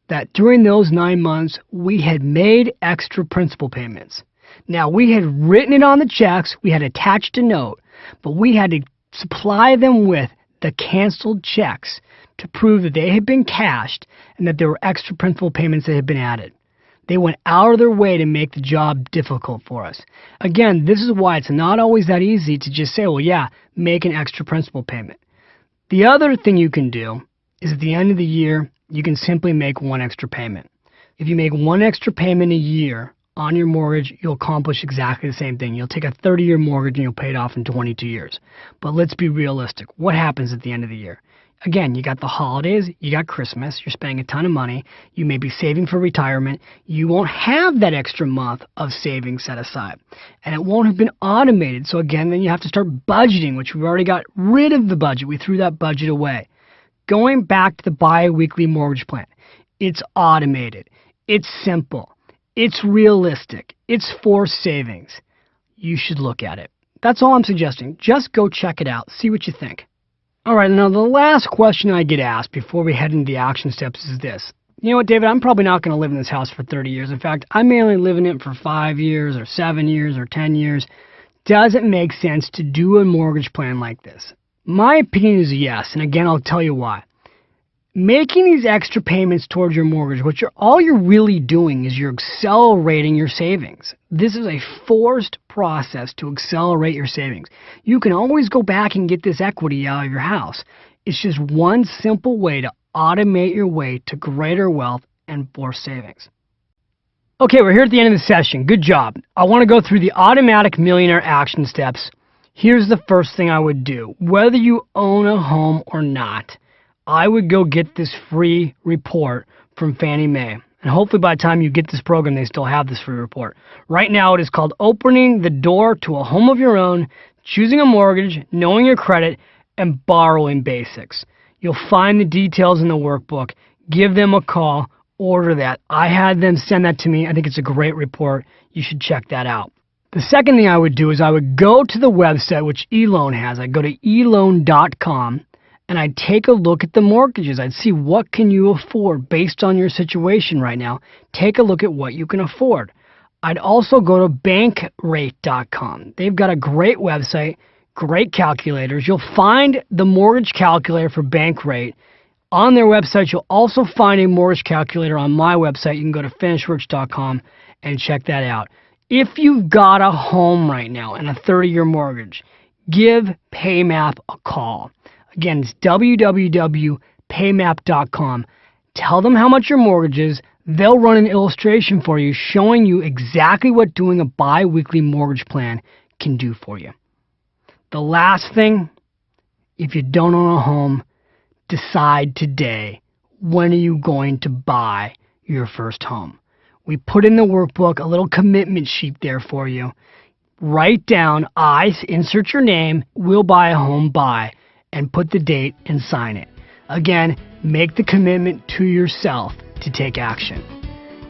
that during those 9 months, we had made extra principal payments. Now, we had written it on the checks, we had attached a note, but we had to supply them with the canceled checks to prove that they had been cashed and that there were extra principal payments that had been added. They went out of their way to make the job difficult for us. Again, this is why it's not always that easy to just say, well, yeah, make an extra principal payment. The other thing you can do is at the end of the year, you can simply make one extra payment. If you make one extra payment a year on your mortgage, you'll accomplish exactly the same thing. You'll take a 30-year mortgage and you'll pay it off in 22 years. But let's be realistic. What happens at the end of the year? Again, you got the holidays, you got Christmas, you're spending a ton of money, you may be saving for retirement, you won't have that extra month of savings set aside. And it won't have been automated. So again, then you have to start budgeting, which we've already got rid of the budget. We threw that budget away. Going back to the bi-weekly mortgage plan, it's automated, it's simple, it's realistic, it's forced savings. You should look at it. That's all I'm suggesting. Just go check it out, see what you think. All right, now the last question I get asked before we head into the action steps is this. You know what, David, I'm probably not going to live in this house for 30 years. In fact, I may only live in it for 5 years or 7 years or 10 years. Does it make sense to do a mortgage plan like this? My opinion is yes, and again, I'll tell you why. Making these extra payments towards your mortgage, all you're really doing is you're accelerating your savings. This is a forced process to accelerate your savings. You can always go back and get this equity out of your house. It's just one simple way to automate your way to greater wealth and forced savings. Okay, we're here at the end of the session. Good job. I want to go through the automatic millionaire action steps. Here's the first thing I would do. Whether you own a home or not, I would go get this free report from Fannie Mae. And hopefully by the time you get this program, they still have this free report. Right now, it is called Opening the Door to a Home of Your Own, Choosing a Mortgage, Knowing Your Credit, and Borrowing Basics. You'll find the details in the workbook. Give them a call. Order that. I had them send that to me. I think it's a great report. You should check that out. The second thing I would do is I would go to the website, which eLoan has. I'd go to eLoan.com, and I'd take a look at the mortgages. I'd see what can you afford based on your situation right now. Take a look at what you can afford. I'd also go to bankrate.com. They've got a great website, great calculators. You'll find the mortgage calculator for Bankrate on their website. You'll also find a mortgage calculator on my website. You can go to finishrich.com and check that out. If you've got a home right now and a 30-year mortgage, give PayMap a call. Again, it's www.paymap.com. Tell them how much your mortgage is. They'll run an illustration for you showing you exactly what doing a bi-weekly mortgage plan can do for you. The last thing, if you don't own a home, decide today, when are you going to buy your first home? We put in the workbook a little commitment sheet there for you. Write down, insert your name, will buy a home by, and put the date and sign it. Again, make the commitment to yourself to take action.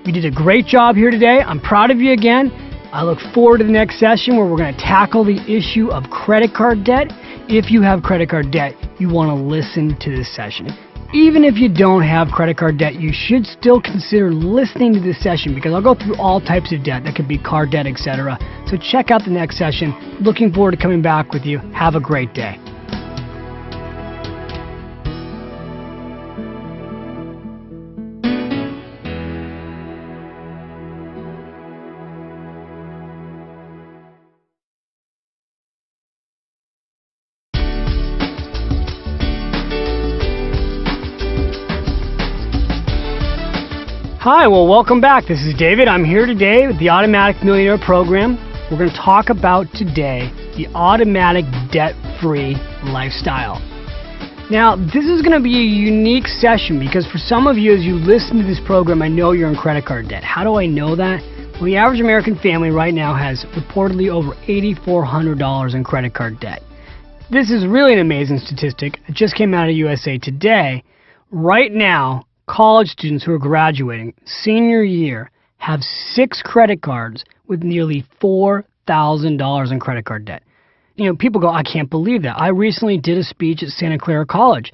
You did a great job here today. I'm proud of you again. I look forward to the next session where we're going to tackle the issue of credit card debt. If you have credit card debt, you want to listen to this session. Even if you don't have credit card debt, you should still consider listening to this session because I'll go through all types of debt. That could be car debt, etc. So check out the next session. Looking forward to coming back with you. Have a great day. Hi, well, welcome back. This is David. I'm here today with the Automatic Millionaire Program. We're going to talk about today the automatic debt-free lifestyle. Now, this is going to be a unique session because for some of you, as you listen to this program, I know you're in credit card debt. How do I know that? Well, the average American family right now has reportedly over $8,400 in credit card debt. This is really an amazing statistic. It just came out of USA Today. Right now, college students who are graduating senior year have 6 credit cards with nearly $4,000 in credit card debt. You know, people go, I can't believe that. I recently did a speech at Santa Clara College.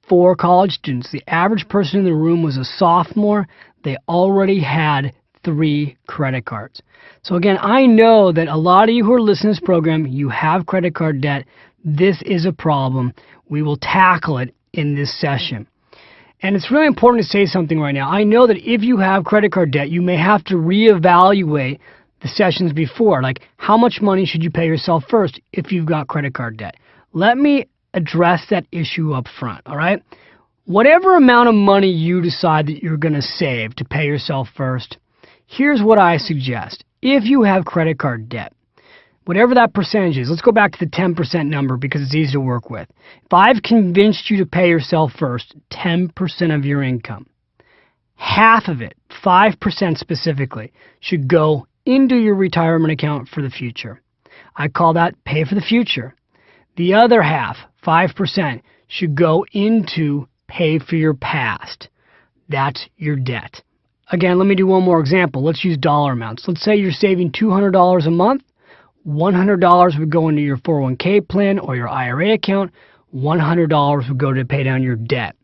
4 college students. The average person in the room was a sophomore. They already had 3 credit cards. So again, I know that a lot of you who are listening to this program, you have credit card debt. This is a problem. We will tackle it in this session. And it's really important to say something right now. I know that if you have credit card debt, you may have to reevaluate the sessions before. Like, how much money should you pay yourself first if you've got credit card debt? Let me address that issue up front, all right? Whatever amount of money you decide that you're going to save to pay yourself first, here's what I suggest. If you have credit card debt, whatever that percentage is, let's go back to the 10% number because it's easy to work with. If I've convinced you to pay yourself first, 10% of your income, half of it, 5% specifically, should go into your retirement account for the future. I call that pay for the future. The other half, 5%, should go into pay for your past. That's your debt. Again, let me do one more example. Let's use dollar amounts. Let's say you're saving $200 a month. $100 would go into your 401k plan or your IRA account. $100 would go to pay down your debt.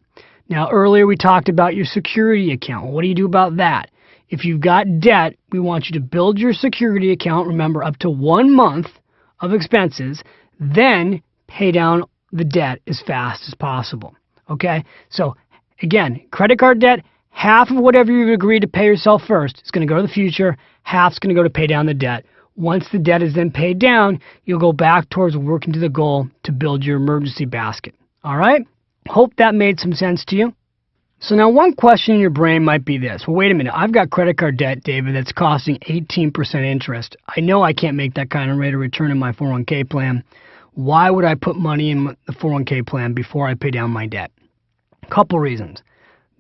Now, earlier we talked about your security account. What do you do about that? If you've got debt, we want you to build your security account, remember, up to 1 month of expenses, then pay down the debt as fast as possible. Okay? So, again, credit card debt, half of whatever you've agreed to pay yourself first is going to go to the future, half's going to go to pay down the debt. Once the debt is then paid down, you'll go back towards working to the goal to build your emergency basket. All right? Hope that made some sense to you. So now one question in your brain might be this. Well, wait a minute. I've got credit card debt, David, that's costing 18% interest. I know I can't make that kind of rate of return in my 401k plan. Why would I put money in the 401k plan before I pay down my debt? A couple reasons.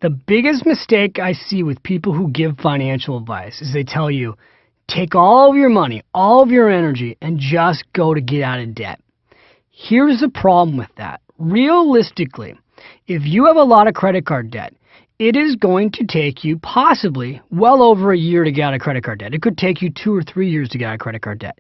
The biggest mistake I see with people who give financial advice is they tell you, take all of your money, all of your energy, and just go to get out of debt. Here's the problem with that. Realistically, if you have a lot of credit card debt, it is going to take you possibly well over a year to get out of credit card debt. It could take you 2 or 3 years to get out of credit card debt.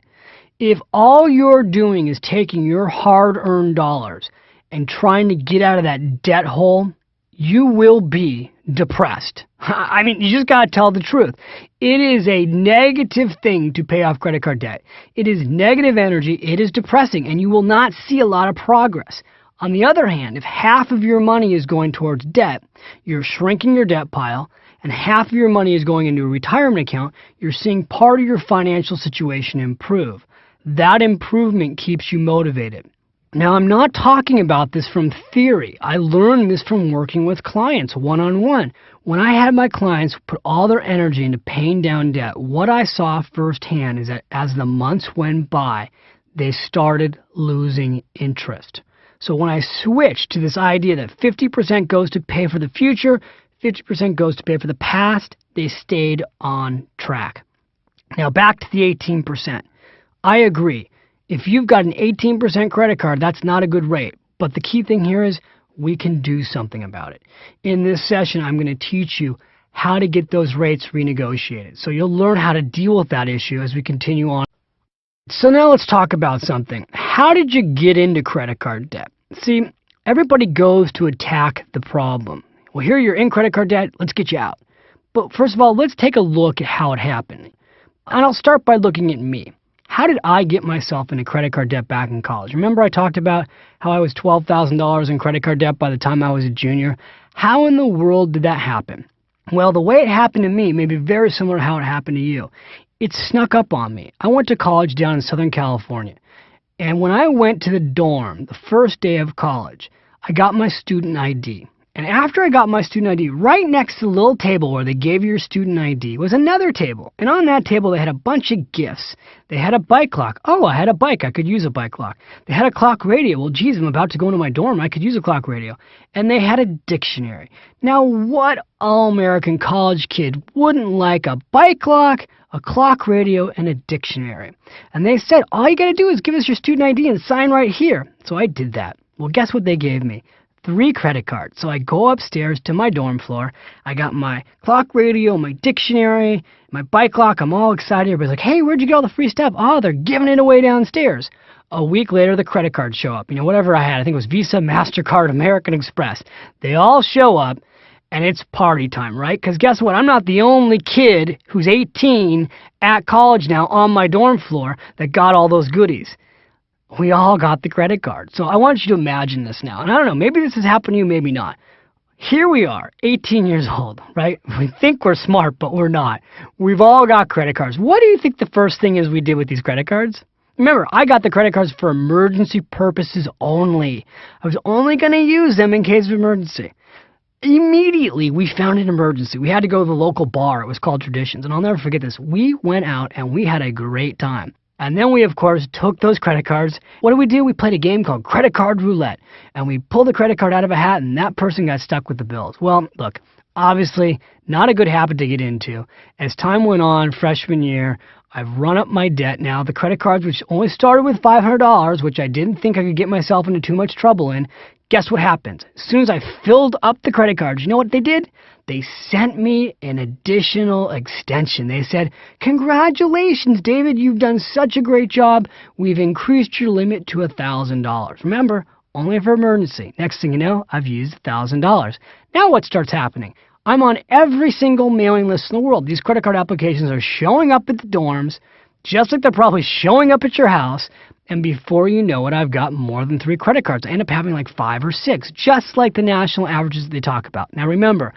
If all you're doing is taking your hard-earned dollars and trying to get out of that debt hole, you will be depressed. I mean, you just got to tell the truth. It is a negative thing to pay off credit card debt. It is negative energy. It is depressing, and you will not see a lot of progress. On the other hand, if half of your money is going towards debt, you're shrinking your debt pile, and half of your money is going into a retirement account, you're seeing part of your financial situation improve. That improvement keeps you motivated. Now, I'm not talking about this from theory. I learned this from working with clients one-on-one. When I had my clients put all their energy into paying down debt, what I saw firsthand is that as the months went by, they started losing interest. So when I switched to this idea that 50% goes to pay for the future, 50% goes to pay for the past, they stayed on track. Now, back to the 18%. I agree. If you've got an 18% credit card, that's not a good rate. But the key thing here is we can do something about it. In this session, I'm going to teach you how to get those rates renegotiated. So you'll learn how to deal with that issue as we continue on. So now let's talk about something. How did you get into credit card debt? See, everybody goes to attack the problem. Well, here you're in credit card debt. Let's get you out. But first of all, let's take a look at how it happened. And I'll start by looking at me. How did I get myself into credit card debt back in college? Remember I talked about how I was $12,000 in credit card debt by the time I was a junior? How in the world did that happen? Well, the way it happened to me may be very similar to how it happened to you. It snuck up on me. I went to college down in Southern California. And when I went to the dorm, the first day of college, I got my student ID. And after I got my student ID, right next to the little table where they gave you your student ID was another table. And on that table, they had a bunch of gifts. They had a bike lock. Oh, I had a bike. I could use a bike lock. They had a clock radio. Well, geez, I'm about to go into my dorm. I could use a clock radio. And they had a dictionary. Now, what all-American college kid wouldn't like a bike lock, a clock radio, and a dictionary? And they said, all you got to do is give us your student ID and sign right here. So I did that. Well, guess what they gave me? 3 credit cards. So I go upstairs to my dorm floor. I got my clock radio, my dictionary, my bike lock. I'm all excited. Everybody's like, hey, where'd you get all the free stuff? Oh, they're giving it away downstairs. A week later, the credit cards show up. You know, whatever I had. I think it was Visa, MasterCard, American Express. They all show up, and it's party time, right? Because guess what? I'm not the only kid who's 18 at college now on my dorm floor that got all those goodies. We all got the credit card. So I want you to imagine this now. And I don't know, maybe this has happened to you, maybe not. Here we are, 18 years old, right? We think we're smart, but we're not. We've all got credit cards. What do you think the first thing is we did with these credit cards? Remember, I got the credit cards for emergency purposes only. I was only going to use them in case of emergency. Immediately, we found an emergency. We had to go to the local bar. It was called Traditions. And I'll never forget this. We went out and we had a great time. And then we, of course, took those credit cards. What did? We played a game called Credit Card Roulette. And we pulled the credit card out of a hat, and that person got stuck with the bills. Well, look, obviously, not a good habit to get into. As time went on, freshman year, I've run up my debt now. The credit cards, which only started with $500, which I didn't think I could get myself into too much trouble in, guess what happened? As soon as I filled up the credit cards, you know what they did? They sent me an additional extension. They said, congratulations, David, you've done such a great job. We've increased your limit to $1,000. Remember, only for emergency. Next thing you know, I've used $1,000. Now what starts happening? I'm on every single mailing list in the world. These credit card applications are showing up at the dorms, just like they're probably showing up at your house. And before you know it, I've got more than 3 credit cards. I end up having like 5 or 6, just like the national averages that they talk about. Now remember,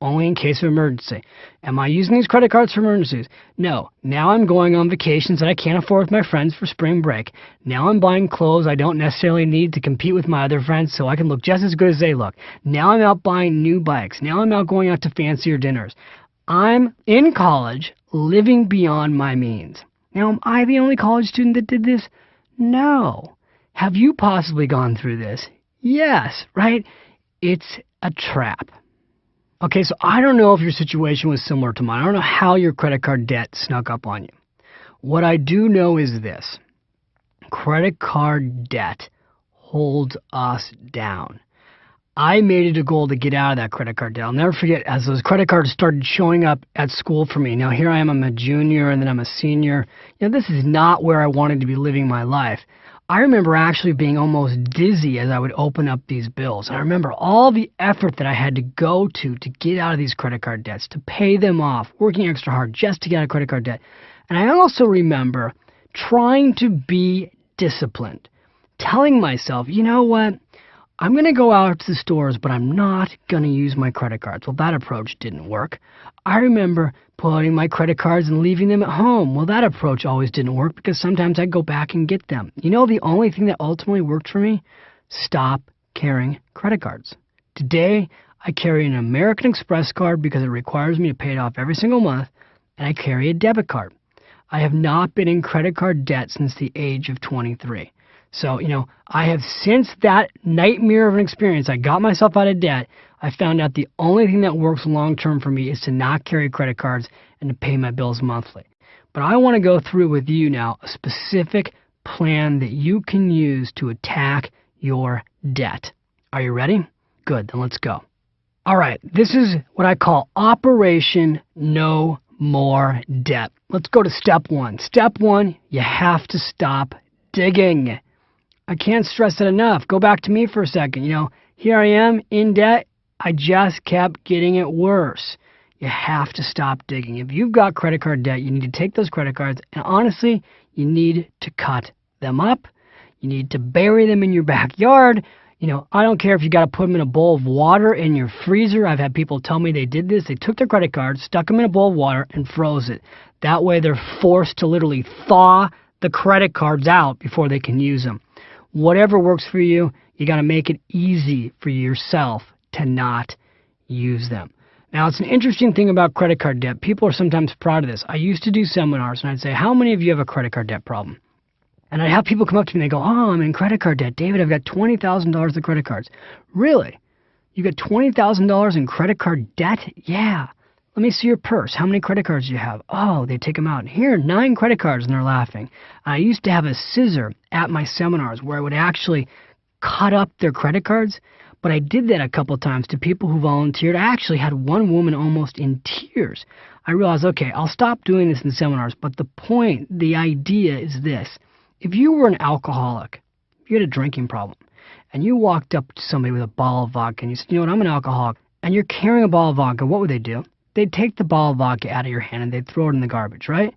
Only in case of emergency. Am I using these credit cards for emergencies? No. Now I'm going on vacations that I can't afford with my friends for spring break. Now I'm buying clothes I don't necessarily need to compete with my other friends so I can look just as good as they look. Now I'm out buying new bikes. Now I'm out going out to fancier dinners. I'm in college, living beyond my means. Now, am I the only college student that did this? No. Have you possibly gone through this? Yes, right? It's a trap. Okay, so I don't know if your situation was similar to mine. I don't know how your credit card debt snuck up on you. What I do know is this. Credit card debt holds us down. I made it a goal to get out of that credit card debt. I'll never forget as those credit cards started showing up at school for me. Now here I am, I'm a junior and then I'm a senior. This is not where I wanted to be living my life. I remember actually being almost dizzy as I would open up these bills. And I remember all the effort that I had to go to get out of these credit card debts, to pay them off, working extra hard just to get out of credit card debt. And I also remember trying to be disciplined, telling myself, you know what, I'm going to go out to the stores, but I'm not going to use my credit cards. Well, that approach didn't work. I remember putting my credit cards and leaving them at home. Well, that approach always didn't work because sometimes I'd go back and get them. The only thing that ultimately worked for me? Stop carrying credit cards. Today, I carry an American Express card because it requires me to pay it off every single month, and I carry a debit card. I have not been in credit card debt since the age of 23. So, I have since that nightmare of an experience, I got myself out of debt. I found out the only thing that works long-term for me is to not carry credit cards and to pay my bills monthly. But I want to go through with you now a specific plan that you can use to attack your debt. Are you ready? Good, then let's go. All right, this is what I call Operation No More Debt. Let's go to step one. Step one, you have to stop digging. I can't stress it enough. Go back to me for a second. Here I am in debt. I just kept getting it worse. You have to stop digging. If you've got credit card debt, you need to take those credit cards and honestly, you need to cut them up. You need to bury them in your backyard. I don't care if you got to put them in a bowl of water in your freezer. I've had people tell me they did this. They took their credit cards, stuck them in a bowl of water, and froze it. That way they're forced to literally thaw the credit cards out before they can use them. Whatever works for you, you got to make it easy for yourself to not use them. Now, it's an interesting thing about credit card debt. People are sometimes proud of this. I used to do seminars, and I'd say, how many of you have a credit card debt problem? And I'd have people come up to me, and they go, oh, I'm in credit card debt. David, I've got $20,000 of credit cards. Really? You got $20,000 in credit card debt? Yeah. Let me see your purse. How many credit cards do you have? Oh, they take them out. Here, 9 credit cards, and they're laughing. I used to have a scissor at my seminars where I would actually cut up their credit cards, but I did that a couple times to people who volunteered. I actually had one woman almost in tears. I realized, okay, I'll stop doing this in seminars, but the point, the idea is this. If you were an alcoholic, if you had a drinking problem, and you walked up to somebody with a bottle of vodka, and you said, you know what, I'm an alcoholic, and you're carrying a bottle of vodka, what would they do? They'd take the bottle of vodka out of your hand and they'd throw it in the garbage, right?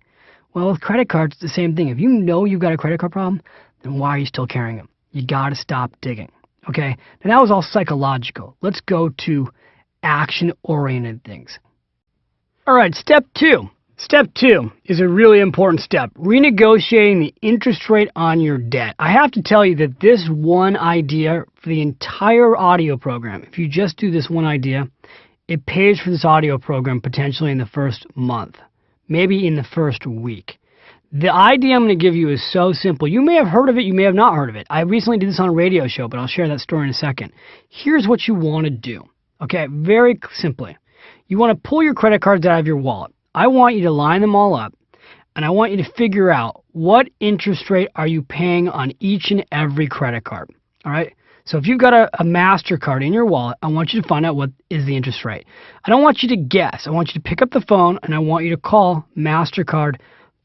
Well, with credit cards, it's the same thing. If you know you've got a credit card problem, then why are you still carrying them? You got to stop digging, okay? Now, that was all psychological. Let's go to action-oriented things. All right, step 2. Step 2 is a really important step, renegotiating the interest rate on your debt. I have to tell you that this one idea for the entire audio program, if you just do this one idea, it pays for this audio program potentially in the first month, maybe in the first week. The idea I'm going to give you is so simple. You may have heard of it, you may have not heard of it. I recently did this on a radio show, but I'll share that story in a second. Here's what you want to do, okay? Very simply. You want to pull your credit cards out of your wallet. I want you to line them all up, and I want you to figure out what interest rate are you paying on each and every credit card, all right? So if you've got a MasterCard in your wallet, I want you to find out what is the interest rate. I don't want you to guess. I want you to pick up the phone, and I want you to call MasterCard,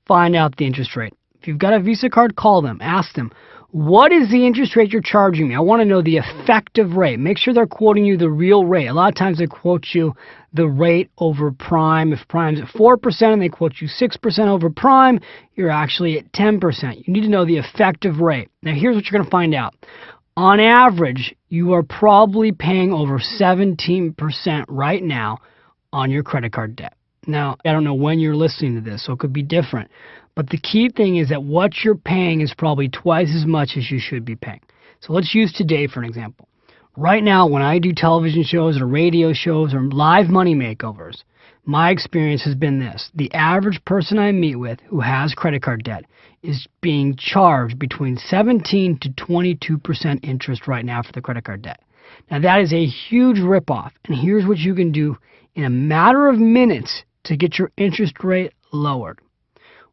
find out the interest rate. If you've got a Visa card, call them. Ask them, what is the interest rate you're charging me? I want to know the effective rate. Make sure they're quoting you the real rate. A lot of times they quote you the rate over prime. If prime's at 4% and they quote you 6% over prime, you're actually at 10%. You need to know the effective rate. Now, here's what you're going to find out. On average, you are probably paying over 17% right now on your credit card debt. Now, I don't know when you're listening to this, so it could be different. But the key thing is that what you're paying is probably twice as much as you should be paying. So let's use today for an example. Right now, when I do television shows or radio shows or live money makeovers, my experience has been this. The average person I meet with who has credit card debt is being charged between 17 to 22% interest right now for the credit card debt. Now, that is a huge ripoff. And here's what you can do in a matter of minutes to get your interest rate lowered.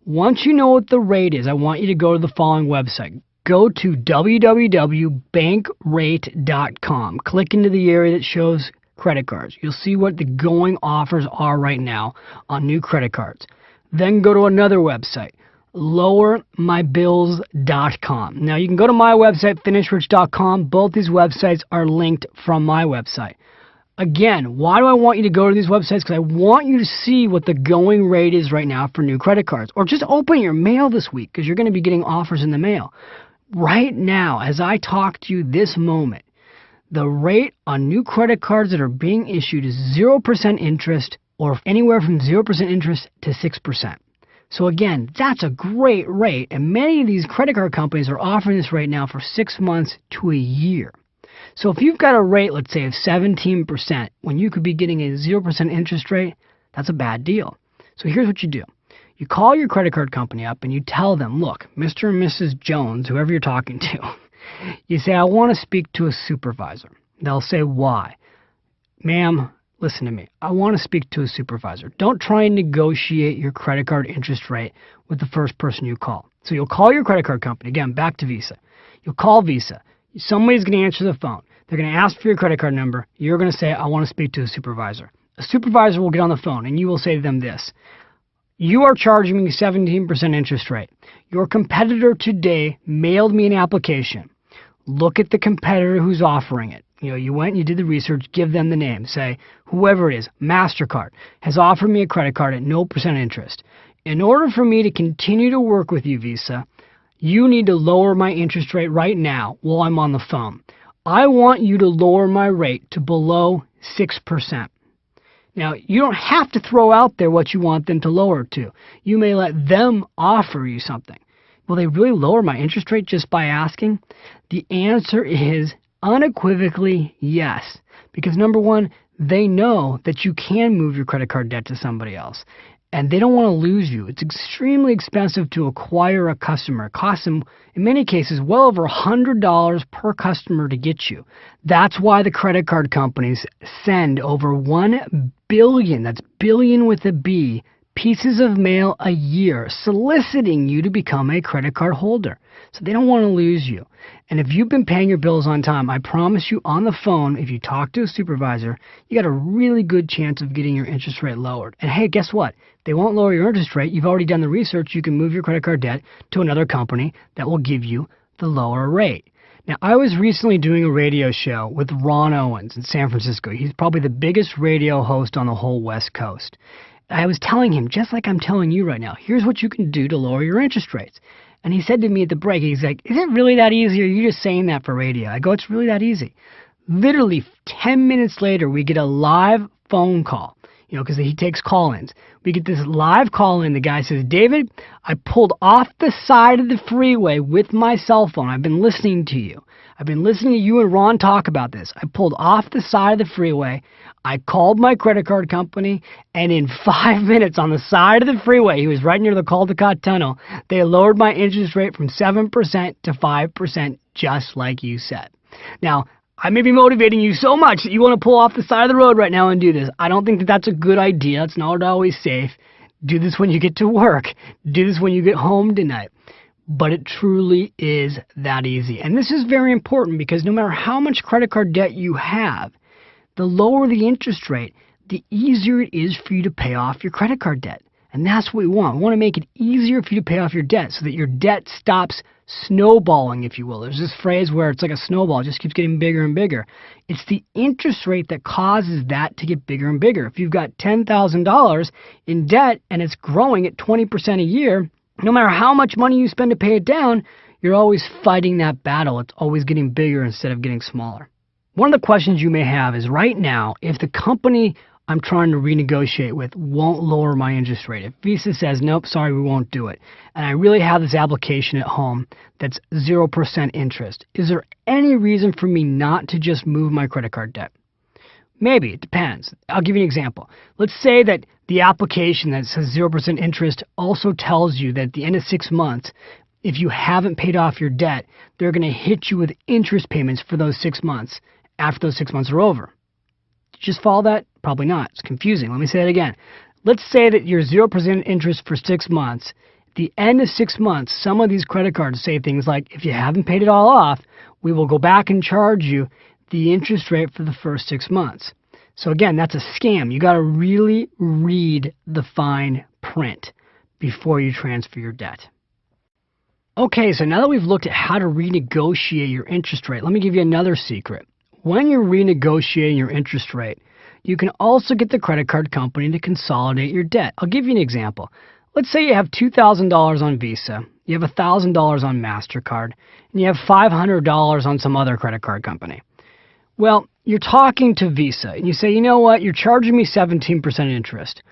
Once you know what the rate is, I want you to go to the following website. Go to www.bankrate.com. Click into the area that shows credit cards. You'll see what the going offers are right now on new credit cards. Then go to another website, lowermybills.com. Now you can go to my website, finishrich.com. Both these websites are linked from my website. Again, why do I want you to go to these websites? Because I want you to see what the going rate is right now for new credit cards. Or just open your mail this week because you're going to be getting offers in the mail. Right now, as I talk to you this moment, the rate on new credit cards that are being issued is 0% interest or anywhere from 0% interest to 6%. So again, that's a great rate. And many of these credit card companies are offering this right now for 6 months to a year. So if you've got a rate, let's say, of 17%, when you could be getting a 0% interest rate, that's a bad deal. So here's what you do. You call your credit card company up and you tell them, look, Mr. and Mrs. Jones, whoever you're talking to, you say, I want to speak to a supervisor. They'll say, why? Ma'am, listen to me. I want to speak to a supervisor. Don't try and negotiate your credit card interest rate with the first person you call. So you'll call your credit card company. Again, back to Visa. You'll call Visa. Somebody's going to answer the phone. They're going to ask for your credit card number. You're going to say, I want to speak to a supervisor. A supervisor will get on the phone and you will say to them this. You are charging me 17% interest rate. Your competitor today mailed me an application. Look at the competitor who's offering it. You went and you did the research, give them the name. Say, whoever it is, MasterCard, has offered me a credit card at 0% interest. In order for me to continue to work with you, Visa, you need to lower my interest rate right now while I'm on the phone. I want you to lower my rate to below 6%. Now, you don't have to throw out there what you want them to lower to. You may let them offer you something. Will they really lower my interest rate just by asking? The answer is unequivocally yes. Because number one, they know that you can move your credit card debt to somebody else. And they don't want to lose you. It's extremely expensive to acquire a customer. It costs them, in many cases, well over $100 per customer to get you. That's why the credit card companies send over 1 billion, that's billion with a B, pieces of mail a year soliciting you to become a credit card holder. So they don't want to lose you. And if you've been paying your bills on time, I promise you on the phone, if you talk to a supervisor, you got a really good chance of getting your interest rate lowered. And hey, guess what? They won't lower your interest rate. You've already done the research. You can move your credit card debt to another company that will give you the lower rate. Now, I was recently doing a radio show with Ron Owens in San Francisco. He's probably the biggest radio host on the whole West Coast. I was telling him, just like I'm telling you right now, here's what you can do to lower your interest rates. And he said to me at the break, he's like, is it really that easy, or are you just saying that for radio? I go, it's really that easy. Literally 10 minutes later, we get a live phone call, because he takes call-ins. We get this live call-in. The guy says, David, I pulled off the side of the freeway with my cell phone. I've been listening to you. I've been listening to you and Ron talk about this. I pulled off the side of the freeway. I called my credit card company, and in 5 minutes on the side of the freeway, he was right near the Caldecott Tunnel, they lowered my interest rate from 7% to 5%, just like you said. Now, I may be motivating you so much that you want to pull off the side of the road right now and do this. I don't think that that's a good idea. It's not always safe. Do this when you get to work. Do this when you get home tonight. But it truly is that easy. And this is very important because no matter how much credit card debt you have, the lower the interest rate, the easier it is for you to pay off your credit card debt. And that's what we want. We want to make it easier for you to pay off your debt so that your debt stops snowballing, if you will. There's this phrase where it's like a snowball. It just keeps getting bigger and bigger. It's the interest rate that causes that to get bigger and bigger. If you've got $10,000 in debt and it's growing at 20% a year, no matter how much money you spend to pay it down, you're always fighting that battle. It's always getting bigger instead of getting smaller. One of the questions you may have is right now, if the company I'm trying to renegotiate with won't lower my interest rate. If Visa says, nope, sorry, we won't do it, and I really have this application at home that's 0% interest, is there any reason for me not to just move my credit card debt? Maybe. It depends. I'll give you an example. Let's say that the application that says 0% interest also tells you that at the end of 6 months, if you haven't paid off your debt, they're going to hit you with interest payments for those 6 months after those 6 months are over. Did you just follow that? Probably not. It's confusing. Let me say it again. Let's say that you're 0% interest for 6 months. At the end of 6 months, some of these credit cards say things like, if you haven't paid it all off, we will go back and charge you the interest rate for the first 6 months. So again, that's a scam. You got to really read the fine print before you transfer your debt. Okay, so now that we've looked at how to renegotiate your interest rate, let me give you another secret. When you're renegotiating your interest rate, you can also get the credit card company to consolidate your debt. I'll give you an example. Let's say you have $2,000 on Visa, you have $1,000 on MasterCard, and you have $500 on some other credit card company. Well, you're talking to Visa, and you say, you know what, you're charging me 17% interest.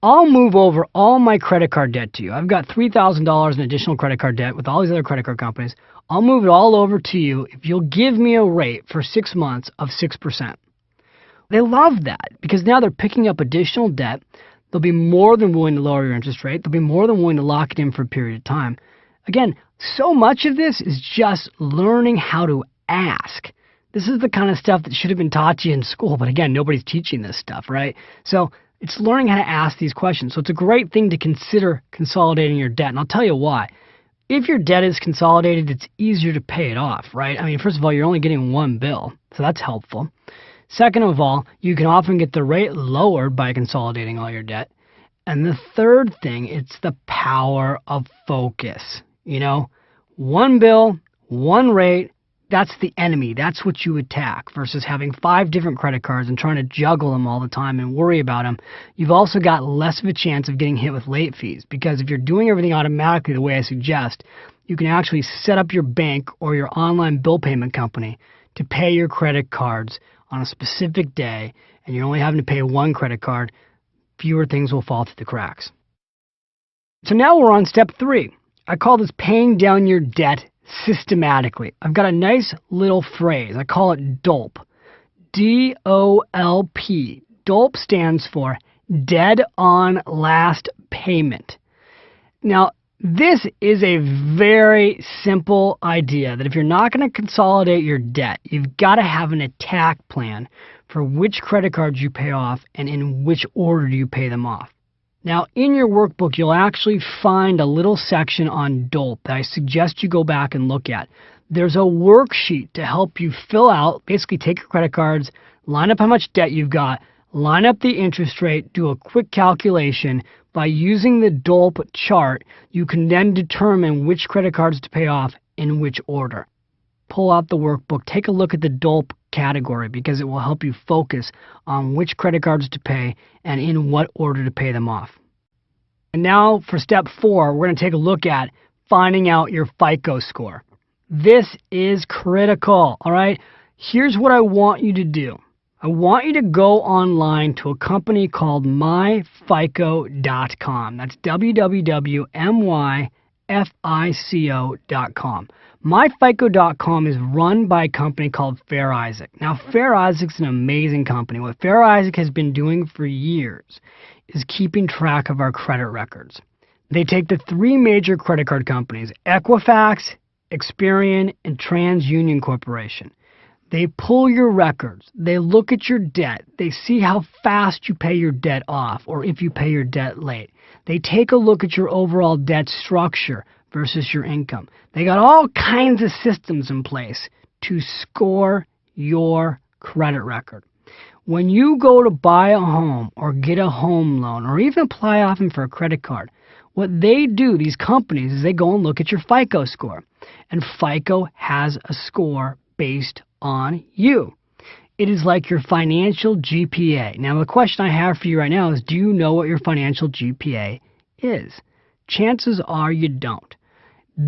I'll move over all my credit card debt to you. I've got $3,000 in additional credit card debt with all these other credit card companies. I'll move it all over to you if you'll give me a rate for 6 months of 6%. They love that because now they're picking up additional debt. They'll be more than willing to lower your interest rate. They'll be more than willing to lock it in for a period of time. Again, so much of this is just learning how to ask. This is the kind of stuff that should have been taught to you in school, but again, nobody's teaching this stuff, right? So it's learning how to ask these questions. So it's a great thing to consider consolidating your debt, and I'll tell you why. If your debt is consolidated, it's easier to pay it off, right? I mean, first of all, you're only getting one bill, so that's helpful. Second of all, you can often get the rate lowered by consolidating all your debt. And the third thing, it's the power of focus. You know, one bill, one rate, that's the enemy. That's what you attack versus having 5 different credit cards and trying to juggle them all the time and worry about them. You've also got less of a chance of getting hit with late fees because if you're doing everything automatically the way I suggest, you can actually set up your bank or your online bill payment company to pay your credit cards on a specific day, and you're only having to pay one credit card. Fewer things will fall through the cracks. So now we're on step 3. I call this paying down your debt systematically. I've got a nice little phrase. I call it DOLP. D-O-L-P. DOLP stands for Dead on Last Payment. Now, this is a very simple idea that if you're not going to consolidate your debt, you've got to have an attack plan for which credit cards you pay off and in which order do you pay them off. Now, in your workbook, you'll actually find a little section on DOLP that I suggest you go back and look at. There's a worksheet to help you fill out, basically take your credit cards, line up how much debt you've got, line up the interest rate, do a quick calculation. By using the DOLP chart, you can then determine which credit cards to pay off in which order. Pull out the workbook, take a look at the DOLP category because it will help you focus on which credit cards to pay and in what order to pay them off. And now for step 4, we're going to take a look at finding out your FICO score. This is critical, all right? Here's what I want you to do. I want you to go online to a company called myfico.com. That's www.myfico.com. MyFICO.com is run by a company called Fair Isaac. Now, Fair Isaac's an amazing company. What Fair Isaac has been doing for years is keeping track of our credit records. They take the 3 major credit card companies, Equifax, Experian, and TransUnion Corporation. They pull your records. They look at your debt. They see how fast you pay your debt off or if you pay your debt late. They take a look at your overall debt structure versus your income. They got all kinds of systems in place to score your credit record. When you go to buy a home or get a home loan or even apply often for a credit card, what they do, these companies, is they go and look at your FICO score. And FICO has a score based on you. It is like your financial GPA. Now, the question I have for you right now is, do you know what your financial GPA is? Chances are you don't.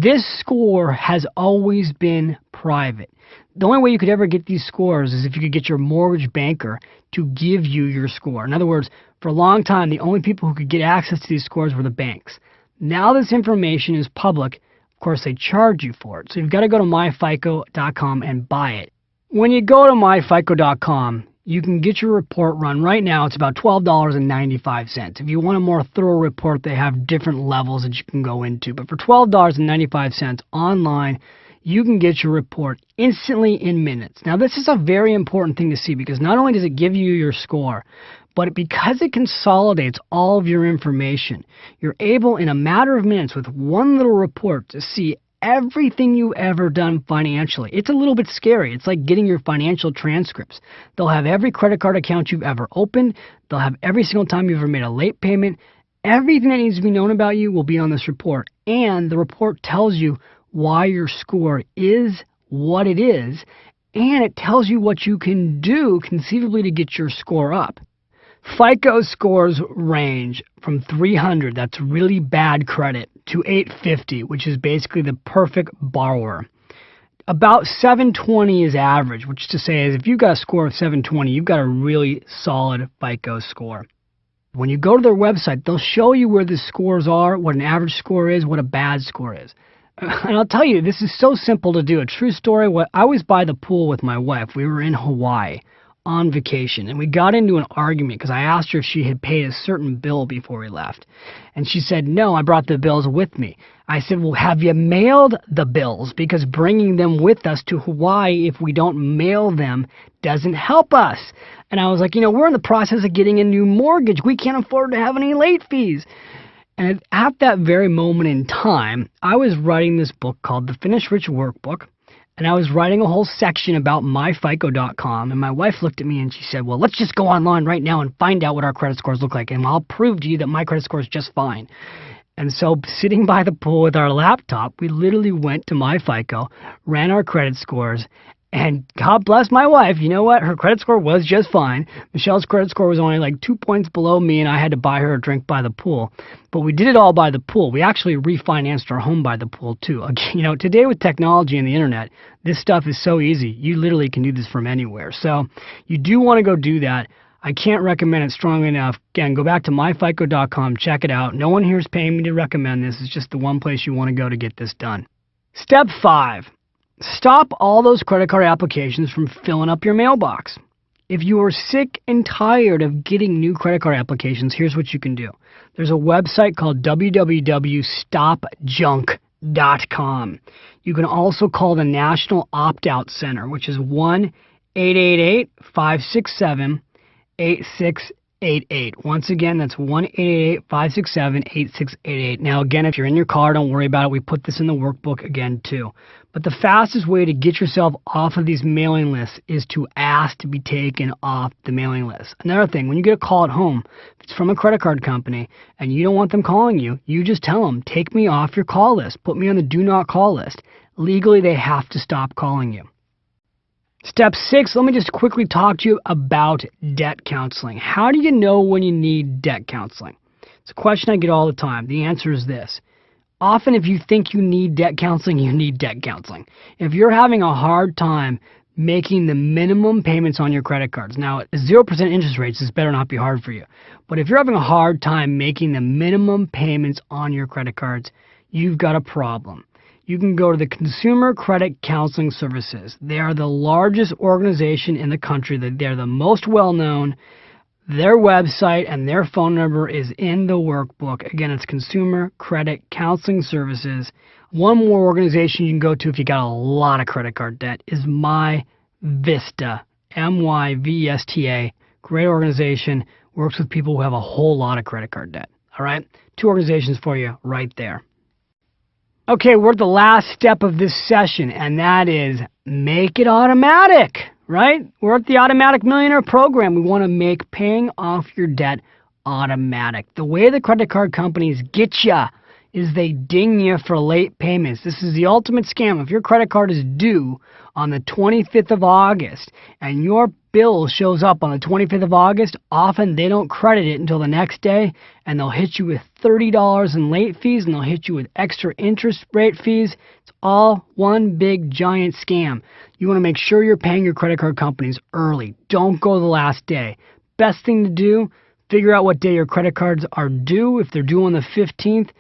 This score has always been private. The only way you could ever get these scores is if you could get your mortgage banker to give you your score. In other words, for a long time, the only people who could get access to these scores were the banks. Now this information is public. Of course, they charge you for it. So you've got to go to myfico.com and buy it. When you go to myfico.com, you can get your report run. Right now, it's about $12.95. If you want a more thorough report, they have different levels that you can go into. But for $12.95 online, you can get your report instantly in minutes. Now, this is a very important thing to see because not only does it give you your score, but because it consolidates all of your information, you're able in a matter of minutes with one little report to see everything you've ever done financially. It's a little bit scary. It's like getting your financial transcripts. They'll have every credit card account you've ever opened. They'll have every single time you've ever made a late payment. Everything that needs to be known about you will be on this report. And the report tells you why your score is what it is. And it tells you what you can do conceivably to get your score up. FICO scores range from 300, that's really bad credit, to 850, which is basically the perfect borrower. About 720 is average, which to say is if you've got a score of 720, you've got a really solid FICO score. When you go to their website, they'll show you where the scores are, what an average score is, what a bad score is. And I'll tell you, this is so simple to do. A true story, I was by the pool with my wife. We were in Hawaii on vacation, and we got into an argument because I asked her if she had paid a certain bill before we left. And she said, no, I brought the bills with me. I said, well, have you mailed the bills? Because bringing them with us to Hawaii, if we don't mail them, doesn't help us. And I was like, we're in the process of getting a new mortgage. We can't afford to have any late fees. And at that very moment in time, I was writing this book called The Finish Rich Workbook. And I was writing a whole section about myfico.com, and my wife looked at me and she said, well, let's just go online right now and find out what our credit scores look like, and I'll prove to you that my credit score is just fine. And so sitting by the pool with our laptop, we literally went to myFICO, ran our credit scores, and God bless my wife, you know what? Her credit score was just fine. Michelle's credit score was only like 2 points below me, and I had to buy her a drink by the pool. But we did it all by the pool. We actually refinanced our home by the pool, too. Today with technology and the internet, this stuff is so easy. You literally can do this from anywhere. So you do want to go do that. I can't recommend it strongly enough. Again, go back to myfico.com, check it out. No one here is paying me to recommend this. It's just the one place you want to go to get this done. Step 5. Stop all those credit card applications from filling up your mailbox. If you are sick and tired of getting new credit card applications, here's what you can do. There's a website called www.stopjunk.com. You can also call the National Opt-out Center, which is 1-888-567-8688. Once again, that's 1-888-567-8688. Now, again, if you're in your car, don't worry about it. We put this in the workbook again, too. But the fastest way to get yourself off of these mailing lists is to ask to be taken off the mailing list. Another thing, when you get a call at home, if it's from a credit card company and you don't want them calling you, you just tell them, take me off your call list. Put me on the do not call list. Legally, they have to stop calling you. Step 6, let me just quickly talk to you about debt counseling. How do you know when you need debt counseling? It's a question I get all the time. The answer is this. Often if you think you need debt counseling, you need debt counseling. If you're having a hard time making the minimum payments on your credit cards, now at 0% interest rates, this better not be hard for you. But if you're having a hard time making the minimum payments on your credit cards, you've got a problem. You can go to the Consumer Credit Counseling Services. They are the largest organization in the country. They're the most well-known. Their website and their phone number is in the workbook. Again, it's Consumer Credit Counseling Services. One more organization you can go to if you got a lot of credit card debt is MyVista, MyVista. Great organization. Works with people who have a whole lot of credit card debt. All right? 2 organizations for you right there. Okay, we're at the last step of this session, and that is make it automatic. Right? We're at the Automatic Millionaire program. We want to make paying off your debt automatic. The way the credit card companies get you is they ding you for late payments. This is the ultimate scam. If your credit card is due on the 25th of August and your bill shows up on the 25th of August, often they don't credit it until the next day, and they'll hit you with $30 in late fees, and they'll hit you with extra interest rate fees. It's all one big giant scam. You want to make sure you're paying your credit card companies early. Don't go the last day. Best thing to do, figure out what day your credit cards are due. If they're due on the 15th,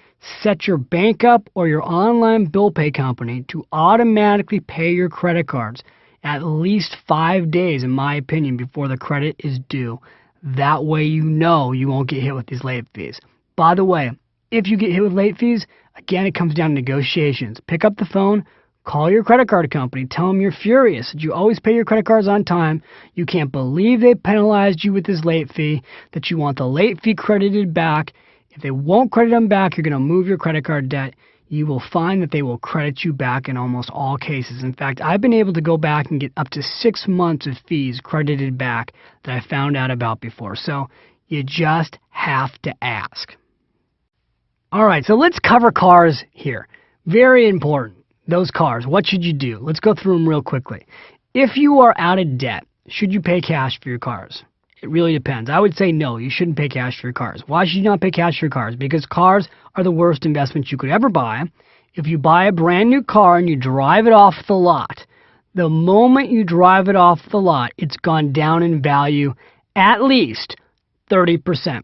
set your bank up or your online bill pay company to automatically pay your credit cards at least 5 days, in my opinion, before the credit is due. That way you know you won't get hit with these late fees. By the way, if you get hit with late fees, again, it comes down to negotiations. Pick up the phone, call your credit card company, tell them you're furious that you always pay your credit cards on time, you can't believe they penalized you with this late fee, that you want the late fee credited back. If they won't credit them back, you're going to move your credit card debt. You will find that they will credit you back in almost all cases. In fact, I've been able to go back and get up to 6 months of fees credited back that I found out about before. So you just have to ask. All right, so let's cover cars here. Very important. Those cars, what should you do? Let's go through them real quickly. If you are out of debt, should you pay cash for your cars? It really depends. I would say no, you shouldn't pay cash for your cars. Why should you not pay cash for your cars? Because cars are the worst investment you could ever buy. If you buy a brand new car and you drive it off the lot, the moment you drive it off the lot, it's gone down in value at least 30%.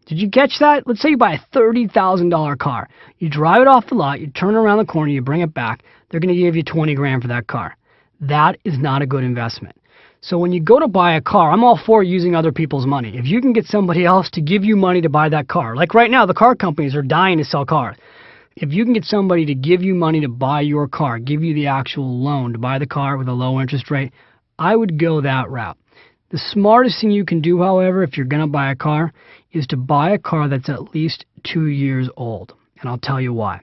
Did you catch that? Let's say you buy a $30,000 car. You drive it off the lot, you turn around the corner, you bring it back, they're going to give you 20 grand for that car. That is not a good investment. So when you go to buy a car, I'm all for using other people's money. If you can get somebody else to give you money to buy that car, like right now, the car companies are dying to sell cars. If you can get somebody to give you money to buy your car, give you the actual loan to buy the car with a low interest rate, I would go that route. The smartest thing you can do, however, if you're going to buy a car, is to buy a car that's at least 2 years old. And I'll tell you why.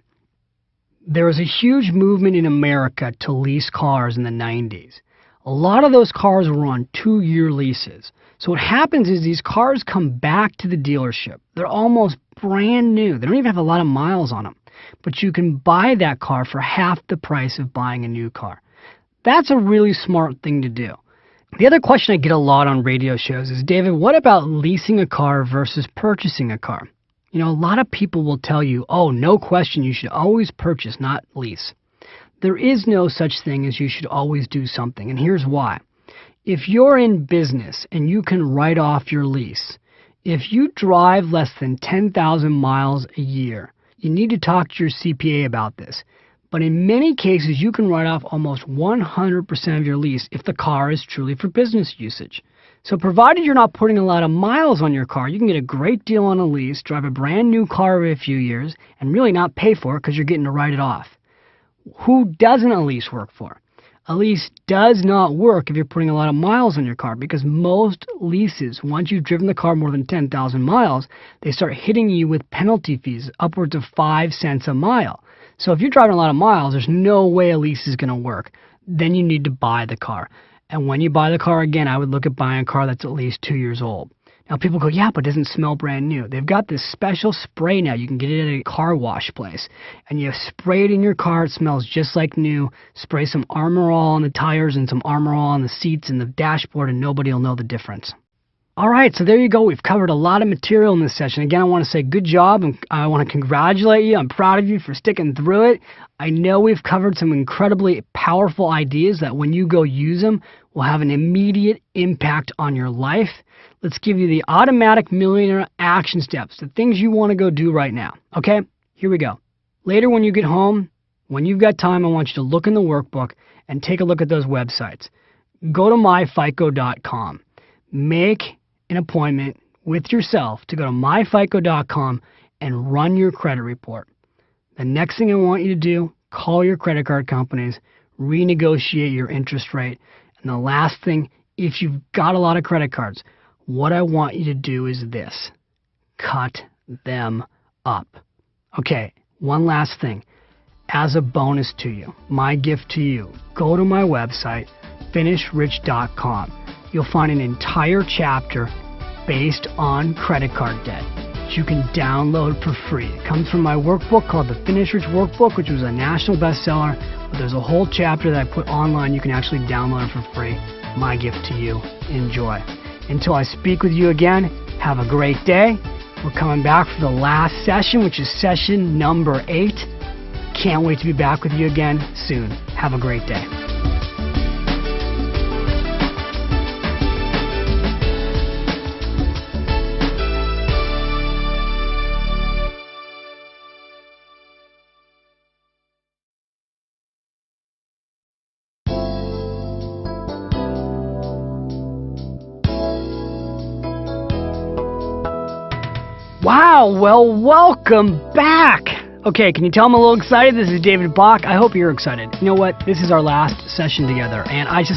There was a huge movement in America to lease cars in the 90s. A lot of those cars were on 2-year leases. So what happens is these cars come back to the dealership. They're almost brand new. They don't even have a lot of miles on them. But you can buy that car for half the price of buying a new car. That's a really smart thing to do. The other question I get a lot on radio shows is, David, what about leasing a car versus purchasing a car? You know, a lot of people will tell you, oh, no question, you should always purchase, not lease. There is no such thing as you should always do something, and here's why. If you're in business and you can write off your lease, if you drive less than 10,000 miles a year, you need to talk to your CPA about this. But in many cases, you can write off almost 100% of your lease if the car is truly for business usage. So provided you're not putting a lot of miles on your car, you can get a great deal on a lease, drive a brand new car every few years, and really not pay for it because you're getting to write it off. Who doesn't a lease work for? A lease does not work if you're putting a lot of miles on your car, because most leases, once you've driven the car more than 10,000 miles, they start hitting you with penalty fees upwards of 5 cents a mile. So if you're driving a lot of miles, there's no way a lease is going to work. Then you need to buy the car. And when you buy the car, again, I would look at buying a car that's at least 2 years old. Now, people go, yeah, but it doesn't smell brand new. They've got this special spray now. You can get it at a car wash place. And you spray it in your car. It smells just like new. Spray some Armor All on the tires and some Armor All on the seats and the dashboard, and nobody will know the difference. All right, so there you go. We've covered a lot of material in this session. Again, I want to say good job, and I want to congratulate you. I'm proud of you for sticking through it. I know we've covered some incredibly powerful ideas that when you go use them will have an immediate impact on your life. Let's give you the automatic millionaire action steps, the things you want to go do right now. Okay, here we go. Later when you get home, when you've got time, I want you to look in the workbook and take a look at those websites. Go to myfico.com. Make an appointment with yourself to go to myfico.com and run your credit report. The next thing I want you to do, call your credit card companies, renegotiate your interest rate. And the last thing, if you've got a lot of credit cards, what I want you to do is this: cut them up. Okay, one last thing. As a bonus to you, my gift to you, go to my website, finishrich.com. You'll find an entire chapter based on credit card debt. which you can download for free. It comes from my workbook called the Finish Rich Workbook, which was a national bestseller. But there's a whole chapter that I put online. You can actually download it for free. My gift to you. Enjoy. Until I speak with you again, have a great day. We're coming back for the last session, which is session number 8. Can't wait to be back with you again soon. Have a great day. Wow, well, welcome back. Okay, can you tell I'm a little excited? This is David Bach. I hope you're excited. You know what? This is our last session together, and I've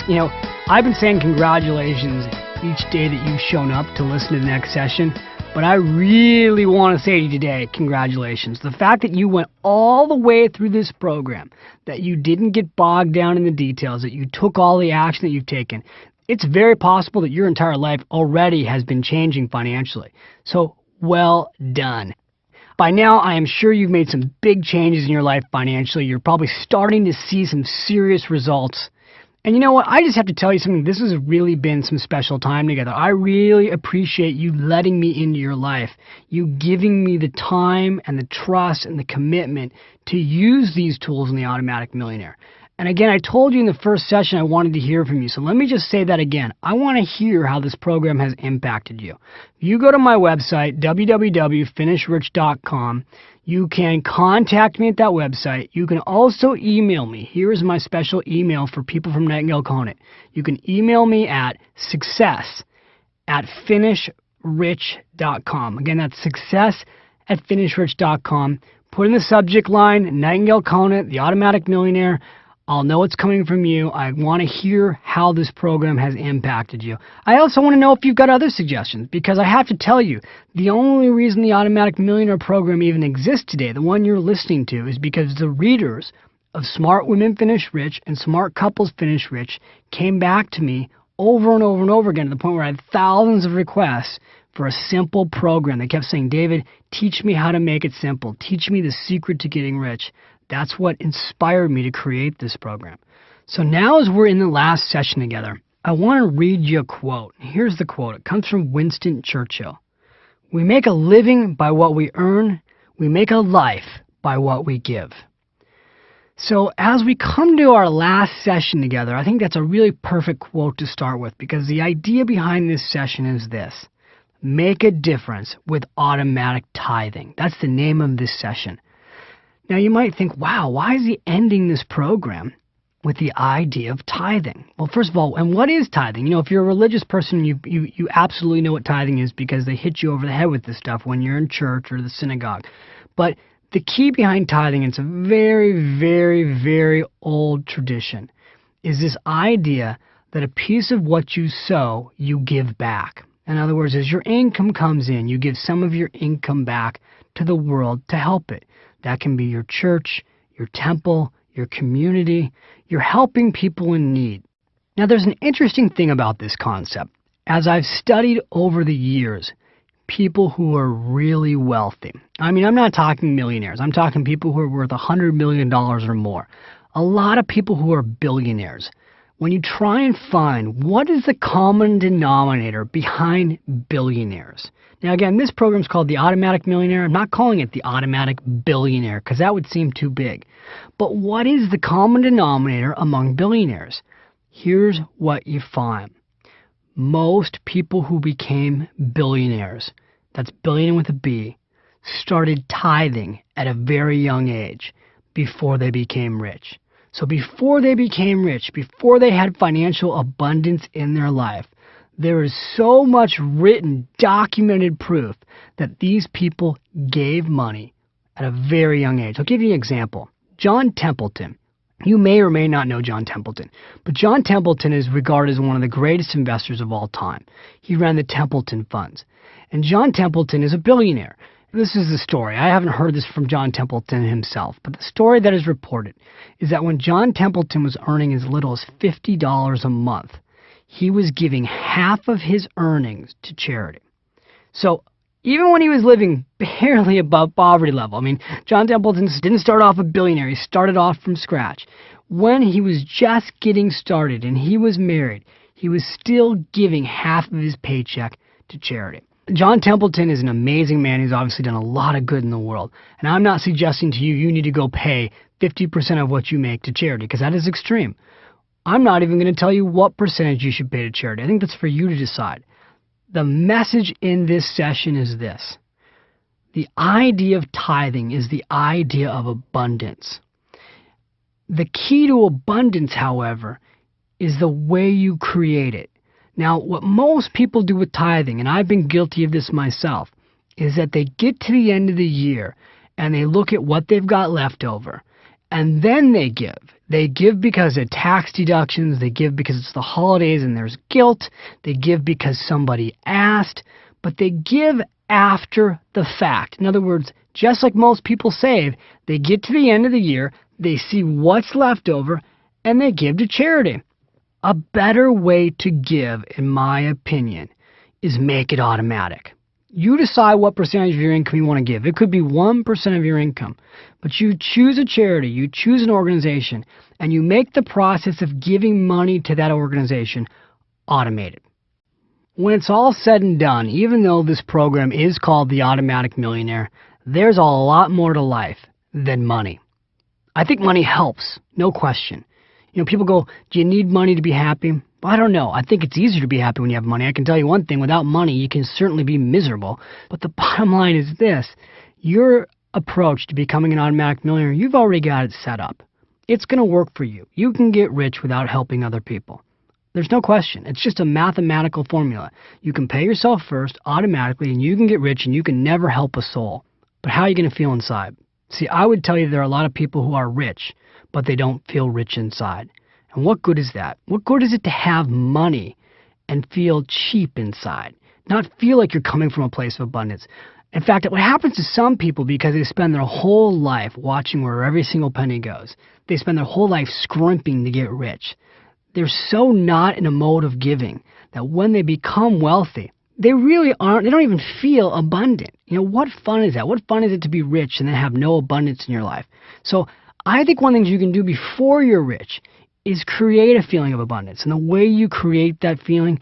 been saying congratulations each day that you've shown up to listen to the next session, but I really want to say to you today, congratulations. The fact that you went all the way through this program, that you didn't get bogged down in the details, that you took all the action that you've taken, it's very possible that your entire life already has been changing financially. So, well done. By now, I am sure you've made some big changes in your life financially. You're probably starting to see some serious results. And you know what? I just have to tell you something. This has really been some special time together. I really appreciate you letting me into your life, you giving me the time and the trust and the commitment to use these tools in the Automatic Millionaire. And again, I told you in the first session I wanted to hear from you. So let me just say that again. I want to hear how this program has impacted you. If you go to my website, www.finishrich.com, you can contact me at that website. You can also email me. Here is my special email for people from Nightingale Conant. You can email me at success@finishrich.com. Again, that's success@finishrich.com. Put in the subject line, Nightingale Conant, the Automatic Millionaire. I'll know it's coming from you. I want to hear how this program has impacted you. I also want to know if you've got other suggestions, because I have to tell you, the only reason the Automatic Millionaire program even exists today, the one you're listening to, is because the readers of Smart Women Finish Rich and Smart Couples Finish Rich came back to me over and over and over again to the point where I had thousands of requests for a simple program. They kept saying, David, teach me how to make it simple. Teach me the secret to getting rich. That's what inspired me to create this program. So now as we're in the last session together, I want to read you a quote. Here's the quote. It comes from Winston Churchill. We make a living by what we earn. We make a life by what we give. So as we come to our last session together, I think that's a really perfect quote to start with, because the idea behind this session is this. Make a difference with automatic tithing. That's the name of this session. Now you might think, wow, why is he ending this program with the idea of tithing? Well, first of all, and what is tithing? You know, if you're a religious person, you absolutely know what tithing is, because they hit you over the head with this stuff when you're in church or the synagogue. But the key behind tithing, it's a very, very, very old tradition, is this idea that a piece of what you sow, you give back. In other words, as your income comes in, you give some of your income back to the world to help it. That can be your church, your temple, your community. You're helping people in need. Now, there's an interesting thing about this concept. As I've studied over the years, people who are really wealthy, I mean, I'm not talking millionaires. I'm talking people who are worth $100 million or more. A lot of people who are billionaires. When you try and find what is the common denominator behind billionaires. Now, again, this program is called the Automatic Millionaire. I'm not calling it the Automatic Billionaire, because that would seem too big. But what is the common denominator among billionaires? Here's what you find. Most people who became billionaires, that's billion with a B, started tithing at a very young age before they became rich. So before they became rich, before they had financial abundance in their life, there is so much written, documented proof that these people gave money at a very young age. I'll give you an example. John Templeton. You may or may not know John Templeton, but John Templeton is regarded as one of the greatest investors of all time. He ran the Templeton Funds. And John Templeton is a billionaire. This is the story. I haven't heard this from John Templeton himself, but the story that is reported is that when John Templeton was earning as little as $50 a month, he was giving half of his earnings to charity. So Even when he was living barely above poverty level. I mean, John Templeton didn't start off a billionaire. He started off from scratch. When he was just getting started and he was married, he was still giving half of his paycheck to charity. John Templeton is an amazing man. He's obviously done a lot of good in the world. And I'm not suggesting to you need to go pay 50% of what you make to charity, because that is extreme. I'm not even going to tell you what percentage you should pay to charity. I think that's for you to decide. The message in this session is this. The idea of tithing is the idea of abundance. The key to abundance, however, is the way you create it. Now, what most people do with tithing, and I've been guilty of this myself, is that they get to the end of the year and they look at what they've got left over, and then they give. They give because of tax deductions. They give because it's the holidays and there's guilt. They give because somebody asked, but they give after the fact. In other words, just like most people save, they get to the end of the year, they see what's left over, and they give to charity. A better way to give, in my opinion, is make it automatic. You decide what percentage of your income you want to give. It could be 1% of your income, but you choose a charity, you choose an organization, and you make the process of giving money to that organization automated. When it's all said and done, even though this program is called the Automatic Millionaire, there's a lot more to life than money. I think money helps, no question. You know, people go, do you need money to be happy? Well, I don't know. I think it's easier to be happy when you have money. I can tell you one thing, without money, you can certainly be miserable. But the bottom line is this. Your approach to becoming an automatic millionaire, you've already got it set up. It's going to work for you. You can get rich without helping other people. There's no question. It's just a mathematical formula. You can pay yourself first automatically, and you can get rich, and you can never help a soul. But how are you going to feel inside? See, I would tell you there are a lot of people who are rich, but they don't feel rich inside. And what good is that? What good is it to have money and feel cheap inside? Not feel like you're coming from a place of abundance. In fact, what happens to some people, because they spend their whole life watching where every single penny goes, they spend their whole life scrimping to get rich. They're so not in a mode of giving that when they become wealthy, they really aren't, they don't even feel abundant. You know, what fun is that? What fun is it to be rich and then have no abundance in your life? So I think one of the things you can do before you're rich is create a feeling of abundance. And the way you create that feeling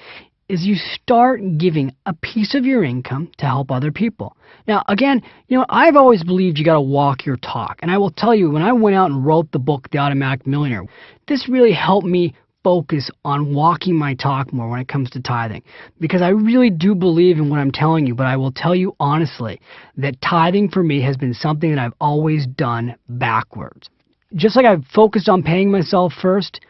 is you start giving a piece of your income to help other people. Now, again, you know, I've always believed you got to walk your talk. And I will tell you, when I went out and wrote the book, The Automatic Millionaire, this really helped me focus on walking my talk more when it comes to tithing, because I really do believe in what I'm telling you. But I will tell you honestly that tithing for me has been something that I've always done backwards. Just like I've focused on paying myself first,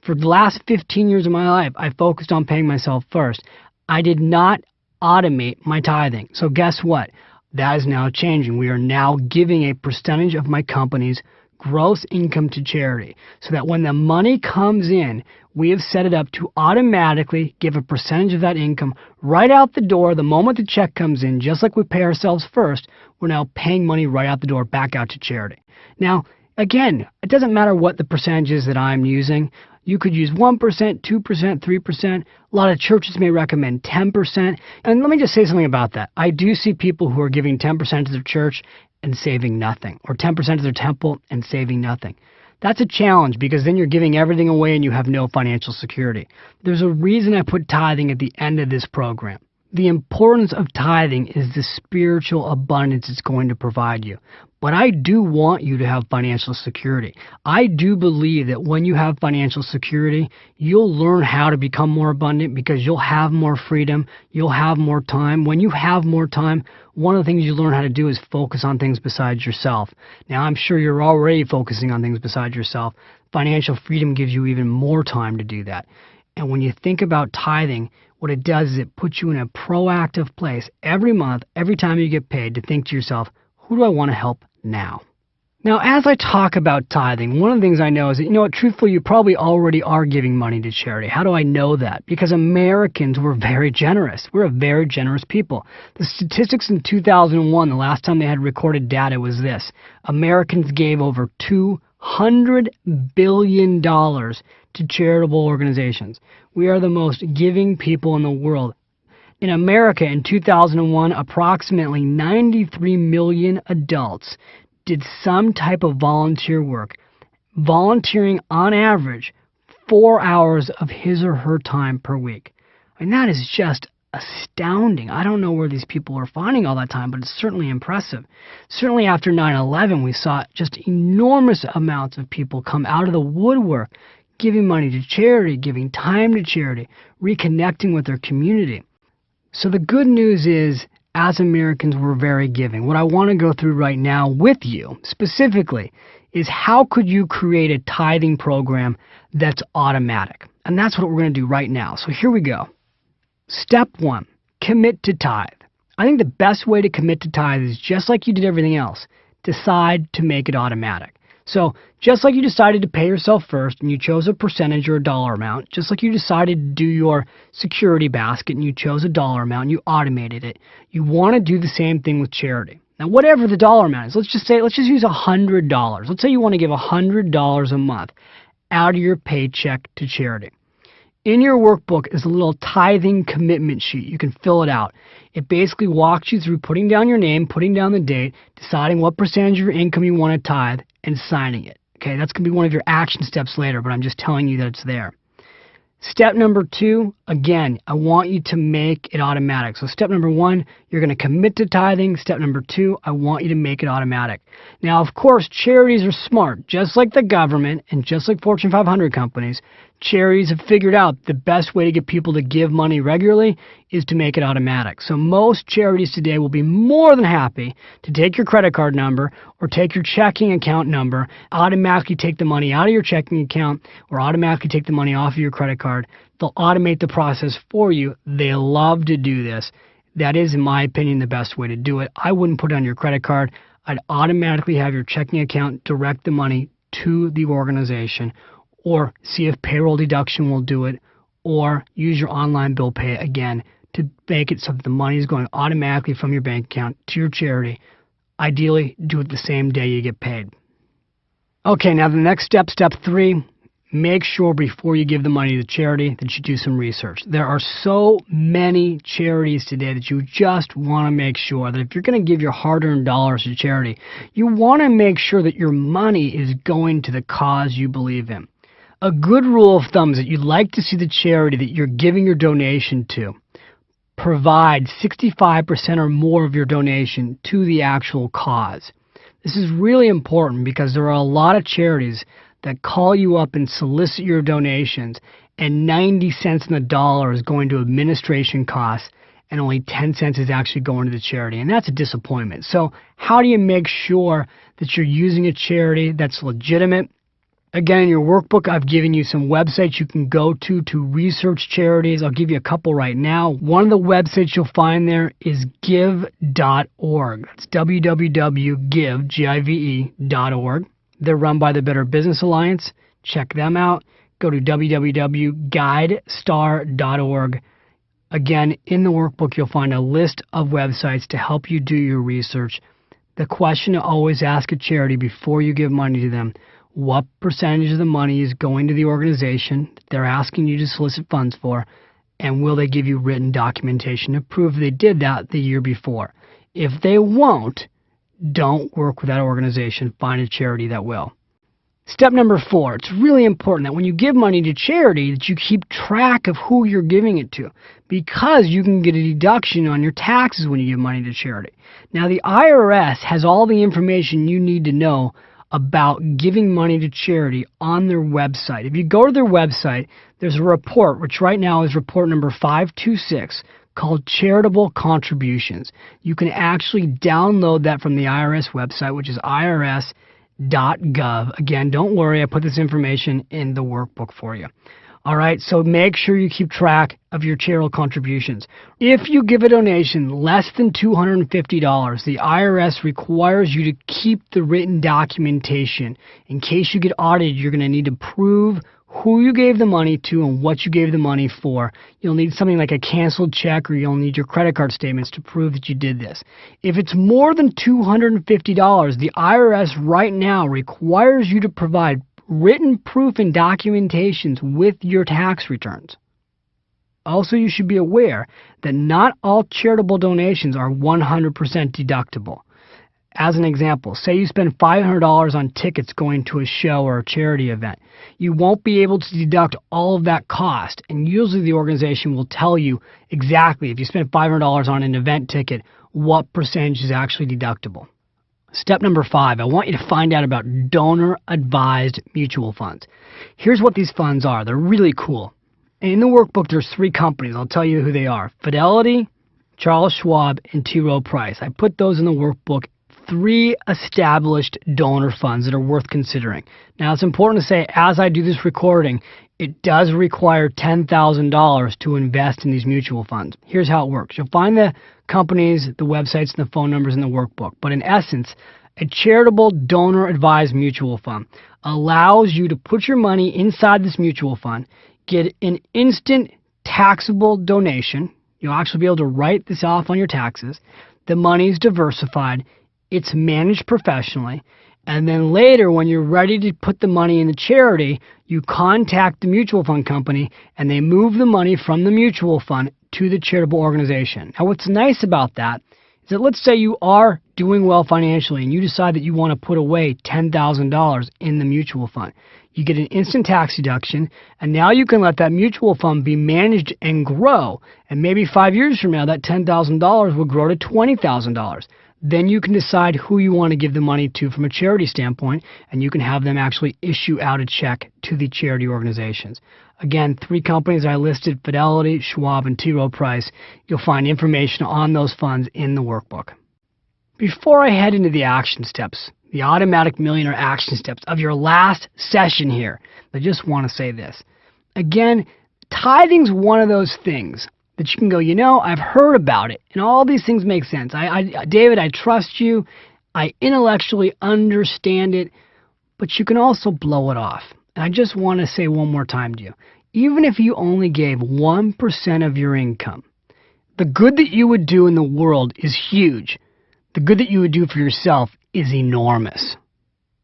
for the last 15 years of my life, I focused on paying myself first. I did not automate my tithing. So guess what? That is now changing. We are now giving a percentage of my company's gross income to charity, so that when the money comes in, we have set it up to automatically give a percentage of that income right out the door the moment the check comes in. Just like we pay ourselves first, we're now paying money right out the door back out to charity. Now, again, it doesn't matter what the percentage is that I'm using. You could use 1%, 2%, 3%. A lot of churches may recommend 10%. And let me just say something about that. I do see people who are giving 10% to their church and saving nothing, or 10% to their temple and saving nothing. That's a challenge, because then you're giving everything away and you have no financial security. There's a reason I put tithing at the end of this program. The importance of tithing is the spiritual abundance it's going to provide you. But I do want you to have financial security. I do believe that when you have financial security, you'll learn how to become more abundant, because you'll have more freedom, you'll have more time. When you have more time, one of the things you learn how to do is focus on things besides yourself. Now, I'm sure you're already focusing on things besides yourself. Financial freedom gives you even more time to do that. And when you think about tithing, what it does is it puts you in a proactive place every month, every time you get paid, to think to yourself, who do I want to help now? Now, as I talk about tithing, one of the things I know is that, you know what, truthfully, you probably already are giving money to charity. How do I know that? Because Americans were very generous. We're a very generous people. The statistics in 2001, the last time they had recorded data, was this. Americans gave over $200 billion to charitable organizations. We are the most giving people in the world. In America in 2001, approximately 93 million adults did some type of volunteer work, volunteering on average 4 hours of his or her time per week. And that is just astounding. I don't know where these people are finding all that time, but it's certainly impressive. Certainly after 9/11, we saw just enormous amounts of people come out of the woodwork, giving money to charity, giving time to charity, reconnecting with their community. So the good news is, as Americans, we're very giving. What I want to go through right now with you, specifically, is how could you create a tithing program that's automatic? And that's what we're going to do right now. So here we go. Step 1, commit to tithe. I think the best way to commit to tithe is just like you did everything else. Decide to make it automatic. So just like you decided to pay yourself first and you chose a percentage or a dollar amount, just like you decided to do your security basket and you chose a dollar amount and you automated it, you want to do the same thing with charity. Now, whatever the dollar amount is, let's just use $100. Let's say you want to give $100 a month out of your paycheck to charity. In your workbook is a little tithing commitment sheet. You can fill it out. It basically walks you through putting down your name, putting down the date, deciding what percentage of your income you want to tithe, and signing it. Okay, that's going to be one of your action steps later, but I'm just telling you that it's there. Step number 2, again, I want you to make it automatic. So step number 1, you're going to commit to tithing. Step number 2, I want you to make it automatic. Now, of course, charities are smart. Just like the government and just like Fortune 500 companies, charities have figured out the best way to get people to give money regularly is to make it automatic. So most charities today will be more than happy to take your credit card number or take your checking account number, automatically take the money out of your checking account or automatically take the money off of your credit card. They'll automate the process for you. They love to do this. That is, in my opinion, the best way to do it. I wouldn't put it on your credit card. I'd automatically have your checking account direct the money to the organization, or see if payroll deduction will do it, or use your online bill pay again to make it so that the money is going automatically from your bank account to your charity. Ideally, do it the same day you get paid. Okay, now the next step, step 3, make sure before you give the money to charity that you do some research. There are so many charities today that you just want to make sure that if you're going to give your hard-earned dollars to charity, you want to make sure that your money is going to the cause you believe in. A good rule of thumb is that you'd like to see the charity that you're giving your donation to provide 65% or more of your donation to the actual cause. This is really important because there are a lot of charities that call you up and solicit your donations, and 90 cents on the dollar is going to administration costs and only 10 cents is actually going to the charity, and that's a disappointment. So how do you make sure that you're using a charity that's legitimate? Again, in your workbook, I've given you some websites you can go to research charities. I'll give you a couple right now. One of the websites you'll find there is give.org. That's www.give.org. They're run by the Better Business Alliance. Check them out. Go to www.guidestar.org. Again, in the workbook, you'll find a list of websites to help you do your research. The question to always ask a charity before you give money to them: what percentage of the money is going to the organization that they're asking you to solicit funds for, and will they give you written documentation to prove they did that the year before? If they won't, don't work with that organization. Find a charity that will. Step number 4, it's really important that when you give money to charity that you keep track of who you're giving it to, because you can get a deduction on your taxes when you give money to charity. Now, the IRS has all the information you need to know about giving money to charity on their website. If you go to their website, there's a report, which right now is report number 526, called Charitable Contributions. You can actually download that from the IRS website, which is irs.gov. Again, don't worry, I put this information in the workbook for you. All right, so make sure you keep track of your charitable contributions. If you give a donation less than $250, the IRS requires you to keep the written documentation. In case you get audited, you're going to need to prove who you gave the money to and what you gave the money for. You'll need something like a canceled check, or you'll need your credit card statements to prove that you did this. If it's more than $250, the IRS right now requires you to provide written proof and documentations with your tax returns. Also, you should be aware that not all charitable donations are 100% deductible. As an example, say you spend $500 on tickets going to a show or a charity event. You won't be able to deduct all of that cost, and usually the organization will tell you exactly, if you spend $500 on an event ticket, what percentage is actually deductible. Step number 5, I want you to find out about donor-advised mutual funds. Here's what these funds are. They're really cool. In the workbook, there's 3 companies. I'll tell you who they are. Fidelity, Charles Schwab, and T. Rowe Price. I put those in the workbook. 3 established donor funds that are worth considering. Now, it's important to say, as I do this recording, it does require $10,000 to invest in these mutual funds. Here's how it works. You'll find the companies, the websites, and the phone numbers in the workbook. But in essence, a charitable donor-advised mutual fund allows you to put your money inside this mutual fund, get an instant taxable donation. You'll actually be able to write this off on your taxes. The money is diversified. It's managed professionally, and then later when you're ready to put the money in the charity, you contact the mutual fund company and they move the money from the mutual fund to the charitable organization. Now, what's nice about that is that let's say you are doing well financially and you decide that you want to put away $10,000 in the mutual fund. You get an instant tax deduction, and now you can let that mutual fund be managed and grow, and maybe 5 years from now that $10,000 will grow to $20,000. Then you can decide who you want to give the money to from a charity standpoint, and you can have them actually issue out a check to the charity organizations. Again, 3 companies I listed, Fidelity, Schwab, and T. Rowe Price. You'll find information on those funds in the workbook. Before I head into the action steps, the Automatic Millionaire action steps of your last session here, I just want to say this. Again, tithing's one of those things that you can go, I've heard about it, and all these things make sense. David, I trust you. I intellectually understand it, but you can also blow it off. And I just want to say one more time to you, even if you only gave 1% of your income, the good that you would do in the world is huge. The good that you would do for yourself is enormous.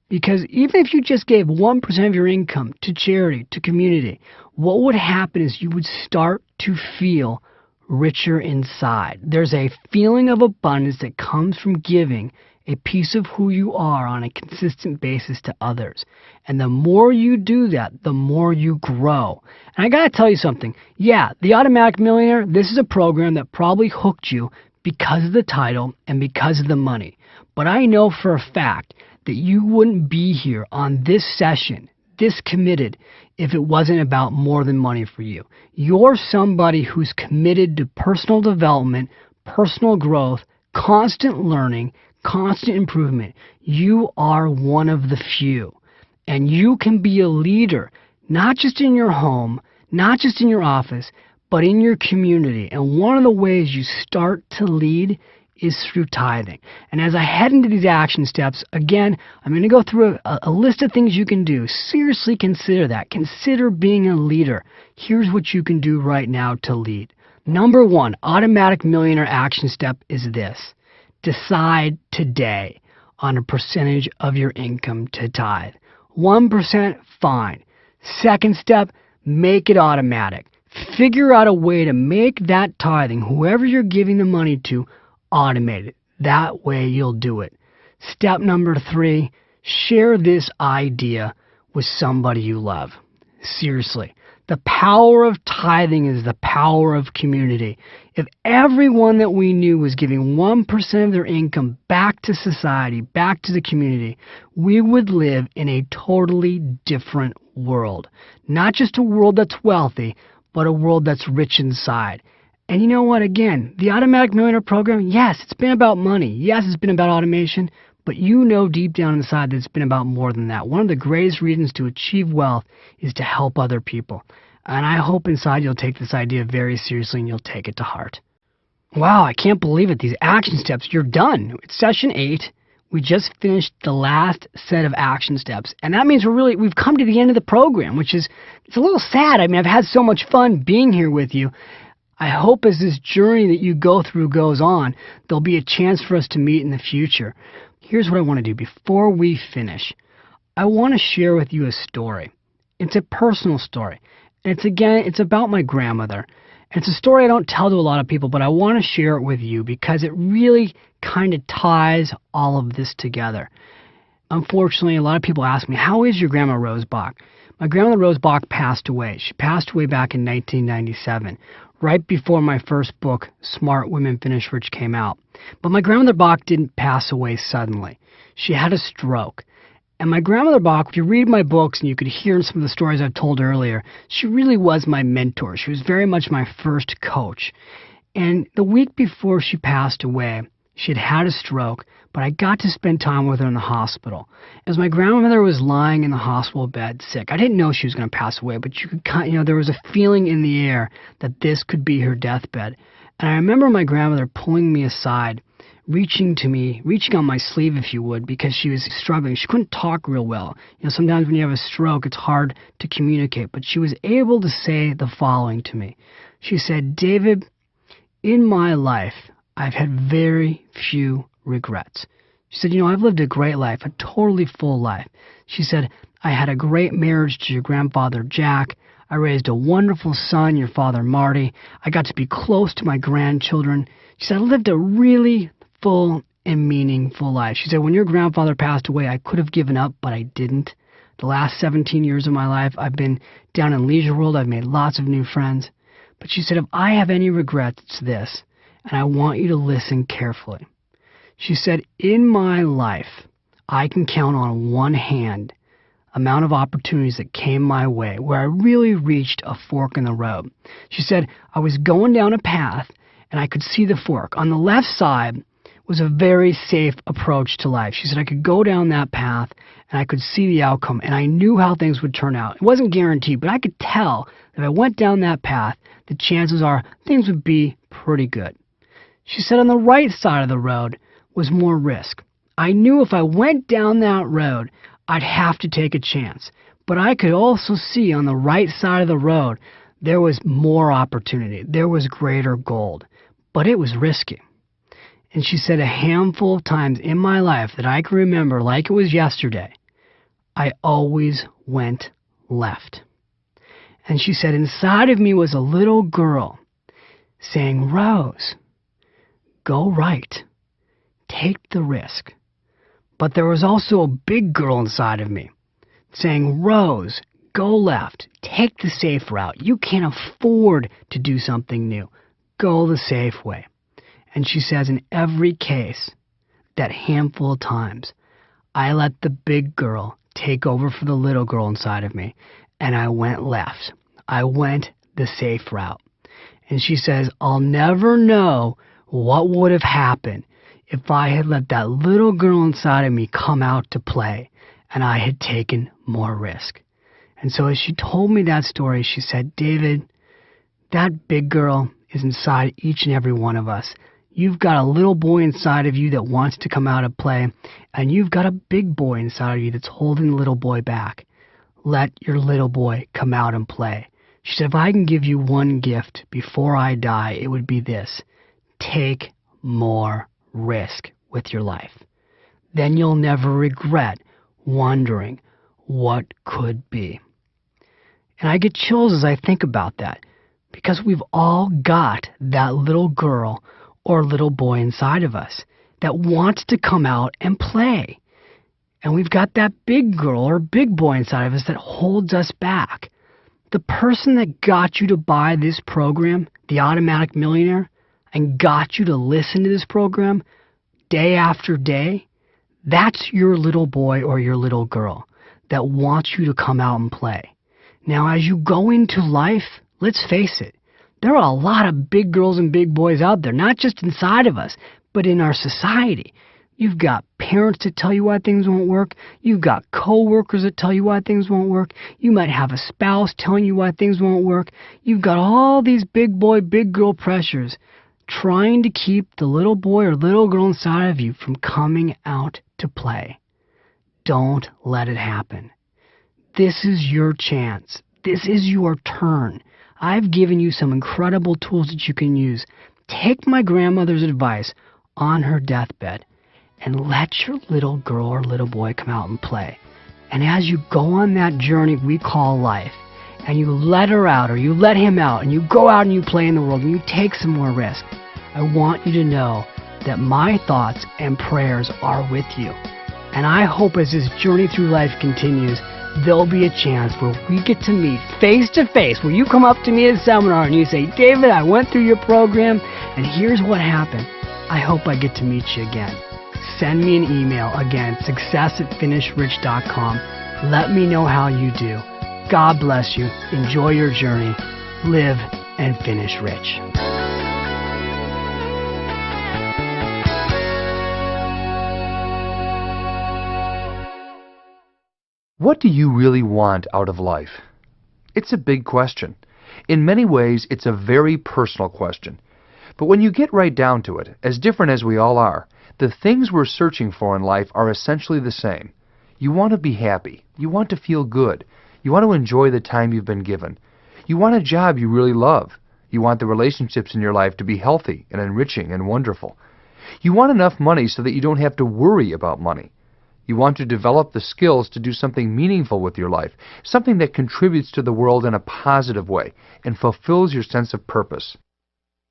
Because even if you just gave 1% of your income to charity, to community, what would happen is you would start to feel richer inside. There's a feeling of abundance that comes from giving a piece of who you are on a consistent basis to others. And the more you do that, the more you grow. And I got to tell you something. Yeah, the Automatic Millionaire, this is a program that probably hooked you because of the title and because of the money. But I know for a fact that you wouldn't be here on this session, this committed, if it wasn't about more than money for you. You're somebody who's committed to personal development, personal growth, constant learning, constant improvement. You are one of the few. And you can be a leader, not just in your home, not just in your office, but in your community. And one of the ways you start to lead is through tithing. And as I head into these action steps, again, I'm going to go through a list of things you can do. Seriously consider that. Consider being a leader. Here's what you can do right now to lead. Number 1, Automatic Millionaire action step is this. Decide today on a percentage of your income to tithe. 1%, fine. Second step, make it automatic. Figure out a way to make that tithing, whoever you're giving the money to, automated. That way you'll do it. Step number 3, share this idea with somebody you love. Seriously. The power of tithing is the power of community. If everyone that we knew was giving 1% of their income back to society, back to the community, we would live in a totally different world. Not just a world that's wealthy, but a world that's rich inside. And you know what? Again, the Automatic Millionaire program, yes, it's been about money. Yes, it's been about automation. But you know deep down inside that it's been about more than that. One of the greatest reasons to achieve wealth is to help other people. And I hope inside you'll take this idea very seriously and you'll take it to heart. Wow, I can't believe it. These action steps, you're done. It's session 8. We just finished the last set of action steps. And that means we've come to the end of the program, which is, it's a little sad. I mean, I've had so much fun being here with you. I hope as this journey that you go through goes on, there'll be a chance for us to meet in the future. Here's what I want to do. Before we finish, I want to share with you a story. It's a personal story. And it's about my grandmother. And it's a story I don't tell to a lot of people, but I want to share it with you because it really kind of ties all of this together. Unfortunately, a lot of people ask me, how is your grandma Rose Bach? My grandmother Rose Bach passed away. She passed away back in 1997, right before my first book, Smart Women Finish Rich, came out. But my grandmother Bach didn't pass away suddenly. She had a stroke. And my grandmother Bach, if you read my books and you could hear in some of the stories I've told earlier, she really was my mentor. She was very much my first coach. And the week before she passed away, she had a stroke, but I got to spend time with her in the hospital. As my grandmother was lying in the hospital bed sick, I didn't know she was going to pass away, but there was a feeling in the air that this could be her deathbed. And I remember my grandmother pulling me aside, reaching on my sleeve, if you would, because she was struggling. She couldn't talk real well. Sometimes when you have a stroke, it's hard to communicate, but she was able to say the following to me. She said, "David, in my life, I've had very few regrets." She said, I've lived a great life, a totally full life. She said, "I had a great marriage to your grandfather, Jack. I raised a wonderful son, your father, Marty. I got to be close to my grandchildren." She said, "I lived a really full and meaningful life." She said, "When your grandfather passed away, I could have given up, but I didn't. The last 17 years of my life, I've been down in Leisure World. I've made lots of new friends." But she said, "If I have any regrets, it's this, and I want you to listen carefully." She said, "In my life, I can count on one hand amount of opportunities that came my way where I really reached a fork in the road." She said, "I was going down a path, and I could see the fork. On the left side was a very safe approach to life." She said, "I could go down that path and I could see the outcome and I knew how things would turn out. It wasn't guaranteed, but I could tell that if I went down that path, the chances are things would be pretty good." She said, "On the right side of the road was more risk. I knew if I went down that road, I'd have to take a chance. But I could also see on the right side of the road, there was more opportunity. There was greater gold. But it was risky." And she said, "A handful of times in my life that I can remember like it was yesterday, I always went left." And she said, "Inside of me was a little girl saying, 'Rose, go right. Take the risk.' But there was also a big girl inside of me saying, 'Rose, go left. Take the safe route. You can't afford to do something new. Go the safe way.' And she says, in every case, that handful of times, I let the big girl take over for the little girl inside of me, and I went left. I went the safe route." And she says, "I'll never know what would have happened if I had let that little girl inside of me come out to play, and I had taken more risk." And so as she told me that story, she said, "David, that big girl is inside each and every one of us. You've got a little boy inside of you that wants to come out and play, and you've got a big boy inside of you that's holding the little boy back. Let your little boy come out and play." She said, "If I can give you one gift before I die, it would be this. Take more risk with your life. Then you'll never regret wondering what could be." And I get chills as I think about that, because we've all got that little girl or little boy inside of us that wants to come out and play. And we've got that big girl or big boy inside of us that holds us back. The person that got you to buy this program, The Automatic Millionaire, and got you to listen to this program day after day, that's your little boy or your little girl that wants you to come out and play. Now, as you go into life, let's face it, there are a lot of big girls and big boys out there, not just inside of us, but in our society. You've got parents that tell you why things won't work. You've got coworkers that tell you why things won't work. You might have a spouse telling you why things won't work. You've got all these big boy, big girl pressures trying to keep the little boy or little girl inside of you from coming out to play. Don't let it happen. This is your chance. This is your turn. I've given you some incredible tools that you can use. Take my grandmother's advice on her deathbed and let your little girl or little boy come out and play. And as you go on that journey we call life, and you let her out or you let him out and you go out and you play in the world and you take some more risk, I want you to know that my thoughts and prayers are with you. And I hope as this journey through life continues, there'll be a chance where we get to meet face to face, where you come up to me at a seminar and you say, David, I went through your program and here's what happened. I hope I get to meet you again. Send me an email, again, success@finishrich.com. Let me know how you do. God bless you. Enjoy your journey. Live and finish rich. What do you really want out of life? It's a big question. In many ways, it's a very personal question. But when you get right down to it, as different as we all are, the things we're searching for in life are essentially the same. You want to be happy. You want to feel good. You want to enjoy the time you've been given. You want a job you really love. You want the relationships in your life to be healthy and enriching and wonderful. You want enough money so that you don't have to worry about money. You want to develop the skills to do something meaningful with your life, something that contributes to the world in a positive way and fulfills your sense of purpose.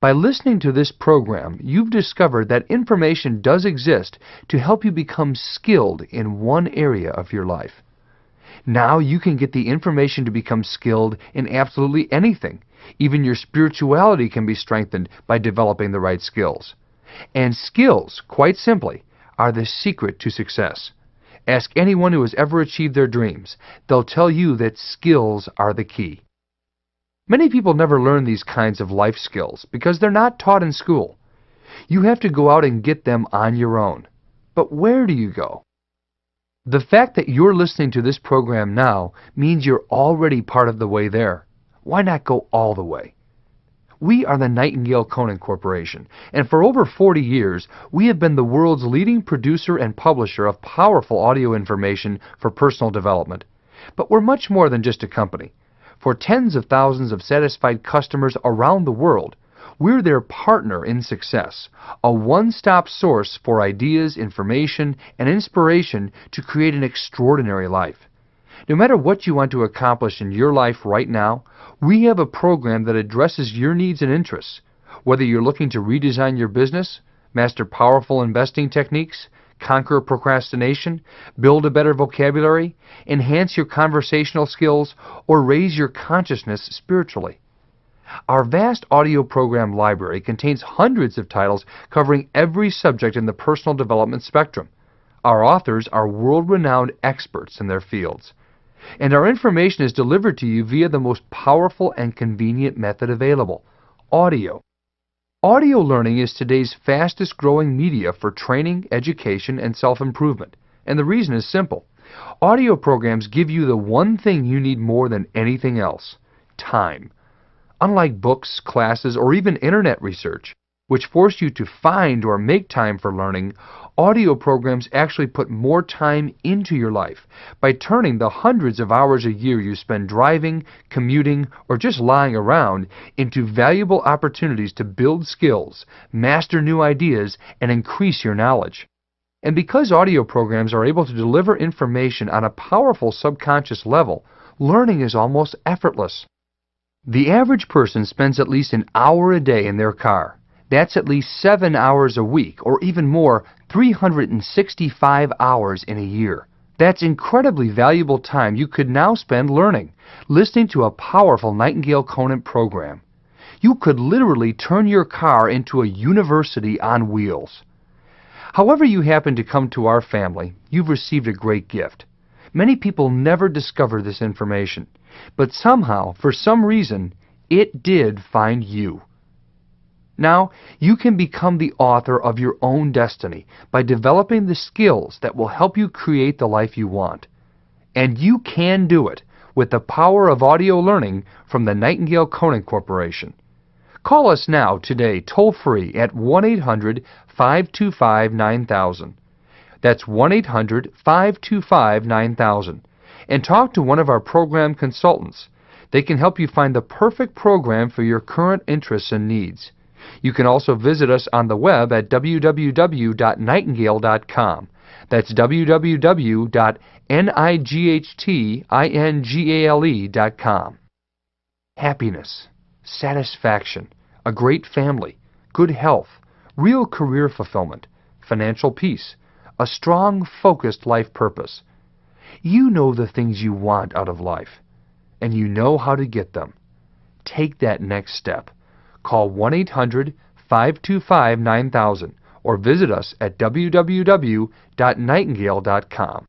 By listening to this program, you've discovered that information does exist to help you become skilled in one area of your life. Now you can get the information to become skilled in absolutely anything. Even your spirituality can be strengthened by developing the right skills. And skills, quite simply, are the secret to success. Ask anyone who has ever achieved their dreams. They'll tell you that skills are the key. Many people never learn these kinds of life skills because they're not taught in school. You have to go out and get them on your own. But where do you go? The fact that you're listening to this program now means you're already part of the way there. Why not go all the way? We are the Nightingale Conant Corporation, and for over 40 years, we have been the world's leading producer and publisher of powerful audio information for personal development. But we're much more than just a company. For tens of thousands of satisfied customers around the world, we're their partner in success, a one-stop source for ideas, information, and inspiration to create an extraordinary life. No matter what you want to accomplish in your life right now, we have a program that addresses your needs and interests. Whether you're looking to redesign your business, master powerful investing techniques, conquer procrastination, build a better vocabulary, enhance your conversational skills, or raise your consciousness spiritually. Our vast audio program library contains hundreds of titles covering every subject in the personal development spectrum. Our authors are world-renowned experts in their fields. And our information is delivered to you via the most powerful and convenient method available, audio. Audio learning is today's fastest growing media for training, education, and self-improvement. And the reason is simple. Audio programs give you the one thing you need more than anything else, time. Unlike books, classes, or even internet research, which force you to find or make time for learning, audio programs actually put more time into your life by turning the hundreds of hours a year you spend driving, commuting, or just lying around into valuable opportunities to build skills, master new ideas, and increase your knowledge. And because audio programs are able to deliver information on a powerful subconscious level, learning is almost effortless. The average person spends at least an hour a day in their car. That's at least 7 hours a week, or even more, 365 hours in a year. That's incredibly valuable time you could now spend learning, listening to a powerful Nightingale Conant program. You could literally turn your car into a university on wheels. However you happen to come to our family, you've received a great gift. Many people never discover this information, but somehow, for some reason, it did find you. Now, you can become the author of your own destiny by developing the skills that will help you create the life you want. And you can do it with the power of audio learning from the Nightingale Conant Corporation. Call us now today toll-free at 1-800-525-9000. That's 1-800-525-9000. And talk to one of our program consultants. They can help you find the perfect program for your current interests and needs. You can also visit us on the web at www.nightingale.com. That's www.nightingale.com. happiness, satisfaction, a great family, good health, real career fulfillment, financial peace, a strong, focused life purpose. You know the things you want out of life, and you know how to get them. Take that next step. Call 1-800-525-9000 or visit us at www.nightingale.com.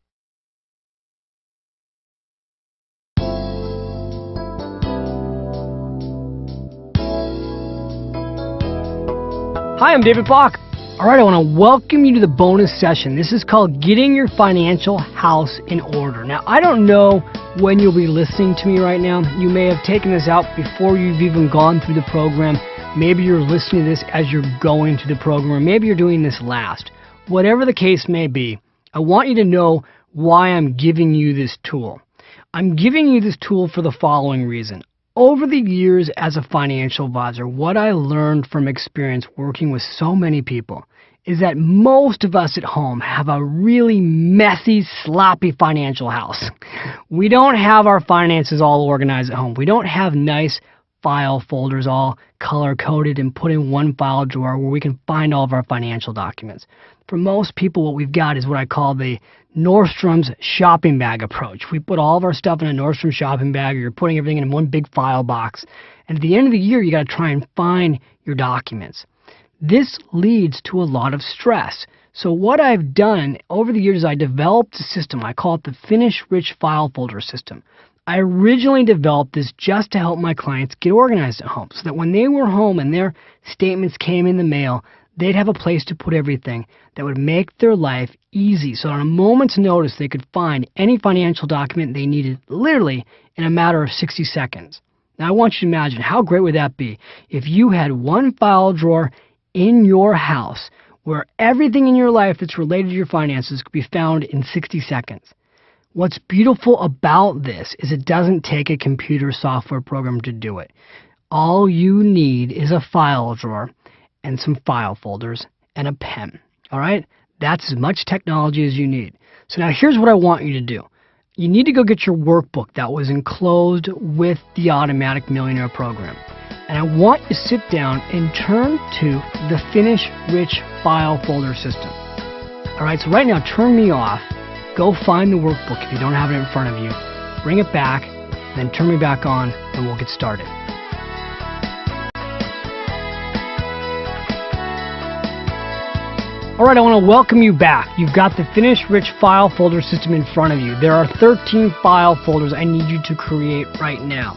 Hi, I'm David Bach. All right, I want to welcome you to the bonus session. This is called Getting Your Financial House in Order. Now, I don't know when you'll be listening to me right now. You may have taken this out before you've even gone through the program. Maybe you're listening to this as you're going to the program, or maybe you're doing this last. Whatever the case may be, I want you to know why I'm giving you this tool. I'm giving you this tool for the following reason. Over the years as a financial advisor, what I learned from experience working with so many people is that most of us at home have a really messy, sloppy financial house. We don't have our finances all organized at home. We don't have nice file folders all color-coded and put in one file drawer where we can find all of our financial documents. For most people, what we've got is what I call the Nordstrom's shopping bag approach. We put all of our stuff in a Nordstrom shopping bag, or you're putting everything in one big file box. And at the end of the year, you got to try and find your documents. This leads to a lot of stress. So what I've done over the years, I developed a system. I call it the Finish Rich File Folder System. I originally developed this just to help my clients get organized at home, so that when they were home and their statements came in the mail, they'd have a place to put everything that would make their life easy. So on a moment's notice, they could find any financial document they needed literally in a matter of 60 seconds. Now, I want you to imagine, how great would that be if you had one file drawer in your house where everything in your life that's related to your finances could be found in 60 seconds. What's beautiful about this is it doesn't take a computer software program to do it. All you need is a file drawer and some file folders and a pen. All right? That's as much technology as you need. So now here's what I want you to do. You need to go get your workbook that was enclosed with the Automatic Millionaire program. And I want you to sit down and turn to the Finish Rich File Folder System. All right, so right now, turn me off. Go find the workbook if you don't have it in front of you. Bring it back, then turn me back on, and we'll get started. All right, I want to welcome you back. You've got the Finish Rich File Folder System in front of you. There are 13 file folders I need you to create right now.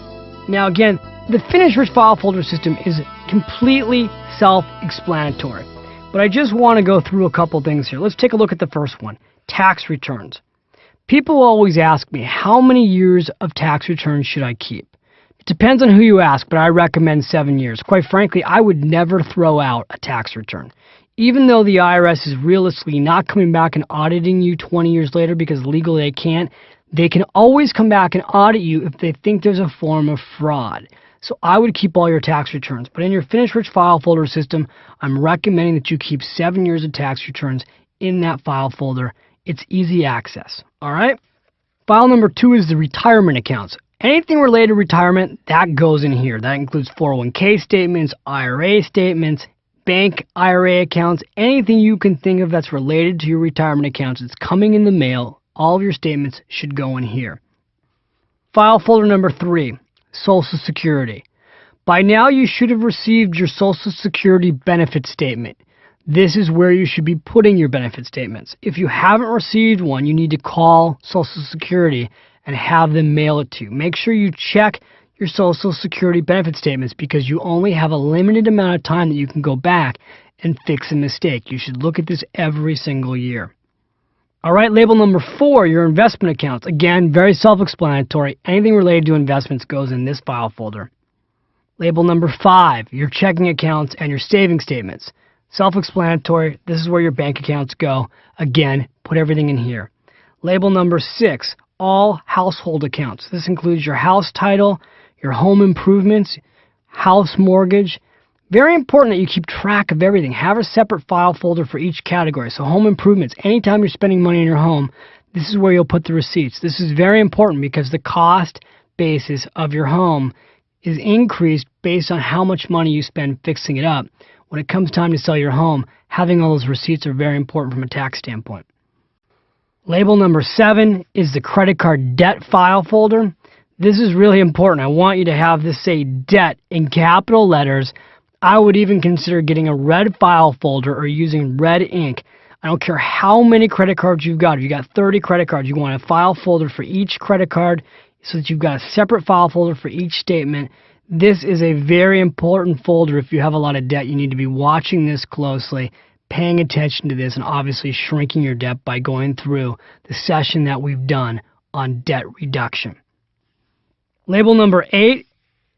Now again, the Finish Rich File Folder System is completely self-explanatory, but I just want to go through a couple things here. Let's take a look at the first one, tax returns. People always ask me, how many years of tax returns should I keep? It depends on who you ask, but I recommend 7 years. Quite frankly, I would never throw out a tax return. Even though the IRS is realistically not coming back and auditing you 20 years later because legally they can't, they can always come back and audit you if they think there's a form of fraud. So I would keep all your tax returns. But in your Finish Rich File Folder System, I'm recommending that you keep 7 years of tax returns in that file folder. It's easy access. All right? File number 2 is the retirement accounts. Anything related to retirement, that goes in here. That includes 401k statements, IRA statements, bank IRA accounts, anything you can think of that's related to your retirement accounts. It's coming in the mail. All of your statements should go in here. File folder number 3, Social Security. By now you should have received your Social Security benefit statement. This is where you should be putting your benefit statements. If you haven't received one, you need to call Social Security and have them mail it to you. Make sure you check your Social Security benefit statements because you only have a limited amount of time that you can go back and fix a mistake. You should look at this every single year. All right, label number 4, your investment accounts. Again, very self-explanatory. Anything related to investments goes in this file folder. Label number 5, your checking accounts and your savings statements. Self-explanatory. This is where your bank accounts go. Again, put everything in here. Label number 6, all household accounts. This includes your house title, your home improvements, house mortgage. Very important that you keep track of everything. Have a separate file folder for each category. So home improvements, anytime you're spending money in your home, this is where you'll put the receipts. This is very important because the cost basis of your home is increased based on how much money you spend fixing it up. When it comes time to sell your home, having all those receipts are very important from a tax standpoint. Label number 7 is the credit card debt file folder. This is really important. I want you to have this say debt in capital letters. I would even consider getting a red file folder or using red ink. I don't care how many credit cards you've got. If you got 30 credit cards, you want a file folder for each credit card so that you've got a separate file folder for each statement. This is a very important folder. If you have a lot of debt, you need to be watching this closely, paying attention to this, and obviously shrinking your debt by going through the session that we've done on debt reduction. Label number 8,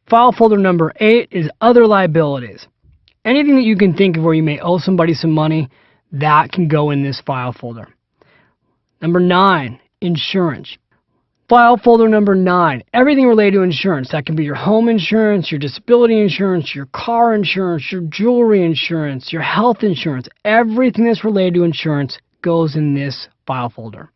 file folder number 8 is other liabilities. Anything that you can think of where you may owe somebody some money, that can go in this file folder. Number 9, insurance. File folder number 9, everything related to insurance. That can be your home insurance, your disability insurance, your car insurance, your jewelry insurance, your health insurance. Everything that's related to insurance goes in this file folder.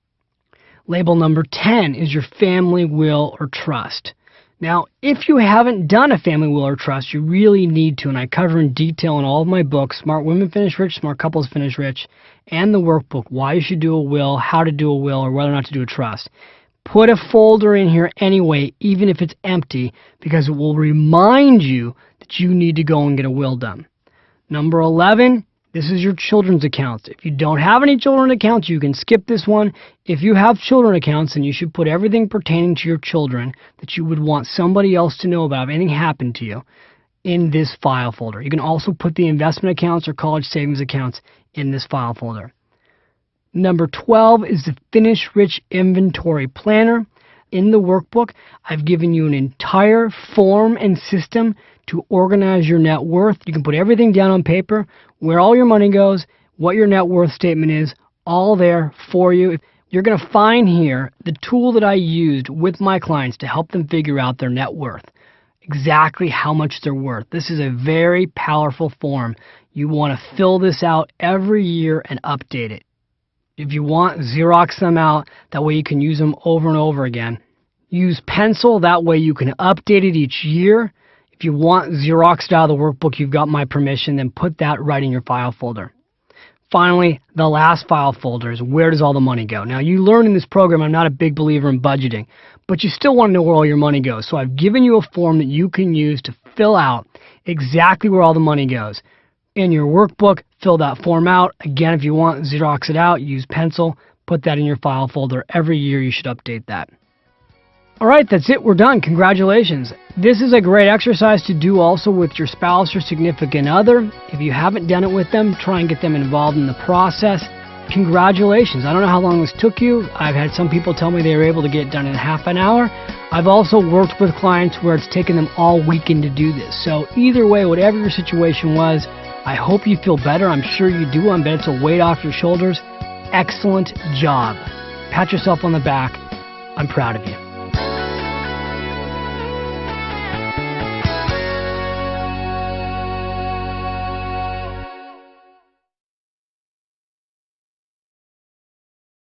Label number 10 is your family will or trust. Now, if you haven't done a family will or trust, you really need to, and I cover in detail in all of my books, Smart Women Finish Rich, Smart Couples Finish Rich, and the workbook, why you should do a will, how to do a will, or whether or not to do a trust. Put a folder in here anyway, even if it's empty, because it will remind you that you need to go and get a will done. Number 11, this is your children's accounts. If you don't have any children accounts, you can skip this one. If you have children accounts, then you should put everything pertaining to your children that you would want somebody else to know about if anything happened to you in this file folder. You can also put the investment accounts or college savings accounts in this file folder. Number 12 is the Finish Rich Inventory Planner. In the workbook, I've given you an entire form and system to organize your net worth. You can put everything down on paper, where all your money goes, what your net worth statement is, all there for you. You're going to find here the tool that I used with my clients to help them figure out their net worth, exactly how much they're worth. This is a very powerful form. You want to fill this out every year and update it. If you want, Xerox them out. That way you can use them over and over again. Use pencil. That way you can update it each year. If you want Xeroxed out of the workbook, you've got my permission. Then put that right in your file folder. Finally, the last file folder is where does all the money go? Now, you learn in this program I'm not a big believer in budgeting, but you still want to know where all your money goes. So I've given you a form that you can use to fill out exactly where all the money goes. In your workbook, fill that form out. Again, if you want, Xerox it out, use pencil, put that in your file folder. Every year you should update that. All right, that's it. We're done. Congratulations. This is a great exercise to do also with your spouse or significant other. If you haven't done it with them, try and get them involved in the process. Congratulations. I don't know how long this took you. I've had some people tell me they were able to get it done in half an hour. I've also worked with clients where it's taken them all weekend to do this. So either way, whatever your situation was, I hope you feel better. I'm sure you do. I bet it's a weight off your shoulders. Excellent job. Pat yourself on the back. I'm proud of you.